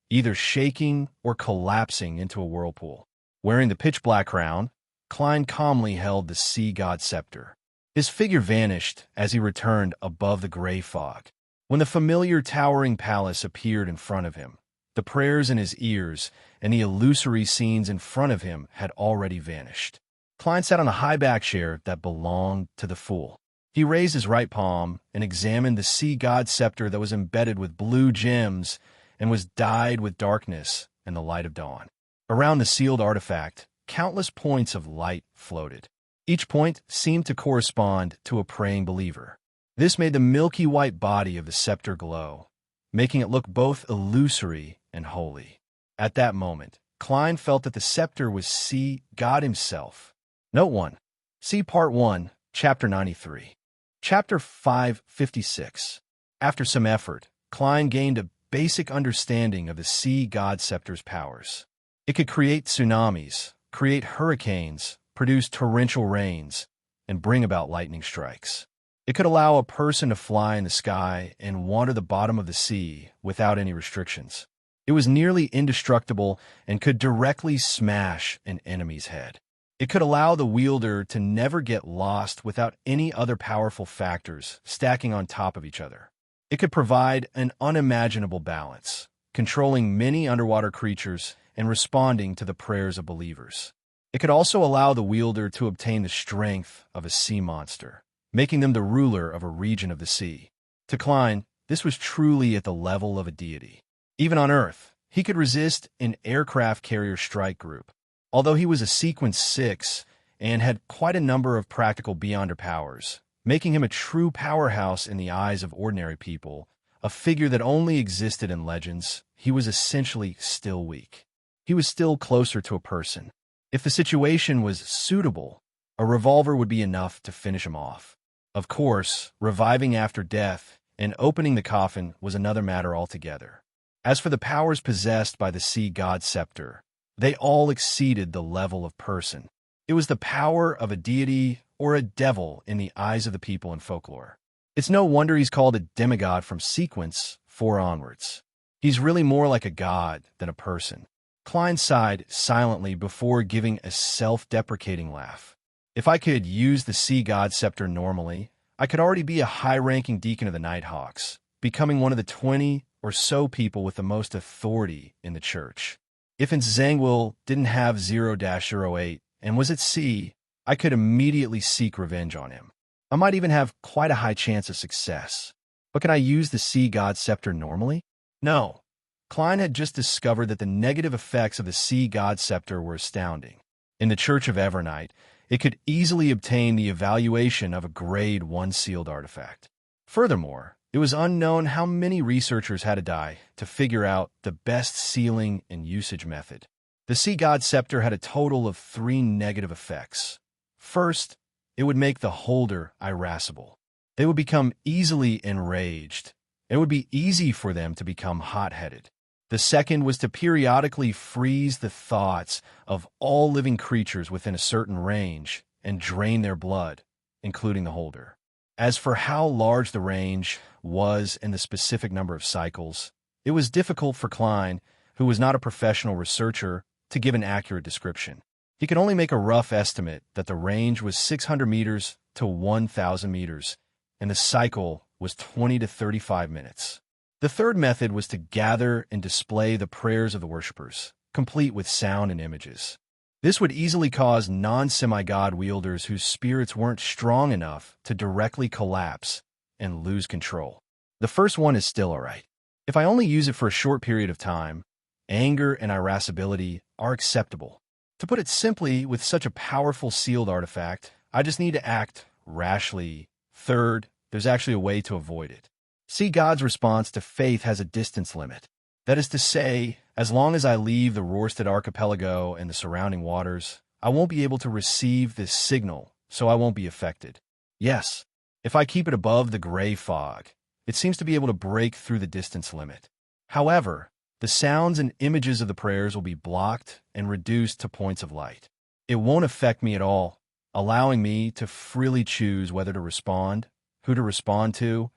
[SPEAKER 1] either shaking or collapsing into a whirlpool. Wearing the pitch-black crown, Klein calmly held the sea god scepter. His figure vanished as he returned above the gray fog. When the familiar towering palace appeared in front of him, the prayers in his ears and the illusory scenes in front of him had already vanished. Klein sat on a high back chair that belonged to the fool. He raised his right palm and examined the sea god scepter that was embedded with blue gems and was dyed with darkness and the light of dawn. Around the sealed artifact, countless points of light floated. Each point seemed to correspond to a praying believer. This made the milky white body of the scepter glow, making it look both illusory and holy. At that moment, Klein felt that the scepter was sea God himself. Note 1. See Part 1, Chapter 93. Chapter 556. After some effort, Klein gained a basic understanding of the sea god scepter's powers. It could create tsunamis, create hurricanes, produce torrential rains, and bring about lightning strikes. It could allow a person to fly in the sky and wander the bottom of the sea without any restrictions. It was nearly indestructible and could directly smash an enemy's head. It could allow the wielder to never get lost without any other powerful factors stacking on top of each other. It could provide an unimaginable balance, controlling many underwater creatures and responding to the prayers of believers. It could also allow the wielder to obtain the strength of a sea monster, making them the ruler of a region of the sea. To Klein, this was truly at the level of a deity. Even on Earth, he could resist an aircraft carrier strike group. Although he was a Sequence 6 and had quite a number of practical Beyonder powers, making him a true powerhouse in the eyes of ordinary people, a figure that only existed in legends, he was essentially still weak. He was still closer to a person. If the situation was suitable, a revolver would be enough to finish him off. Of course, reviving after death and opening the coffin was another matter altogether. As for the powers possessed by the sea god scepter, they all exceeded the level of person. It was the power of a deity or a devil in the eyes of the people in folklore. It's no wonder he's called a demigod from Sequence 4 onwards. He's really more like a god than a person. Klein sighed silently before giving a self-deprecating laugh. If I could use the sea god scepter normally, I could already be a high-ranking deacon of the Nighthawks, becoming one of the 20 or so people with the most authority in the church. If Zangwill didn't have 0-08 and was at sea, I could immediately seek revenge on him. I might even have quite a high chance of success. But can I use the sea god scepter normally? No. Klein had just discovered that the negative effects of the sea god scepter were astounding. In the Church of Evernight, it could easily obtain the evaluation of a Grade 1 sealed artifact. Furthermore, it was unknown how many researchers had to die to figure out the best sealing and usage method. The sea god scepter had a total of 3 negative effects. First, it would make the holder irascible. They would become easily enraged. It would be easy for them to become hot-headed. The second was to periodically freeze the thoughts of all living creatures within a certain range and drain their blood, including the holder. As for how large the range was and the specific number of cycles, it was difficult for Klein, who was not a professional researcher, to give an accurate description. He could only make a rough estimate that the range was 600 meters to 1,000 meters, and the cycle was 20 to 35 minutes. The third method was to gather and display the prayers of the worshippers, complete with sound and images. This would easily cause non-semi-god wielders whose spirits weren't strong enough to directly collapse and lose control. The first one is still alright. If I only use it for a short period of time, anger and irascibility are acceptable. To put it simply, with such a powerful sealed artifact, I just need to act rashly. Third, there's actually a way to avoid it. See, God's response to faith has a distance limit. That is to say, as long as I leave the Rorstad archipelago and the surrounding waters, I won't be able to receive this signal, so I won't be affected. Yes, if I keep it above the gray fog, it seems to be able to break through the distance limit. However, the sounds and images of the prayers will be blocked and reduced to points of light. It won't affect me at all, allowing me to freely choose whether to respond, who to respond to,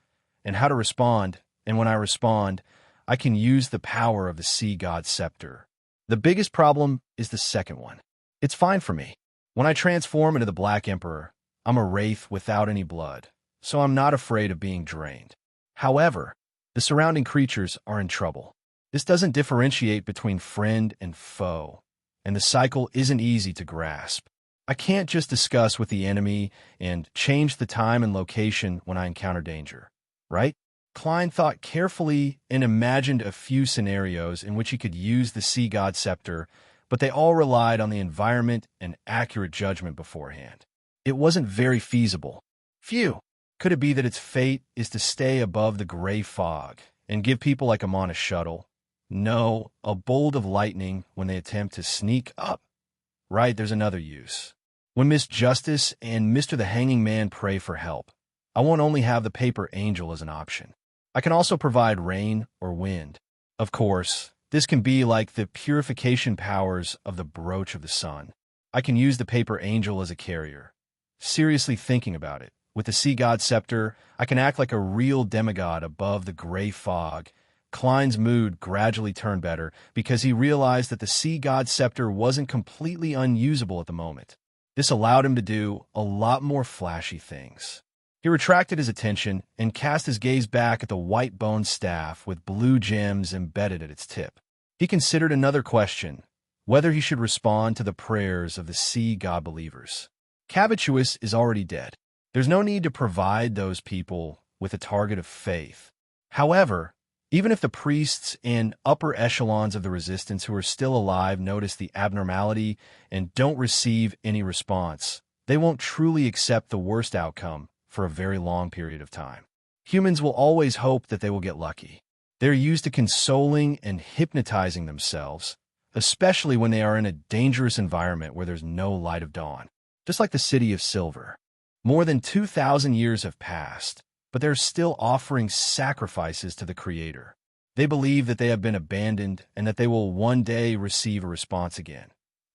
[SPEAKER 1] and how to respond, and when I respond, I can use the power of the Sea God's scepter. The biggest problem is the second one. It's fine for me. When I transform into the Black Emperor, I'm a wraith without any blood, so I'm not afraid of being drained. However, the surrounding creatures are in trouble. This doesn't differentiate between friend and foe, and the cycle isn't easy to grasp. I can't just discuss with the enemy and change the time and location when I encounter danger, right? Klein thought carefully and imagined a few scenarios in which he could use the Sea God scepter, but they all relied on the environment and accurate judgment beforehand. It wasn't very feasible. Phew! Could it be that its fate is to stay above the gray fog and give people like him on a shuttle? No, a bolt of lightning when they attempt to sneak up. Right, there's another use. When Miss Justice and Mr. the Hanging Man pray for help, I won't only have the paper angel as an option. I can also provide rain or wind. Of course, this can be like the purification powers of the brooch of the sun. I can use the paper angel as a carrier. Seriously thinking about it, with the Sea God scepter, I can act like a real demigod above the gray fog. Klein's mood gradually turned better because he realized that the Sea God scepter wasn't completely unusable at the moment. This allowed him to do a lot more flashy things. He retracted his attention and cast his gaze back at the white bone staff with blue gems embedded at its tip. He considered another question, whether he should respond to the prayers of the Sea God believers. Cavituous is already dead. There's no need to provide those people with a target of faith. However, even if the priests and upper echelons of the resistance who are still alive notice the abnormality and don't receive any response, they won't truly accept the worst outcome for a very long period of time. Humans will always hope that they will get lucky. They're used to consoling and hypnotizing themselves, especially when they are in a dangerous environment where there's no light of dawn. Just like the City of Silver. More than 2,000 years have passed, but they're still offering sacrifices to the Creator. They believe that they have been abandoned and that they will one day receive a response again.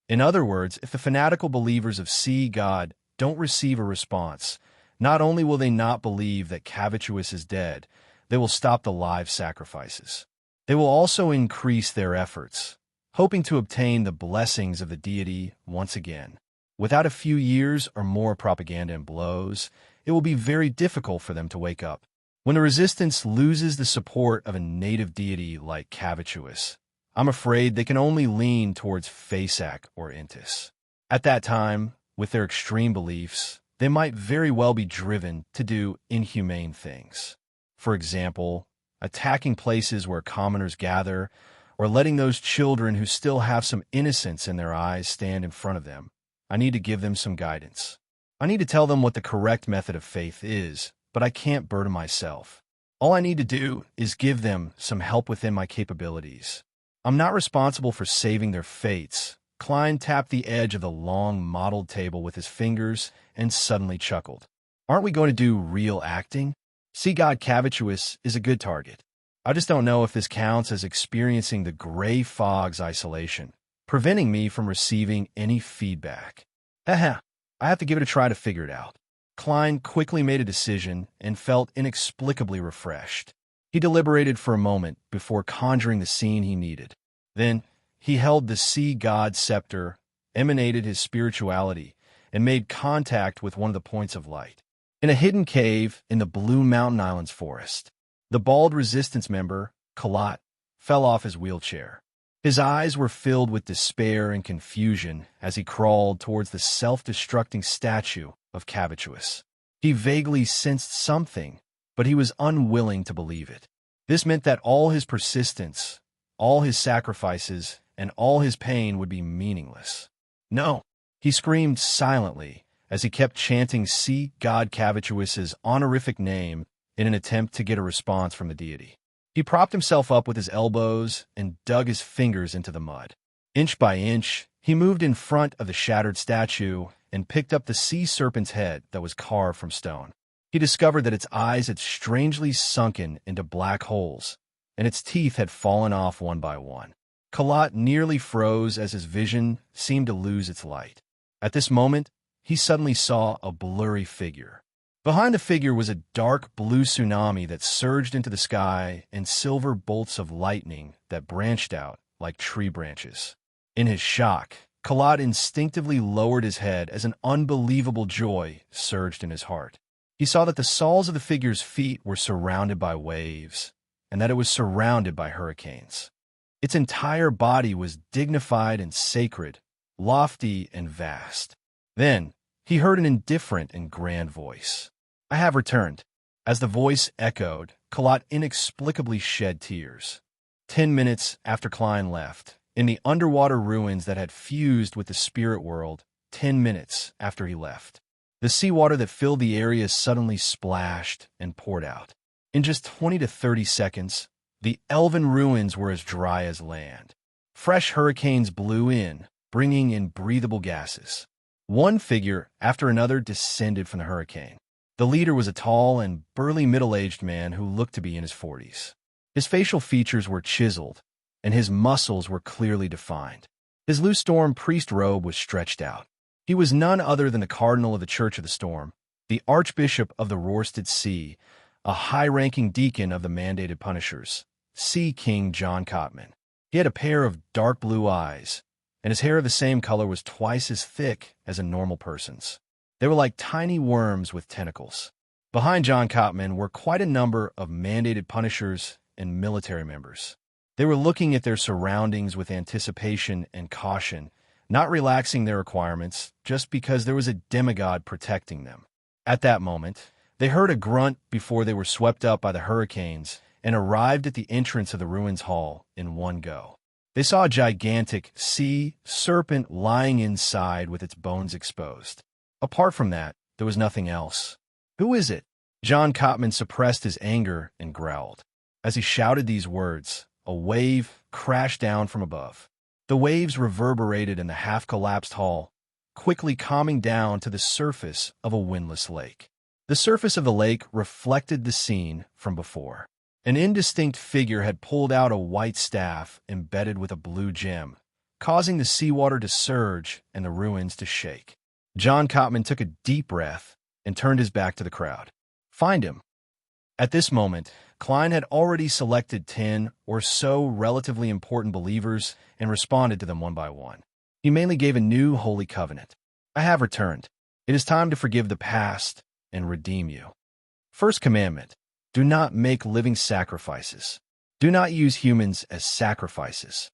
[SPEAKER 1] In other words, if the fanatical believers of Sea God don't receive a response, not only will they not believe that Cavituous is dead, they will stop the live sacrifices. They will also increase their efforts, hoping to obtain the blessings of the deity once again. Without a few years or more propaganda and blows, it will be very difficult for them to wake up. When the resistance loses the support of a native deity like Cavituous, I'm afraid they can only lean towards Fasak or Intis. At that time, with their extreme beliefs, they might very well be driven to do inhumane things. For example, attacking places where commoners gather, or letting those children who still have some innocence in their eyes stand in front of them. I need to give them some guidance. I need to tell them what the correct method of faith is, but I can't burden myself. All I need to do is give them some help within my capabilities. I'm not responsible for saving their fates. Klein tapped the edge of the long, mottled table with his fingers and suddenly chuckled. Aren't we going to do real acting? Sea God Cavituous is a good target. I just don't know if this counts as experiencing the gray fog's isolation, preventing me from receiving any feedback. Haha, I have to give it a try to figure it out. Klein quickly made a decision and felt inexplicably refreshed. He deliberated for a moment before conjuring the scene he needed. Then, he held the Sea God scepter, emanated his spirituality, and made contact with one of the points of light. In a hidden cave in the Blue Mountain Islands forest, the bald resistance member, Kalat, fell off his wheelchair. His eyes were filled with despair and confusion as he crawled towards the self-destructing statue of Cavituous. He vaguely sensed something, but he was unwilling to believe it. This meant that all his persistence, all his sacrifices, and all his pain would be meaningless. No, he screamed silently as he kept chanting Sea God Cavituous's honorific name in an attempt to get a response from the deity. He propped himself up with his elbows and dug his fingers into the mud. Inch by inch, he moved in front of the shattered statue and picked up the sea serpent's head that was carved from stone. He discovered that its eyes had strangely sunken into black holes, and its teeth had fallen off one by one. Kalat nearly froze as his vision seemed to lose its light. At this moment, he suddenly saw a blurry figure. Behind the figure was a dark blue tsunami that surged into the sky and silver bolts of lightning that branched out like tree branches. In his shock, Kalat instinctively lowered his head as an unbelievable joy surged in his heart. He saw that the soles of the figure's feet were surrounded by waves, and that it was surrounded by hurricanes. Its entire body was dignified and sacred, lofty and vast. Then, he heard an indifferent and grand voice. "I have returned." As the voice echoed, Kalat inexplicably shed tears. 10 minutes after Klein left, in the underwater ruins that had fused with the spirit world, 10 minutes after he left, the seawater that filled the area suddenly splashed and poured out. In just 20 to 30 seconds, the elven ruins were as dry as land. Fresh hurricanes blew in, bringing in breathable gases. One figure after another descended from the hurricane. The leader was a tall and burly middle-aged man who looked to be in his 40s. His facial features were chiseled, and his muscles were clearly defined. His loose storm priest robe was stretched out. He was none other than the cardinal of the Church of the Storm, the Archbishop of the Roarsted Sea, a high-ranking deacon of the Mandated Punishers, Sea King John Cotman. He had a pair of dark blue eyes, and his hair of the same color was twice as thick as a normal person's. They were like tiny worms with tentacles. Behind John Cotman were quite a number of Mandated Punishers and military members. They were looking at their surroundings with anticipation and caution, not relaxing their requirements just because there was a demigod protecting them. At that moment, they heard a grunt before they were swept up by the hurricanes and arrived at the entrance of the ruins hall in one go. They saw a gigantic sea serpent lying inside with its bones exposed. Apart from that, there was nothing else. "Who is it?" John Cotman suppressed his anger and growled. As he shouted these words, a wave crashed down from above. The waves reverberated in the half-collapsed hall, quickly calming down to the surface of a windless lake. The surface of the lake reflected the scene from before. An indistinct figure had pulled out a white staff embedded with a blue gem, causing the seawater to surge and the ruins to shake. John Cotman took a deep breath and turned his back to the crowd. "Find him." At this moment, Klein had already selected 10 or so relatively important believers and responded to them one by one. He mainly gave a new holy covenant. "I have returned. It is time to forgive the past and redeem you." First commandment: do not make living sacrifices. Do not use humans as sacrifices.